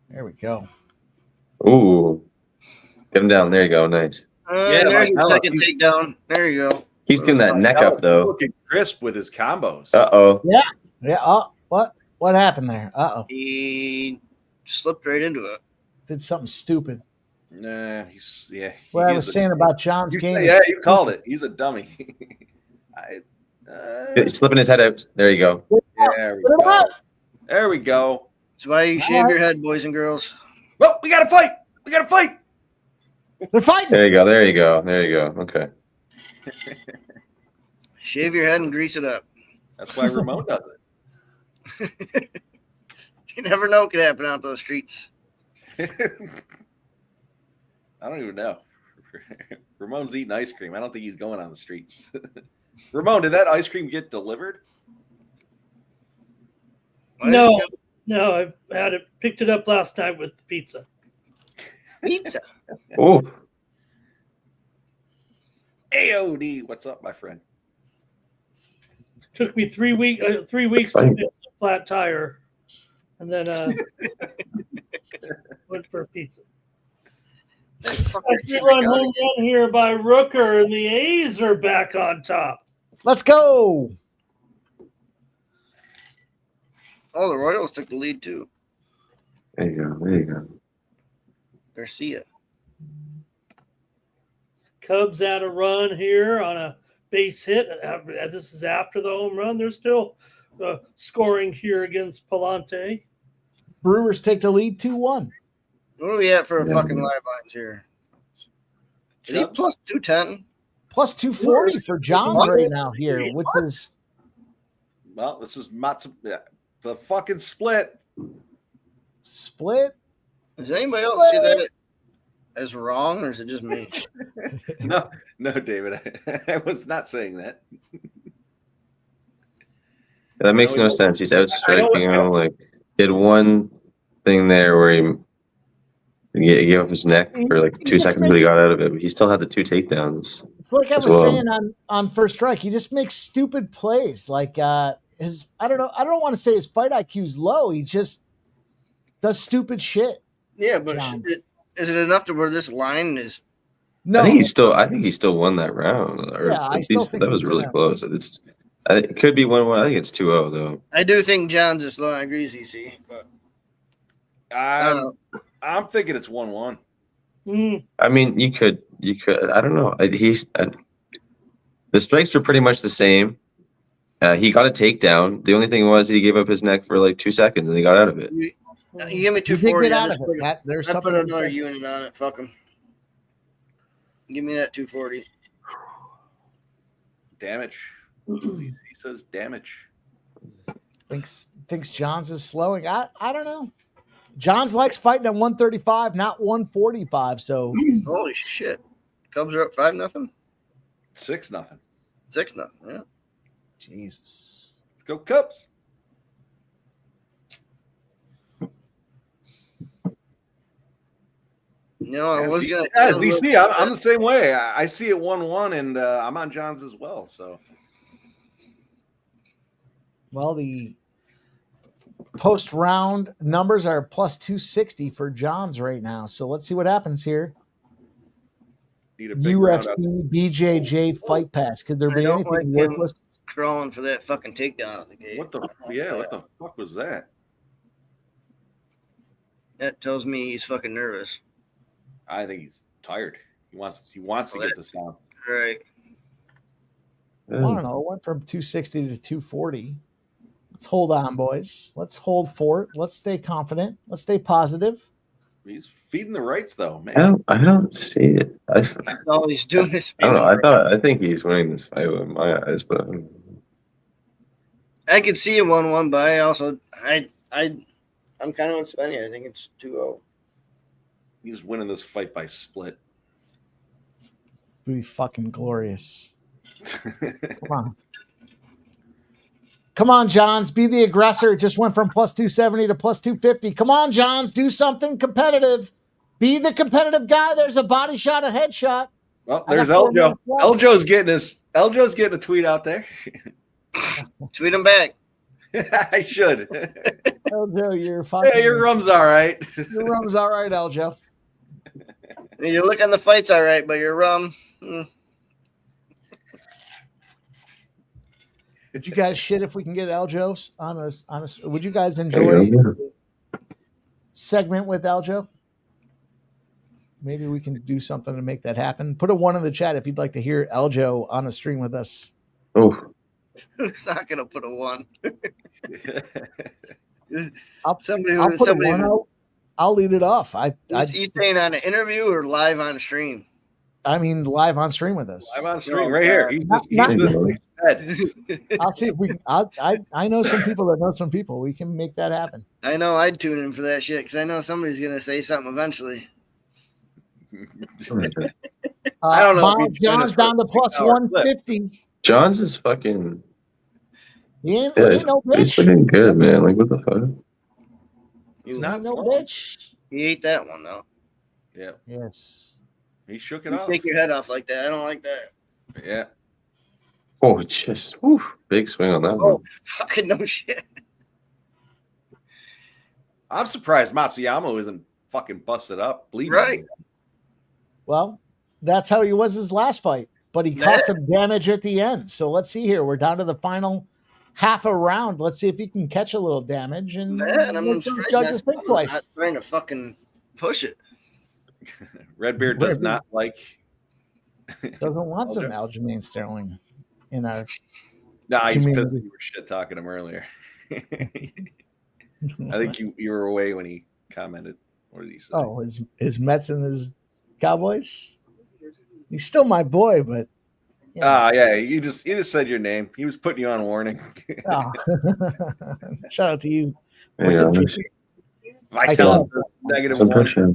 There we go. Ooh. Get him down. There you go. Nice. Yeah, there's your second takedown. There you go. Keeps doing that neck up, though. Looking crisp with his combos. Uh-oh. Yeah. Oh, what happened there? Uh-oh. He slipped right into it. Did something stupid. Nah, What I was saying about John's game. Yeah, you called it. He's a dummy. He's slipping his head out. There you go. There we go. There we go. That's why you shave your head, boys and girls. Well, we got to fight. They're fighting. There you go. There you go. There you go. Okay. Shave your head and grease it up. That's why Ramon does it. You never know what could happen out those streets. I don't even know. Ramon's eating ice cream. I don't think he's going on the streets. Ramon, did that ice cream get delivered? No, I picked it up last night with the pizza. Pizza. Oh. AOD, what's up, my friend? Took me 3 weeks to fix a flat tire, and then went for a pizza. A run home run here by Rooker, and the A's are back on top. Let's go. Oh, the Royals took the lead too. There you go. There you go. Garcia. Cubs had a run here on a base hit. This is after the home run. They're still scoring here against Palante. Brewers take the lead 2-1. What are we at for a fucking live lines here? Is he plus 210? Plus 240 for Johns right now here, which is. Well, this is the fucking split. Split? Does anybody else see that as wrong, or is it just me? No, David. I was not saying that. That makes no sense. He's outstriking him. Like, he had one thing there where he gave up his neck for like 2 seconds, but he got out of it. But he still had the 2 takedowns. It's like I was saying on First Strike. He just makes stupid plays. Like I don't want to say his fight IQ is low. He just does stupid shit. Yeah, but is it enough to where this line is? No, I think he still won that round. Yeah, I still think that was really close. It could be 1-1. I think it's 2-0 though. I do think John's is low. I agree, ZC, but I'm thinking it's 1-1. I mean, you could. I don't know. The strikes were pretty much the same. He got a takedown. The only thing was he gave up his neck for like 2 seconds and he got out of it. You give me You did 240. get I out just of put, it, Matt. There's I something put to another say. unit on it. Fuck him. Give me that 240. Damage. He says damage. Thinks Johns is slowing. I don't know. Johns likes fighting at 135, not 145. So Holy shit. Cubs are up 5-0? 6-0. 6-0. Yeah. Jesus. Let's go Cubs. No, I was gonna. Yeah, DC. I'm the same way. I see it 1-1, and I'm on Johns as well. So, well, the post round numbers are plus 260 for Johns right now. So let's see what happens here. need a big round out. UFC BJJ Fight Pass. Could there be don't anything like him worthless? crawling for that fucking takedown out the gate. What the? Yeah, what the fuck was that? That tells me he's fucking nervous. I think he's tired. He wants to get this down. Right. I don't know. It went from 260 to 240. Let's hold on, boys. Let's hold fort. Let's stay confident. Let's stay positive. He's feeding the rights, though, man. I don't see it. All he's doing is. I don't know. I think he's winning this fight in my eyes, but I could see a 1-1, but I'm kind of on Spenny. I think it's 2-0. He's winning this fight by split. It'd be fucking glorious. Come on. Come on, Johns. Be the aggressor. It just went from plus 270 to plus 250. Come on, Johns. Do something competitive. Be the competitive guy. There's a body shot, a headshot. Well, there's Eljo. Eljo's getting a tweet out there. Tweet him back. I should. Eljo, you're fucking. Yeah, your rum's all right. Your rum's all right, Eljo. You look on the fights all right, but your rum. Would you guys shit if we can get Eljo on a? Would you guys enjoy a segment with Eljo? Maybe we can do something to make that happen. Put a 1 in the chat if you'd like to hear Eljo on a stream with us. Oh, It's not gonna put a 1. I'll put somebody a 1 out. I'll lead it off. You saying on an interview or live on stream? I mean, live on stream with us. Live on stream, right here. He's just head. I'll see if we can. I know some people that know some people. We can make that happen. I know I'd tune in for that shit because I know somebody's gonna say something eventually. I don't know. Miles John's down to plus 150. John's is fucking. He ain't Yeah, no he's bitch. looking good, man. Like, what the fuck? He's not no slow. bitch. He ate that one though. Yeah, Yes. he shook it You off. take your head off like that. I don't like that. Yeah. Oh, just big swing on that one. Oh, fucking no shit. I'm surprised Matsuyama isn't fucking busted up, bleeding. Right. Well, that's how he was his last fight, but he caught some damage at the end. So let's see here. We're down to the final half a round. Let's see if he can catch a little damage. And Man, I'm let those surprised judges think Matsuyama's twice. not trying to fucking push it. Redbeard does not like. Doesn't want some Aljamain Sterling in our. Nah, he's community. pissed. You were shit talking him earlier. I think you were away when he commented. What did he say? Oh, his Mets and his Cowboys. He's still my boy, but yeah, you just said your name. He was putting you on warning. oh. Shout out to you. Yeah, Vital negative some 1. pressure.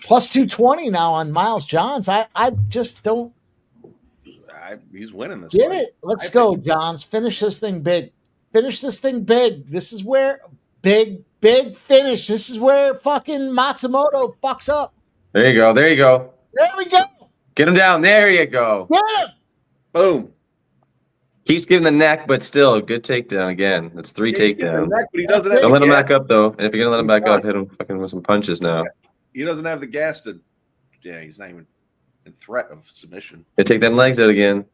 Plus 220 now on Miles Johns. I just don't He's winning this. get fight. it. Let's go, Johns. Finish this thing big. Finish this thing big. This is where big finish. This is where fucking Matsumoto fucks up. There you go. There you go. There we go. Get him down. There you go. Get him. Boom. Keeps giving the neck, but still good takedown again. That's 3 He's getting takedowns. the neck, but he doesn't Don't have let the him gas. back up though. And if you're gonna let him back up, hit him fucking with some punches now. He doesn't have the gas to. Yeah, he's not even in threat of submission. Yeah, take them legs out again.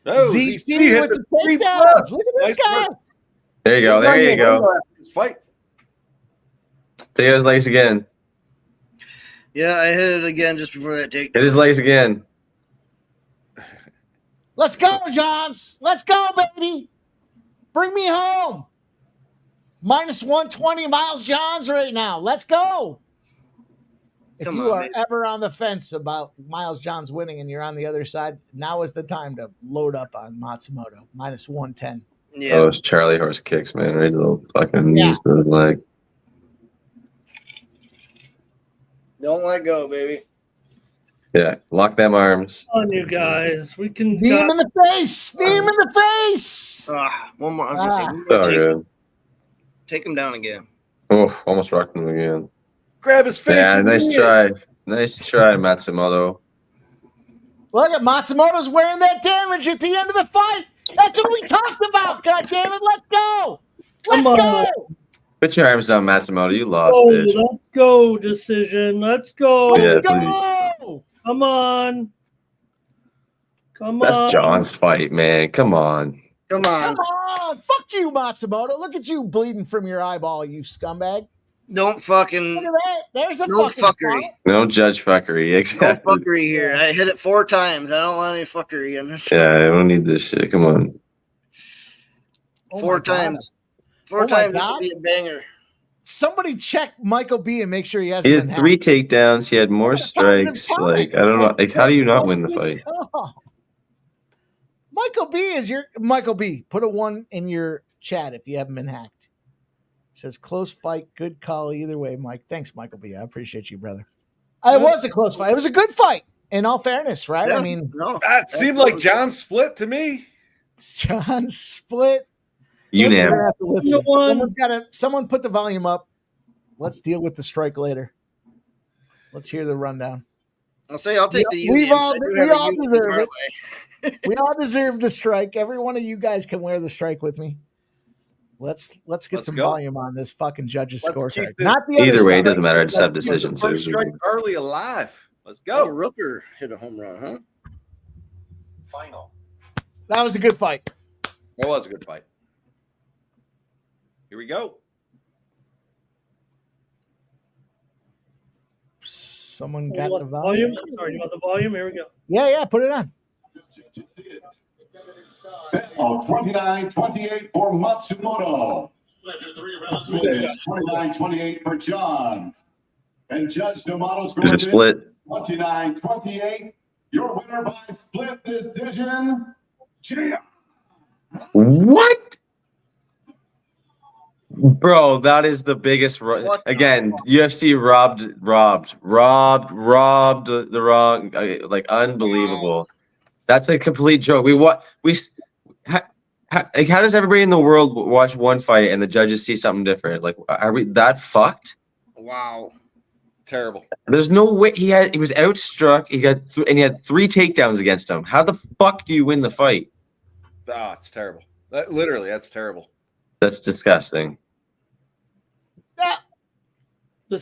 Oh, ZC hit with the 3 takedowns. plus. Look at this Nice guy. work. There you go. There you go. Fight. Take out his legs again. Yeah, I hit it again just before that take. Hit his legs again. Let's go, Johns. Let's go, baby. Bring me home. Minus 120 Miles Johns right now. Let's go. If Come you on, are man. ever on the fence about Miles Johns winning and you're on the other side, now is the time to load up on Matsumoto. Minus 110. Yeah. Oh, it's Charlie horse kicks, man. Right to the fucking knees to the leg. Don't let go, baby. Yeah, lock them arms. On you guys. We can Knee him in the face. Knee him in the face. One more. I was gonna say, one more So good. take him down again. Oh, almost rocked him again. Grab his face. Yeah, and nice knee it. try. Nice try, Matsumoto. Look at Matsumoto's wearing that damage at the end of the fight. That's what we talked about. God damn it. Let's go. Let's Come on. go. Put your arms down, Matsumoto. You lost, Oh, bitch. let's go, decision. Let's go. Yeah, Let's please. go. Come on. Come on. That's John's fight, man. Come on. Come on. Come on. Fuck you, Matsumoto. Look at you bleeding from your eyeball, you scumbag. Don't fucking. Look at that. There's a No fucking fuckery. spot. No judge fuckery. No Exactly. fuckery here. I hit it 4 times. I don't want any fuckery in this. Yeah, I don't need this shit. Come on. Oh 4 my God. times. 4 Oh my times. This God. would be a banger. Somebody check Michael B and make sure he He hasn't been had 3 hacked. takedowns. He had more strikes. Like, I don't know. Like, how do you not win the fight? Oh. Michael B is your Michael B. Put a 1 in your chat if you haven't been hacked. Says close fight, good call either way, Mike. Thanks, Michael B. I appreciate you, brother. It was a close fight. It was a good fight, in all fairness, right? Yeah, I mean, no. That seemed like John's split to me. John split. Unam. We're gonna have to listen. You won. Someone put the volume up. Let's deal with the strike later. Let's hear the rundown. I'll say I'll take the We've union. all- I do we have a all union deserve it. parlay. We all deserve the strike. Every one of you guys can wear the strike with me. Let's get Let's some go. volume on this fucking judge's Let's scorecard. keep this- Not the other Either way, it stuff. doesn't matter. I just have Keep the decisions. first strike early alive. Let's Oh, go. Rooker hit a home run, huh? Final. That was a good fight. That was a good fight. Here we go. Someone You got want the the volume. volume? Sorry, you want the volume? Here we go. Yeah, put it on. Oh, 29-28 for Matsumoto. 29-28 for Johns. And Judge D'Amato's There's a split. 29-28. Your winner by split decision, Jeff. What? Bro, that is the biggest. What the Again, fuck? UFC robbed the wrong. Like, unbelievable. That's a complete joke. How does everybody in the world watch one fight and the judges see something different? Like, are we that fucked? Wow. Terrible. There's no way he was outstruck. He had 3 takedowns against him. How the fuck do you win the fight? It's terrible. That's terrible. That's disgusting. To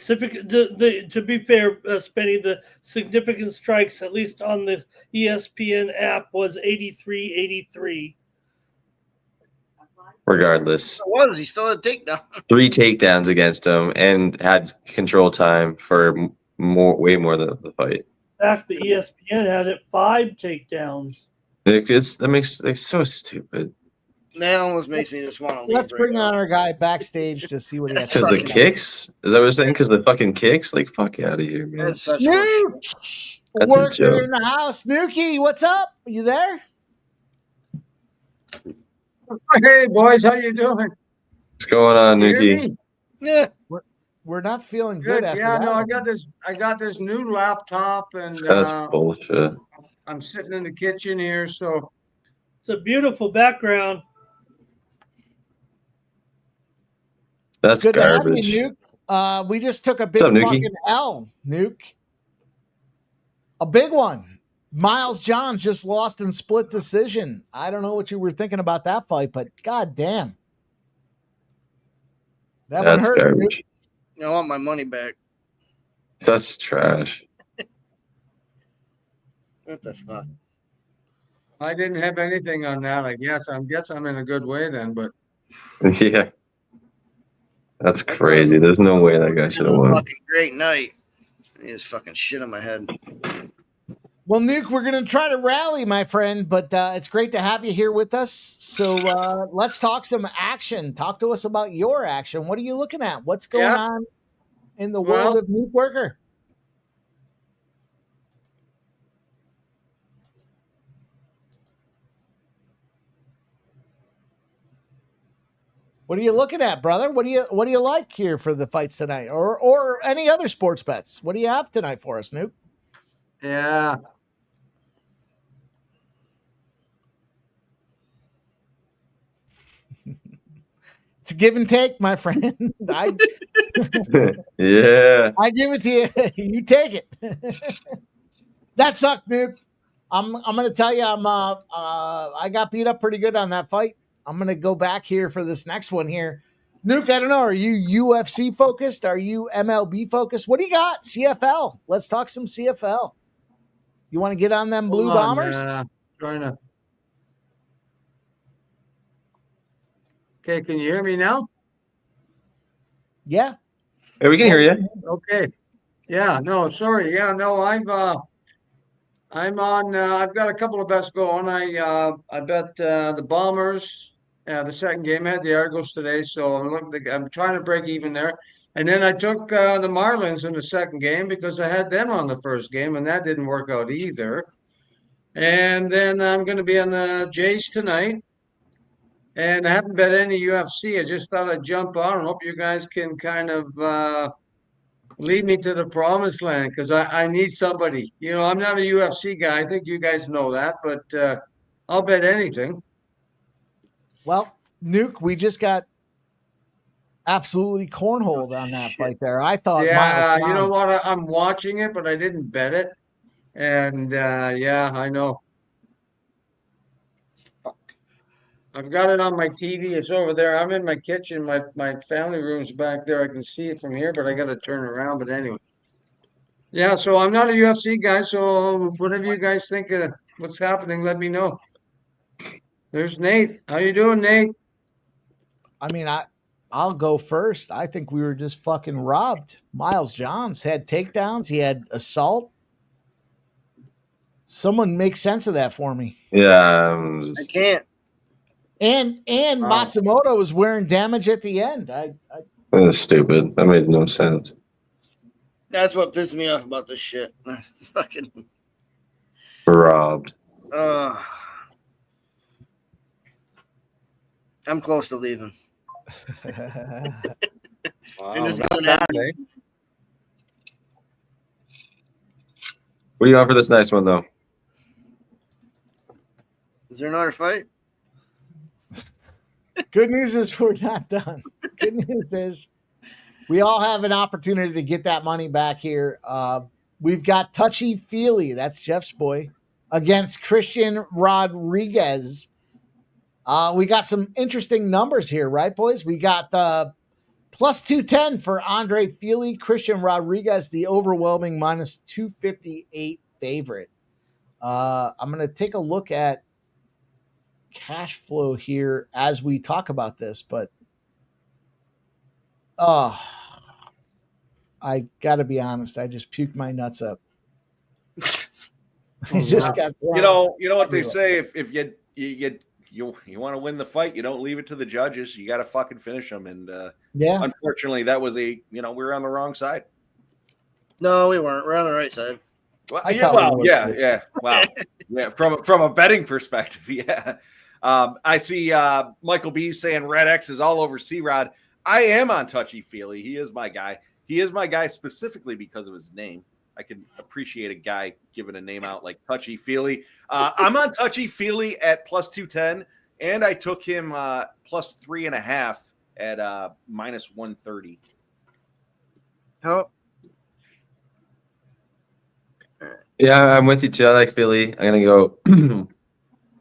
be fair, Spenny, the significant strikes, at least on the ESPN app, was 83-83. Regardless, It was. He still had a takedown. 3 takedowns against him and had control time for way more than the fight. In fact, the ESPN had it 5 takedowns. That makes so stupid. That almost makes me just want to leave. Let's bring on our guy backstage to see what he has to Because say. the kicks? Is that what you're saying? Because the fucking kicks? Like, fuck out of here, man. That's such Nuke! That's a Worker joke. in the house. Nuki, what's up? You there? Hey boys, how you doing? What's going on, You hear Nuki? me? Yeah. We're not feeling good Good. after Yeah, that. no, I got this new laptop and That's bullshit. I'm sitting in the kitchen here, so It's a beautiful background. That's It's good to have garbage. you, Nuke. We just took a big What's up, Nuki? fucking L, Nuke. A big one. Miles Johns just lost in split decision. I don't know what you were thinking about that fight, but god damn. That one That's hurt. garbage. I want my money back. That's trash. What the fuck? I didn't have anything on that. I guess I'm in a good way then, but Yeah. That's crazy. There's no way that guy should have won. Fucking great night. He just fucking shit on my head. Well, Nuke, we're going to try to rally, my friend, but it's great to have you here with us. So let's talk some action. Talk to us about your action. What are you looking at? What's going on in the world of Nuke Worker? What are you looking at, brother? What do you like here for the fights tonight, or any other sports bets? What do you have tonight for us, Nuke? Yeah. It's a give and take, my friend. Yeah. I give it to you. You take it. That sucked, Nuke. I'm going to tell you, I got beat up pretty good on that fight. I'm going to go back here for this next one here. Nuke, I don't know. Are you UFC focused? Are you MLB focused? What do you got? CFL. Let's talk some CFL. You want to get on them Blue Bombers? Trying to. Okay, can you hear me now? Yeah. Hey, we can hear you. Okay. Yeah, no, sorry. Yeah, no, I'm on. I've got a couple of bets going. I bet the Bombers. The second game, I had the Argos today, so I'm trying to break even there. And then I took the Marlins in the second game because I had them on the first game, and that didn't work out either. And then I'm going to be on the Jays tonight. And I haven't bet any UFC. I just thought I'd jump on and hope you guys can kind of lead me to the promised land because I need somebody. You know, I'm not a UFC guy. I think you guys know that, but I'll bet anything. Well, Nuke, we just got absolutely cornholed on that fight there. I thought, yeah, you know what? I'm watching it, but I didn't bet it. And yeah, I know. I've got it on my TV. It's over there. I'm in my kitchen. My family room's back there. I can see it from here, but I got to turn around. But anyway. Yeah, so I'm not a UFC guy, so whatever you guys think of what's happening, let me know. There's Nate. How you doing, Nate? I mean, I'll go first. I think we were just fucking robbed. Miles Johns had takedowns. He had assault. Someone make sense of that for me. Yeah. I can't. And Matsumoto was wearing damage at the end. That was stupid. That made no sense. That's what pissed me off about this shit. Fucking robbed. I'm close to leaving. Wow, And it's not gonna bad, happen. eh? What do you got for this nice one, though? Is there another fight? Good news is we're not done. Good news is we all have an opportunity to get that money back here. We've got Touchy Feely, that's Jeff's boy, against Christian Rodriguez. We got some interesting numbers here, right, boys? We got the plus 210 for Andre Feely, Christian Rodriguez, the overwhelming minus 258 favorite. I'm going to take a look at cash flow here as we talk about this, but I got to be honest. I just puked my nuts up. I just got you know what they say, if you want to win the fight, you don't leave it to the judges. You got to fucking finish them. And yeah, unfortunately, that was we were on the wrong side. No, we weren't. We're on the right side. Well, yeah. Wow. Yeah, from a betting perspective, yeah. I see Michael B saying Red X is all over C-Rod. I am on Touchy Feely. He is my guy. He is my guy specifically because of his name. I can appreciate a guy giving a name out like Touchy Feely. I'm on Touchy Feely at plus 210, and I took him plus 3.5 at minus 130. Oh. Yeah, I'm with you too. I like Philly. I'm gonna go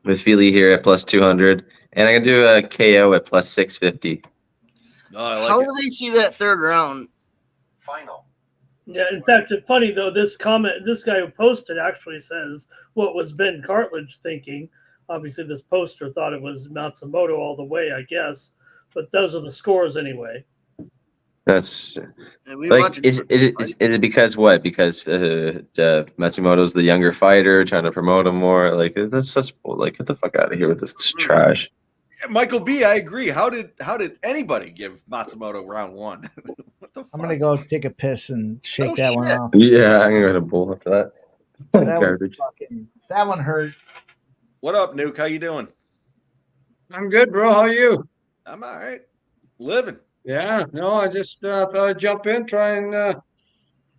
with Philly here at plus 200, and I'm gonna do a KO at plus 650. How do they see that third round? Final. Yeah, in fact, it's funny though. This guy who posted actually says what was Ben Cartledge thinking. Obviously, this poster thought it was Matsumoto all the way, I guess. But those are the scores anyway. That's And we like, watch is it because what? Because Matsumoto's the younger fighter, trying to promote him more. Like, that's such like, get the fuck out of here with this trash. Michael B, I agree. How did anybody give Matsumoto round 1? What the fuck? I'm gonna go take a piss and shake that one off. Yeah, I'm gonna go to bull after that. Garbage. That one hurt. What up, Nuke? How you doing? I'm good, bro. How are you? I'm all right. Living. Yeah, no, I just thought I'd jump in, try and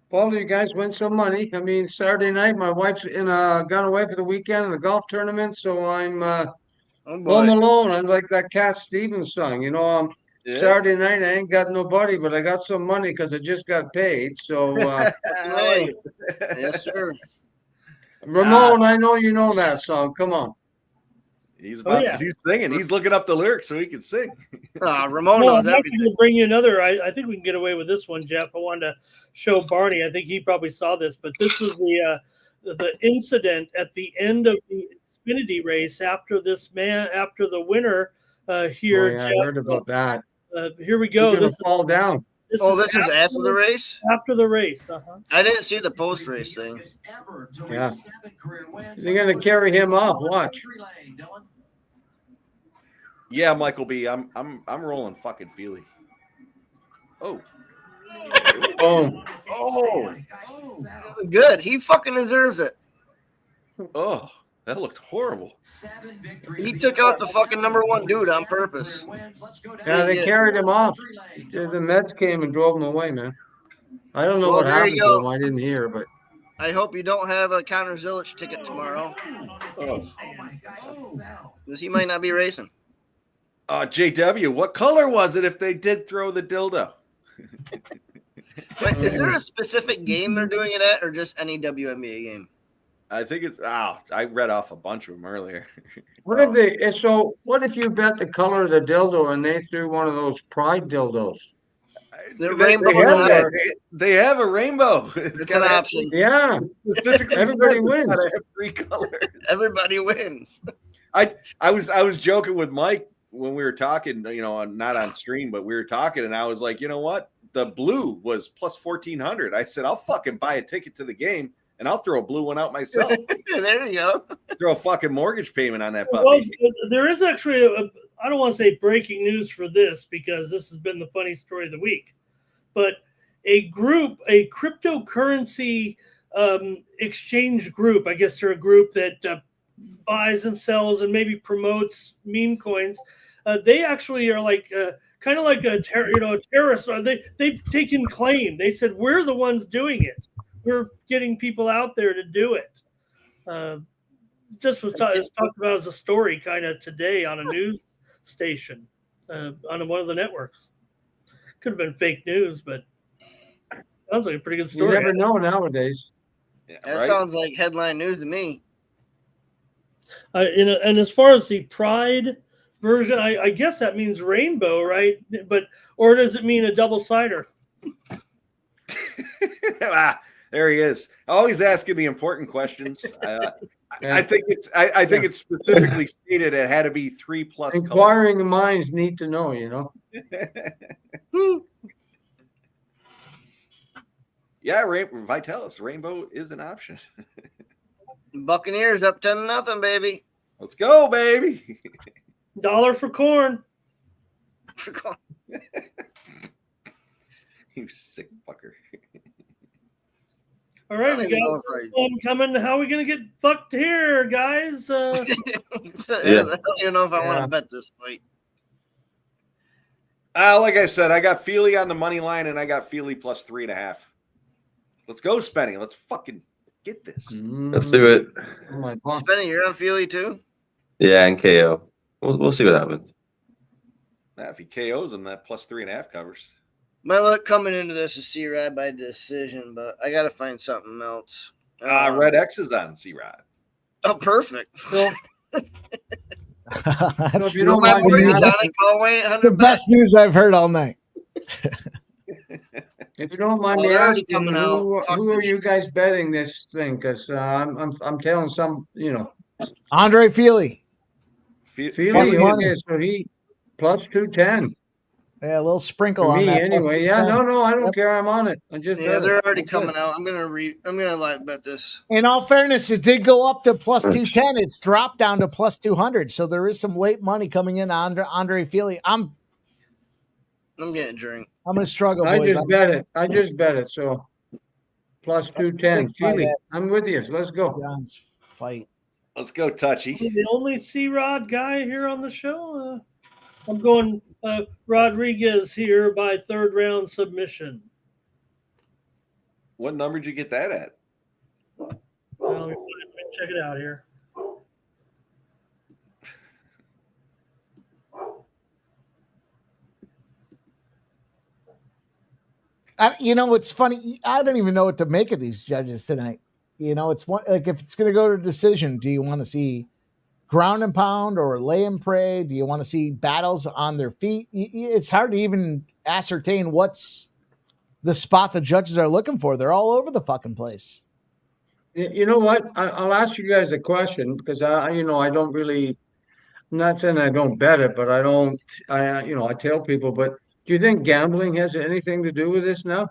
follow you guys, win some money. I mean, Saturday night, my wife's gone away for the weekend in a golf tournament, so I'm home alone. I'm like that Cat Stevens song, Yeah. Saturday night, I ain't got nobody, but I got some money because I just got paid. So, Hey. Yes, sir. Ramon, I know you know that song. Come on. He's he's singing. He's looking up the lyrics so he can sing. Ramon Well, knows I'm actually everything. going to bring you another. I think we can get away with this one, Jeff. I wanted to show Barney. I think he probably saw this, but this was the incident at the end of the Xfinity race after the winner here. Oh, yeah, Jeff, I heard about that. Here we go. You're gonna This fall down. This is after the race? After the race. Uh-huh. I didn't see the post-race thing. Yeah. They're going to carry him off. Watch. Yeah, Michael B. I'm rolling fucking Feely. Oh. Oh. Good. He fucking deserves it. Oh, that looked horrible. He took out the fucking #1 dude on purpose. Yeah, they carried him off. The Mets came and drove him away, man. I don't know Well, what there happened you to go. him. I didn't hear, but I hope you don't have a Connor Zilic ticket tomorrow. Because he might not be racing. JW, what color was it if they did throw the dildo? Wait, is there a specific game they're doing it at, or just any WNBA game? I think it's I read off a bunch of them earlier. what if they? So what if you bet the color of the dildo and they threw one of those pride dildos? They have a rainbow. It's got an option. Yeah, everybody wins. Have 3 colors. Everybody wins. I was joking with Mike when we were talking, not on stream, but we were talking, and I was like, you know what? The blue was plus 1,400. I said, I'll fucking buy a ticket to the game, and I'll throw a blue one out myself. There you go. Throw a fucking mortgage payment on that puppy. Well, there is actually I don't want to say breaking news for this because this has been the funny story of the week, but a cryptocurrency exchange group, I guess they're a group that buys and sells and maybe promotes meme coins. They actually are like kind of like a terrorist. They've taken claim. They said, we're the ones doing it. We're getting people out there to do it. Just was talked about as a story kind of today on a news station on one of the networks. Could have been fake news, but sounds like a pretty good story. You never know nowadays. Yeah, That sounds like headline news to me. And as far as the Pride version, I guess that means rainbow, right? Or does it mean a double cider? There he is. Always asking the important questions. I think it's specifically stated it had to be 3+ Inquiring minds need to know, Yeah, Vitalis, rainbow is an option. Buccaneers up 10-0, baby. Let's go, baby. $1 for corn. You sick fucker. All right, we got one coming. How are we going to get fucked here, guys? I don't even know if I want to bet this fight. Like I said, I got Feely on the money line, and I got Feely plus 3.5. Let's go, Spenny. Let's fucking get this. Let's do it. Spenny, you're on Feely too? Yeah, and KO. We'll see what happens. If he KOs him, that plus 3.5 covers. My luck coming into this is C-Rod by decision, but I got to find something else. Red X is on C-Rod. Oh, perfect. That's you don't mind the best news I've heard all night. If you don't mind me asking, who are you guys betting this thing? Because I'm telling some, Andre Feely. Feely, okay, so he plus 210. Yeah, a little sprinkle For on me, that. anyway. Yeah, no, I don't care. I'm on it. I just bet they're it. already I'm coming good. out. I'm gonna live bet this. In all fairness, it did go up to plus 210. It's dropped down to plus 200. So there is some late money coming in on Andre Fili. I'm getting a drink. I'm gonna struggle, I boys. just bet it. I just bet it. So plus 210. Feely, I'm with you. Let's go. John's fight. Let's go, Touchy. The only C-Rod guy here on the show. I'm going Rodriguez here by third round submission. What number did you get that at? Let me check it out here. It's funny. I don't even know what to make of these judges tonight. It's one like if it's going to go to decision, do you want to see ground and pound or lay and pray? Do you want to see battles on their feet? It's hard to even ascertain what's the spot the judges are looking for. They're all over the fucking place. You know what? I'll ask you guys a question because I don't really. I'm not saying I don't bet it, but I tell people. But do you think gambling has anything to do with this now?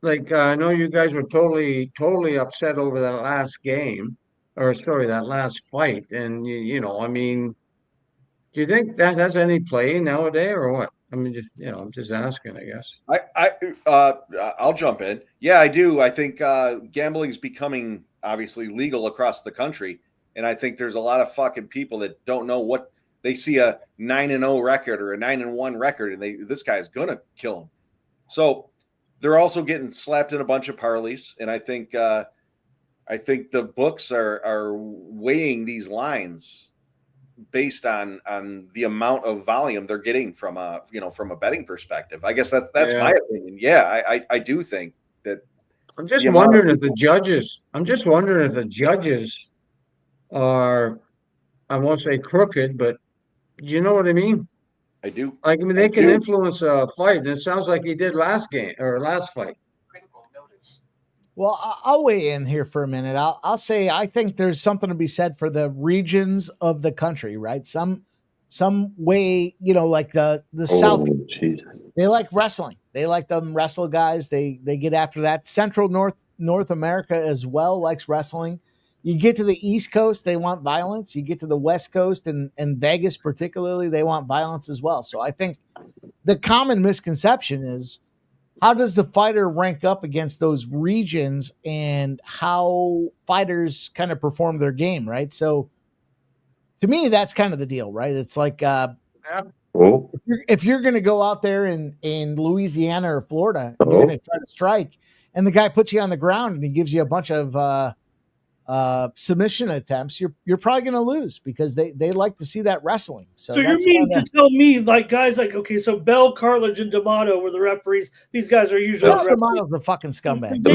Like I know you guys were totally upset over that last game, or sorry, that last fight, and I mean, do you think that has any play nowadays or what? I mean, I'm just asking, I guess. I'll jump in. Yeah, I do. I think gambling is becoming obviously legal across the country, and I think there's a lot of fucking people that don't know what they see a 9-0 record or a 9-1 record, and this guy's gonna kill him. So they're also getting slapped in a bunch of parlays, and I think the books are weighing these lines based on the amount of volume they're getting from a betting perspective. I guess that's my opinion. Yeah, I do think that. I'm just wondering if the judges are, I won't say crooked, but you know what I mean? I do. Like, I mean, they can influence a fight, and it sounds like he did last fight. Well, I'll weigh in here for a minute. I'll say I think there's something to be said for the regions of the country, right? Some way, like the South, they like wrestling. They like them wrestle guys. They get after that. Central North America as well likes wrestling. You get to the East Coast, they want violence. You get to the West Coast and Vegas particularly, they want violence as well. So I think the common misconception is, how does the fighter rank up against those regions and how fighters kind of perform their game, right? So to me, that's kind of the deal, right? It's like if you're going to go out there in Louisiana or Florida, and you're going to try to strike, and the guy puts you on the ground and he gives you a bunch of submission attempts, you're probably going to lose because they like to see that wrestling. So you mean to tell me, like, guys like, okay, so Bell, Cartledge, and D'Amato were the referees. These guys are usually D'Amato's a fucking scumbag. Do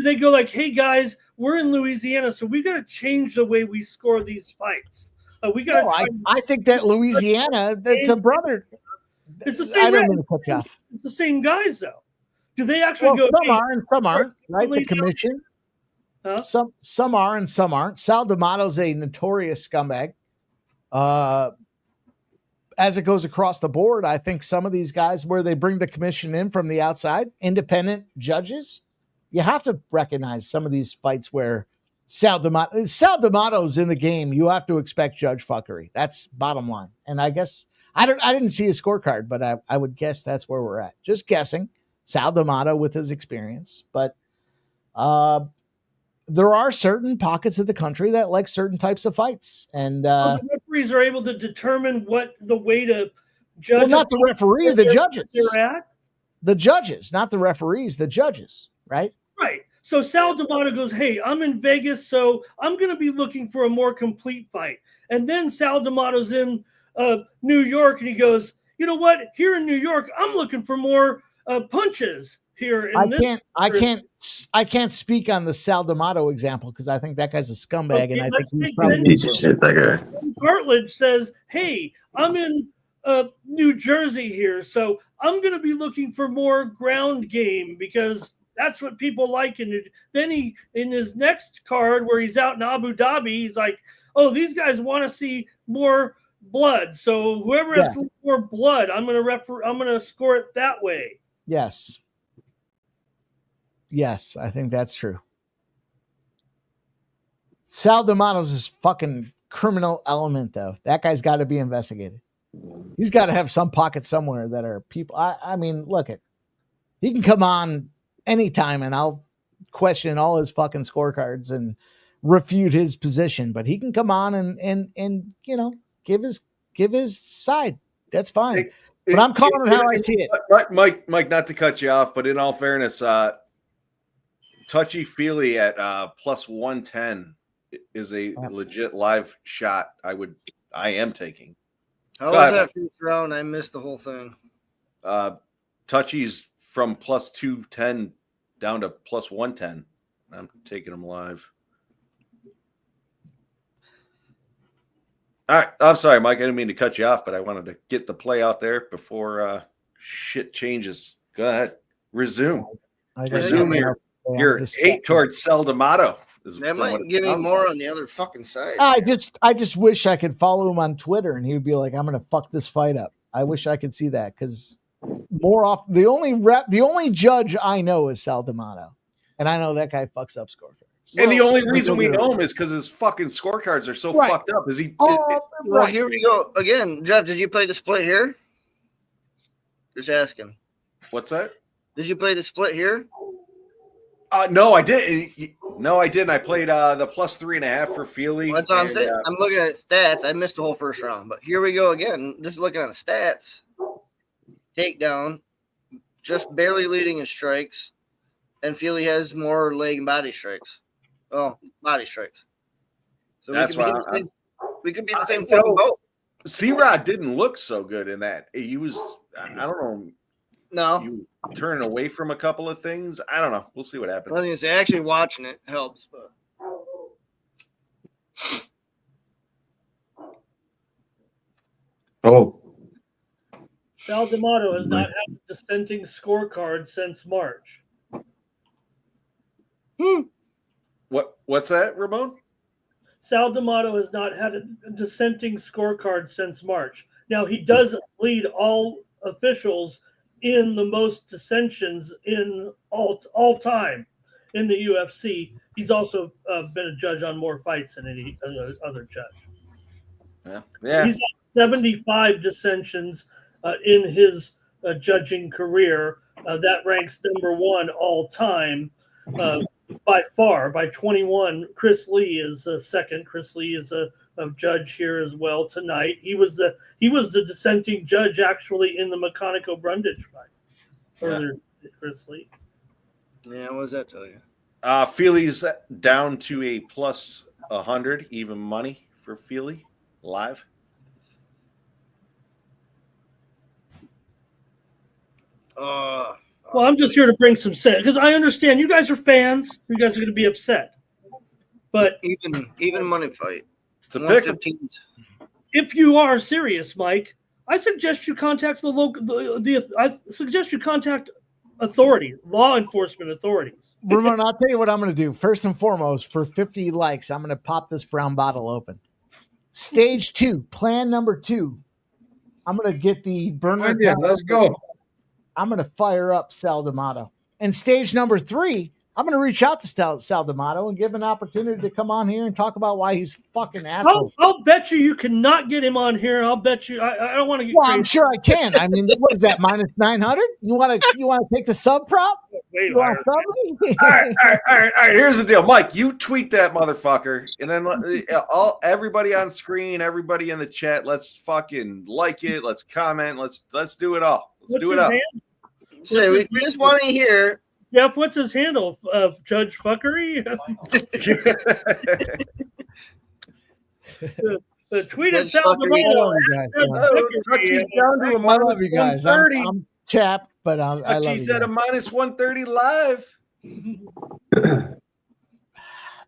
they go like, hey guys, we're in Louisiana, so we got to change the way we score these fights. We got. I think that Louisiana, that's a brother. It's the same. I don't mean to cut you off. It's the same guys though. Do they actually go? Some are and some aren't. Right, the commission. Some are and some aren't. Sal D'Amato's a notorious scumbag. As it goes across the board, I think some of these guys where they bring the commission in from the outside, independent judges, you have to recognize some of these fights where Sal D'Amato's in the game. You have to expect judge fuckery. That's bottom line. And I guess I didn't see his scorecard, but I would guess that's where we're at. Just guessing. Sal D'Amato with his experience, but there are certain pockets of the country that like certain types of fights, and the referees are able to determine what the way to judge. Well, not the referee, the judges. They're at the judges, not the referees, the judges, right? Right. So Sal D'Amato goes, "Hey, I'm in Vegas, so I'm going to be looking for a more complete fight." And then Sal D'Amato's in New York, and he goes, "You know what? Here in New York, I'm looking for more punches." Here I can't speak on the Sal D'Amato example because I think that guy's a scumbag, and I think he's probably Cartledge says, "Hey, I'm in New Jersey here, so I'm going to be looking for more ground game because that's what people like." And then he, in his next card where he's out in Abu Dhabi, he's like, "Oh, these guys want to see more blood. So whoever has more blood, I'm gonna score it that way. Yes. Yes, I think that's true. Sal D'Amato's this fucking criminal element, though. That guy's got to be investigated. He's got to have some pockets somewhere that are people. I mean, look at. He can come on anytime, and I'll question all his fucking scorecards and refute his position. But he can come on and you know give his side. That's fine. But I'm calling it how I see it. Mike, not to cut you off, but in all fairness, touchy-feely at plus 110 is a legit live shot. I am taking. How was that first round? I missed the whole thing. Touchy's from plus 210 down to plus 110. I'm taking them live. All right. I'm sorry, Mike. I didn't mean to cut you off, but I wanted to get the play out there before shit changes. Go ahead. Resume. Resume your hate towards Sal D'Amato. That might give me more on the other fucking side. I just wish I could follow him on Twitter and he would be like, I'm going to fuck this fight up. I wish I could see that because more often the only judge I know is Sal D'Amato, and I know that guy fucks up scorecards. And the only reason we know him is because his fucking scorecards are so fucked up. Is he? Well, here we go again. Jeff, did you play the split here? Just asking. What's that? Did you play the split here? No, I didn't. No, I didn't. I played the plus 3.5 for Feely. Well, that's what I'm saying. I'm looking at stats. I missed the whole first round, but here we go again. Just looking at the stats. Takedown, just barely leading in strikes, and Feely has more leg and body strikes. Oh, body strikes. So that's why we could be the same fucking boat. C-Rod didn't look so good in that. He was, I don't know. No. You turning away from a couple of things. I don't know. We'll see what happens. I was going to say, actually watching it helps. But Sal D'Amato has not had a dissenting scorecard since March. What's that, Ramon? Sal D'Amato has not had a dissenting scorecard since March. Now, he does lead all officials in the most dissensions in all time in the UFC. He's also been a judge on more fights than any other judge. Yeah. He's had 75 dissensions in his judging career. That ranks number one all time by far, by 21. Chris Lee is second. Chris Lee is a judge here as well tonight. He was the dissenting judge actually in the McConico Brundage fight. Further, Chris Lee. Yeah, what does that tell you? Feely's down to a plus 100 even money for Feely live. Well, I'm just here to bring some sense because I understand you guys are fans. You guys are going to be upset, but even money fight. It's a pick. If you are serious, Mike, I suggest you contact the local. I suggest you contact authority, law enforcement authorities. Ramon, I'll tell you what I'm going to do. First and foremost, for 50 likes, I'm going to pop this brown bottle open. Stage 2, plan number 2. I'm going to get the burner. Let's go. I'm going to fire up Sal D'Amato. And stage number 3, I'm going to reach out to Sal D'Amato and give him an opportunity to come on here and talk about why he's fucking asshole. I'll bet you cannot get him on here. I'll bet you. I don't want to get. Well, crazy. I'm sure I can. I mean, what is that? Minus 900? You want to take the sub prop? All right. Here's the deal, Mike. You tweet that motherfucker, and then everybody on screen, everybody in the chat. Let's fucking like it. Let's comment. Let's do it all. Let's do it up. Say we just want to hear. Jeff, what's his handle? Judge Fuckery? the tweet at Sal D'Amato. I love you guys. I'm chapped, but I love you. She's at a minus 130 live.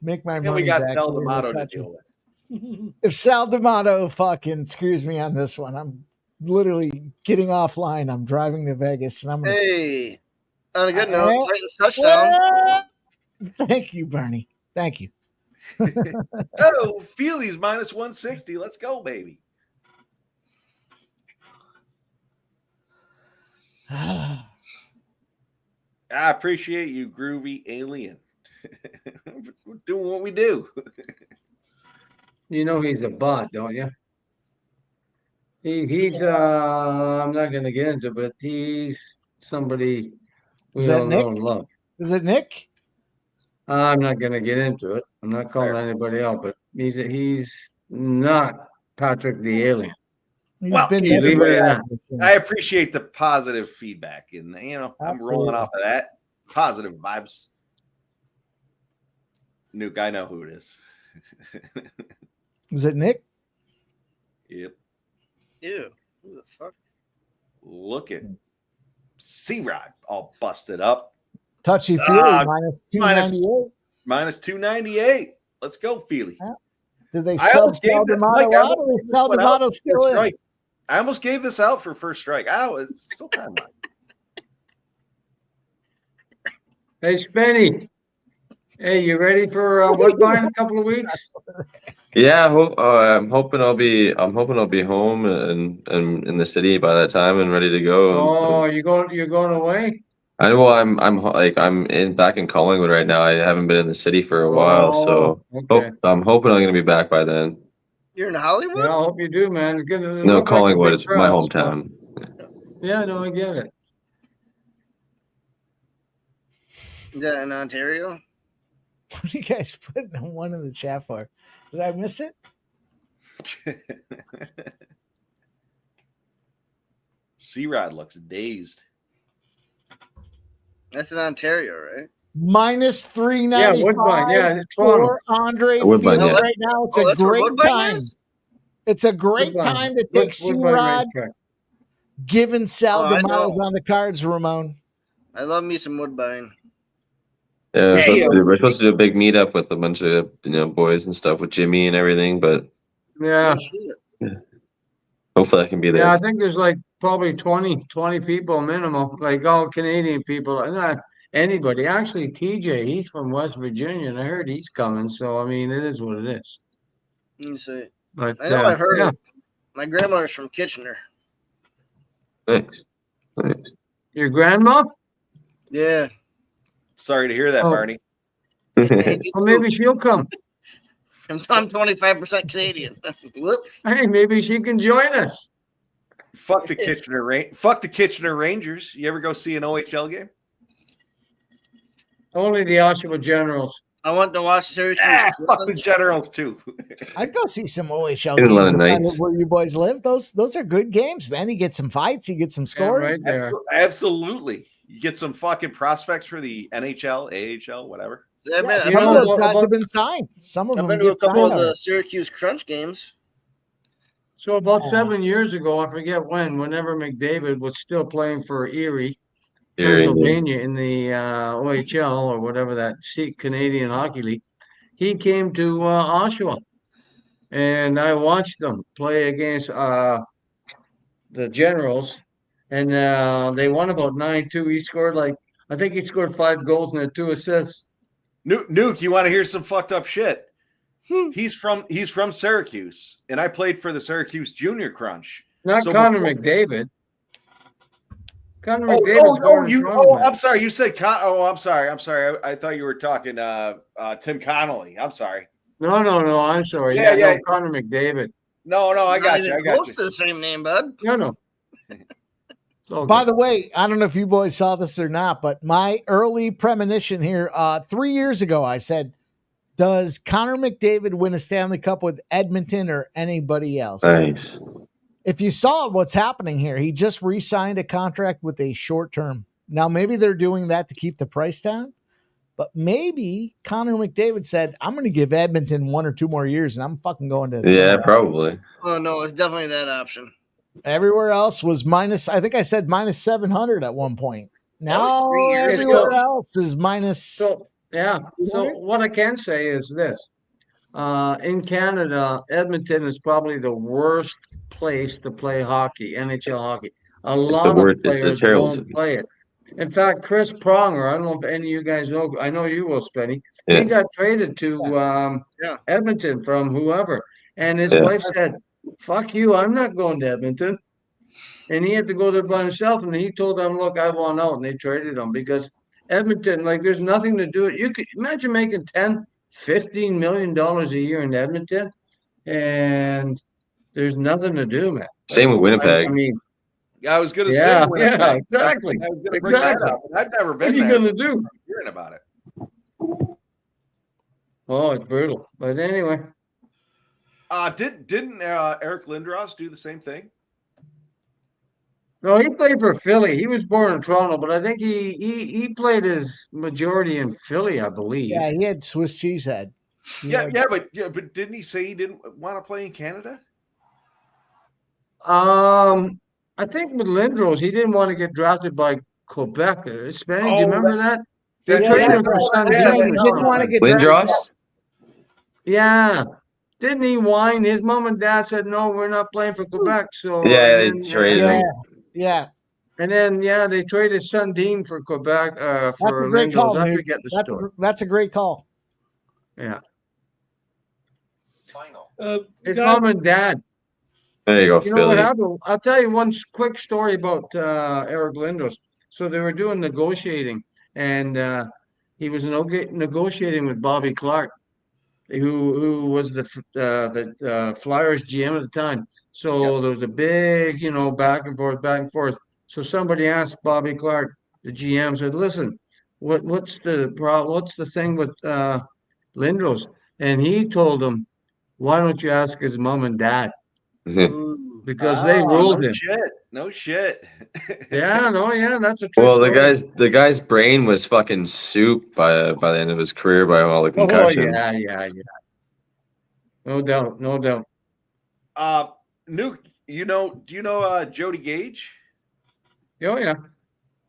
Make my money. And we got back. Sal D'Amato to deal with. If Sal D'Amato fucking screws me on this one, I'm literally getting offline. I'm driving to Vegas, and I'm gonna... Hey. On a good note, Titans touchdown. Thank you, Bernie. Thank you. Oh, Feely's minus 160. Let's go, baby. I appreciate you, groovy alien. We're doing what we do. You know he's a bot, don't you? He's I'm not gonna get into it, but he's somebody we Is that all know Nick? and love. Is it Nick? I'm not gonna get into it. I'm not calling anybody out, but he's not Patrick the Alien. Well, leave it at that. I appreciate the positive feedback, and I'm rolling off of that. Positive vibes. Nuke, I know who it is. Is it Nick? Yep. Ew. Who the fuck? Look at C-Rod all busted up. Touchy feely minus 298. Minus 298. Let's go, Feely. Yeah. Did they sub Saldamato out or is Saldamato still in? I almost gave this out for first strike. Ow, it's still kind of. Hey, Spenny. Hey, you ready for Woodbine in a couple of weeks? Yeah, I'm hoping I'll be home and in the city by that time and ready to go. Oh, you're going away? I'm back in Collingwood right now. I haven't been in the city for a while, so okay. I'm hoping I'm going to be back by then. You're in Hollywood? Yeah, I hope you do, man. No, Collingwood is my hometown. Yeah, no, I get it. Is that in Ontario? What are you guys putting one in the chat for? Did I miss it? C-Rod looks dazed. That's in Ontario, right? Minus 395. Yeah, Woodbine. Yeah, it's for Andre Woodbine, Field yeah. right now. It's a that's where great Woodbine time. is? It's a great Woodbine. time to take C-Rod, given Sal Oh, I D'Amato's know. on the cards, Ramon. I love me some Woodbine. Yeah, we're supposed to do a big meetup with a bunch of boys and stuff with Jimmy and everything, but Yeah. hopefully I can be there. Yeah, I think there's like probably 20 people minimum, like all Canadian people, not anybody. Actually, TJ, he's from West Virginia, and I heard he's coming. So, I mean, it is what it is. Let me see. But I know I've heard yeah. it. My grandmother's from Kitchener. Thanks. Your grandma? Yeah. Sorry to hear that, Oh. Barney. Well, maybe she'll come. I'm 25% Canadian. Whoops. Hey, maybe she can join us. Fuck the Kitchener Rangers. You ever go see an OHL game? Only the Oshawa Generals. I want to watch Syracuse. Fuck the Generals too. I'd go see some OHL In games London depending Knights. where you boys live. Those are good games, man. You get some fights, you get some scores. right there. Absolutely. You get some fucking prospects for the NHL, AHL, whatever. Yeah, Yeah, man, some you of know, those guys about- have been signed. Some of I've them been to a get couple of signed. the Syracuse Crunch games. So about 7 years ago, I forget whenever McDavid was still playing for Erie, Pennsylvania in the OHL or whatever that Canadian Hockey League, he came to Oshawa, and I watched them play against the Generals, and they won about 9-2. He scored I think he scored 5 goals and had 2 assists. Nuke, you want to hear some fucked up shit? He's from Syracuse, and I played for the Syracuse Junior Crunch. Not So Connor before- McDavid. Connor McDavid's born in Toronto. I'm sorry. You said I'm sorry. I thought you were talking Tim Connolly. I'm sorry. No, I'm sorry. Yeah, Yeah, yeah. no, Connor McDavid. No, I Not got even you. I got close you. to the same name, bud. No. It's all By good. the way, I don't know if you boys saw this or not, but my early premonition here, 3 years ago, I said, does Connor McDavid win a Stanley Cup with Edmonton or anybody else? Nice. If you saw what's happening here, he just re-signed a contract with a short term. Now, maybe they're doing that to keep the price down, but maybe Connor McDavid said, I'm going to give Edmonton 1 or 2 more years, and I'm fucking going to Yeah, probably. Oh, no, it's definitely that option. Everywhere else was minus, I think I said minus 700 at one point. Now 3 years everywhere ago. else is minus. So what I can say is this. In Canada, Edmonton is probably the worst place to play hockey, NHL hockey. A It's the lot worst- of it's a players terrible don't city. play it. In fact, Chris Pronger, I don't know if any of you guys know, I know you will, Spenny. Yeah. He got traded to Yeah. Edmonton from whoever. And his Yeah. wife said, fuck you, I'm not going to Edmonton. and he had to go there by himself. And he told them, "Look, I want out," and they traded him because Edmonton, like, there's nothing to do. You could imagine making $10-15 million a year in Edmonton, and there's nothing to do, man. Same with Winnipeg. I mean, Yeah, I was going to yeah, say Winnipeg. yeah, exactly, I was gonna bring that exactly. up, and I've never What been are you there. gonna do? I'm hearing about it. Oh, it's brutal. But anyway, Didn't Eric Lindros do the same thing? no, he played for Philly. He was born in Toronto, but I think he played his majority in Philly, I believe. Yeah, he had Swiss cheese head. Yeah, but didn't he say he didn't want to play in Canada? I think with Lindros, he didn't want to get drafted by Quebec. Spenny, do you Oh, remember that? They Yeah, traded yeah, him for yeah, Sundin yeah, or He didn't want to something. get Lindros? drafted. Yeah. Didn't he whine? His mom and dad said, "No, we're not playing for Quebec." So Yeah, and they then, traded Yeah, him. yeah. and then yeah, they traded Sundin for Quebec That's for a great Lindros. call, I dude. forget the That's story. that's a great call. Yeah. Final. His guys, mom and dad. There you go, You know what Philly. happened? I'll tell you one quick story about Eric Lindros. So they were doing negotiating, and he was negotiating with Bobby Clark, who was the Flyers GM at the time. So there was a big, back and forth, back and forth. So somebody asked Bobby Clark, the GM, said, "Listen, what's the problem? What's the thing with Lindros?" And he told him, "Why don't you ask his mom and dad?" Because they ruled no him. shit. No shit. Yeah, no, yeah, that's a true Well, story. the guy's brain was fucking soup by the end of his career by all the Oh, concussions. yeah. No doubt, no doubt. Nuke, do you know Jody Gage? Oh, yeah.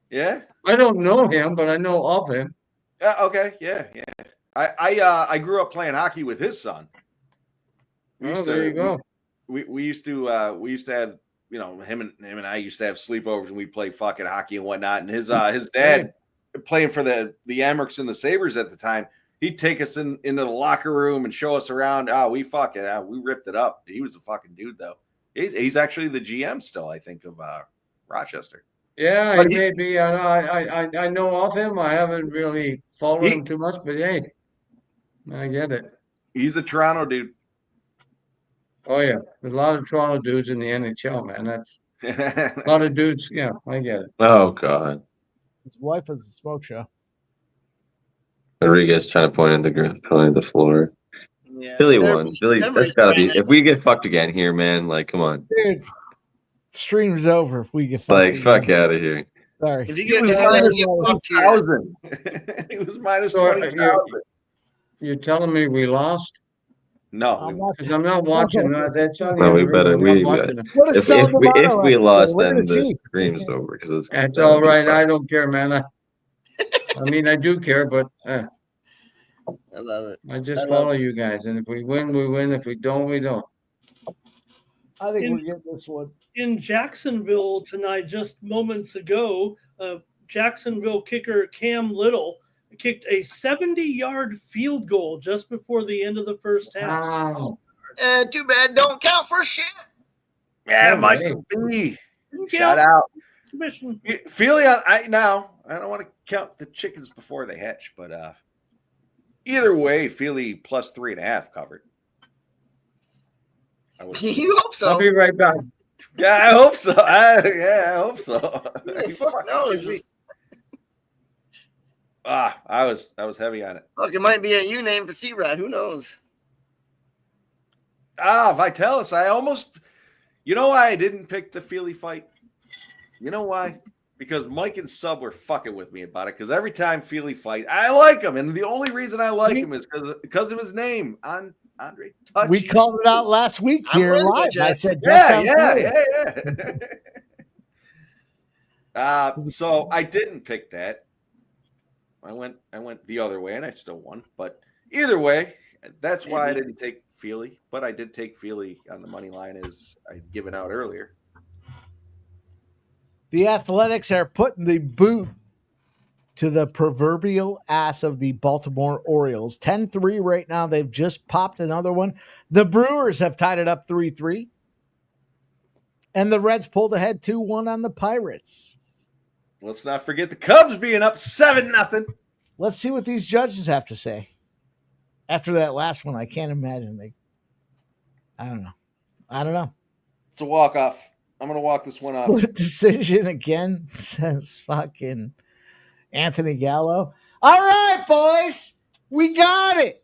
Yeah? I don't know him, but I know of him. Okay, yeah. I grew up playing hockey with his son. There you go. We used to have, him and I used to have sleepovers and we'd play fucking hockey and whatnot. And his dad playing for the Amherst and the Sabres at the time, he'd take us into the locker room and show us around. We ripped it up. He was a fucking dude though. He's actually the GM still, I think, of Rochester. Yeah, But he may be. I know of him. I haven't really followed him too much, but hey, I get it. He's a Toronto dude. Oh yeah, there's a lot of Toronto dudes in the NHL, man. That's a lot of dudes. Yeah, I get it. Oh God. His wife was a smoke show. Rodriguez trying to point at the floor. Yeah, Philly won. Philly, that's gotta be. If we get fucked again here, man, like, come on. Dude, stream's over if we get Like, fuck out of here. Sorry. If you get fucked here, 20,000. It was minus So 20,000. you're telling me we lost? No, Because I'm not watching that. That's on the No, other we room. better. I'm not watching it. What a If we lost, we're then gonna the see. stream's over because it's. That's all right. I don't care, man. I mean, I do care, but I love it. I just follow you guys. And if we win, we win. If we don't, we don't. I think we're getting this one. in Jacksonville tonight, just moments ago, Jacksonville kicker Cam Little kicked a 70-yard field goal just before the end of the first half. Wow. Too bad don't count for shit. Yeah, Oh, Michael B. Didn't Shout count. out. Submission. Feely, I don't want to count the chickens before they hatch, but either way, Feely plus 3.5 covered. You hope so. I'll be right back. Yeah, I hope so. I hope so. Fuck knows. I was heavy on it. Fuck, it might be a U name for C-Rat. Who knows? Vitalis. I almost. You know why I didn't pick the Feely fight? You know why? Because Mike and Sub were fucking with me about it. Because every time Feely fight, I like him, and the only reason I like him is because of his name, Andre Touch. We called it out last week here live. I said, yeah. So I didn't pick that. I went the other way, and I still won. But either way, that's why I didn't take Feely. But I did take Feely on the money line, as I'd given out earlier. The Athletics are putting the boot to the proverbial ass of the Baltimore Orioles. 10-3 right now. They've just popped another one. The Brewers have tied it up 3-3. And the Reds pulled ahead 2-1 on the Pirates. Let's not forget the Cubs being up 7-0. Let's see what these judges have to say. After that last one, I can't imagine I don't know. It's a walk-off. I'm going to walk this one off. Split decision again, says fucking Anthony Gallo. All right, boys. We got it.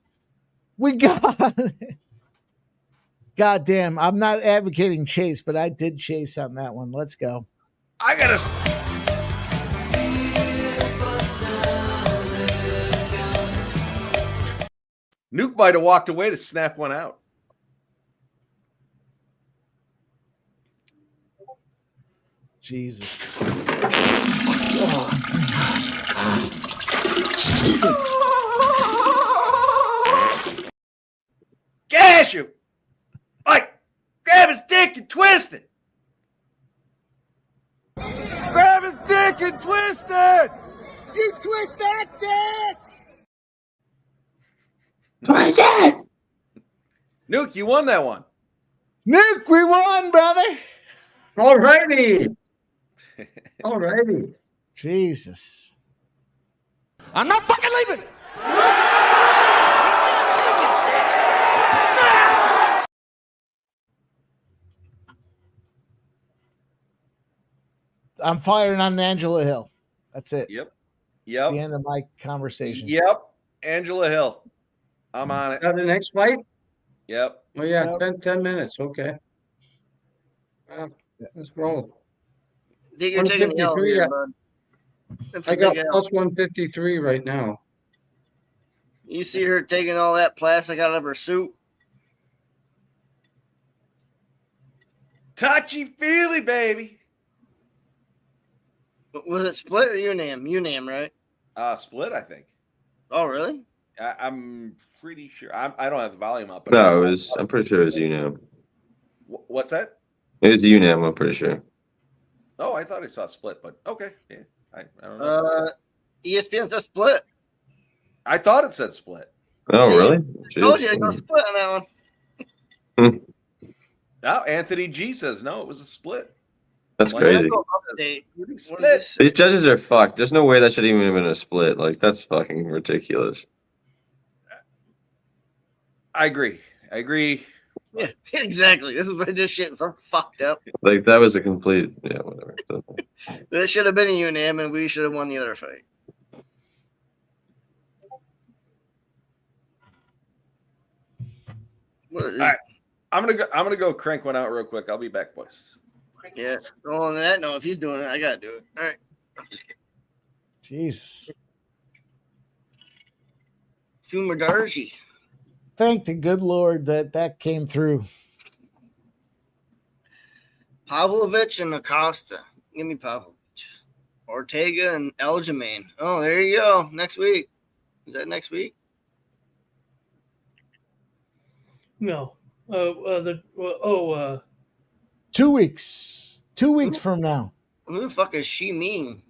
God damn. I'm not advocating chase, but I did chase on that one. Let's go. I got to... Nuke might have walked away to snap one out. Jesus. Gash him! Like, grab his dick and twist it! Grab his dick and twist it! You twist that dick! What is that? Nuke, you won that one. Nuke, we won, brother. All righty. All righty. Jesus. I'm not fucking leaving! I'm firing on Angela Hill. That's it. Yep. That's the end of my conversation. Yep. Angela Hill. I'm on it. Now the next fight? Yep. Oh, yeah, 10 minutes. Okay. Let's roll. You're taking the L 153, here, bud. I got plus 153 right now. You see her taking all that plastic out of her suit? Touchy-feely, baby. Was it split or UNAM? UNAM, right? Split, I think. Oh, really? I'm pretty sure. I don't have the volume up. But No, it was. I'm pretty sure it was UNAM. What's that? It was UNAM. I'm pretty sure. Oh, I thought I saw split, but okay. Yeah, I don't know. ESPN says split. I thought it said split. Oh, really? I told you I go split on that one. Now Anthony G says no, it was a split. That's crazy. Split. These judges are fucked. There's no way that should even have been a split. Like, that's fucking ridiculous. I agree. Yeah, exactly. This shit is so fucked up. Like, that was a complete, whatever. This should have been a UNAM, and we should have won the other fight. All right, I'm gonna go crank one out real quick. I'll be back, boys. Yeah. Well, on that note, if he's doing it, I gotta do it. All right. Jesus. Sumadarji. Thank the good Lord that came through. Pavlovich and Acosta. Give me Pavlovich. Ortega and Aljamain. Oh, there you go. Next week. Is that next week? No. 2 weeks. 2 weeks from now. Who the fuck is she mean?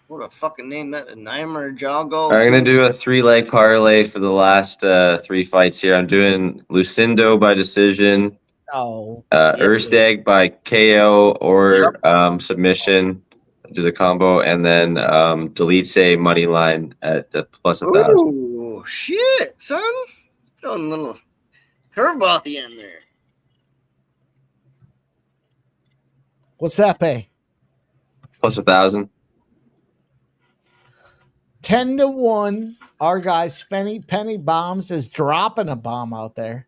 What a fucking name that Neimer Jago. I'm gonna do a 3-leg parlay for the last 3 fights here. I'm doing Lucindo by decision. Oh. Urseg by KO or submission. Do the combo, and then Dolidze money line at plus 1,000. Oh shit, son! Throwing a little curveball at the end there. What's that pay? Plus 1,000. 10-1. Our guy Penny Bombs is dropping a bomb out there.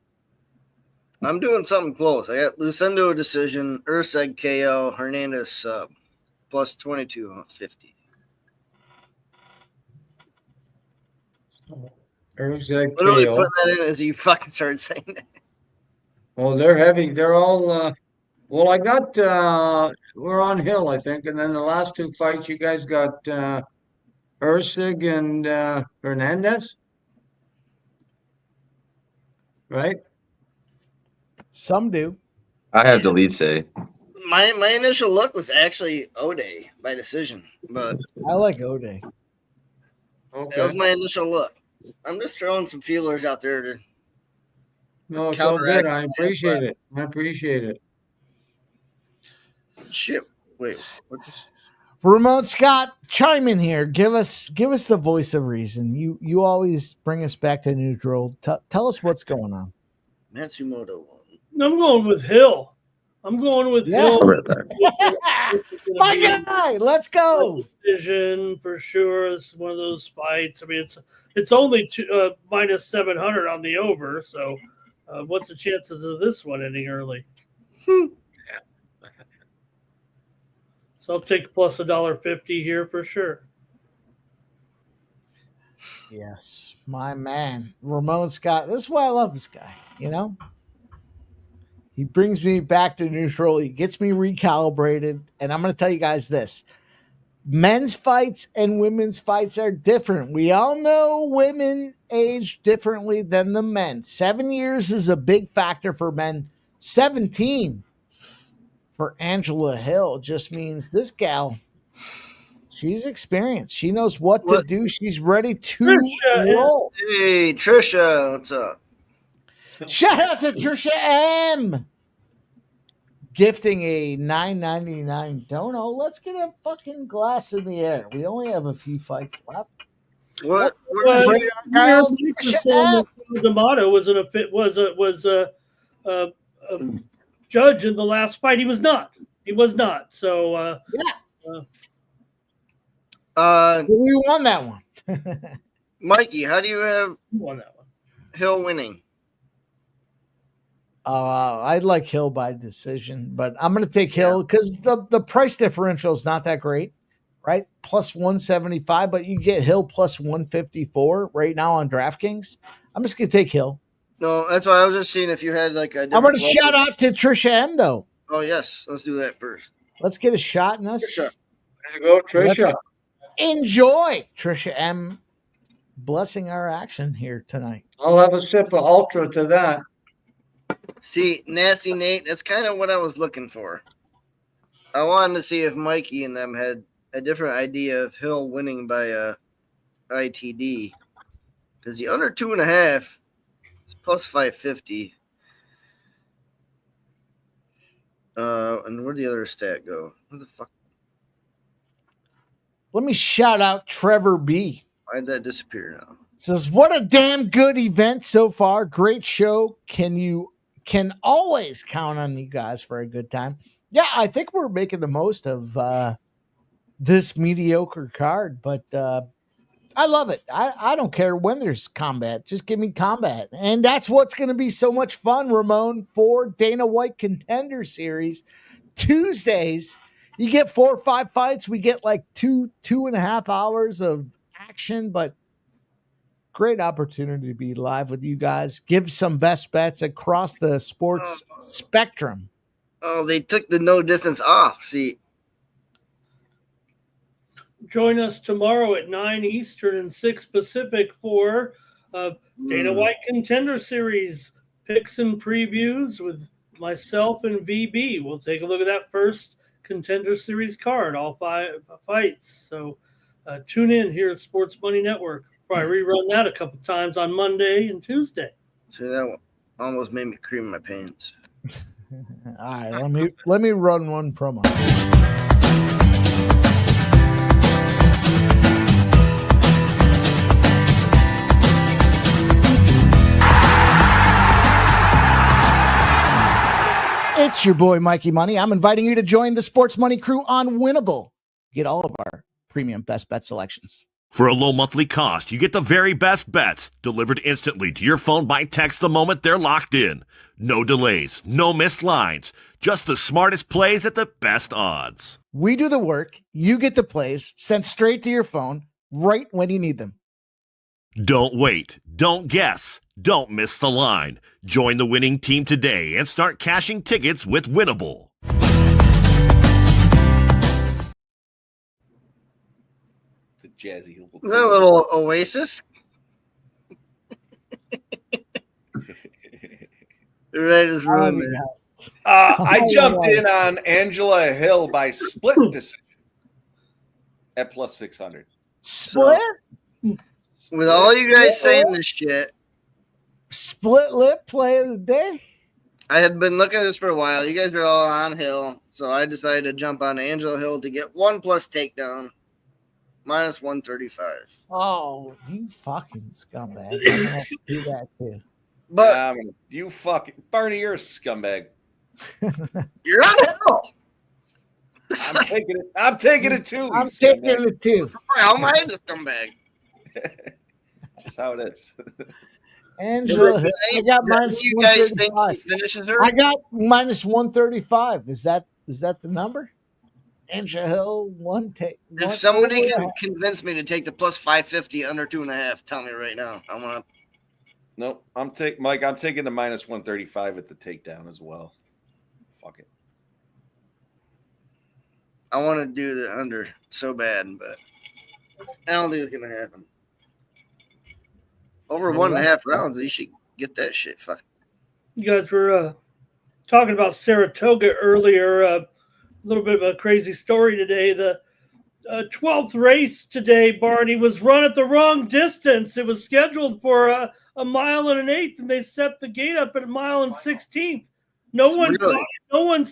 I'm doing something close. I got Lucindo decision, Urseg KO, Hernandez sub. Plus 2250. Urseg Literally KO. putting that in as you fucking started saying that. Well, they're heavy. They're all. Well, I got. We're on Hill, I think, and then the last 2 fights, you guys got Ursig and Hernandez, right? Some do. I have Dolidze. My initial look was actually Ode by decision, but I like Ode. that was my initial look. I'm just throwing some feelers out there to. No, it's all good. counteract I that, appreciate but- it. I appreciate it. Shit. Wait. What is... Ramon Scott, chime in here. Give us the voice of reason. You always bring us back to neutral. Tell us what's going on. Matsumoto won. I'm going with Hill. I'm going with Hill. My guy, let's go. Decision for sure. It's one of those fights. I mean, it's only minus 700 on the over. So, what's the chances of this one ending early? So I'll take plus $1.50 here for sure. Yes, my man, Ramon Scott. This is why I love this guy. You know, he brings me back to neutral. He gets me recalibrated. And I'm going to tell you guys this. Men's fights and women's fights are different. We all know women age differently than the men. 7 years is a big factor for men. 17 for Angela Hill just means this gal, she's experienced. She knows what to do. She's ready to roll. Hey, Trisha, what's up? Shout out to Trisha M. Gifting a $9.99 dono. Let's get a fucking glass in the air. We only have a few fights left. What? D'Amato was a judge in the last fight. He was not. So we won that one. Mikey, how do you have won that one? Hill winning? I'd like Hill by decision, but I'm going to take Hill because the price differential is not that great, right? Plus 175, but you get Hill plus 154 right now on DraftKings. I'm just going to take Hill. No, that's why I was just seeing if you had like a. I'm going to shout out to Trisha M, though. Oh, yes. Let's do that first. Let's get a shot in this. Trisha. There you go, Trisha. Let's enjoy Trisha M blessing our action here tonight. I'll have a sip of Ultra to that. See, Nasty Nate, that's kind of what I was looking for. I wanted to see if Mikey and them had a different idea of Hill winning by ITD. Because the under 2.5 is plus 550. And where'd the other stat go? Where the fuck? Let me shout out Trevor B. Why'd that disappear now? Says, what a damn good event so far. Great show. Can always count on you guys for a good time. Yeah, I think we're making the most of this mediocre card, but I love it. I don't care when there's combat. Just give me combat. And that's what's going to be so much fun, Ramon, for Dana White Contender Series. Tuesdays, you get 4 or 5 fights. We get like 2.5 hours of action, but great opportunity to be live with you guys. Give some best bets across the sports spectrum. Oh, they took the no distance off. See, Join us tomorrow at 9 Eastern and 6 Pacific for Dana White Contender Series picks and previews with myself and VB. We'll take a look at that first Contender Series card, all 5 fights. So tune in here at Sports Money Network. Probably rerun that a couple times on Monday and Tuesday. See, that almost made me cream my pants. All right, let me run one promo. It's your boy Mikey Money. I'm inviting you to join the Sports Money crew on Winnable. Get all of our premium best bet selections. For a low monthly cost, you get the very best bets delivered instantly to your phone by text the moment they're locked in. No delays, no missed lines, just the smartest plays at the best odds. We do the work, you get the plays sent straight to your phone right when you need them. Don't wait, don't guess, don't miss the line. Join the winning team today and start cashing tickets with Winnable. Jazzy. Is that a little Oasis? Right is ruined it. I jumped in on Angela Hill by split decision at plus 600. Split? With all you guys saying this shit, split lip play of the day. I had been looking at this for a while. You guys are all on Hill, so I decided to jump on Angela Hill to get 1+ takedown, minus 135. Oh, you fucking scumbag! I'm gonna have to do that too. But you fucking Barney, you're a scumbag. You're on Hill. I'm taking it. I'm taking it too. I'm taking it too. How am I the scumbag? Just how it is. Angela, I got minus you guys think he 135. finishes her? I got minus 135. Is that the number? Angela Hill, one take. If somebody can convince me to take the plus 550 under 2.5, tell me right now. I want to. Nope. I'm taking the minus 135 at the takedown as well. Fuck it. I want to do the under so bad, but I don't think it's gonna happen. Over 1.5 rounds, you should get that shit. Fuck. You guys were talking about Saratoga earlier. A little bit of a crazy story today. The 12th race today, Barney, was run at the wrong distance. It was scheduled for a 1.1 miles, and they set the gate up at 1 1/16. No one caught it.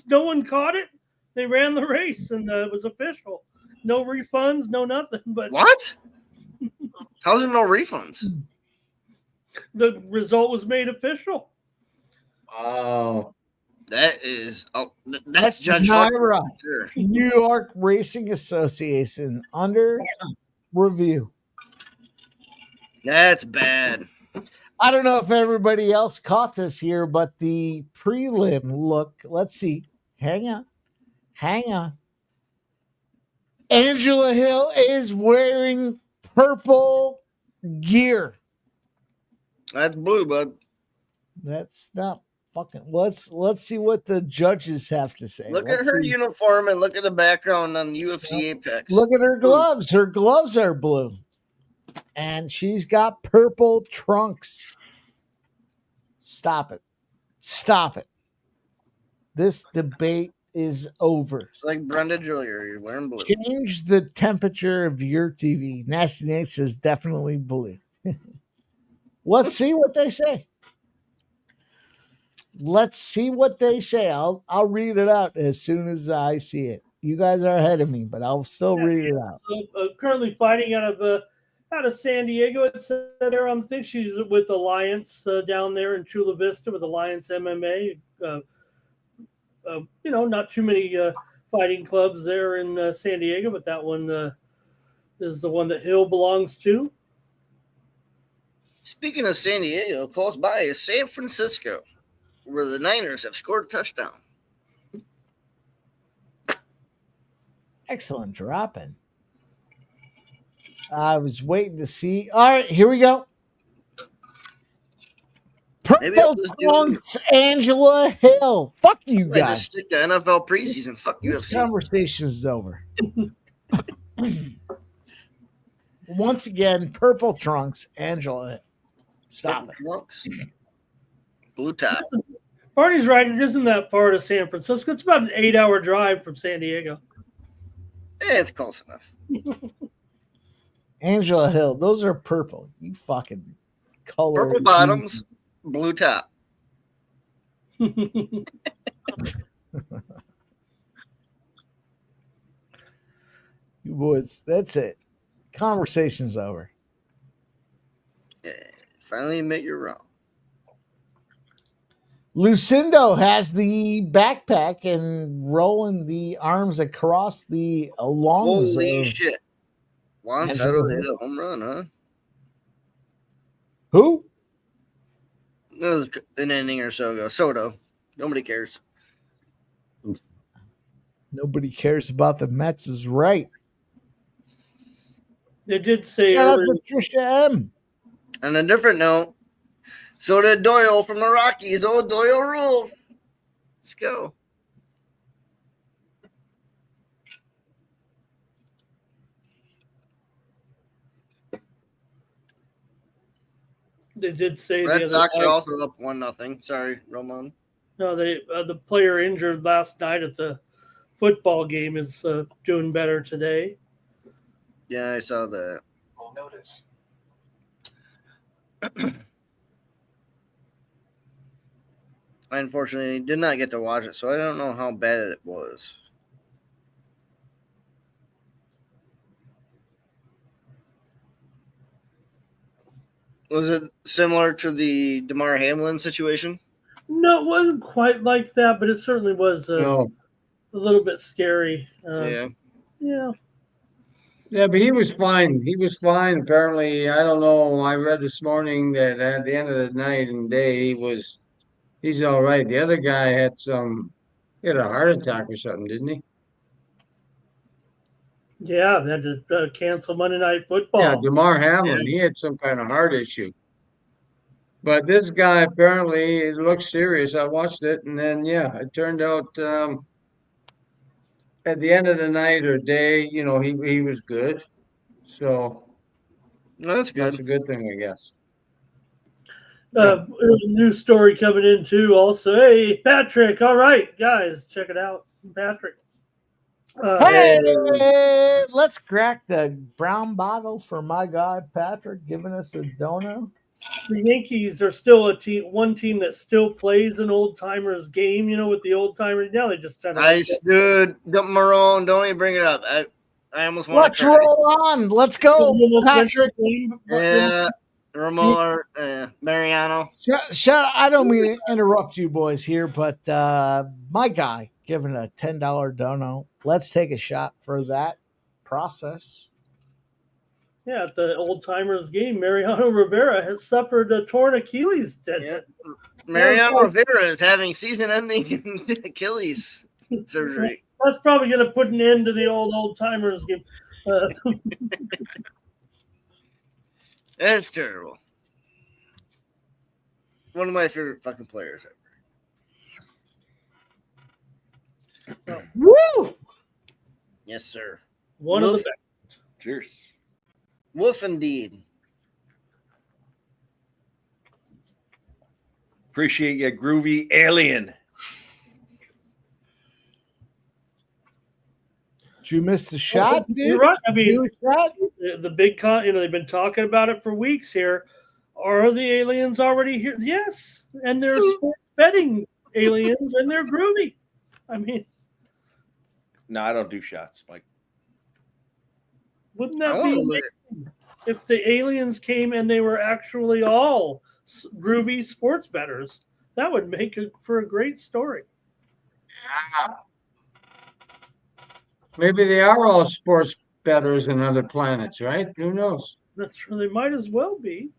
No one caught it. They ran the race, and it was official. No refunds, no nothing. But what? How's there no refunds? The result was made official. Oh, that's Judge Naira, sure. New York Racing Association under review. That's bad. I don't know if everybody else caught this here, but the prelim look. Let's see. Hang on. Angela Hill is wearing purple gear. That's blue, bud. That's not fucking. Let's see what the judges have to say. Look at her uniform and look at the background on UFC Apex. Look at her gloves. Her gloves are blue, and she's got purple trunks. Stop it. This debate is over. It's like Brundage earlier. You're wearing blue. Change the temperature of your TV. Nasty Nate says definitely blue. Let's see what they say. I'll read it out as soon as I see it. You guys are ahead of me, but I'll still read it out. Currently fighting out of San Diego. It said there on the thing she's with Alliance down there in Chula Vista with Alliance MMA. Not too many fighting clubs there in San Diego, but that one is the one that Hill belongs to. Speaking of San Diego, close by is San Francisco, where the Niners have scored a touchdown. Excellent dropping. I was waiting to see. All right, here we go. Purple trunks, Angela Hill. Fuck you Just guys. stick to NFL preseason. Fuck This UFC. conversation is over. Once again, purple trunks, Angela Hill. Stop it. Trunks. Blue top. Barney's right. It isn't that far to San Francisco. It's about an 8-hour drive from San Diego. Yeah, it's close enough. Angela Hill. Those are purple. You fucking color. Purple bottoms, blue top. You boys, that's it. Conversation's over. Yeah, finally admit you're wrong. Lucindo has the backpack and rolling the arms across the lungs. Holy shit. Juan Soto hit a home run, huh? Who? It was an inning or so ago. Soto. Nobody cares. Nobody cares about the Mets is right. They did say Shout out earlier, to Trisha M. On a different note, so did Doyle from the Rockies. Oh, Doyle rules. Let's go. they did say Red the Sox other are night, also up 1-0. Sorry, Ramon. no, the player injured last night at the football game is doing better today. Yeah, I saw that. Will notice. I unfortunately did not get to watch it, so I don't know how bad it was. Was it similar to the DeMar Hamlin situation? No, it wasn't quite like that, but it certainly was a little bit scary. Yeah. Yeah. Yeah, but he was fine. He was fine. Apparently, I don't know. I read this morning that at the end of the night and day, he's all right. The other guy he had a heart attack or something, didn't he? Yeah, they had to cancel Monday Night Football. Yeah, DeMar Hamlin, he had some kind of heart issue. But this guy apparently it looked serious. I watched it, and then it turned out at the end of the night or day, he was good. So that's good. That's a good thing, I guess. There's a new story coming in too. Also, hey Patrick, all right, guys, check it out, Patrick. Hey, let's crack the brown bottle for my guy Patrick giving us a dono. The Yankees are still one team that still plays an old timers game. With the old timers. Now they just kind of. Dude, Marone, don't even bring it up. I almost want. Let's roll on. Let's go, Patrick. Yeah, Ramon, Mariano. I don't mean to interrupt you boys here, but my guy giving a $10 dono. Let's take a shot for that process. Yeah, at the old timers game, Mariano Rivera has suffered a torn Achilles tendon. Yeah. Mariano Rivera is having season-ending Achilles surgery. That's probably going to put an end to the old timers game. That's terrible. One of my favorite fucking players ever. Woo! Yes, sir. One of the best. Cheers. Wolf indeed. Appreciate you, groovy alien. Did you miss the shot, dude? You're right. I mean, the big they've been talking about it for weeks here. Are the aliens already here? Yes. And they're sports betting aliens and they're groovy. I mean, no, I don't do shots, Mike. Wouldn't that be amazing if the aliens came and they were actually all groovy sports bettors? That would make it for a great story. Yeah. Maybe they are all sports bettors in other planets, right? Who knows? That's true. They might as well be.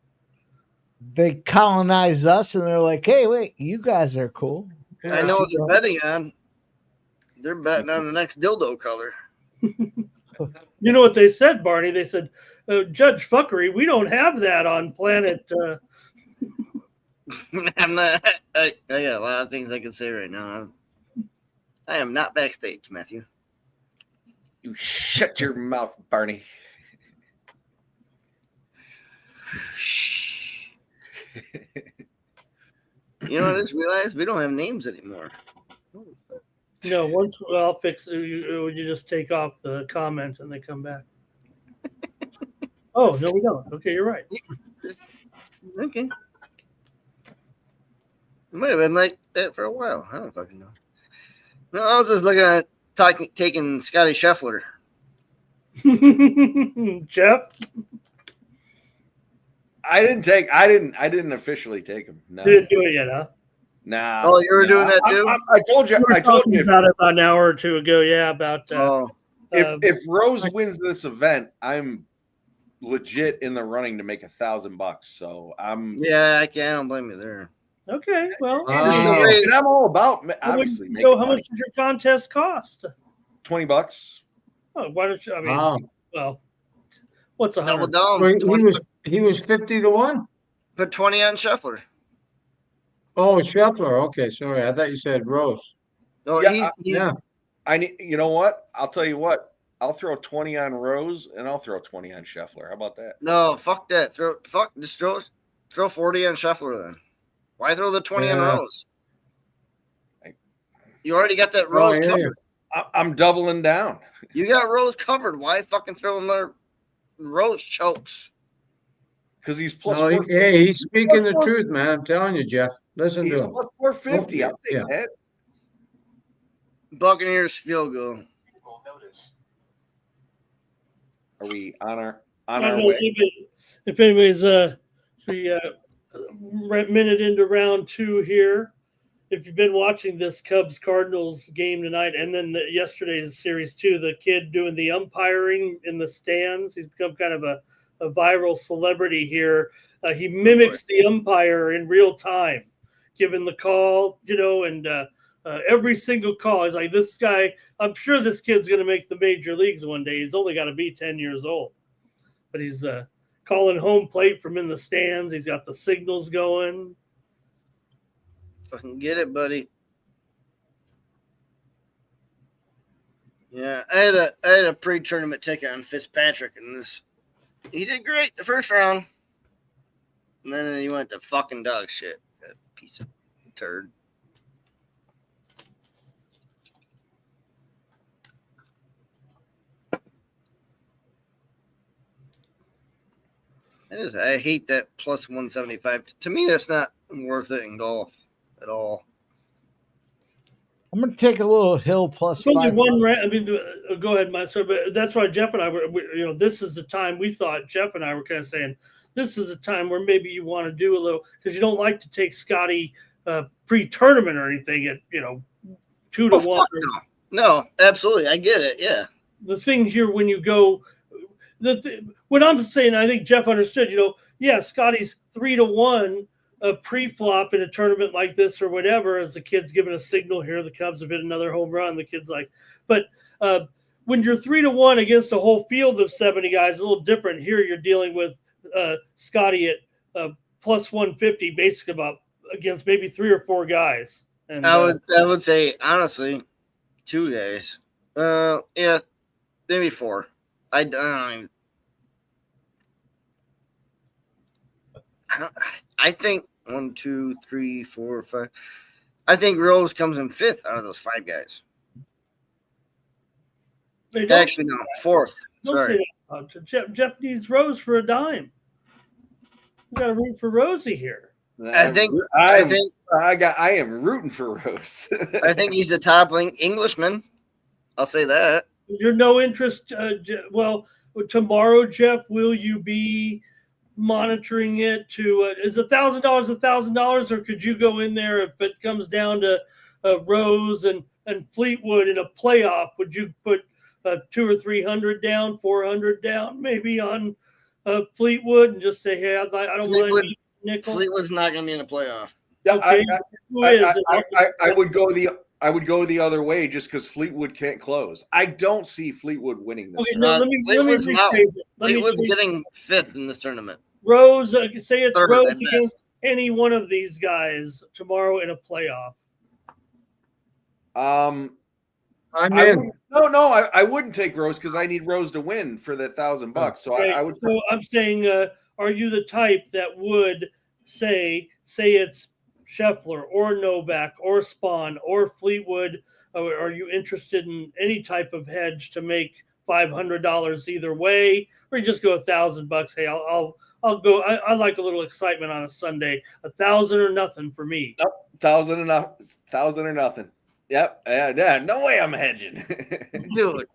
They colonize us and they're like, hey, wait, you guys are cool. I know what they're betting on. They're betting on the next dildo color. You know what they said, Barney? They said, Judge Fuckery, we don't have that on planet. I'm not. I got a lot of things I can say right now. I am not backstage, Matthew. You shut your mouth, Barney. You know, I just realized we don't have names anymore. No, once I'll fix it, you just take off the comment and they come back. Oh, no, we don't. Okay, you're right. Okay. It might have been like that for a while. I don't fucking know. No, I was just looking at taking Scotty Scheffler. Jeff? I didn't officially take him. No. You didn't do it yet, huh? Nah. Oh, you were doing that too? I told you. I told you about it about an hour or two ago. Yeah, about. If Rose wins this event, I'm legit in the running to make $1,000. So I'm. Yeah, I don't blame you there. Okay, well, and I'm all about obviously. So, how much does your contest cost? $20. Oh, why don't you? I mean, well, what's $100? He was 50 to 1. Put 20 on Scheffler. Oh, Scheffler. Okay, sorry. I thought you said Rose. No, yeah. I need. You know what? I'll tell you what. I'll throw 20 on Rose and I'll throw 20 on Scheffler. How about that? No, fuck that. Just throw 40 on Scheffler then. Why throw the 20 on Rose? You already got that Rose covered. I'm doubling down. You got Rose covered. Why fucking throw another Rose chokes? because he's plus No, 450. hey, he's speaking the Plus truth, man. I'm telling you, Jeff. Listen He's to him. plus 450. I'll take Yeah. that. Buccaneers field goal. Are we on our I don't know way? if anybody's minute into round 2 here. If you've been watching this Cubs Cardinals game tonight, and then yesterday's series too, the kid doing the umpiring in the stands, he's become kind of a viral celebrity here. He mimics the umpire in real time, giving the call, and every single call is like, this guy, I'm sure this kid's going to make the major leagues one day. He's only got to be 10 years old, but he's calling home plate from in the stands. He's got the signals going. Fucking get it, buddy. Yeah, I had a pre-tournament ticket on Fitzpatrick, and he did great the first round, and then he went to fucking dog shit. That piece of turd. I hate that plus 175. To me, that's not worth it in golf at all. I'm going to take a little hill plus It's only 5. one round. I mean, go ahead, Mike. So, but that's why Jeff and I were, this is the time we thought, Jeff and I were kind of saying, this is a time where maybe you want to do a little, because you don't like to take Scotty pre-tournament or anything at, 2 to 1. No, absolutely. I get it. Yeah. The thing here, when you go, what I'm saying, I think Jeff understood, Scotty's 3 to 1 pre-flop in a tournament like this or whatever, as the kid's giving a signal here, the Cubs have hit another home run. The kid's like, but when you're 3 to 1 against a whole field of 70 guys, a little different. Here you're dealing with Scotty at plus 150, basically against maybe 3 or 4 guys. And I would say honestly, 2 guys. Yeah, maybe 4. I think 1, 2, 3, 4, 5. I think Rose comes in 5th out of those 5 guys. Actually, no, 4th. Sorry. Jeff needs Rose for a dime. You got to root for Rosie here. I am rooting for Rose. I think he's a top Englishman. I'll say that. You're no interest. Well, tomorrow, Jeff, will you be monitoring it to is $1,000 or could you go in there if it comes down to Rose and Fleetwood in a playoff? Would you put 200 or 300 down, 400 down, maybe on Fleetwood, and just say, hey, I don't want any nickel? Fleetwood's not going to be in a playoff. Yeah, okay. I would go the other way just because Fleetwood can't close. I don't see Fleetwood winning this. Okay, no, let me Fleetwood's rephrase it. getting 5th in this tournament. Rose, say it's Third Rose at best. against any one of these guys tomorrow in a playoff. I'm in. I wouldn't take Rose because I need Rose to win for that $1,000. So Okay, I would. So I'm saying, are you the type that would say it's Scheffler or Novak or Spawn or Fleetwood? Or are you interested in any type of hedge to make $500 either way, or you just go $1,000? Hey, I'll go. I like a little excitement on a Sunday. 1,000 or nothing for me. Nope, 1,000 or nothing. Yep. Yeah. No way I'm hedging. Dude.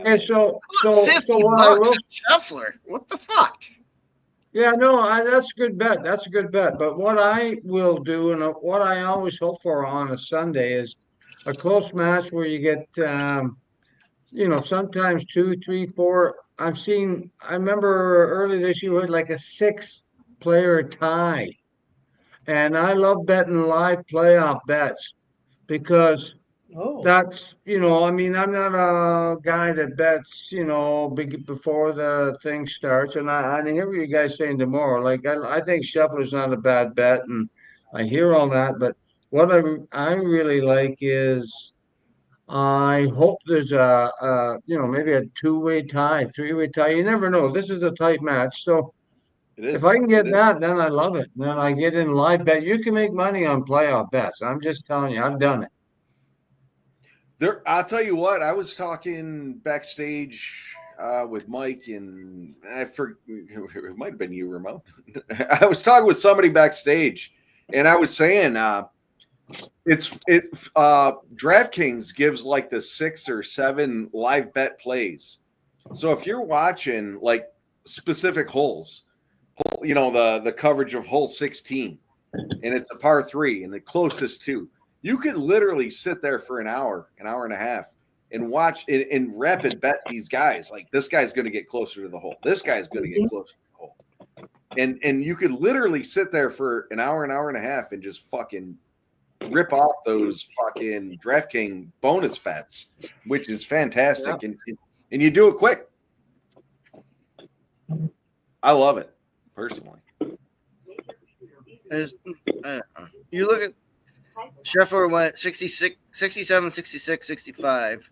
And so $50 Scheffler. What the fuck? Yeah, no, that's a good bet. That's a good bet. But what I will do, and what I always hope for on a Sunday, is a close match where you get, sometimes 2, 3, 4. I remember early this year we had like a 6-player tie. And I love betting live playoff bets because that's, I'm not a guy that bets, before the thing starts. And I hear what you guys saying tomorrow. Like, I think Scheffler's not a bad bet, and I hear all that. But what I really like is I hope there's maybe a 2-way tie, 3-way tie. You never know. This is a tight match. So if I can get that, then I love it. Then I get in live bet. You can make money on playoff bets. I'm just telling you, I've done it. I'll tell you what, I was talking backstage with Mike and it might have been you, Ramon. I was talking with somebody backstage, and I was saying DraftKings gives like the 6 or 7 live bet plays. So if you're watching like specific holes, the coverage of hole 16, and it's a par 3 and the closest 2, you could literally sit there for an hour and a half, and watch and rapid bet these guys. Like, this guy's going to get closer to the hole. This guy's going to get closer to the hole. And you could literally sit there for an hour and a half and just fucking rip off those fucking DraftKings bonus bets, which is fantastic. Yeah. And you do it quick. I love it personally. You look at Scheffler went 66, 67, 66, 65.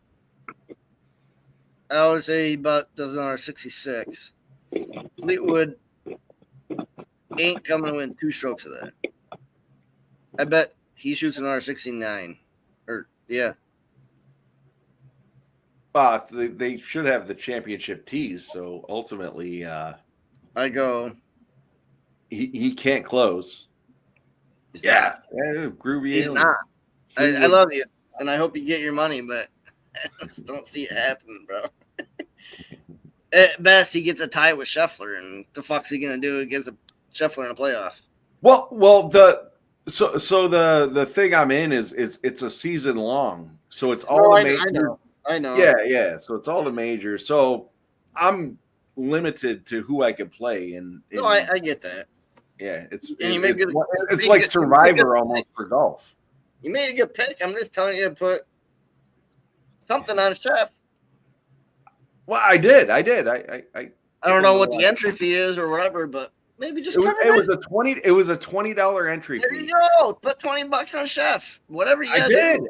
I would say he does another 66. Fleetwood ain't coming to win 2 strokes of that. I bet he shoots another 69. Yeah. They should have the championship tees, so ultimately I go. He can't close. Yeah, groovy. He's not. I love you, and I hope you get your money, but I just don't see it happening, bro. At best, he gets a tie with Scheffler, and the fuck's he gonna do against a Scheffler in a playoff? Well, the thing I'm in is it's a season long, so it's all the majors. I know. Yeah. So it's all the majors. So I'm limited to who I can play, and no, I get that. Yeah, it's it's like Survivor almost for golf. You made a good pick. I'm just telling you to put something on Chef. Well, I did. I don't know what the entry fee is or whatever, but maybe just cover it was a $20 entry fee. There you go. Put $20 on Chef. Whatever you I did.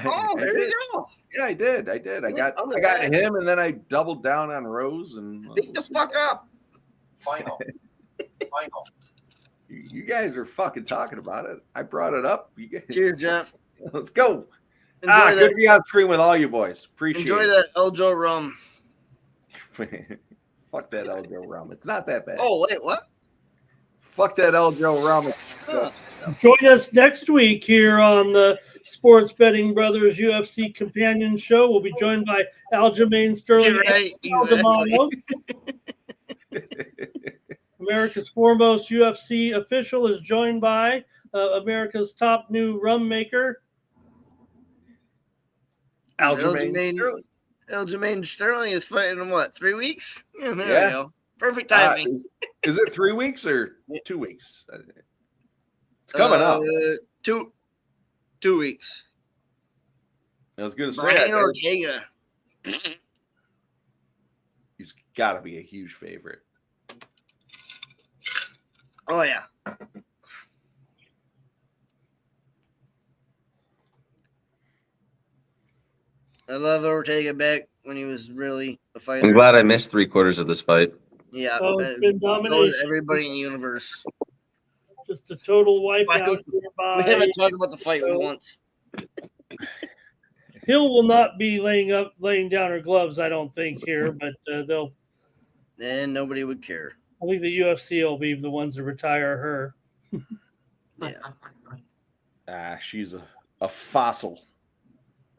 Oh, there you go. Yeah, I did. I got him, and then I doubled down on Rose and beat the fuck up. Final. You guys are fucking talking about it. I brought it up. You guys. Cheers, Jeff. Let's go. Good to be on screen with all you boys. Appreciate it. Enjoy that Eljo rum. Fuck that Eljo rum. It's not that bad. Oh, wait, what? Fuck that Eljo rum. Join us next week here on the Sports Betting Brothers UFC Companion Show. We'll be joined by Aljamain Sterling. America's foremost UFC official is joined by America's top new rum maker, Aljamain Sterling is fighting in what, 3 weeks? Yeah, there we go. Perfect timing. Is it 3 weeks or 2 weeks? It's coming up. 2 weeks. I was going to say. Brian Ortega. He's got to be a huge favorite. Oh, yeah. I love Ortega back when he was really a fighter. I'm glad I missed 3/4 of this fight. Yeah. It's been dominated. Everybody in the universe. Just a total wipeout. We haven't talked about the fight once. Hill will not be laying down her gloves, I don't think, here, but they'll. And nobody would care. I think the UFC will be the ones to retire her. Yeah. She's a fossil.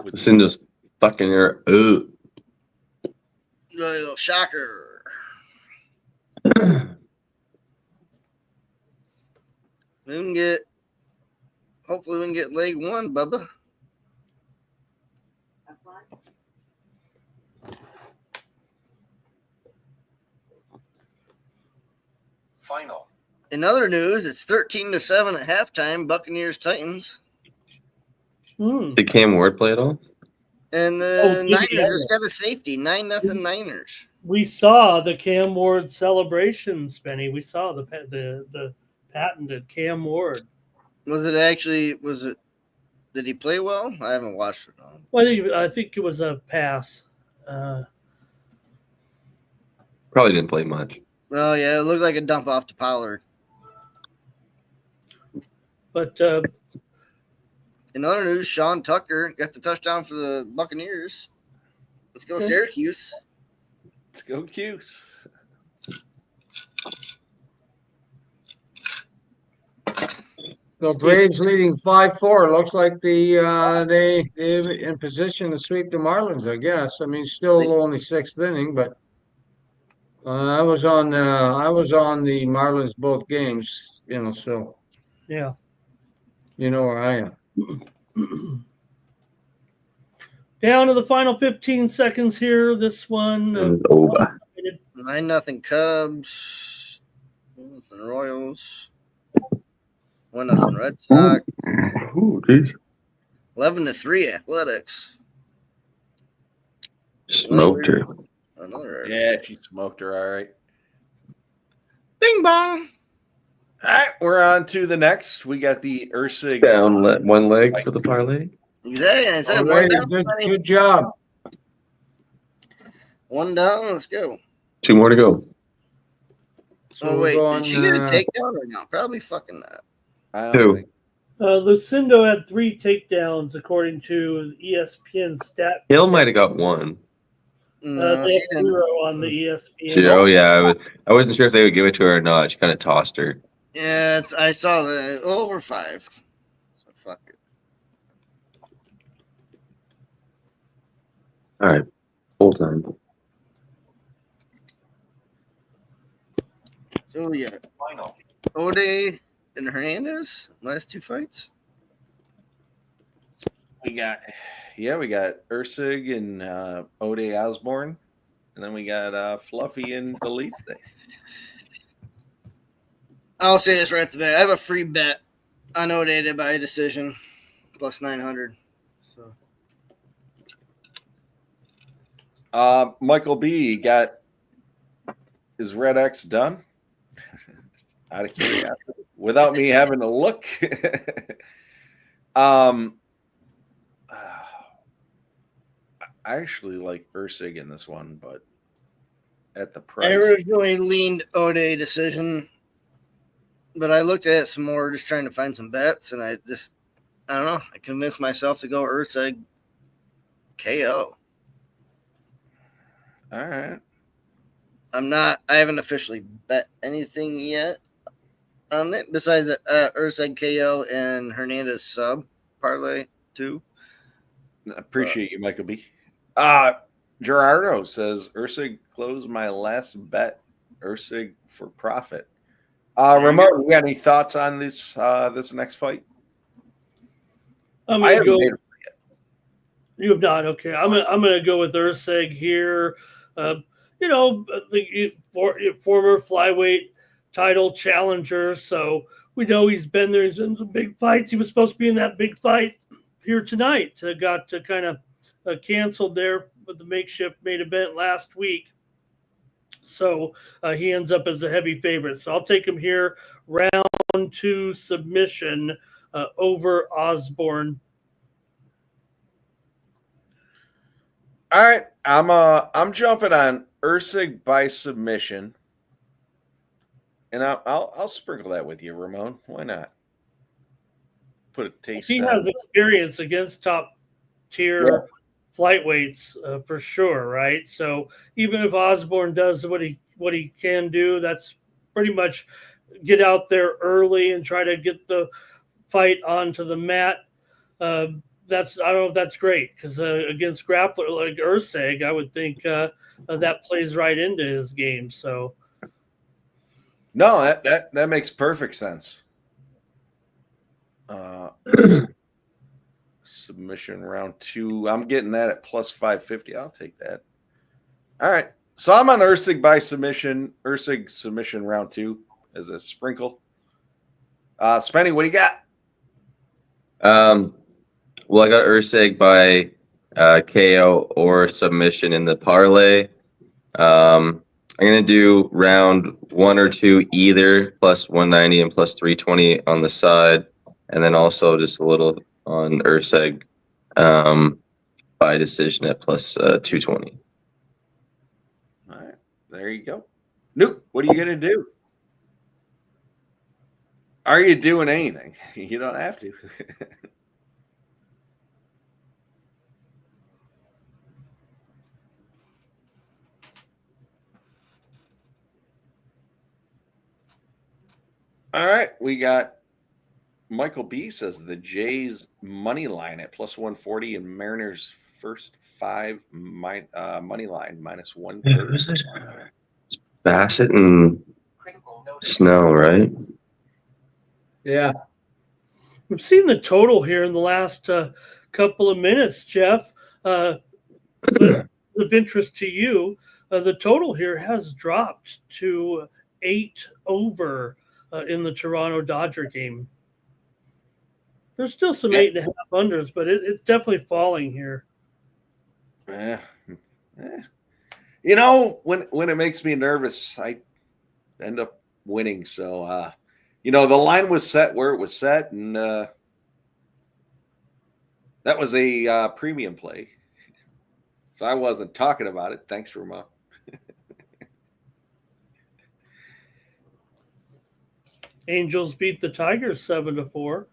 Lucindo's fucking her. Shocker. Hopefully we can get leg 1, Bubba. Final. In other news, it's 13-7 at halftime. Buccaneers Titans. Did Cam Ward play at all? And the Niners just got a safety. 9-0 Niners. We saw the Cam Ward celebrations, Benny. We saw the patented Cam Ward. Did he play well? I haven't watched it. Well, I think it was a pass. Probably didn't play much. Oh, yeah, it looked like a dump off to Pollard. But in other news, Sean Tucker got the touchdown for the Buccaneers. Let's go, Syracuse. Let's go, Cuse. So Braves leading 5-4. Looks like they're in position to sweep the Marlins, I guess. I mean, still only sixth inning, but I was on the Marlins both games, so Yeah. you know where I am. Down to the final 15 seconds here. This one over. 9-0 Cubs. 1-0 Royals. 1-0 Red Sox. Ooh, geez. 11-3 Athletics. Smoked her. Another. Yeah, she smoked her. All right. Bing bong. All right, we're on to the next. We got the Ursig. Down one leg for the parlay. Exactly. I said All one right, down. good job. One down. Let's go. 2 more to go. So Oh we're wait, going, did she get a takedown or no? Probably fucking not. I don't 2. think. Lucindo had 3 takedowns according to ESPN stat. Hill might have got 1. No, They she have didn't. 0 on the ESPN. 0, yeah. I wasn't sure if they would give it to her or not. She kind of tossed her. Yeah, I saw the over 5. So fuck it. All right. Full time. So we got Final. Ode and Hernandez last 2 fights. We got Ursig and Ode Osborne, and then we got Fluffy and Dolidze. I'll say this right off the bat. I have a free bet on Ode by a decision, plus 900. So Michael B got his Red X done. Out of curiosity, without me having to look. I actually like Ursig in this one, but at the price, I originally leaned Ode decision, but I looked at it some more, just trying to find some bets, and I don't know. I convinced myself to go Ursig KO. all right. I haven't officially bet anything yet on it besides Ursig KO and Hernandez sub parlay 2. I appreciate you, Michael B. Gerardo says Ursig closed my last bet. Ursig for profit. Ramon, you got any thoughts on this next fight? I'm I gonna go. haven't made it yet. You have not. Okay, I'm gonna go with Ursig here. The former flyweight title challenger, so we know he's been there. He's been some big fights. He was supposed to be in that big fight here tonight. Got kind of canceled there with the makeshift main event last week. So he ends up as a heavy favorite. So I'll take him here, round 2 submission over Osborne. All right, I'm jumping on Ursig by submission, and I'll sprinkle that with you, Ramon. Why not? Put a taste. He has experience against top tier lightweights for sure, right? So even if Osborne does what he can do, that's pretty much get out there early and try to get the fight onto the mat. I don't know if that's great because against grappler like Ursig, I would think that plays right into his game. So no, that makes perfect sense. Submission round 2. I'm getting that at plus 550. I'll take that. All right. So I'm on Ursig by submission. Ursig submission round 2 as a sprinkle. Spenny, what do you got? Well, I got Ursig by KO or submission in the parlay. I'm going to do round 1 or 2 either, plus 190 and plus 320 on the side. And then also just a little on Ursig by decision at plus 220. All right. There you go. Nuke, what are you going to do? Are you doing anything? You don't have to. All right, we got Michael B says the Jays money line at plus 140 and Mariners first 5 money line minus 130. Bassett and Snell, right? Yeah. We've seen the total here in the last couple of minutes, Jeff. Of interest to you, the total here has dropped to 8 over in the Toronto Dodger game. There's still some 8.5 unders, but it's definitely falling here. You know, when it makes me nervous, I end up winning. So, you know, the line was set where it was set, and that was a premium play. So I wasn't talking about it. Thanks, Ramon. Angels beat the Tigers 7-4.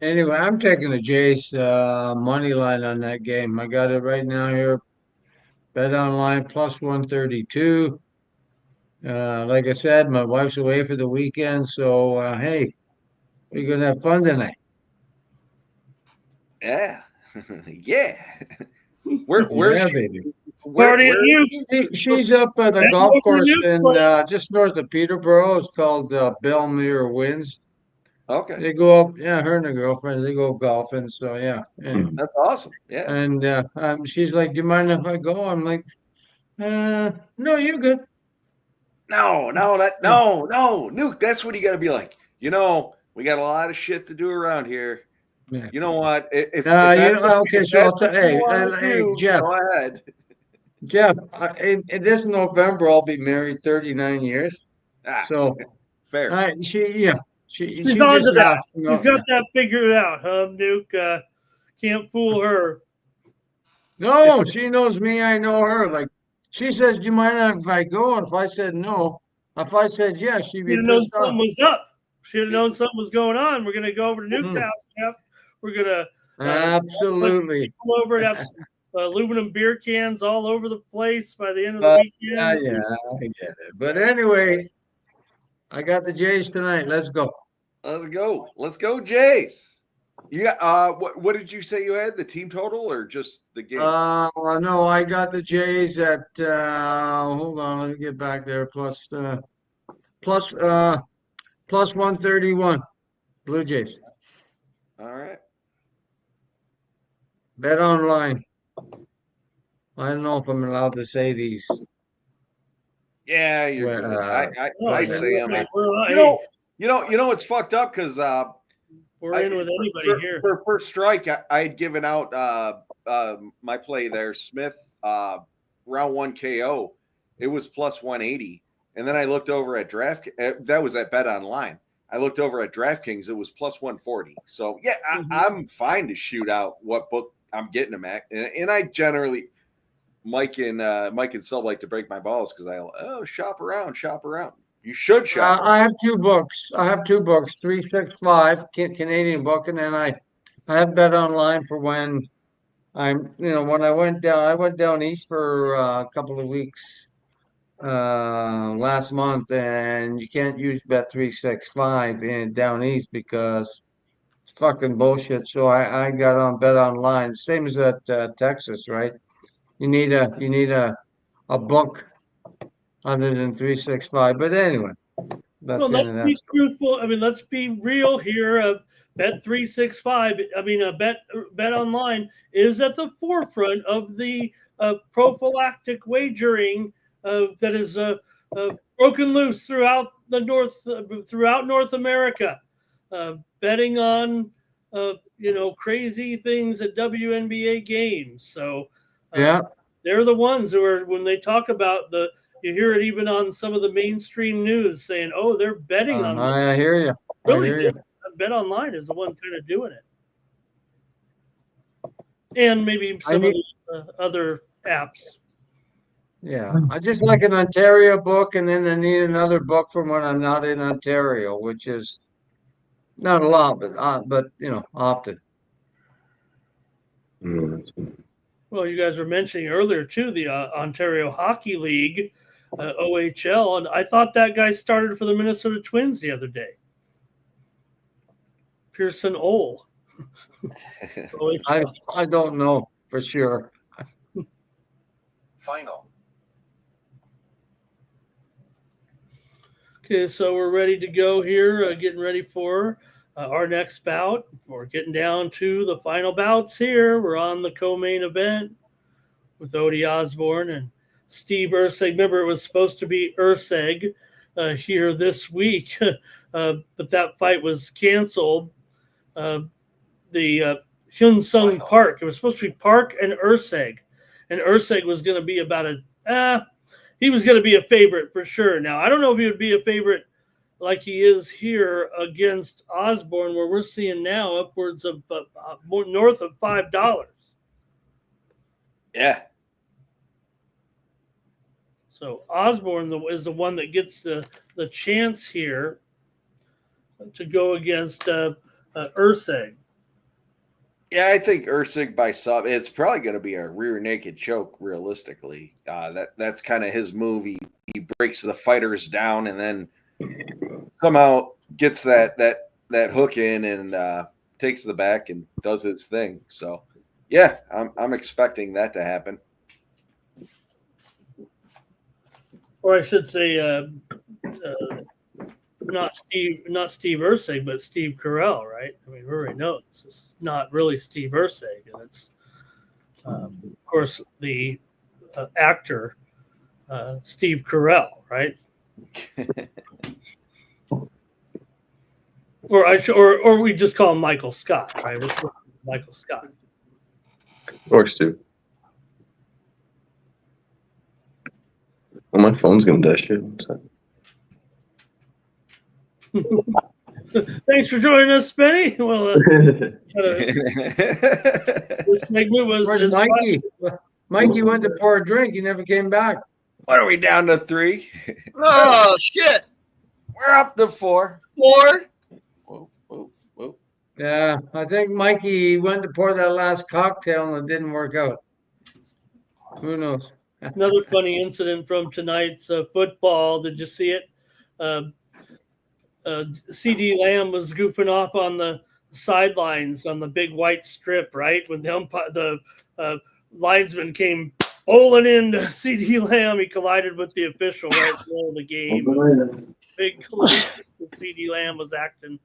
Anyway, I'm taking the Jays money line on that game. I got it right now here. Bet online plus 132. Like I said, my wife's away for the weekend, so hey, we're gonna have fun tonight. Yeah, yeah. Where's yeah, she? baby? She's up at a golf course in just north of Peterborough. It's called Belmere Winds. Okay. They go up, yeah, her and her girlfriend, they go golfing. So yeah. That's awesome. Yeah. And she's like, "Do you mind if I go?" I'm like, no, you're good. No, Nuke, that's what you got to be like. You know, we got a lot of shit to do around here. Yeah. You know what? If okay, so I'll tell hey, Jeff. Go ahead. Jeff, in this November, I'll be married 39 years. So fair. She's on to that. You've got that figured out, huh, Duke? Can't fool her. No, she knows me. I know her. Like, she says, "Do you mind if I go?" And if I said no, if I said yes, she'd be She'd have known pissed something off. was up. She'd have known something was going on. We're gonna go over to Nuke's house, Jeff. We're gonna absolutely pull over and have some aluminum beer cans all over the place by the end of the weekend. Yeah, I get it. But anyway, I got the Jays tonight. Let's go. Let's go, Jays. You got what did you say you had? The team total or just the game? No, I got the Jays at hold on, let me get back there. Plus 131. Blue Jays. All right. Bet online. I don't know if I'm allowed to say these. Yeah, you're good. I say them. You know, it's fucked up because we're in with anybody here. For first strike, I had given out my play there, Smith, round 1 KO. It was plus 180. And then I looked over at that was at Bet Online. I looked over at DraftKings, it was plus 140. So yeah, I'm fine to shoot out what book I'm getting them at. And I generally Mike and Sub like to break my balls because shop around. You should shop. I have 2 books. 365 Canadian book, and then I have Bet Online for when when I went down east for a couple of weeks last month, and you can't use Bet 365 down east because it's fucking bullshit. So I got on Bet Online, same as at Texas, right? You need a book other than 365. But anyway, well, let's be truthful. I mean, let's be real here. Bet 365. I mean, Bet Online is at the forefront of the prophylactic wagering that is broken loose throughout North America. Betting on crazy things at WNBA games. So yeah, they're the ones who are, when they talk about you hear it even on some of the mainstream news saying, "Oh, they're betting on." I hear you. Really, Bet Online is the one kind of doing it, and maybe some of the other apps. Yeah, I just like an Ontario book, and then I need another book from when I'm not in Ontario, which is not a lot, but often. Well, you guys were mentioning earlier too the Ontario Hockey League, OHL, and I thought that guy started for the Minnesota Twins the other day. Pearson Ole. I don't know for sure. Final. Okay, so we're ready to go here, getting ready for our next bout. We're getting down to the final bouts here. We're on the co-main event with Odie Osborne and Steve Erceg. Remember, it was supposed to be Erceg here this week, but that fight was canceled. The Hyun Sung Park. It was supposed to be Park and Erceg was going to be about he was going to be a favorite for sure. Now, I don't know if he would be a favorite like he is here against Osborne, where we're seeing now upwards of more north of $5. Yeah. So Osborne is the one that gets the chance here to go against Erceg. Yeah, I think Erceg by sub. It's probably going to be a rear naked choke. Realistically, that's kind of his move. He breaks the fighters down and then somehow gets that hook in and takes the back and does his thing. So, yeah, I'm expecting that to happen. Or I should say, not Steve Erceg, but Steve Carell, right? I mean, we already know this is not really Steve Erceg, and it's of course the actor Steve Carell, right? or we just call him Michael Scott, right? Michael Scott. Works too. Well, my phone's gonna die. Shit. Thanks for joining us, Benny. Well, this segment was. Where's Mikey? Mikey went to pour a drink. He never came back. What are we down to 3? Oh shit! We're up to 4. 4. Whoa. Yeah, I think Mikey went to pour that last cocktail and it didn't work out. Who knows? Another funny incident from tonight's football. Did you see it? CD Lamb was goofing off on the sidelines on the big white strip, right? When the linesman came bowling into CD Lamb, he collided with the official right in the middle of the game. Big collision. CD Lamb was acting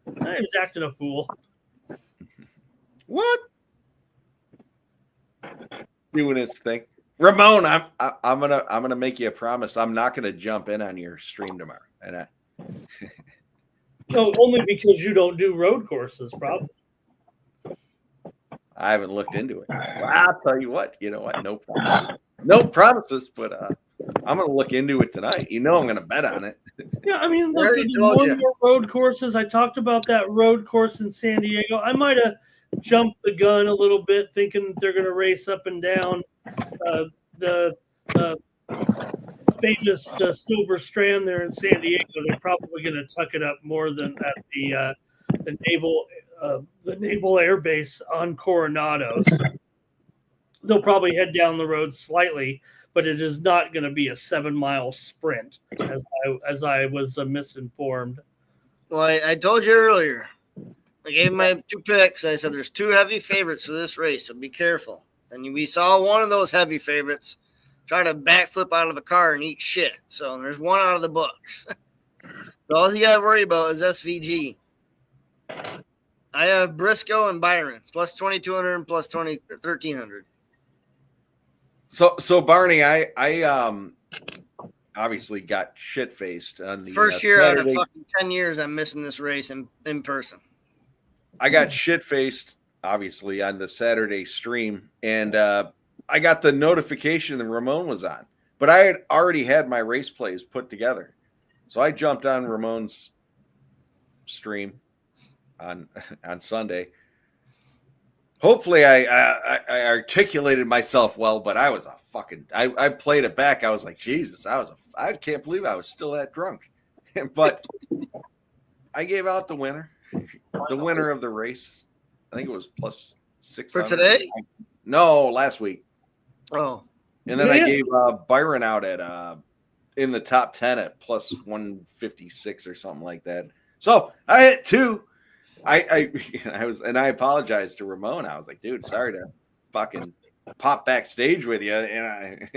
a fool. What? Doing his thing. Ramon, I'm gonna make you a promise. I'm not gonna jump in on your stream tomorrow. And No, only because you don't do road courses, probably. I haven't looked into it. Well, I'll tell you what. You know what? No promises. But I'm gonna look into it tonight. You know, I'm gonna bet on it. Yeah, I mean, look, more road courses. I talked about that road course in San Diego. I might have jumped the gun a little bit, thinking that they're going to race up and down the famous Silver Strand there in San Diego. They're probably going to tuck it up more than at the Naval Air Base on Coronado. So they'll probably head down the road slightly, but it is not going to be a 7-mile sprint, as I was misinformed. Well, I told you earlier. I gave my 2 picks. I said there's 2 heavy favorites for this race, so be careful. And we saw one of those heavy favorites try to backflip out of a car and eat shit. So there's one out of the books. So all you got to worry about is SVG. I have Briscoe and Byron, plus 2,200 and plus 1,300. So Barney, I obviously got shit faced on the first year Saturday. out of fucking 10 years I'm missing this race in person. I got shit faced obviously on the Saturday stream, and I got the notification that Ramon was on, but I had already had my race plays put together, so I jumped on Ramon's stream on Sunday. Hopefully I articulated myself well, but I was I played it back. I was like, Jesus, I can't believe I was still that drunk. But I gave out the winner of the race. I think it was plus 600. For today? No, last week. Oh. And then I gave Byron out at in the top 10 at plus 156 or something like that. So I hit 2. I apologized to Ramon. I was like, dude, sorry to fucking pop backstage with you. And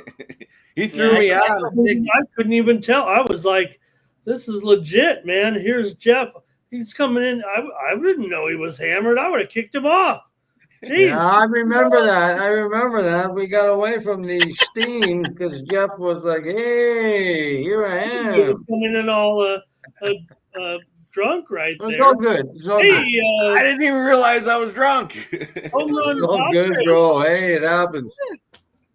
he threw me out. I couldn't even tell. I was like, this is legit, man. Here's Jeff. He's coming in. I didn't know he was hammered. I would have kicked him off. Jeez. Yeah, I remember that. We got away from the steam because Jeff was like, "Hey, here I am." He was coming in all drunk right there. It's all good. It's all good. I didn't even realize I was drunk. Home run It's all Padres. good, bro. Hey, it happens.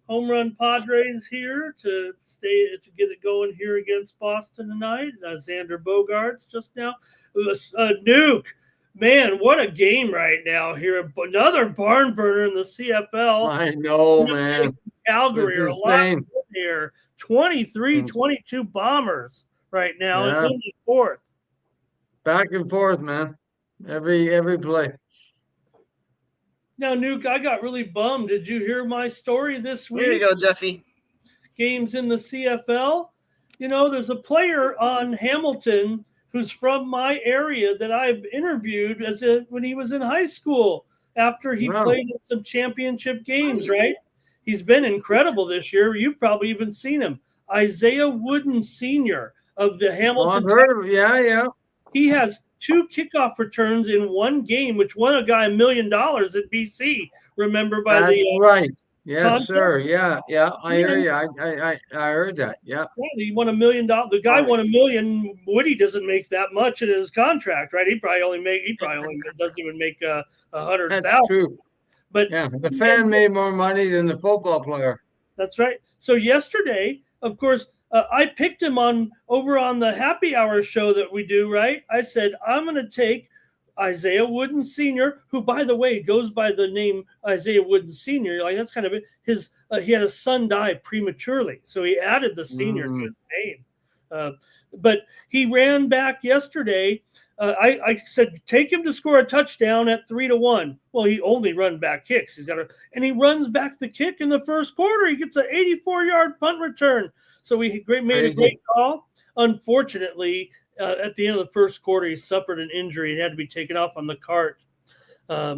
Home run Padres here to get it going here against Boston tonight. Xander Bogaerts just now. It was Nuke. Man, what a game right now here. Another barn burner in the CFL. I know, man. Calgary are a It's lot insane. here. 23-22 Bombers right now. Yeah. In the fourth. Back and forth, man. Every play. Now, Nuke, I got really bummed. Did you hear my story this week? Here you go, Jeffy. Games in the CFL. You know, there's a player on Hamilton who's from my area that I've interviewed when he was in high school after he played in some championship games, right? He's been incredible this year. You've probably even seen him. Isaiah Wooden Sr. of the Hamilton. I've heard of it. Yeah. He has 2 kickoff returns in one game, which won a guy $1 million at BC. Remember by That's right. Yes, contract? sir. Yeah. I hear you. I heard that. Yeah. He won $1 million. The guy won $1 million. Woody doesn't make that much in his contract, right? He probably only doesn't even make 100,000. That's true. But yeah, the fan made more money than the football player. That's right. So yesterday, of course, I picked him over on the happy hour show that we do, right? I said, I'm going to take Isaiah Wooden Sr., who, by the way, goes by the name Isaiah Wooden Sr. Like, that's kind of it. He had a son die prematurely, so he added the senior to his name. But he ran back yesterday. I said, take him to score a touchdown at 3-1. Well, he only run back kicks. And he runs back the kick in the first quarter. He gets an 84-yard punt return. So he made a great call. Unfortunately, at the end of the first quarter, he suffered an injury and had to be taken off on the cart. Yeah,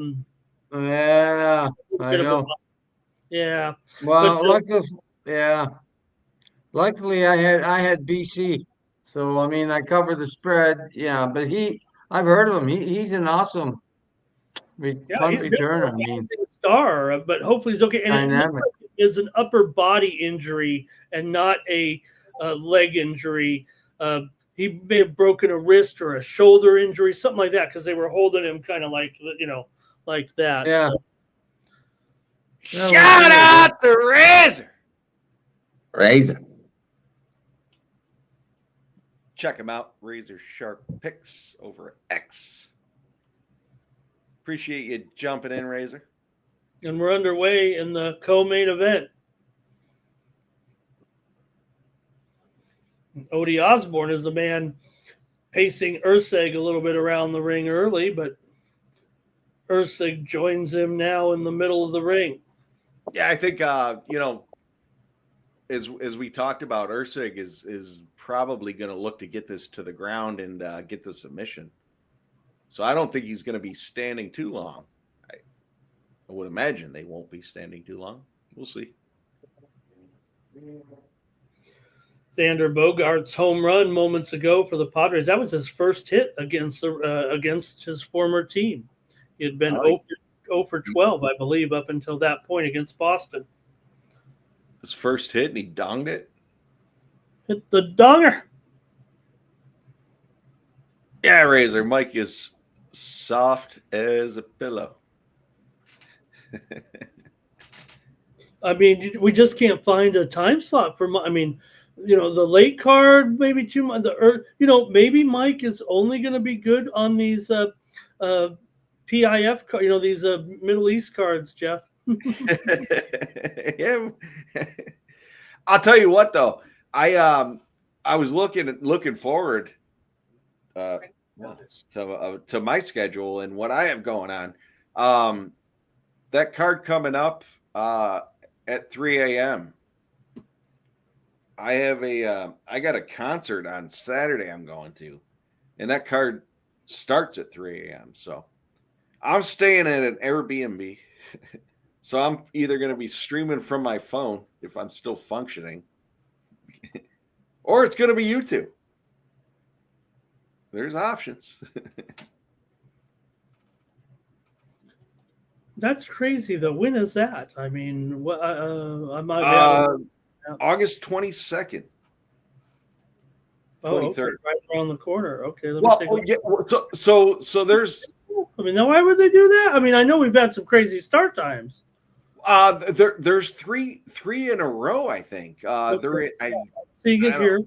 I know. Yeah. Well, luckily I had BC. So, I mean, I covered the spread. Yeah, but I've heard of him. He's an awesome punt returner. I mean, star, but hopefully he's okay. And dynamic. it is an upper body injury and not a leg injury. He may have broken a wrist or a shoulder injury, something like that, because they were holding him kind of like that. Yeah. So. Shout out the Razor. Check him out. Razor Sharp Picks over at X. Appreciate you jumping in, Razor. And we're underway in the co-main event. Odie Osborne is the man pacing Urseg a little bit around the ring early, but Urseg joins him now in the middle of the ring. Yeah, I think as we talked about, Ursig is probably going to look to get this to the ground and get the submission. So I don't think he's going to be standing too long. I would imagine they won't be standing too long. We'll see. Xander Bogaerts' home run moments ago for the Padres. That was his first hit against his former team. He had been 0 for 12, I believe, up until that point against Boston. His first hit, and he donged it. Hit the donger. Yeah, Razor. Mike is soft as a pillow. I mean, we just can't find a time slot for. I mean, the late card, maybe too much. Maybe Mike is only going to be good on these PIF, these Middle East cards, Jeff. Yeah, I'll tell you what though. I was looking forward to my schedule and what I have going on. That card coming up at 3 a.m. I got a concert on Saturday I'm going to, and that card starts at 3 a.m. So I'm staying at an Airbnb. So I'm either going to be streaming from my phone if I'm still functioning, or it's going to be YouTube. There's options. That's crazy though. When is that? I mean, what? I might be August 22nd. Oh, okay, 23rd. right around the corner. Okay, let me take a look. Yeah, so there's. I mean, now why would they do that? I mean, I know we've had some crazy start times. There's three in a row. I think. Okay. So you get here,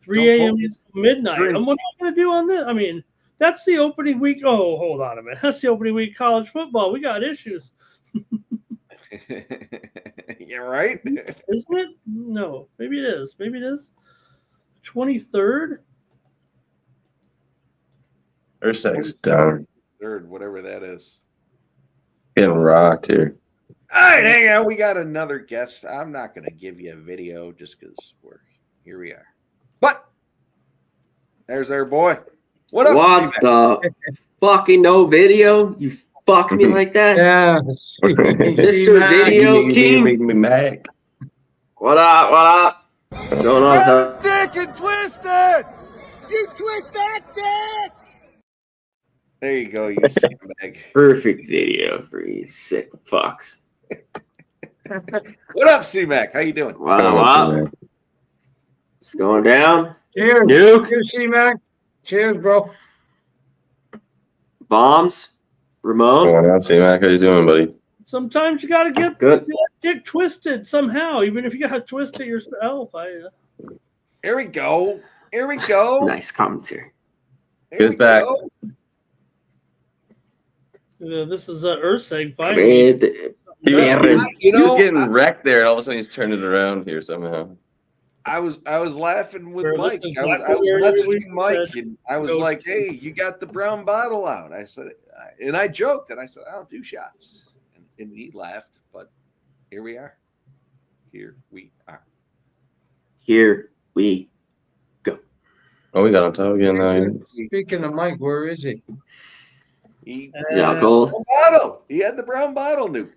3 a.m. is midnight. And what am I going to do on this? I mean, that's the opening week. Oh, hold on a minute. That's the opening week college football. We got issues. Yeah, right. Isn't it? No, maybe it is. Maybe it is. 23rd. Ursac's down. Third, whatever that is. Getting rocked here. All right, hang on. We got another guest. I'm not going to give you a video just because here we are. But there's our boy. What up? What the fucking no video? You fuck me like that? Yeah. Mr. Video King. Make me mad. What up? What up? What's going on, huh? Dick and twisted! You twist that dick! There you go, you scumbag. Perfect video for you sick fucks. What up, C-Mac? How you doing? What up? It's going down. Cheers. Nuke. Cheers, C-Mac. Cheers, bro. Bombs. Ramon. What's going on, C-Mac? How you doing, buddy? Sometimes you got to get good. that dick twisted somehow, even if you got to twist it yourself. Here we go. Here we go. Nice commentary. Who's back? This is Urseg fighting. He was getting wrecked there, and all of a sudden he's turned it around here somehow. I was laughing with Sure, Mike. listen, I was we messaging Mike, said, and I was like, "Hey, you got the brown bottle out?" I said, and I joked, and I said, "I don't do shots," and he laughed. But here we are. Here we are. Here we go. Oh, we got on top again now. Speaking of Mike, where is he? He Yeah, cold. bottle. He had the brown bottle, Nuke.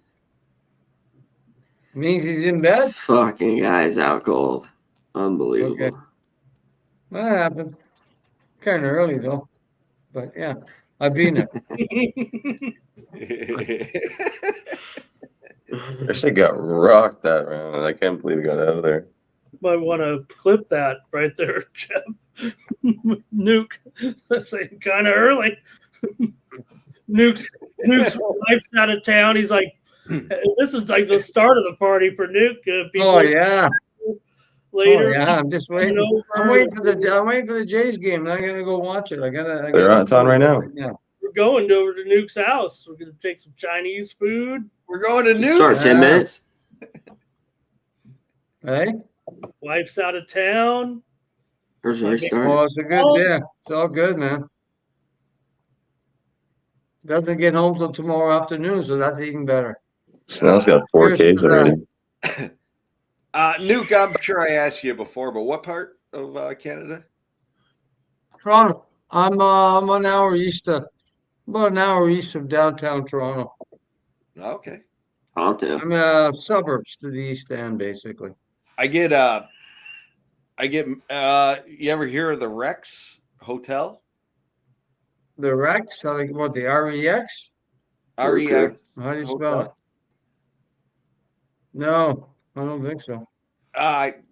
Means he's in bed? Fucking guy's out cold. Unbelievable. Okay. That happened. Kind of early, though. But, yeah, I've been there. They got rocked that round. I can't believe he got out of there. Might want to clip that right there, Jeff. Nuke. That's kind of early. Nuke's wife's out of town. He's like, this is like the start of the party for Nuke. Oh, yeah. Later. Oh, yeah, I'm just waiting. I'm waiting for the Jays game. I'm gonna go watch it. It's on right now. Yeah. We're going over to Nuke's house. We're gonna take some Chinese food. We're going to Nuke. Start 10 minutes. Hey. Wife's out of town. Where's your start? Oh, it's a good day. It's all good, man. Doesn't get home till tomorrow afternoon, so that's even better. Snell's got 4 Ks already. Nuke, I'm sure I asked you before, but what part of Canada? Toronto. I'm about an hour east of downtown Toronto. Okay. Toronto. I'm suburbs to the east end, basically. You ever hear of the Rex Hotel? The Rex? What, the REX? REX. How do you spell it? No, I don't think so.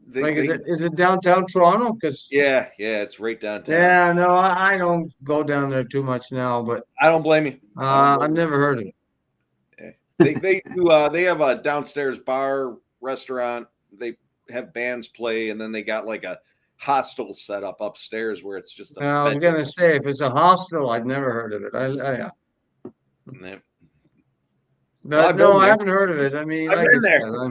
Is it downtown Toronto? Yeah, it's right downtown. Yeah, no, I don't go down there too much now, but I don't blame you. I've never heard of it. They have a downstairs bar, restaurant. They have bands play, and then they got like a hostel set up upstairs where it's just I was gonna say, if it's a hostel, I'd never heard of it. Yeah. But no, I haven't heard of it. I mean, I've been there.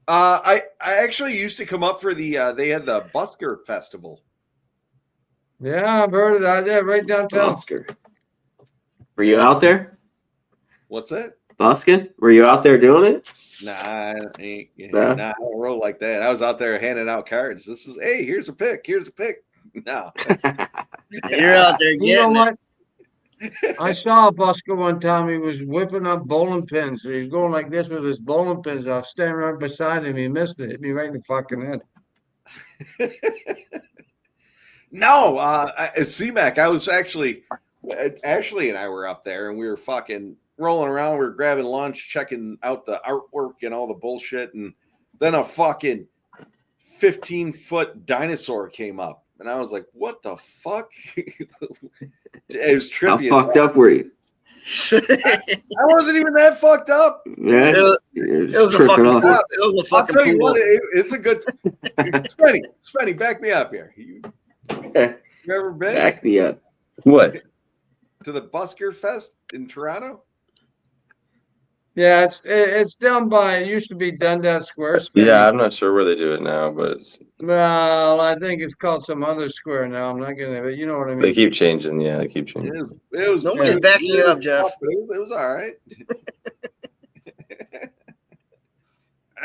I actually used to come up for the they had the Busker Festival. Yeah, I've heard of that. Yeah, right downtown. Busker. Were you out there? What's that? Busking? Were you out there doing it? Nah, I ain't, Nah. nah, I don't roll like that. I was out there handing out cards. This is, hey, here's a pick. Here's a pick. No. You're out there You know getting what? I saw a busker one time. He was whipping up bowling pins. He was going like this with his bowling pins. I was standing right beside him. He missed it. Hit me right in the fucking head. No, C-Mac, I was actually, Ashley and I were up there and we were fucking rolling around. We were grabbing lunch, checking out the artwork and all the bullshit. And then a fucking 15-foot dinosaur came up. And I was like, what the fuck? It was trippy. How fucked up were you? I wasn't even that fucked up. Yeah, it was a fucking. It was a fucking. I'll tell you what, it's a good. Spenny, back me up here. You ever been? Back me up. What? To the Busker Fest in Toronto? Yeah, it's down by. It used to be Dundas Square. Yeah, I'm not sure where they do it now, but it's, Well, I think it's called some other square now. I'm not gonna, but you know what I mean. they keep changing. Yeah, they keep changing. It was Nobody's backing you up, Jeff. It was all right.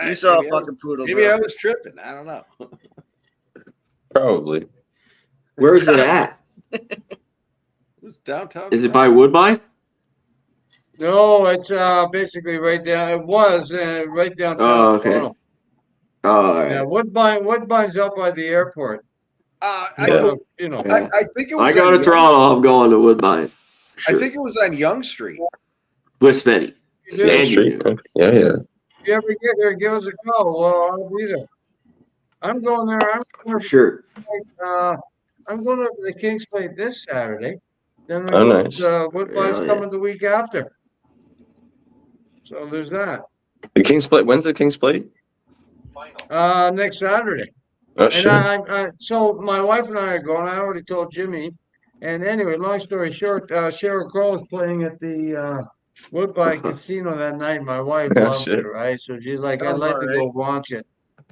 You saw a fucking poodle. Maybe bro. I was tripping. I don't know. Probably. Where's it at? It was downtown. Is it by Woodbine? No, it's basically right down. It was right downtown. Oh, okay. Toronto. Oh, all right. Yeah, Woodbine's up by the airport. I You know. I think it was. I go on to Young- Toronto. I'm going to Woodbine. I think it was on Young Street. With Spenny. You And Street. you. Yeah. If you ever get there, give us a call. Well, I'll be there. I'm going there. For sure. I'm going to the King's Plate this Saturday. Then Nice. Woodbine's Hell yeah. coming the week after. So there's that. The King's Plate. When's the King's Plate? Next Saturday. Oh And shit. so my wife and I are going. I already told Jimmy. And anyway, long story short, Cheryl Crow is playing at the Woodbine Casino that night. My wife Oh, loved shit. it, right? So she's like, I'd Sounds like to alright. go watch it.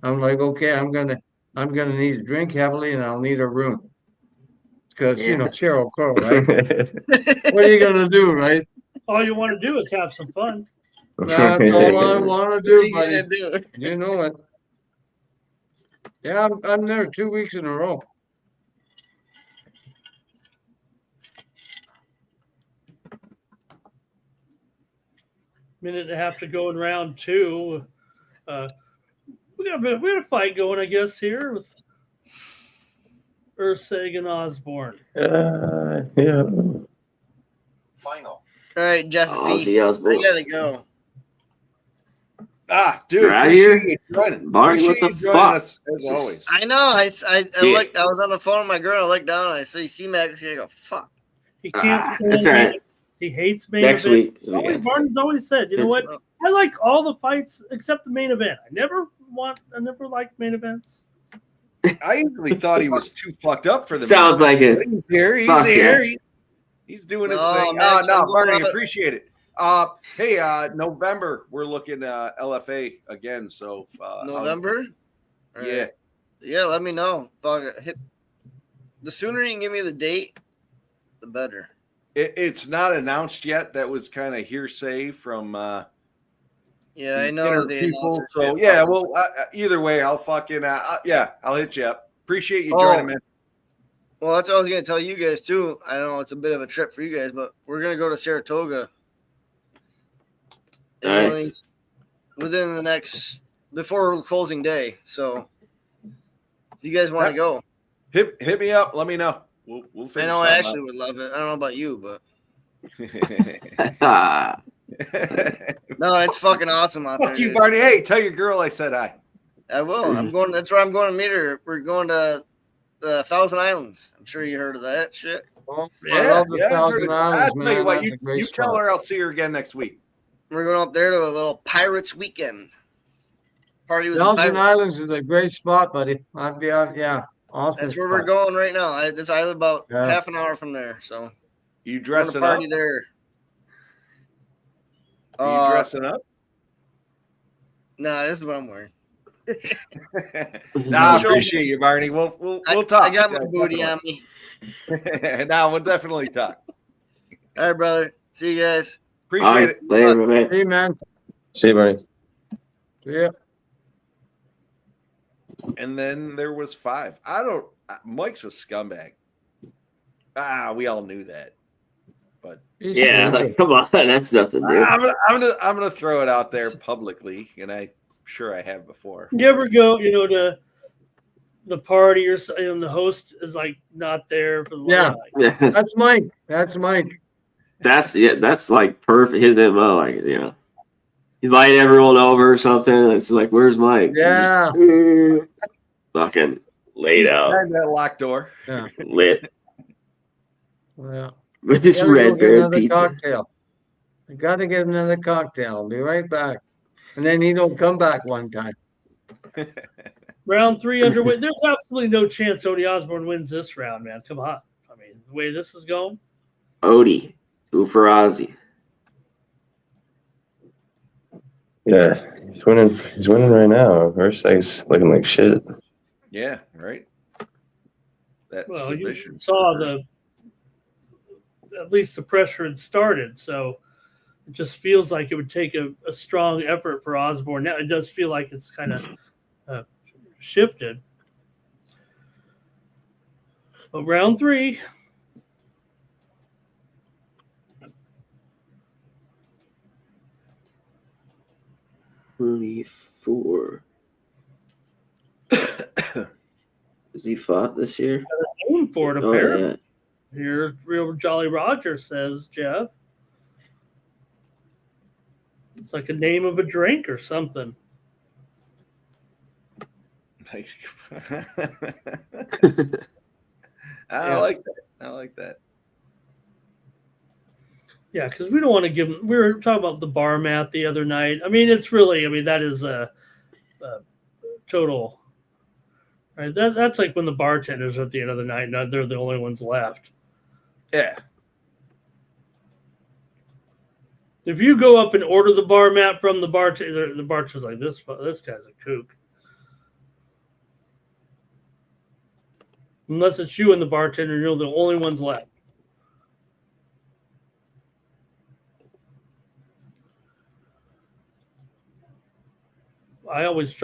I'm like, okay, I'm gonna need to drink heavily and I'll need a room. Because you know, Cheryl Crow, right? What are you gonna do, right? All you want to do is have some fun. That's all I want to What are do, you buddy. gonna do? You know it. Yeah, I'm there 2 weeks in a row. Minute and a half to go in round two. We got a fight going, I guess, here with Urseg and Osborne. Yeah. Final. All right, Jeff. Ozzy Osbourne. I gotta go. Dude, You're out appreciate here? you joining. Barney, what Appreciate the you joining fuck? us, as always. I know. I Yeah. looked. I was on the phone with my girl. I looked down. I see C-Max. I go, fuck. He can't stand That's all right. He hates main Next event. week. Always, Barney's always said, you know what? I like all the fights except the main event. I never liked main events. I usually thought he was too fucked up for the. Sounds like it. He's here. He's Fuck here. yeah. He's doing his No, thing. Max, No, I'm going Barney, up- appreciate it. Hey, November we're looking LFA again. So November. All Yeah. right. Yeah. Let me know. Fuck it. The sooner you can give me the date, the better. It's not announced yet. That was kind of hearsay from Yeah, I know inner the people. announcers So get yeah, fucking- well, either way, I'll fucking I'll hit you up. Appreciate you Oh. joining, man. Well, that's what I was gonna tell you guys too. I know it's a bit of a trip for you guys, but we're gonna go to Saratoga. Nice. Within the next before closing day. So if you guys want to go, Hit me up. Let me know. We'll I figure know I something actually would love it. I don't know about you, but out. no, it's fucking awesome out there. Fuck you, dude. Barney. Hey, tell your girl I said hi. I will. I'm going. That's where I'm going to meet her. We're going to the Thousand Islands. I'm sure you heard of that shit. I Yeah, love the yeah. I've heard Thousand of it. Islands, I'll tell you man. what, That's you a great tell spot. her I'll see her again next week. We're going up there to a little Pirates weekend. Party with the Thousand Pirates. Islands is a great spot, buddy. I'd be out. Yeah, awesome. That's where we're spot. going right now. I live about Yeah. half an hour from there. So You we're going dressing to up? party there. Are you dressing up? Nah, this is what I'm wearing. Nah, I appreciate you, Barney. We'll talk. I got my Yeah, booty on me. Nah, we'll definitely talk. All right, brother. See you guys. Appreciate it. Later, man. Hey, man. See you, Bernie. Yeah. And then there was 5. Mike's a scumbag. We all knew that. But Yeah, like, come on, that's nothing new. I'm gonna throw it out there publicly, and I'm sure I have before. You ever go, to the party or something, and the host is like not there for the Yeah, that's Mike. That's Mike. That's like perfect. His MO, like he light everyone over or something. It's like, where's Mike? Yeah. Just, fucking laid out. Behind that locked door. Yeah. Lit. Yeah. With this Gotta go red get bear another pizza. cocktail. I got to get another cocktail. I'll be right back. And then he don't come back one time. Round 3 underway. There's absolutely no chance Odie Osborne wins this round, man. Come on. I mean, the way this is going. Odie. Two for Ozzy. Yeah, he's winning. He's winning right now. Versailles looking like shit. Yeah, right. That Well, you submission. saw at least the pressure had started, so it just feels like it would take a strong effort for Osborne. Now it does feel like it's kind of shifted. But round 3. $24. Has he fought this year? Aim for it, Oh, apparently. yeah. Here, Real Jolly Roger says, Jeff. It's like a name of a drink or something. I Yeah. like that. I like that. Yeah, because we don't want to give them. We were talking about the bar mat the other night. I mean, it's really. I mean, that is a total. Right, that's like when the bartenders are at the end of the night. Now they're the only ones left. Yeah. If you go up and order the bar mat from the bartender, the bartender's like, this guy's a kook. Unless it's you and the bartender, you're the only ones left. I always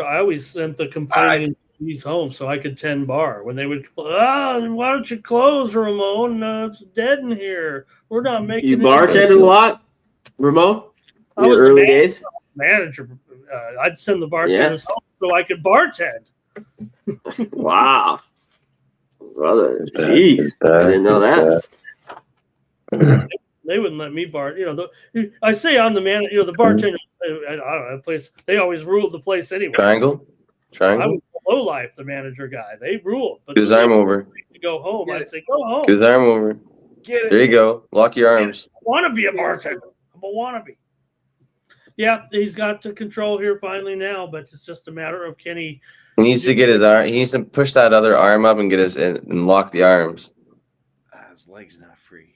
sent the complaining employees home so I could tend bar. When they would, why don't you close, Ramon? It's dead in here. We're not making. You bartended a lot, Ramon? I In was your the early days? manager. I'd send the bartenders home so I could bartend. Wow. Brother, jeez. I didn't know that. They wouldn't let me bar. I say I'm the man. The bartender. I don't know. Place. They always ruled the place anyway. Triangle. I was low life, the manager guy. They ruled. But Get his arm over. To go home, I'd say go home. Get his arm over. Get it. There you go. Lock your arms. I want to be a bartender. I'm a wannabe. Yeah, he's got the control here finally now, but it's just a matter of can he. He needs to get his arm. He needs to push that other arm up and get his and lock the arms. His leg's not free.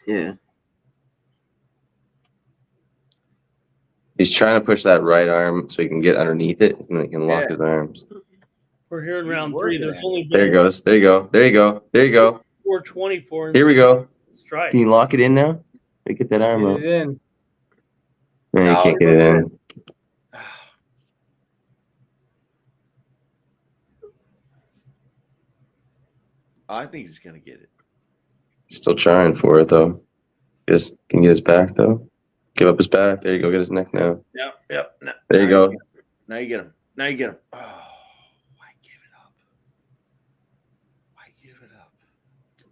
Yeah. He's trying to push that right arm so he can get underneath it, and then he can lock his arms. We're here in round 3. There's only been There he goes. There you go. There you go. There you go. 424. Here we go. Strike. Can you lock it in now? Get that arm up. Get it in. Man, you can't get it in. I think he's gonna get it. Still trying for it though. Just can get his back though. Give up his back. There you go. Get his neck now. Yep. No, There you go. Now you get him. Now you get him. Oh, why give it up?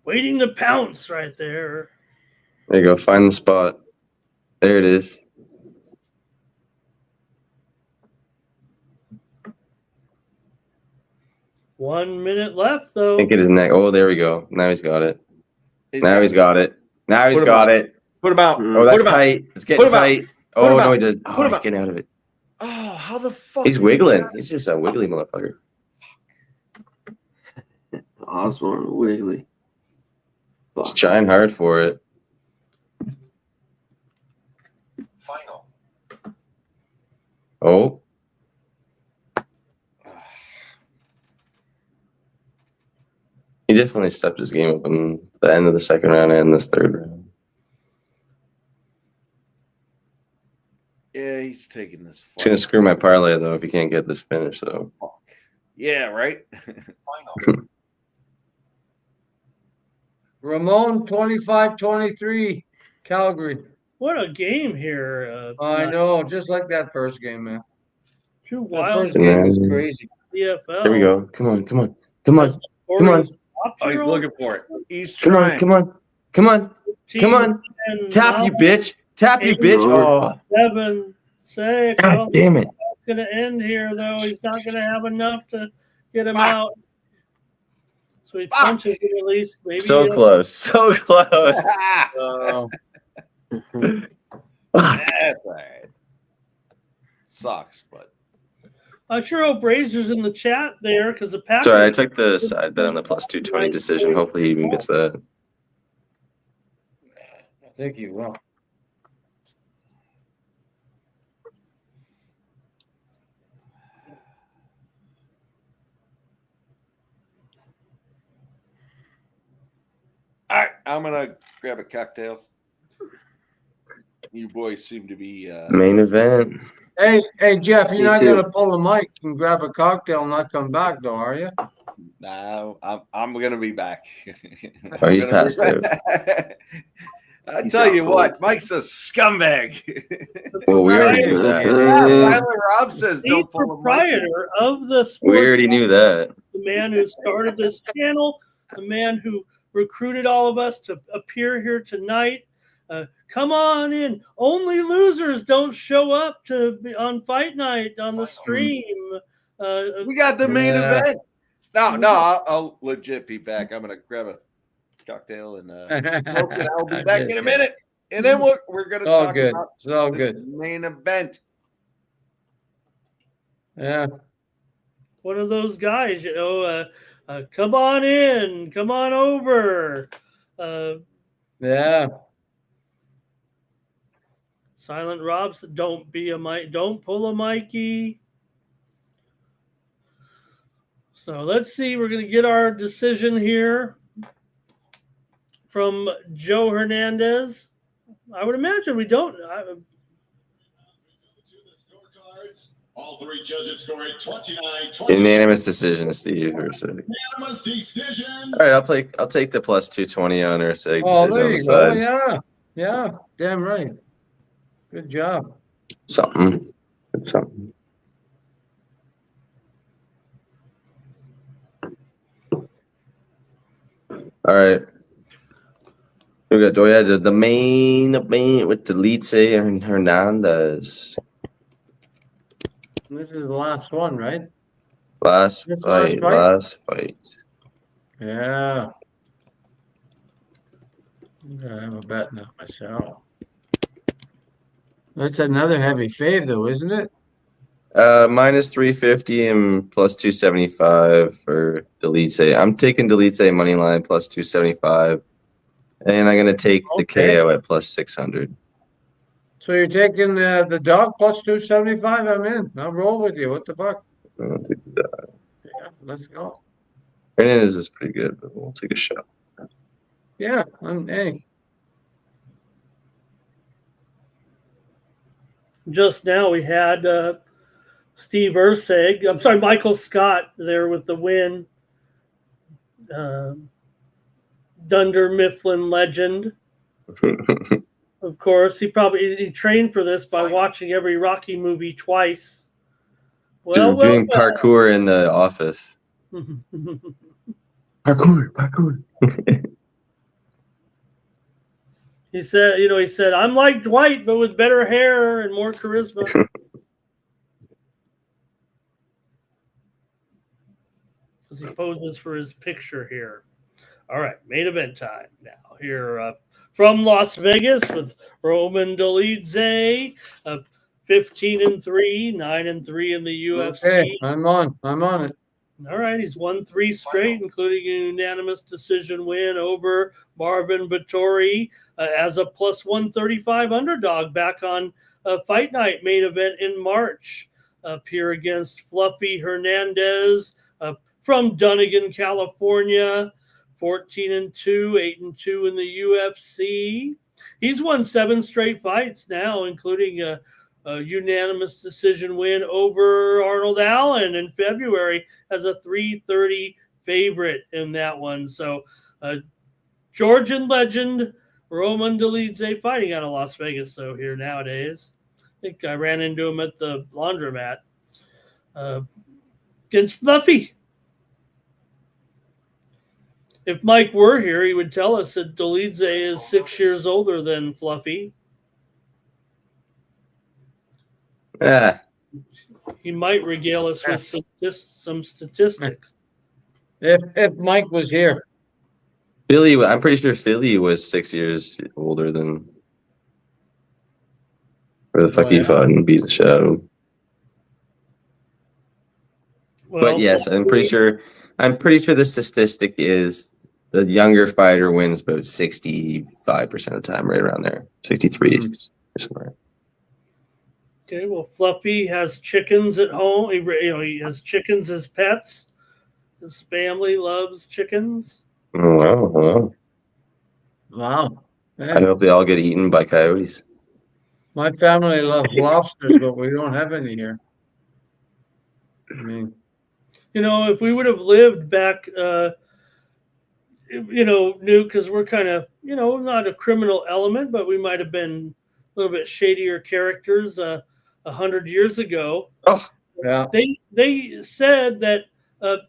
Waiting to pounce right there. There you go. Find the spot. There it is. One minute left, though. Can't get his neck. Oh, there we go. Now he's got it. Now he's got it. Now he's got it. Put him out. Oh, that's tight. It's getting tight. Oh, no, he does. Oh, he's getting out of it. Oh, how the fuck? He's wiggling. He's just a wiggly motherfucker. Osborne Wiggly. He's trying hard for it. Final. Oh. He definitely stepped his game up in the end of the second round and this third round. Yeah, he's taking this. It's gonna screw my parlay though if he can't get this finish though. Yeah, right. Final. Ramon 25-23, Calgary. What a game here. I know, just like that first game, man. Two That wild first game was crazy. CFL. Here we go. Come on. Come on. Come on. Come on. Oh, he's looking for it. He's Come on. trying. Come on. Come on. Come on. Tap you, bitch. Tap you, bitch. Oh. 7-6. God damn it. It's going to end here, though. He's not going to have enough to get him out. So he punches him at least. Maybe So close. So close. That's all right. Sucks, but. I sure hope Razor's in the chat there because the Packers. Sorry, I took the side bet on the plus 220 decision. Hopefully he even gets that. I think he will. All right, I'm gonna grab a cocktail. You boys seem to be Main event. Hey, Jeff, you're Me not too. gonna pull the mic and grab a cocktail and not come back, though, are you? No, I'm gonna be back. Oh, he's passed out. I tell you what, Mike's a scumbag. Well, we already knew that. Tyler Robb says The don't pull the mic. proprietor of the sports. We already knew that. The man who started this channel, the man who recruited all of us to appear here tonight. Come on in. Only losers don't show up to be on fight night on the stream. We got the main event. No, I'll legit be back. I'm gonna grab a cocktail and smoke it. I'll be back in a minute, and then we're gonna all talk good. about It's all the good. main event. Yeah. One of those guys, come on in, come on over. Yeah. Silent Rob said, don't pull a Mikey. So let's see. We're going to get our decision here from Joe Hernandez. I would imagine we don't. All three judges scored 29-20. Unanimous decision, Steve. Unanimous decision. All right, I'll take the plus 220 on her. Decision Oh, there on the you go. side. Yeah. Yeah. Damn right. Good job. Something. It's something. All right. We got the main event with Dolidze and Hernandez. This is the last one, right? Last This fight. last fight? Last fight. Yeah. I'm gonna have a bet now myself. That's another heavy fave, though, isn't it? Minus 350 and plus 275 for Dolidze. I'm taking Dolidze money line plus 275, and I'm gonna take the KO at plus 600. So you're taking the dog plus 275? I'm in. I'll roll with you. What the fuck? Yeah, let's go. Hernandez is pretty good, but we'll take a shot. Yeah, hey. Just now we had Steve Urseg. I'm sorry, Michael Scott there with the win. Dunder Mifflin legend. Of course, he trained for this by watching every Rocky movie twice. Doing parkour in the office. Parkour. He said, I'm like Dwight, but with better hair and more charisma. As he poses for his picture here. All right, main event time now. Here from Las Vegas with Roman Dolidze, 15-3, 9-3 in the UFC. Okay, I'm on it. All right, he's won 3 straight, including a unanimous decision win over Marvin Vettori as a plus 135 underdog back on Fight Night main event in March. Appear against Fluffy Hernandez from Dunnigan, California. 14-2, 8-2 in the UFC. He's won 7 straight fights now, including a unanimous decision win over Arnold Allen in February as a 330 favorite in that one. So Georgian legend Ramon Dolidze fighting out of Las Vegas, so here nowadays. I think I ran into him at the laundromat against Fluffy. If Mike were here, he would tell us that Dolidze is 6 years older than Fluffy. Yeah. He might regale us with some statistics. If Mike was here. Philly, I'm pretty sure Philly was 6 years older than where the fuck he fought and beat the shit out of him. Well, but yes, I'm pretty sure the statistic is the younger fighter wins about 65% of the time, right around there. 63 somewhere. Okay, well, Fluffy has chickens at home. He has chickens as pets. His family loves chickens. Oh, wow. Wow. I hope they all get eaten by coyotes. My family loves lobsters, but we don't have any here. I mean, if we would have lived back, new, because we're kind of, not a criminal element, but we might have been a little bit shadier characters 100 years ago. Oh, yeah. They said that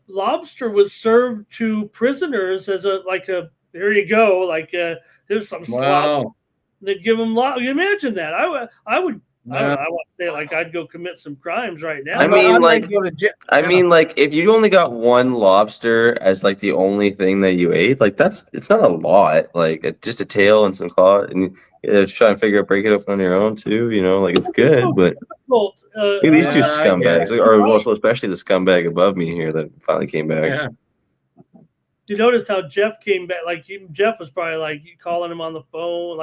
lobster was served to prisoners as here you go, here's some slop. They'd give them you imagine that. I would. I want to say I'd go commit some crimes right now. I mean, if you only got one lobster as the only thing that you ate, it's not a lot. Just a tail and some claw, and you try and break it open on your own too. It's good, but look at these two scumbags, especially the scumbag above me here that finally came back. Yeah. You notice how Jeff came back? Jeff was probably calling him on the phone,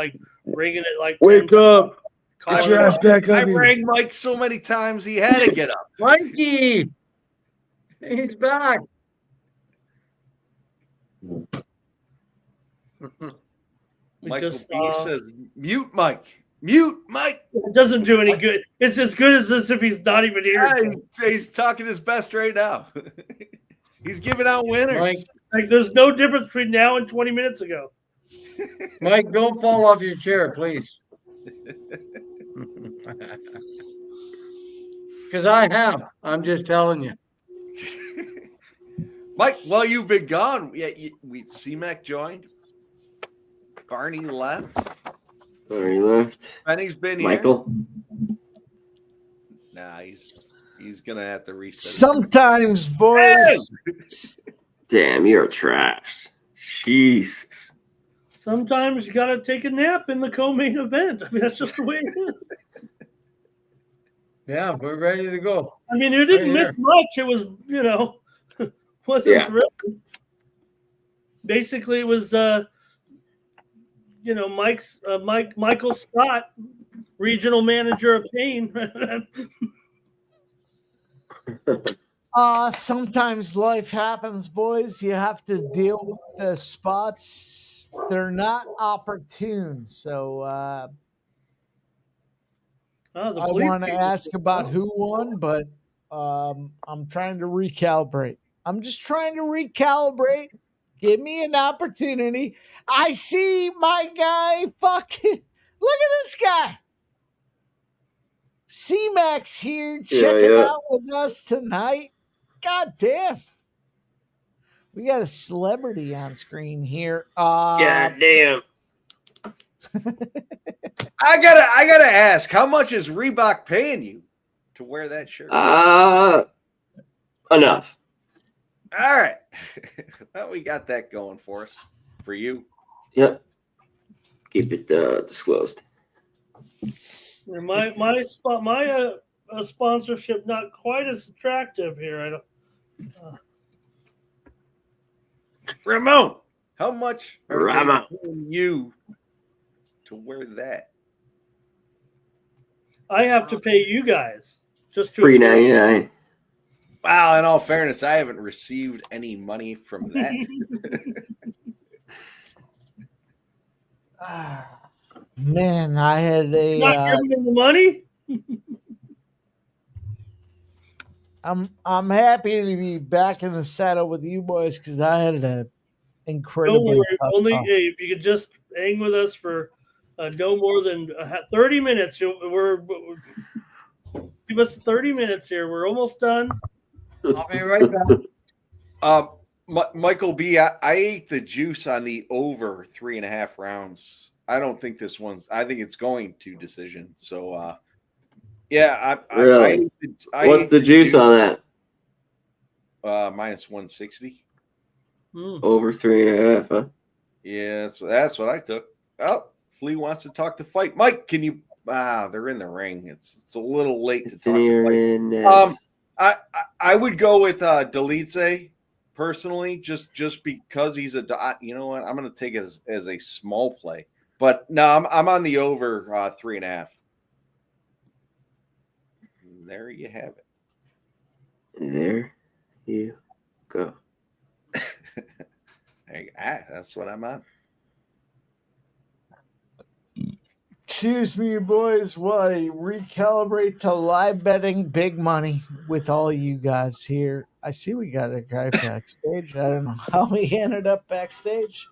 ringing it wake up. Get your ass back up. I rang Mike so many times he had to get up. Mikey, he's back. Michael B says, "Mute Mike. Mute Mike." It doesn't do any good. It's as good as if he's not even here. Yeah, he's talking his best right now. He's giving out winners. There's no difference between now and 20 minutes ago. Mike, don't fall off your chair, please. Because I have. I'm just telling you. Mike, while you've been gone, C-Mac joined. Barney left. Benny's been Michael? here. Nah, he's gonna have to reset. Sometimes, boys. Damn, you're trashed. Jesus. Sometimes you gotta take a nap in the co-main event. I mean, that's just the way it is. Yeah, we're ready to go. I mean, you didn't miss much. It was, wasn't thrilling. Basically, it was, Michael Scott, regional manager of Pain. Sometimes life happens, boys. You have to deal with the spots. They're not opportune. So I want to ask about who won, but I'm trying to recalibrate. I'm just trying to recalibrate. Give me an opportunity. I see my guy fucking. Look at this guy. C-Max here checking out with us tonight. God damn. We got a celebrity on screen here. God damn. I gotta ask, how much is Reebok paying you to wear that shirt? Enough. All right. Well, we got that going for us. For you. Yep. Keep it disclosed. My sponsorship not quite as attractive here. I don't. Ramon, how much are Ramon they paying you to wear that? I have to pay you guys just to $3.99. Wow, in all fairness, I haven't received any money from that. Man, I had a not giving them the money. I'm happy to be back in the saddle with you boys because I had an Don't incredibly worry. tough Only call. if you could just hang with us for no more than 30 minutes. Give us 30 minutes here. We're almost done. I'll be right back. Michael B, I ate the juice on the over 3.5 rounds. I don't think this one's. I think it's going to decision. So, yeah, Really? What's the juice on that? Minus 160. Over 3.5, huh? Yeah, so that's what I took. Oh, Flea wants to talk the fight. Mike, can you? They're in the ring. It's a little late to talk the fight. I would go with Dolidze personally, just because he's a. You know what? I'm going to take it as a small play. But no, I'm on the over 3.5. There you have it. There you go. That's what I'm on. Excuse me, boys, while I recalibrate to live betting big money with all you guys here. I see we got a guy backstage. I don't know how he ended up backstage.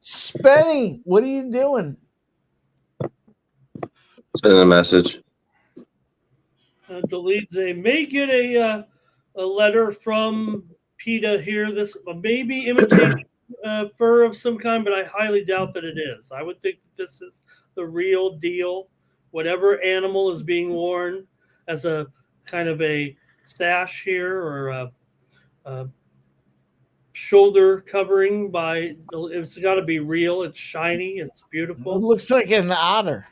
Spenny, what are you doing? Send a message. Dolidze may get a letter from PETA here. This maybe imitation fur of some kind, but I highly doubt that it is. I would think that this is the real deal. Whatever animal is being worn as a kind of a sash here or a shoulder covering by, it's got to be real. It's shiny. It's beautiful. It looks like an otter.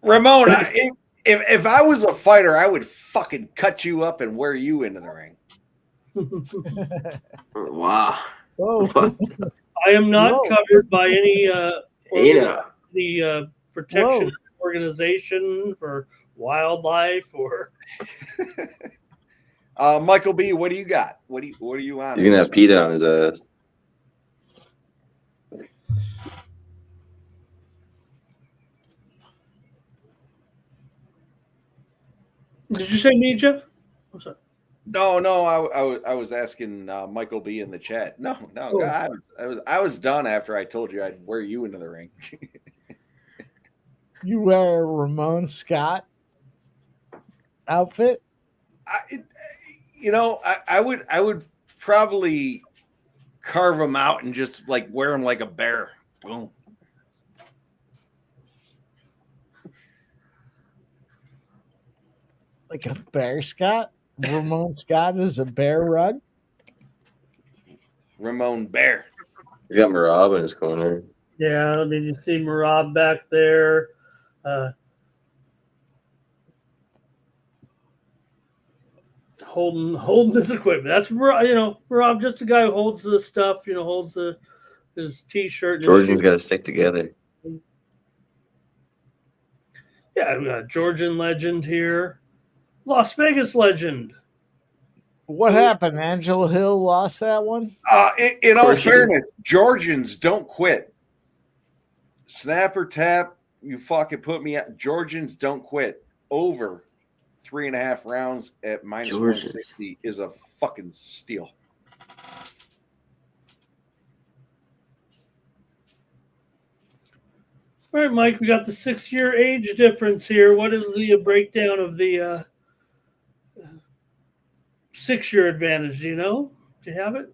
Ramon, if I was a fighter, I would fucking cut you up and wear you into the ring. Wow. Whoa. I am not covered by any protection organization for wildlife or. Michael B, what do you got? What are you on? He's gonna have PETA on his ass. Did you say me, Jeff? I'm sorry. No, I was asking Michael B in the chat. No, God, I was done after I told you I'd wear you into the ring. You wear a Ramon Scott outfit? I would probably carve him out and just like wear him like a bear. Boom. Like a bear Scott? Ramon Scott is a bear rug? Ramon Bear. He's got Marab in his corner. Yeah, did you see Marab back there? Holding this equipment. That's Marab, just a guy who holds the stuff. Holds his T-shirt. And Georgians got to stick together. Yeah, we got Georgian legend here, Las Vegas legend. What happened? Angela Hill lost that one? In all fairness, Georgians don't quit. Snap or tap, you fucking put me out. Georgians don't quit. Over 3.5 rounds at minus 160 is a fucking steal. All right, Mike, we got the 6-year age difference here. What is the breakdown of the 6-year advantage? Do you know? Do you have it?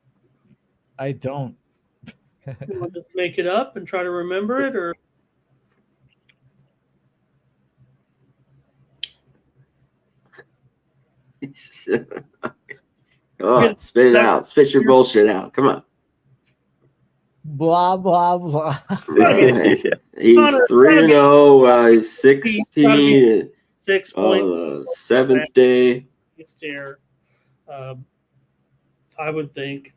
I don't. You want to make it up and try to remember it, or? Come on, spit it out. Spit your bullshit out. Come on. Blah, blah, blah. He's 3-0, 16, 6 points. 7th day. Here, I would think.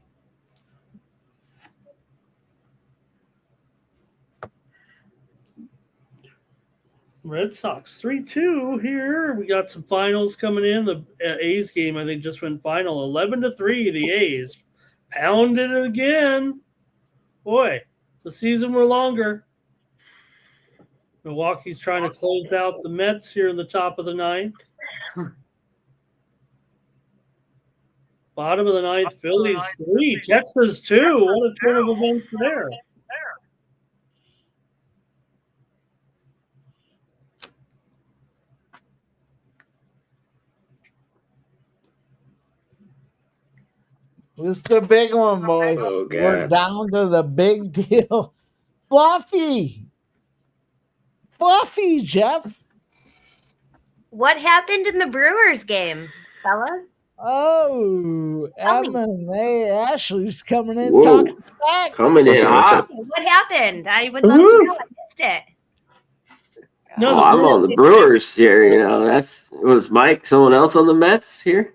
Red Sox 3-2 here. We got some finals coming in. The A's game, I think, just went final 11-3. The A's pounded it again. Boy, the season were longer. Milwaukee's trying to close out the Mets here in the top of the ninth. Bottom of the ninth, Phillies 3, Texas 2. What a turn of events there. This is the big one, boys. Oh, We're God. down to the big deal. Fluffy, Jeff. What happened in the Brewers game, fellas? Oh, MMA Ashley's coming in Whoa. talking smack. Coming in hot. What happened? I would love to know. I missed it. No, Oh, I'm on the Brewers here. You know, was Mike someone else on the Mets here?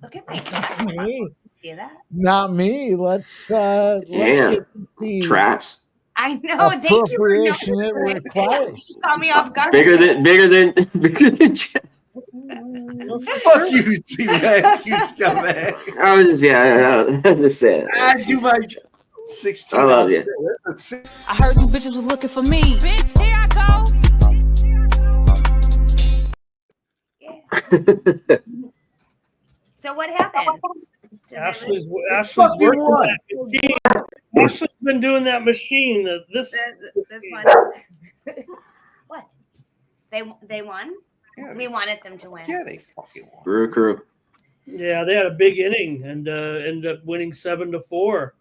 Look at my chest. Me. See that? Not me. Let's Damn. get the Traps. I know. Thank you for appropriation it knowing. requires. Caught me off guard. Bigger than Jeff. Fuck you, C-Mac, you scumbag. I was just I was just saying. I do my 16 I love you. I heard you bitches was looking for me. Bitch, here I go. So what happened? Ashley's working that machine. Ashley's been doing that machine. This one. What? They won? Yeah, we wanted them to win. Yeah, they fucking won. Brew Crew. Yeah, they had a big inning and ended up winning 7-4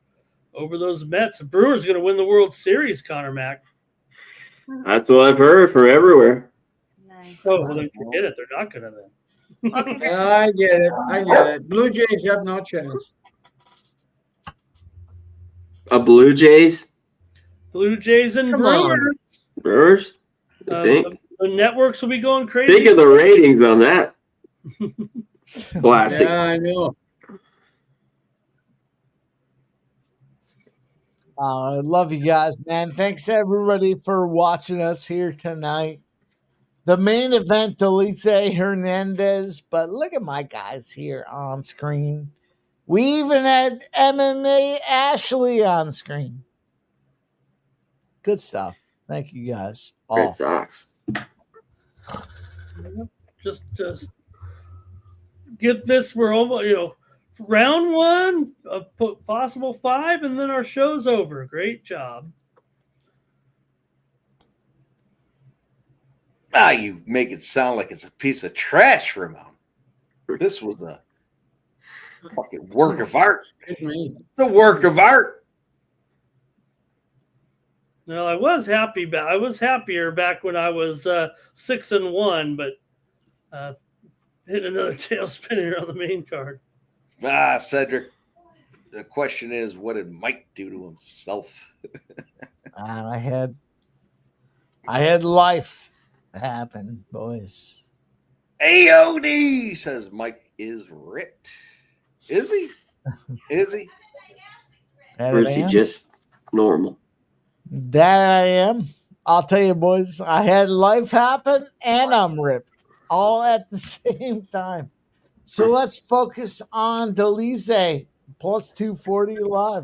over those Mets. The Brewers going to win the World Series, Connor Mack. That's what I've heard from everywhere. Nice. Oh, well, then forget it. They're not going to then. I get it. Blue Jays have no chance. A Blue Jays? Blue Jays and Come on. Brewers. Brewers? I think. The networks will be going crazy. Think of the ratings on that. Classic. Yeah, I know. I love you guys, man. Thanks everybody for watching us here tonight. The main event, Dolidze Hernandez, but look at my guys here on screen. We even had MMA Ashley on screen. Good stuff. Thank you guys. Red Sox. Just get this. We're almost, round one, a possible 5, and then our show's over. Great job. Ah, you make it sound like it's a piece of trash, Ramon. This was a fucking work of art. It's a work of art. Well, I was happy. I was happier back when I was 6-1, but hit another tail spinner on the main card. Ah, Cedric. The question is, what did Mike do to himself? I had life happen, boys. AOD says Mike is ripped. Is he? Is he? Or is he just normal? That I am. I'll tell you, boys, I had life happen and I'm ripped all at the same time. So let's focus on Dolidze plus 240 live.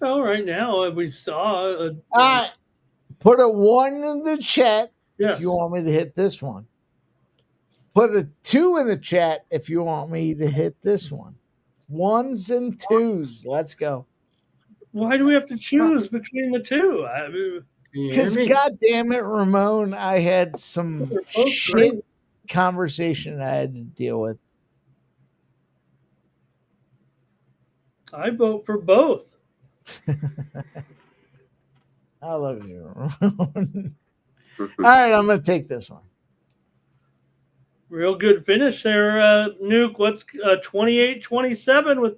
Oh, right now we saw. All right. Put a 1 in the chat yes. if you want me to hit this one. Put a 2 in the chat if you want me to hit this one. 1s and 2s. Let's go. Why do we have to choose between the two? Because, God damn it, Ramon, I had some shit conversation I had to deal with. I vote for both. I love you. All right, I'm going to take this one. Real good finish there, Nuke. What's 28-27 with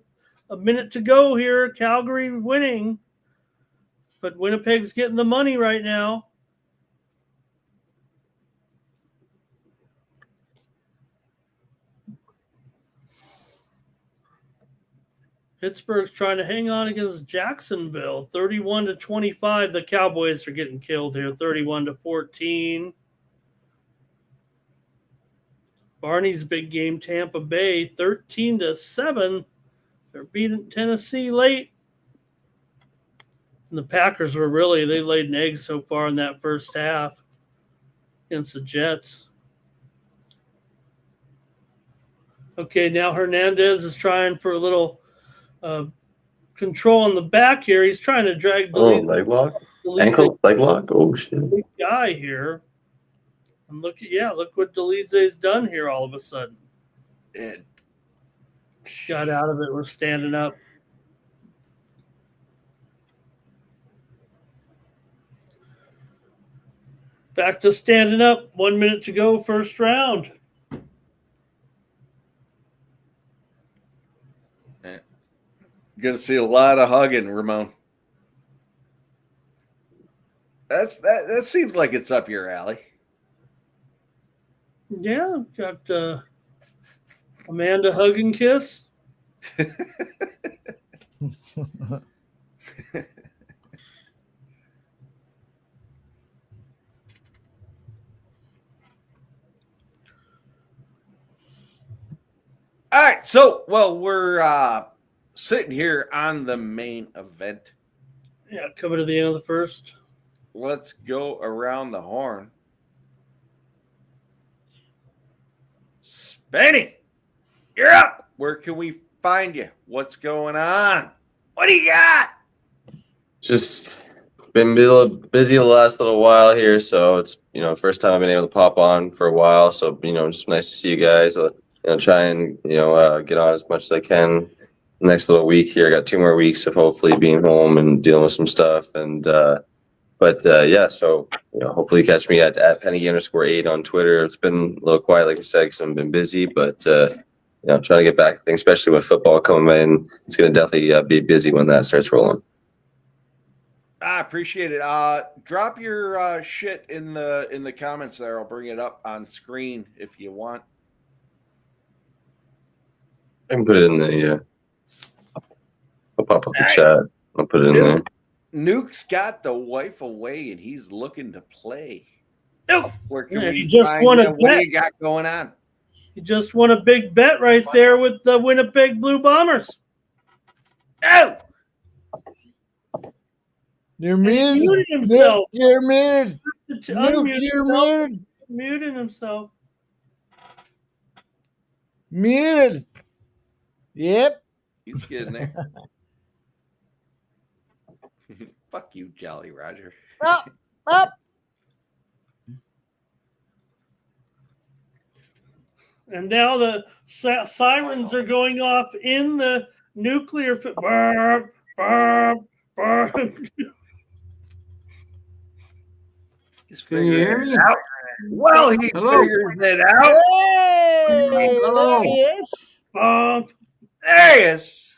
a minute to go here. Calgary winning, but Winnipeg's getting the money right now. Pittsburgh's trying to hang on against Jacksonville. 31-25. The Cowboys are getting killed here. 31-14. Barney's big game, Tampa Bay, 13-7. They're beating Tennessee late. And the Packers were they laid an egg so far in that first half. against the Jets. Okay, now Hernandez is trying for a little control on the back here. He's trying to drag Oh, leg lock? Ankle leg lock? Oh, shit. Big guy here. And look what Dolidze's done here all of a sudden. It got out of it. We're standing up. Back to standing up. 1 minute to go, first round. You're gonna see a lot of hugging, Ramon. That seems like it's up your alley. Yeah, got Amanda hug and kiss. All right, so we're sitting here on the main event. Yeah, coming to the end of the first. Let's go around the horn. Spenny, you're up. Where can we find you? What's going on? What do you got? Just been a little busy the last little while here, so it's first time I've been able to pop on for a while. So just nice to see you guys. Try and get on as much as I can. Next little week here, I got 2 more weeks of hopefully being home and dealing with some stuff. And so hopefully catch me at Penny_8 on Twitter. It's been a little quiet, like I said, because I've been busy, but I'm trying to get back to things, especially with football coming in. It's going to definitely be busy when that starts rolling. I appreciate it. Drop your shit in the comments there. I'll bring it up on screen if you want. I can put it in the I'll pop up the chat. I'll put it in there. Nuke's got the wife away and he's looking to play. Nuke, where can we just find won a you? What do bet. you got going on? You just won a big bet right there with the Winnipeg Blue Bombers. Oh! You're muted. Muted himself. You're muted. Unmute You're himself. muted. Muted himself. Muted. Yep. He's getting there. Fuck you, Jolly Roger. Up. Up. And now the sirens are going off in the nuclear. Burp, burp, burp. He's Can you hear me? out. Well, he figures it out. Hey, hello. there he is. There he is.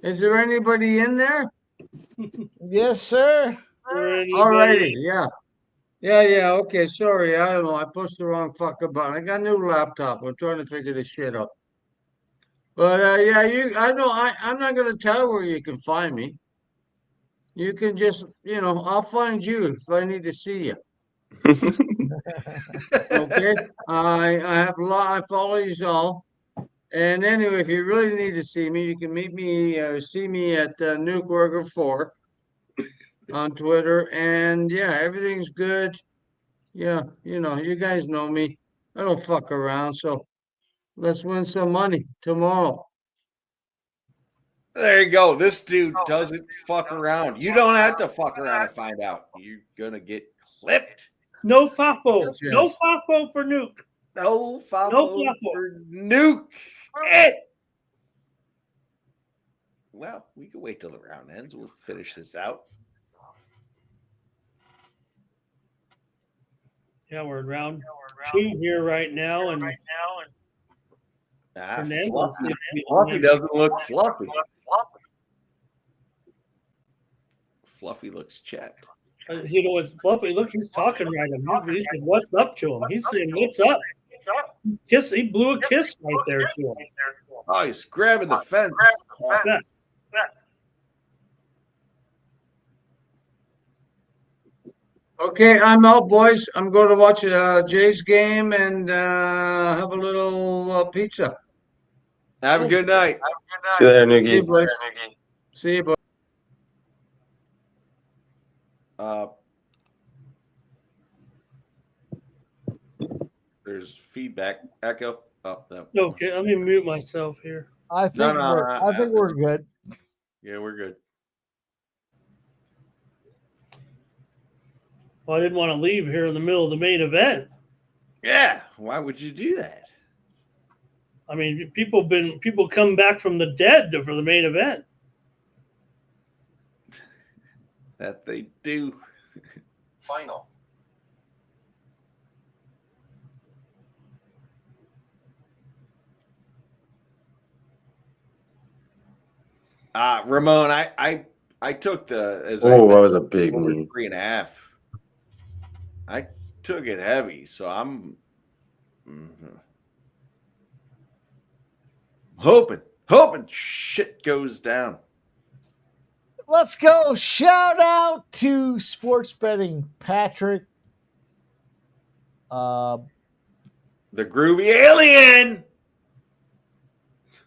Is there anybody in there? Yes, sir. All righty, yeah. Yeah, okay, sorry, I don't know, I pushed the wrong fucking button. I got a new laptop, I'm trying to figure this shit out. But, I'm not going to tell where you can find me. You can just, I'll find you if I need to see you. Okay? I follow you all. And anyway, if you really need to see me, you can see me at Nukeworker4 on Twitter. And yeah, everything's good. Yeah, you guys know me. I don't fuck around. So let's win some money tomorrow. There you go. This dude doesn't fuck around. You don't have to fuck around to find out. You're going to get clipped. No Fafo. No Fafo for Nuke. No Fafo No for Nuke. It. Well, we can wait till the round ends. We'll finish this out. Yeah, we're in round 2 here right now. And Fluffy doesn't look fluffy. Fluffy looks checked. You know what's Fluffy? Look, he's talking right now. He said, "What's up to him?" He's saying, "What's up?" Kiss. He blew a kiss right there to him. Oh, he's grabbing the fence. Yeah. Okay, I'm out, boys. I'm going to watch Jay's game and have a little pizza. Have a good night. See you there, Nuki. See you, boys. See you, boys. There's feedback. Echo. Oh, no. Okay, let me mute myself here. I think we're good. Yeah, we're good. Well, I didn't want to leave here in the middle of the main event. Yeah, why would you do that? I mean, people come back from the dead for the main event. That they do. Final. Ramon, I took that was a big over one. 3.5. I took it heavy, so I'm hoping shit goes down. Let's go. Shout out to sports betting Patrick. The groovy alien.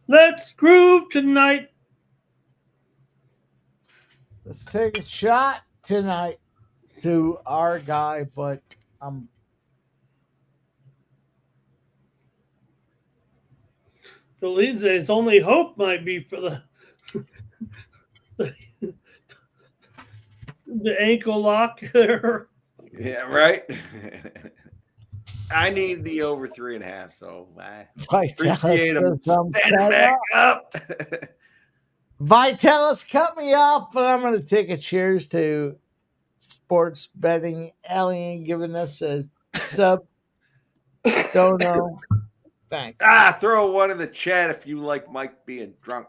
Let's groove tonight. Let's take a shot tonight to our guy, but Dolidze's only hope might be for the ankle lock there. Yeah, right. I need the over 3.5, so I appreciate him standing back up. Vitalis cut me off, but I'm going to take a cheers to sports betting alien giving us a sub. Don't know. Thanks. Throw one in the chat if you like Mike being drunk.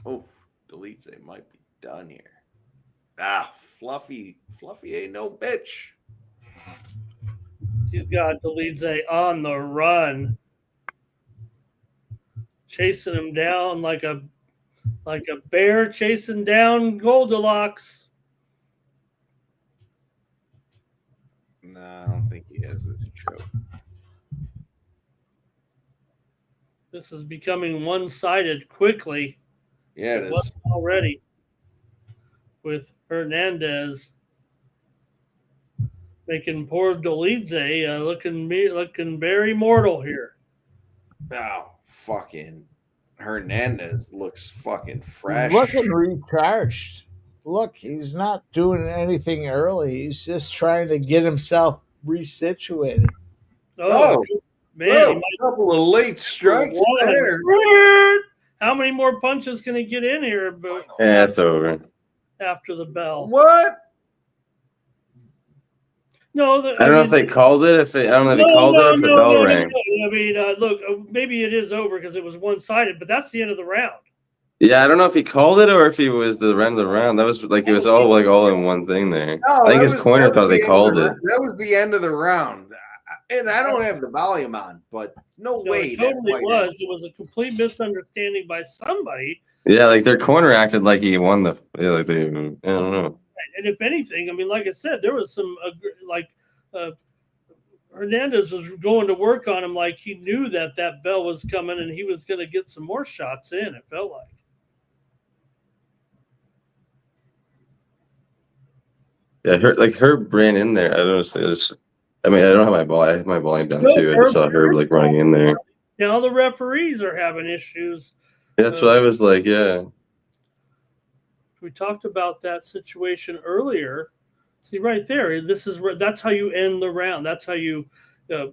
Oh, Dolidze might be done here. Fluffy ain't no bitch. He's got Dolidze on the run, chasing him down like a bear chasing down Goldilocks. No, I don't think he has this show. This is becoming one-sided quickly. Yeah, it is. Already with Hernandez making poor Dolidze looking very mortal here. Oh, fucking Hernandez looks fucking fresh. Looking recharged. Look, he's not doing anything early. He's just trying to get himself resituated. Oh man, a couple of late strikes there. How many more punches can he get in here? Yeah, it's over. After the bell. What? No, I don't know if they called it. I don't know if they called it or if the bell rang. I mean, look, maybe it is over because it was one-sided, but that's the end of the round. Yeah, I don't know if he called it or if he was the end of the round. That was like it was all in one thing there. No, I think his corner thought they called it. That was the end of the round. And I don't have the volume on, but no way. It totally was. It was a complete misunderstanding by somebody. Yeah, like their corner acted like he won the. Yeah, like they. I don't know. And if anything, I mean, like I said, there was some Hernandez was going to work on him like he knew that bell was coming and he was going to get some more shots in. It felt like. Yeah, Herb ran in there. I don't know. I mean, I don't have my ball. I have my volume down too. I just saw Herb like running in there. Now the referees are having issues. Yeah, that's what I was like. Yeah. We talked about that situation earlier. See right there. That's how you end the round. That's how you,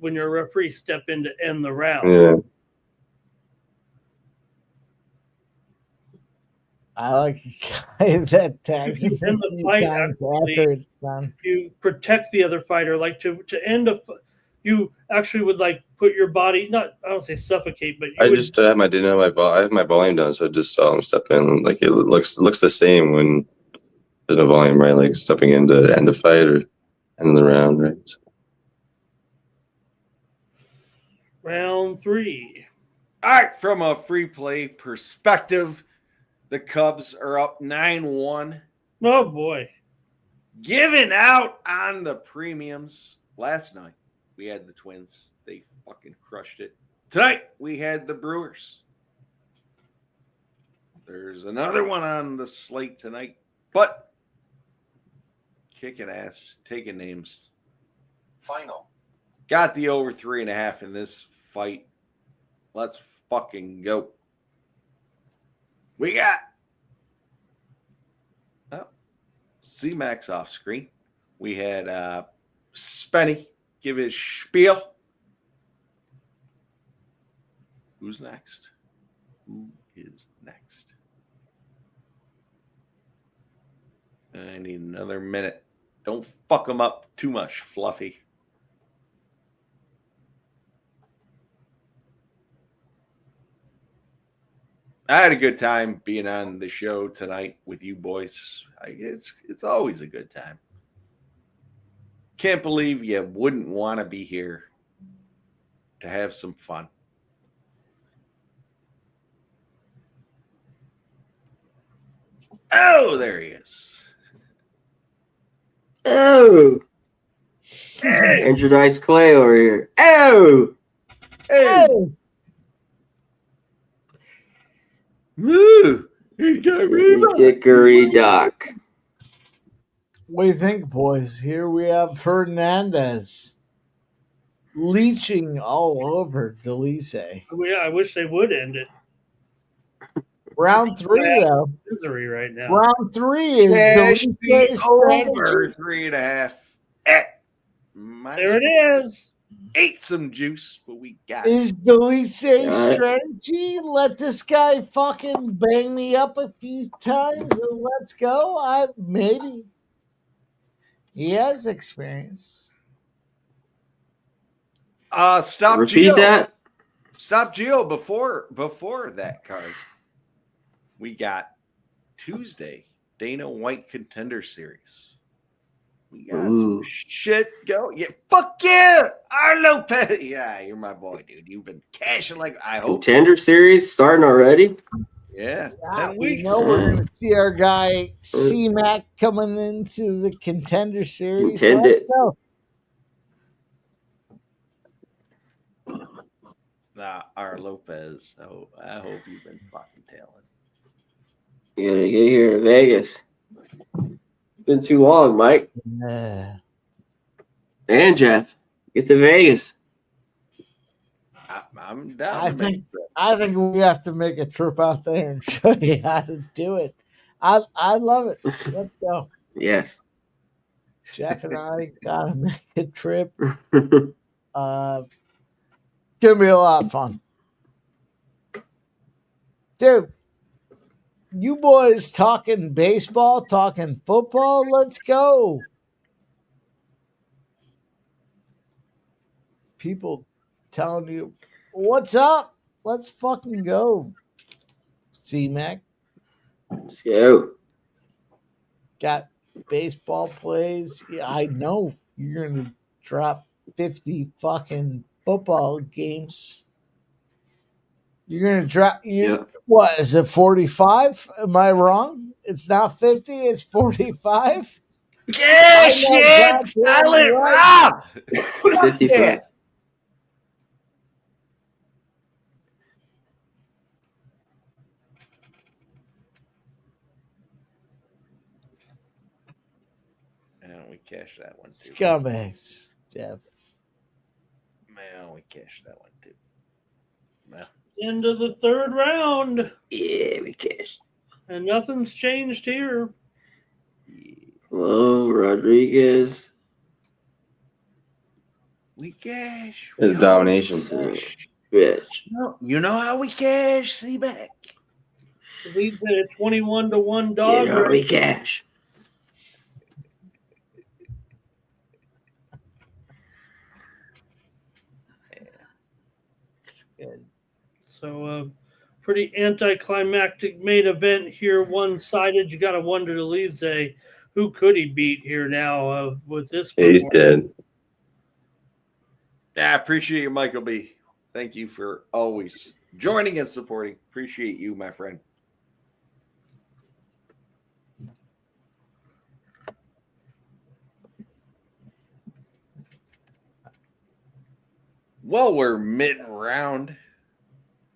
when you're a referee, step in to end the round. Yeah. I like a guy that tags him the fight after it's done. You protect the other fighter, like to end up. You actually would like put your body, I don't say suffocate, but I didn't have my ball. I have my volume down, so I just saw him step in. Like it looks the same when there's no volume, right? Like stepping in to end a fight or end the round, right? So. Round 3. All right, from a free play perspective, the Cubs are up 9-1. Oh boy. Giving out on the premiums. Last night we had the Twins. They fucking crushed it. Tonight we had the Brewers. There's another one on the slate tonight. But kicking ass, taking names. Final. Got the over 3.5 in this fight. Let's fucking go. We got C-Max off screen. We had Spenny give his spiel. Who's next? Who is next? I need another minute. Don't fuck them up too much, Fluffy. I had a good time being on the show tonight with you boys. It's always a good time. Can't believe you wouldn't want to be here to have some fun. Oh, there he is. Oh. Andrew Dice Clay over here. Oh. Hey. Woo. Dickory Doc. What do you think, boys? Here we have Hernandez leeching all over Dolidze. Yeah, I wish they would end it. Round 3, though. Misery right now. Round 3 is Cash Dolidze's over strategy. 3.5. There it is. Ate some juice, but we got it. Is Dolidze's strategy? Let this guy fucking bang me up a few times and let's go? Maybe. He has experience. Stop Repeat Gio. that. Stop Gio before that card. We got Tuesday Dana White Contender Series. We got some shit go. Yeah, fuck yeah, R. Lopez. Yeah, you're my boy, dude. You've been cashing like I hope. Contender Series starting already? Yeah, Yeah, 10 we weeks. know we're going to see our guy C-Mac coming into the Contender Series. Let's go. R. Lopez. Oh, I hope you've been fucking tailing. You gotta get here to Vegas. Been too long, Mike. And Jeff. Get to Vegas. I'm down. I think we have to make a trip out there and show you how to do it. I love it. Let's go. Yes. Jeff and I gotta make a trip. It's gonna be a lot of fun. Dude, you boys talking baseball, talking football, let's go. People telling you, what's up? Let's fucking go. C-Mac. Let's go. Got baseball plays. Yeah, I know you're gonna drop 50 fucking football games. You're gonna drop what is it, 45? Am I wrong? It's not 50, it's 45. Yeah, shit, Silent Rob. 55. Man, we cashed that one too. Scumbags, Jeff. Man, we cashed that one too. Man. End of the third round. Yeah, we cashed. And nothing's changed here. Hello, Rodriguez. We cash. It's domination. Bitch. No, you know how we cash, C-Mac. The lead's at a 21-1 dog. You know we cash. It's good. So, pretty anticlimactic main event here, one-sided. You got to wonder Dolidze, who could he beat here now with this? He's dead. Yeah, I appreciate you, Michael B. Thank you for always joining and supporting. Appreciate you, my friend. Well, we're mid-round.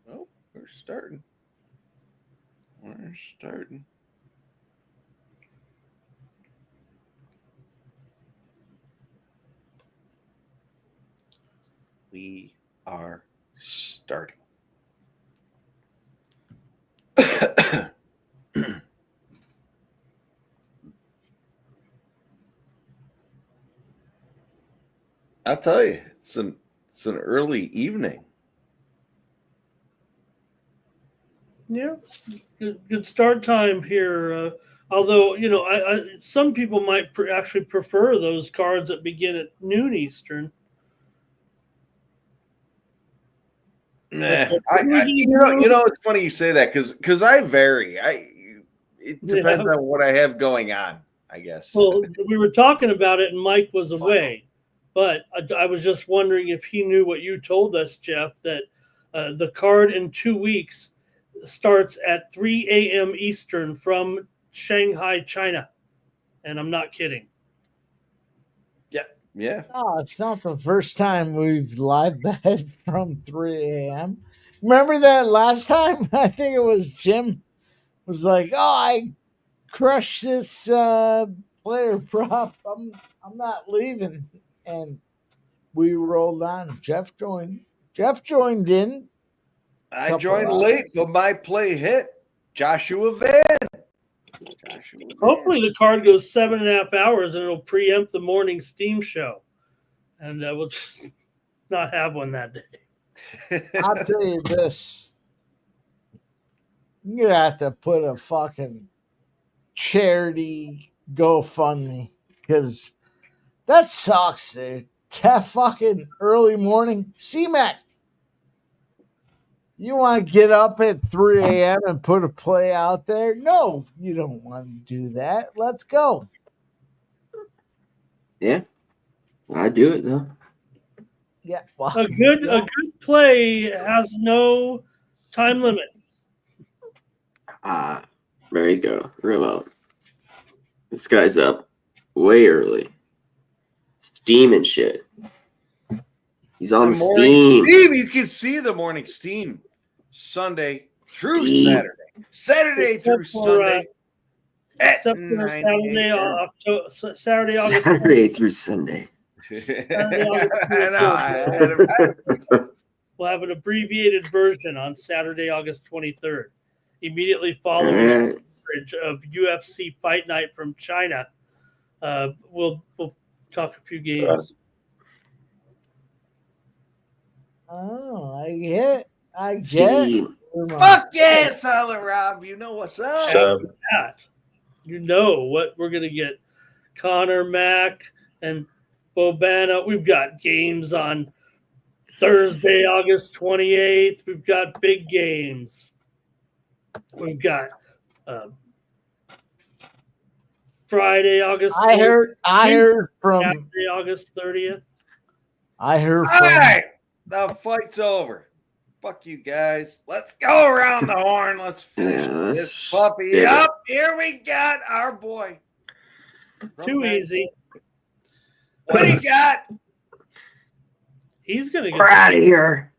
Oh, we're starting. We're starting. we are starting. I'll tell you, it's an early evening. Yeah, good start time here. Although some people might actually prefer those cards that begin at noon Eastern. Nah, it's funny you say that because I vary. It depends on what I have going on, I guess. Well, we were talking about it, and Mike was away, but I was just wondering if he knew what you told us, Jeff, that the card in 2 weeks starts at 3 a.m. Eastern from Shanghai, China, and I'm not kidding. Yeah. Oh, it's not the first time we've live bet from 3 a.m. Remember that last time? I think it was Jim was like, "Oh, I crushed this player prop. I'm not leaving," and we rolled on. Jeff joined in. I joined late, but my play hit. Joshua Van. Hopefully the card goes 7.5 hours and it'll preempt the morning Steam show. And we'll just not have one that day. I'll tell you this. You have to put a fucking charity GoFundMe because that sucks, dude. That fucking early morning. C-Mac, you want to get up at 3 a.m. and put a play out there? No, you don't want to do that. Let's go. Yeah, I do it though. Yeah, well, a good play has no time limit. There you go, Ramon. This guy's up way early, steaming shit. He's on the morning Steam. You can see the morning Steam Sunday through Saturday through Sunday. Except for Saturday, August. Saturday through Sunday. We'll have an abbreviated version on Saturday, August 23rd. Immediately following coverage of UFC Fight Night from China. We'll talk a few games. Oh, I get it. Fuck yeah, Solid Rob. You know what's up. You know what we're going to get. Connor Mack and Bobana. We've got games on Thursday, August 28th. We've got big games. We've got Friday, August 20th. I heard from Saturday, August 30th. I heard All from right, the fight's over. Fuck you guys. Let's go around the horn. Let's finish this puppy up. Here we got our boy. Too easy. What do you got? He's gonna get. We're out of here.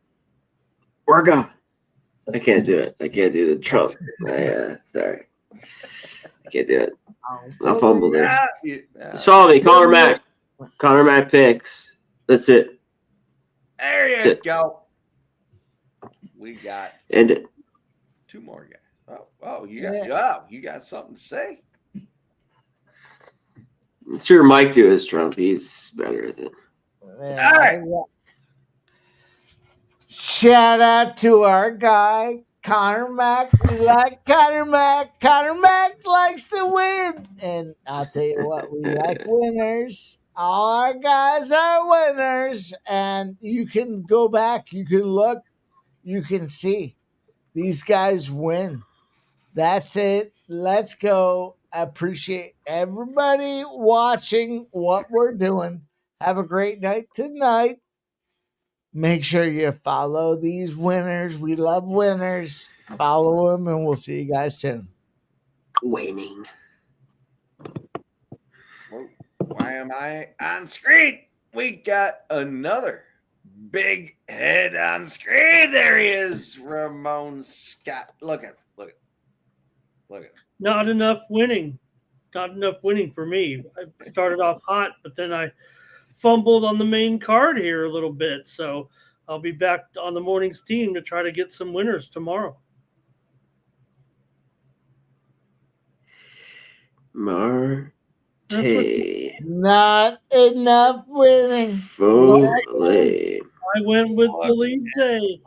We're gone. I can't do it. I can't do the Trump. Sorry. I can't do it. I fumbled there. Just follow me. Connor Mack. Connor Mack picks. That's it. There you go. We got End it. two more guys. Oh, you got something to say? I'm sure Mike do his Trump. He's better at it. All right. Shout out to our guy, Connor Mack. We like Connor Mack. Connor Mack likes to win. And I'll tell you what, we like winners. All our guys are winners. And you can go back, you can look, you can see these guys win. That's it. Let's go. I appreciate everybody watching what we're doing. Have a great night tonight. Make sure you follow these winners. We love winners. Follow them, and we'll see you guys soon. Winning. Why am I on screen? We got another big head on screen. There he is, Ramon Scott. Look at him. Not enough winning. Not enough winning for me. I started off hot, but then I fumbled on the main card here a little bit. So I'll be back on the morning's team to try to get some winners tomorrow. Marte. Not enough winning. Foley. I went with Dolidze.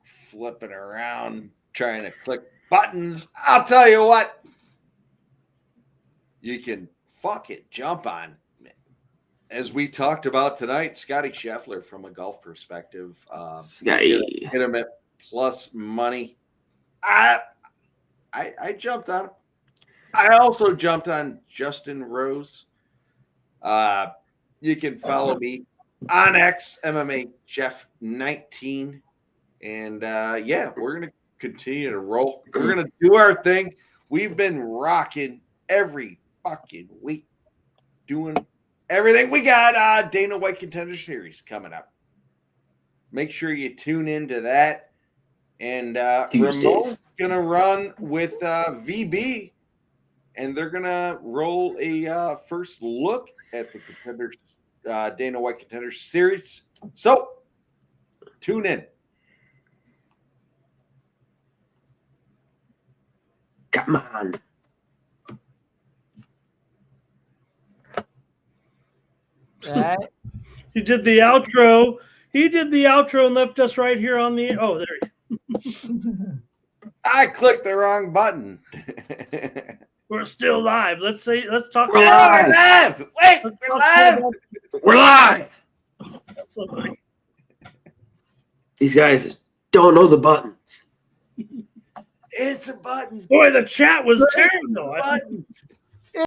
Flipping around, trying to click buttons. I'll tell you what. You can fucking jump on. As we talked about tonight, Scotty Scheffler from a golf perspective. Scotty. Hit him at plus money. I jumped on him. I also jumped on Justin Rose. You can follow me on X, MMA Jeff 19. And yeah, we're going to continue to roll. We're going to do our thing. We've been rocking every fucking week, doing everything. We got Dana White Contender Series coming up. Make sure you tune into that. And Ramon's going to run with VB. And they're going to roll a first look at the Contenders, Dana White Contender Series. So, tune in. Come on. Right. He did the outro. He did the outro and left us right here on the. Oh, there. I clicked the wrong button. We're still live. Let's talk. We're live. Wait, we're live. We're live. Somebody. These guys don't know the buttons. It's a button. Boy, the chat was terrible.